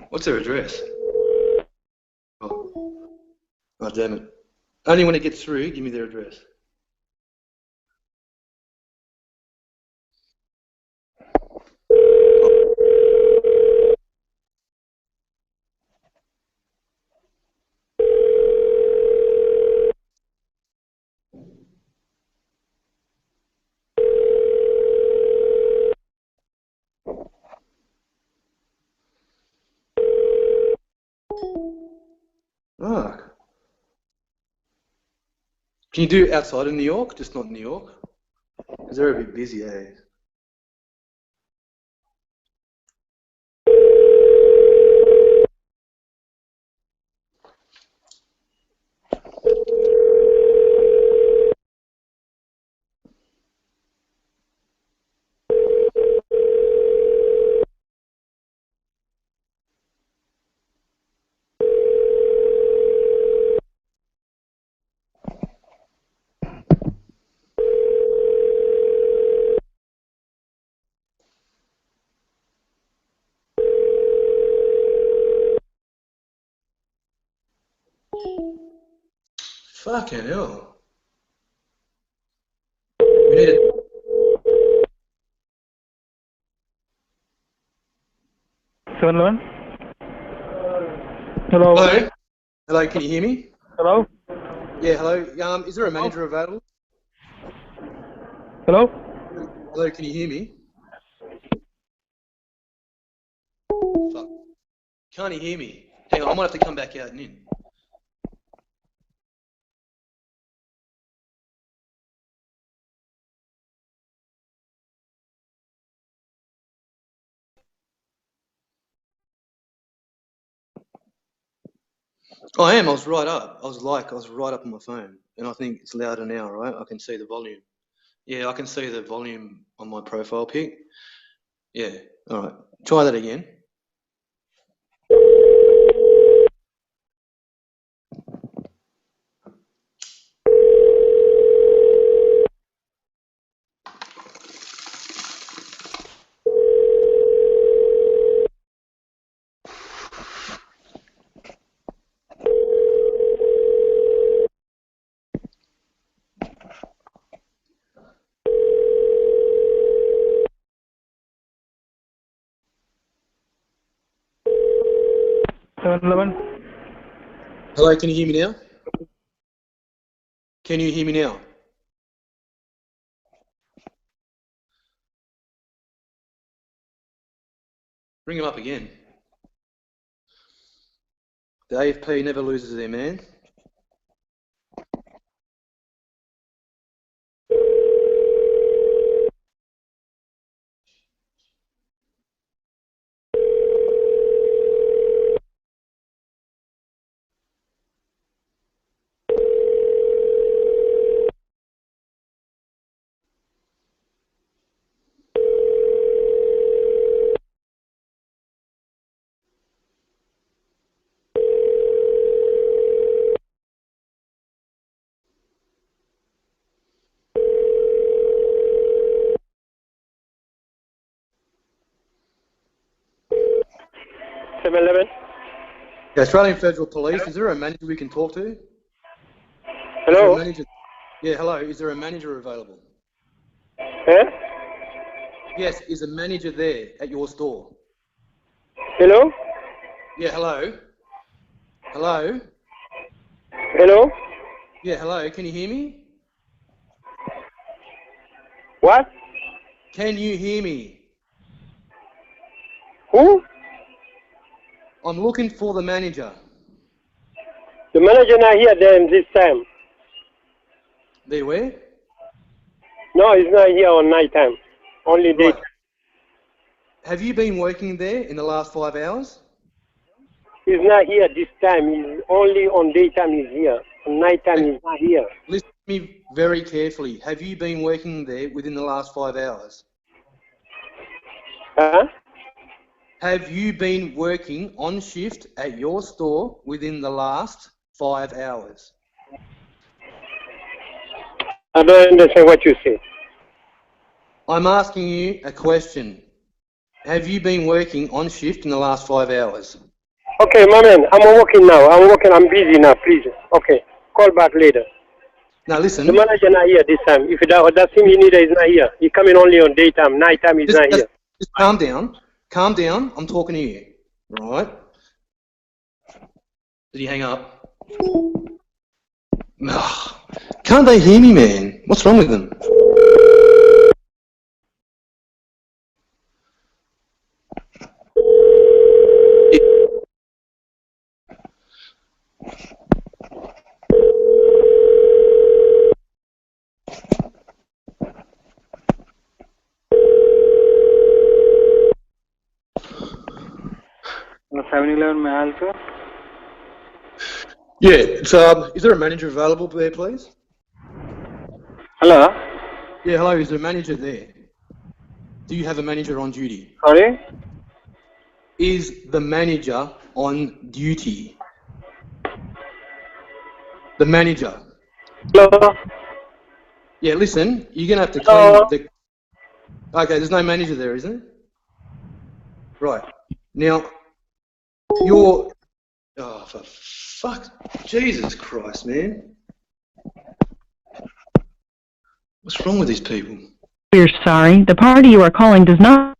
What's their address? Oh, damn it. Only when it gets through, give me their address. Ah. Can you do outside of New York, just not New York? Because they're a bit busy, eh? Fucking hell. We need to... 7-Eleven? Hello? Hello? Hello, can you hear me? Hello? Yeah, hello. Is there a manager available? Hello? Hello, can you hear me? Fuck. Can't he hear me? Hang on, I might have to come back out and in. I am, I was right up. I was right up on my phone. And I think it's louder now, right? I can see the volume. Yeah, I can see the volume on my profile pic. Yeah, alright. Try that again. Hello, can you hear me now? Can you hear me now? Bring him up again. The AFP never loses their man. Yeah, Australian Federal Police, is there a manager we can talk to? Hello? Yeah, hello, is there a manager available? Huh? Yes, is a manager there at your store? Hello? Yeah, hello? Hello? Hello? Yeah, hello, can you hear me? What? Can you hear me? Who? I'm looking for the manager. The manager not here then this time. There where? No, he's not here on night time. Only day. Right. Have you been working there in the last 5 hours? He's not here this time. He's only on daytime he's here. On night time he's not here. Listen to me very carefully. Have you been working there within the last 5 hours? Huh? Have you been working on shift at your store within the last 5 hours? I don't understand what you say. I'm asking you a question. Have you been working on shift in the last 5 hours? Okay, my man, I'm working now. I'm busy now, please. Okay, call back later. Now listen. The manager not here this time. If that's him you need, he's not here. He coming only on daytime. Nighttime, he's not here. Just calm down. Calm down. I'm talking to you. Right? Did he hang up? Ugh. Can't they hear me, man? What's wrong with them? No, 7-Eleven, may I help you? Yeah, it's, is there a manager available there, please? Hello? Yeah, hello, is there a manager there? Do you have a manager on duty? Sorry? Is the manager on duty? The manager. Hello? Yeah, listen, you're going to have to clean the... Okay, there's no manager there, isn't it? Right. Now, you're... Oh, for fuck... Jesus Christ, man. What's wrong with these people? We're sorry. The party you are calling does not...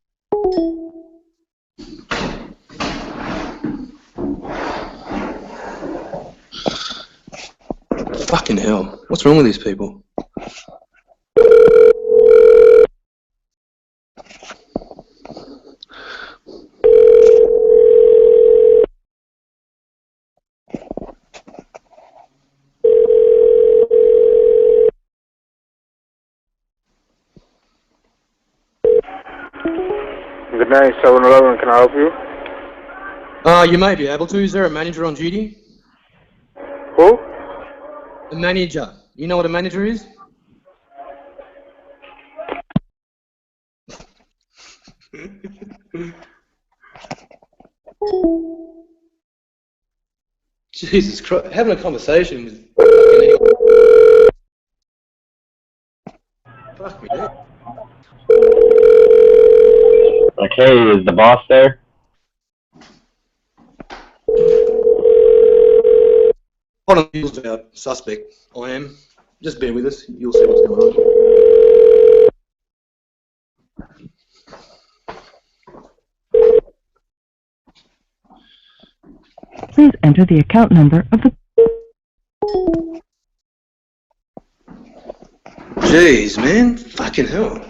Fucking hell. What's wrong with these people? Good night, 7-Eleven, can I help you? You may be able to. Is there a manager on duty? Who? A manager. You know what a manager is? Jesus Christ. Having a conversation with fucking anyone. Fuck me, dude. Okay, is the boss there? Hold on, you'll about suspect. I am. Just bear with us. You'll see what's going on. Please enter the account number of the... Jeez, man. Fucking hell.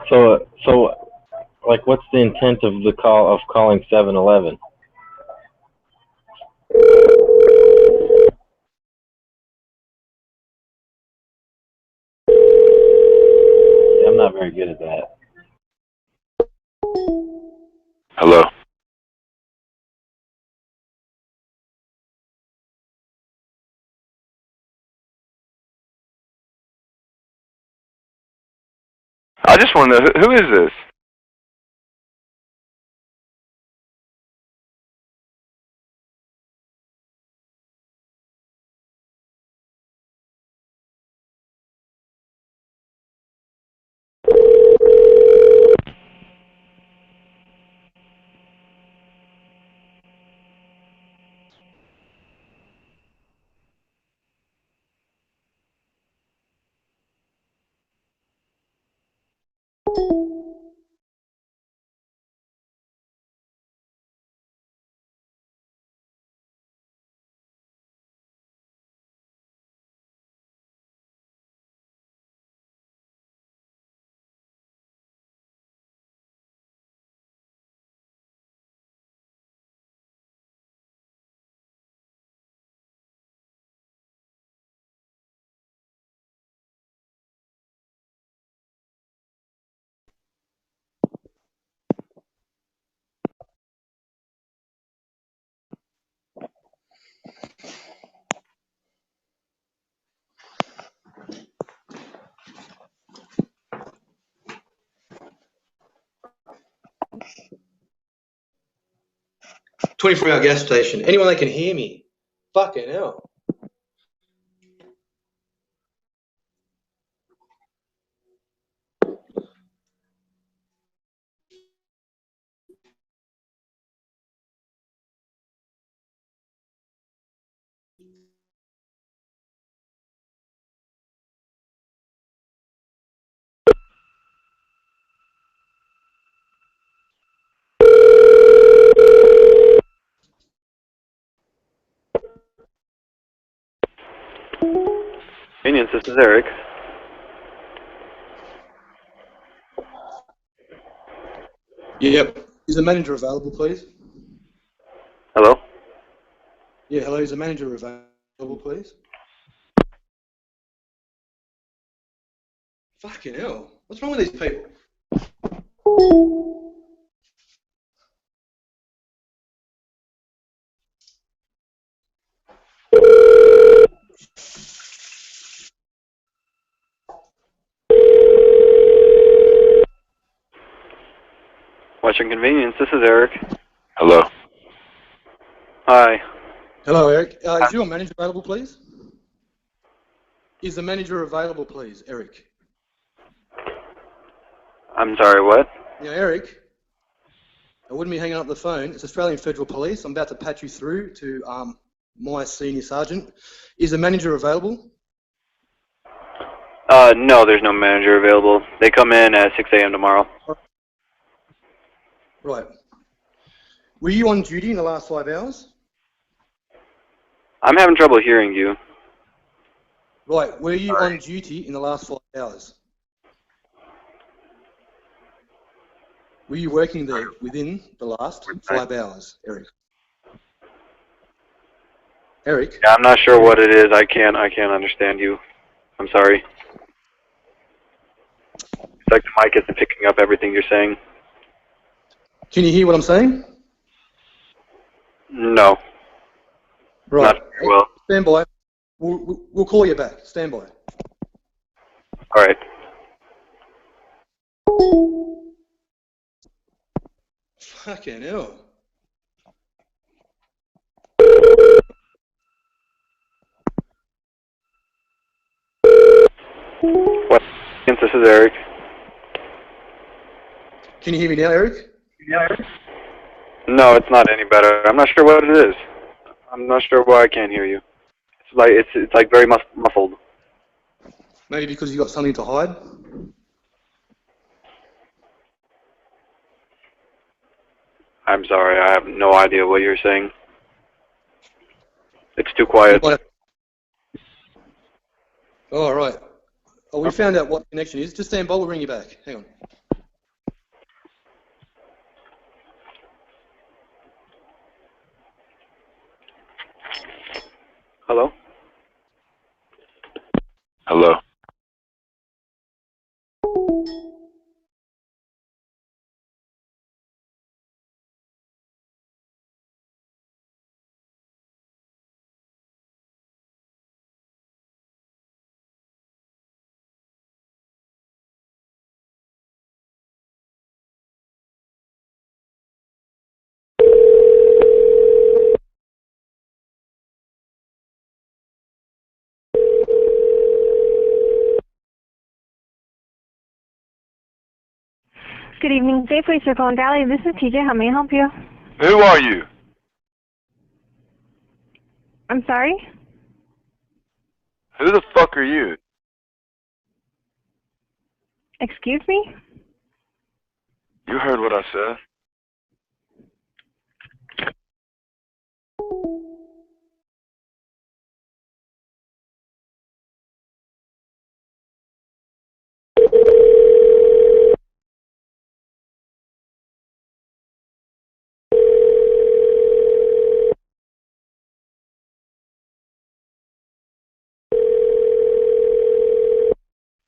So, like, what's the intent of the calling 7-Eleven? I'm not very good at that. Hello. I just want to know, who is this? 24-hour gas station. Anyone that can hear me. Fucking hell. Convenience, this is Eric. Yep. Is the manager available, please? Hello? Yeah, hello. Is the manager available, please? Fucking hell. What's wrong with these people? Western Convenience, this is Eric. Hello. Hi. Hello, Eric. Is your manager available, please? Is the manager available, please, Eric? I'm sorry, what? Now, Eric, I wouldn't be hanging up the phone. It's Australian Federal Police. I'm about to patch you through to my senior sergeant. Is the manager available? No, there's no manager available. They come in at 6 a.m. tomorrow. Right. Were you on duty in the last 5 hours? I'm having trouble hearing you. Right. Were you on duty in the last 5 hours? Were you working there within the last 5 hours, Eric? Eric? Yeah, I'm not sure what it is. I can't understand you. I'm sorry. It's like the mic isn't picking up everything you're saying. Can you hear what I'm saying? No. Right. Not very well. Stand by. We'll call you back. Stand by. All right. Fucking hell. What? This is Eric. Can you hear me now, Eric? No, it's not any better. I'm not sure what it is. I'm not sure why I can't hear you. It's like very muffled. Maybe because you got something to hide? I'm sorry. I have no idea what you're saying. It's too quiet. All right. Oh, we found out what the connection is. Just stand by. We'll ring you back. Hang on. Hello? Hello. Good evening, Safeway Circle and Valley. This is TJ. How may I help you? Who are you? I'm sorry? Who the fuck are you? Excuse me? You heard what I said.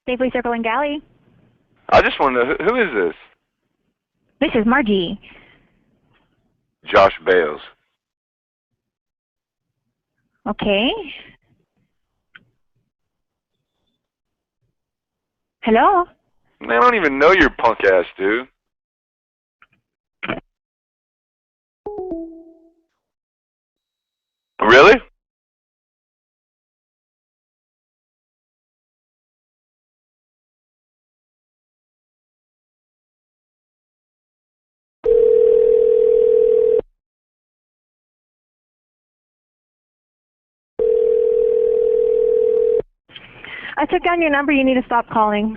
Safeway Circle and Galley. I just want to know, who is this? This is Margie. Josh Bales. Okay. Hello? Man, I don't even know your punk ass, dude. I took down your number. You need to stop calling.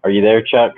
Are you there, Chuck?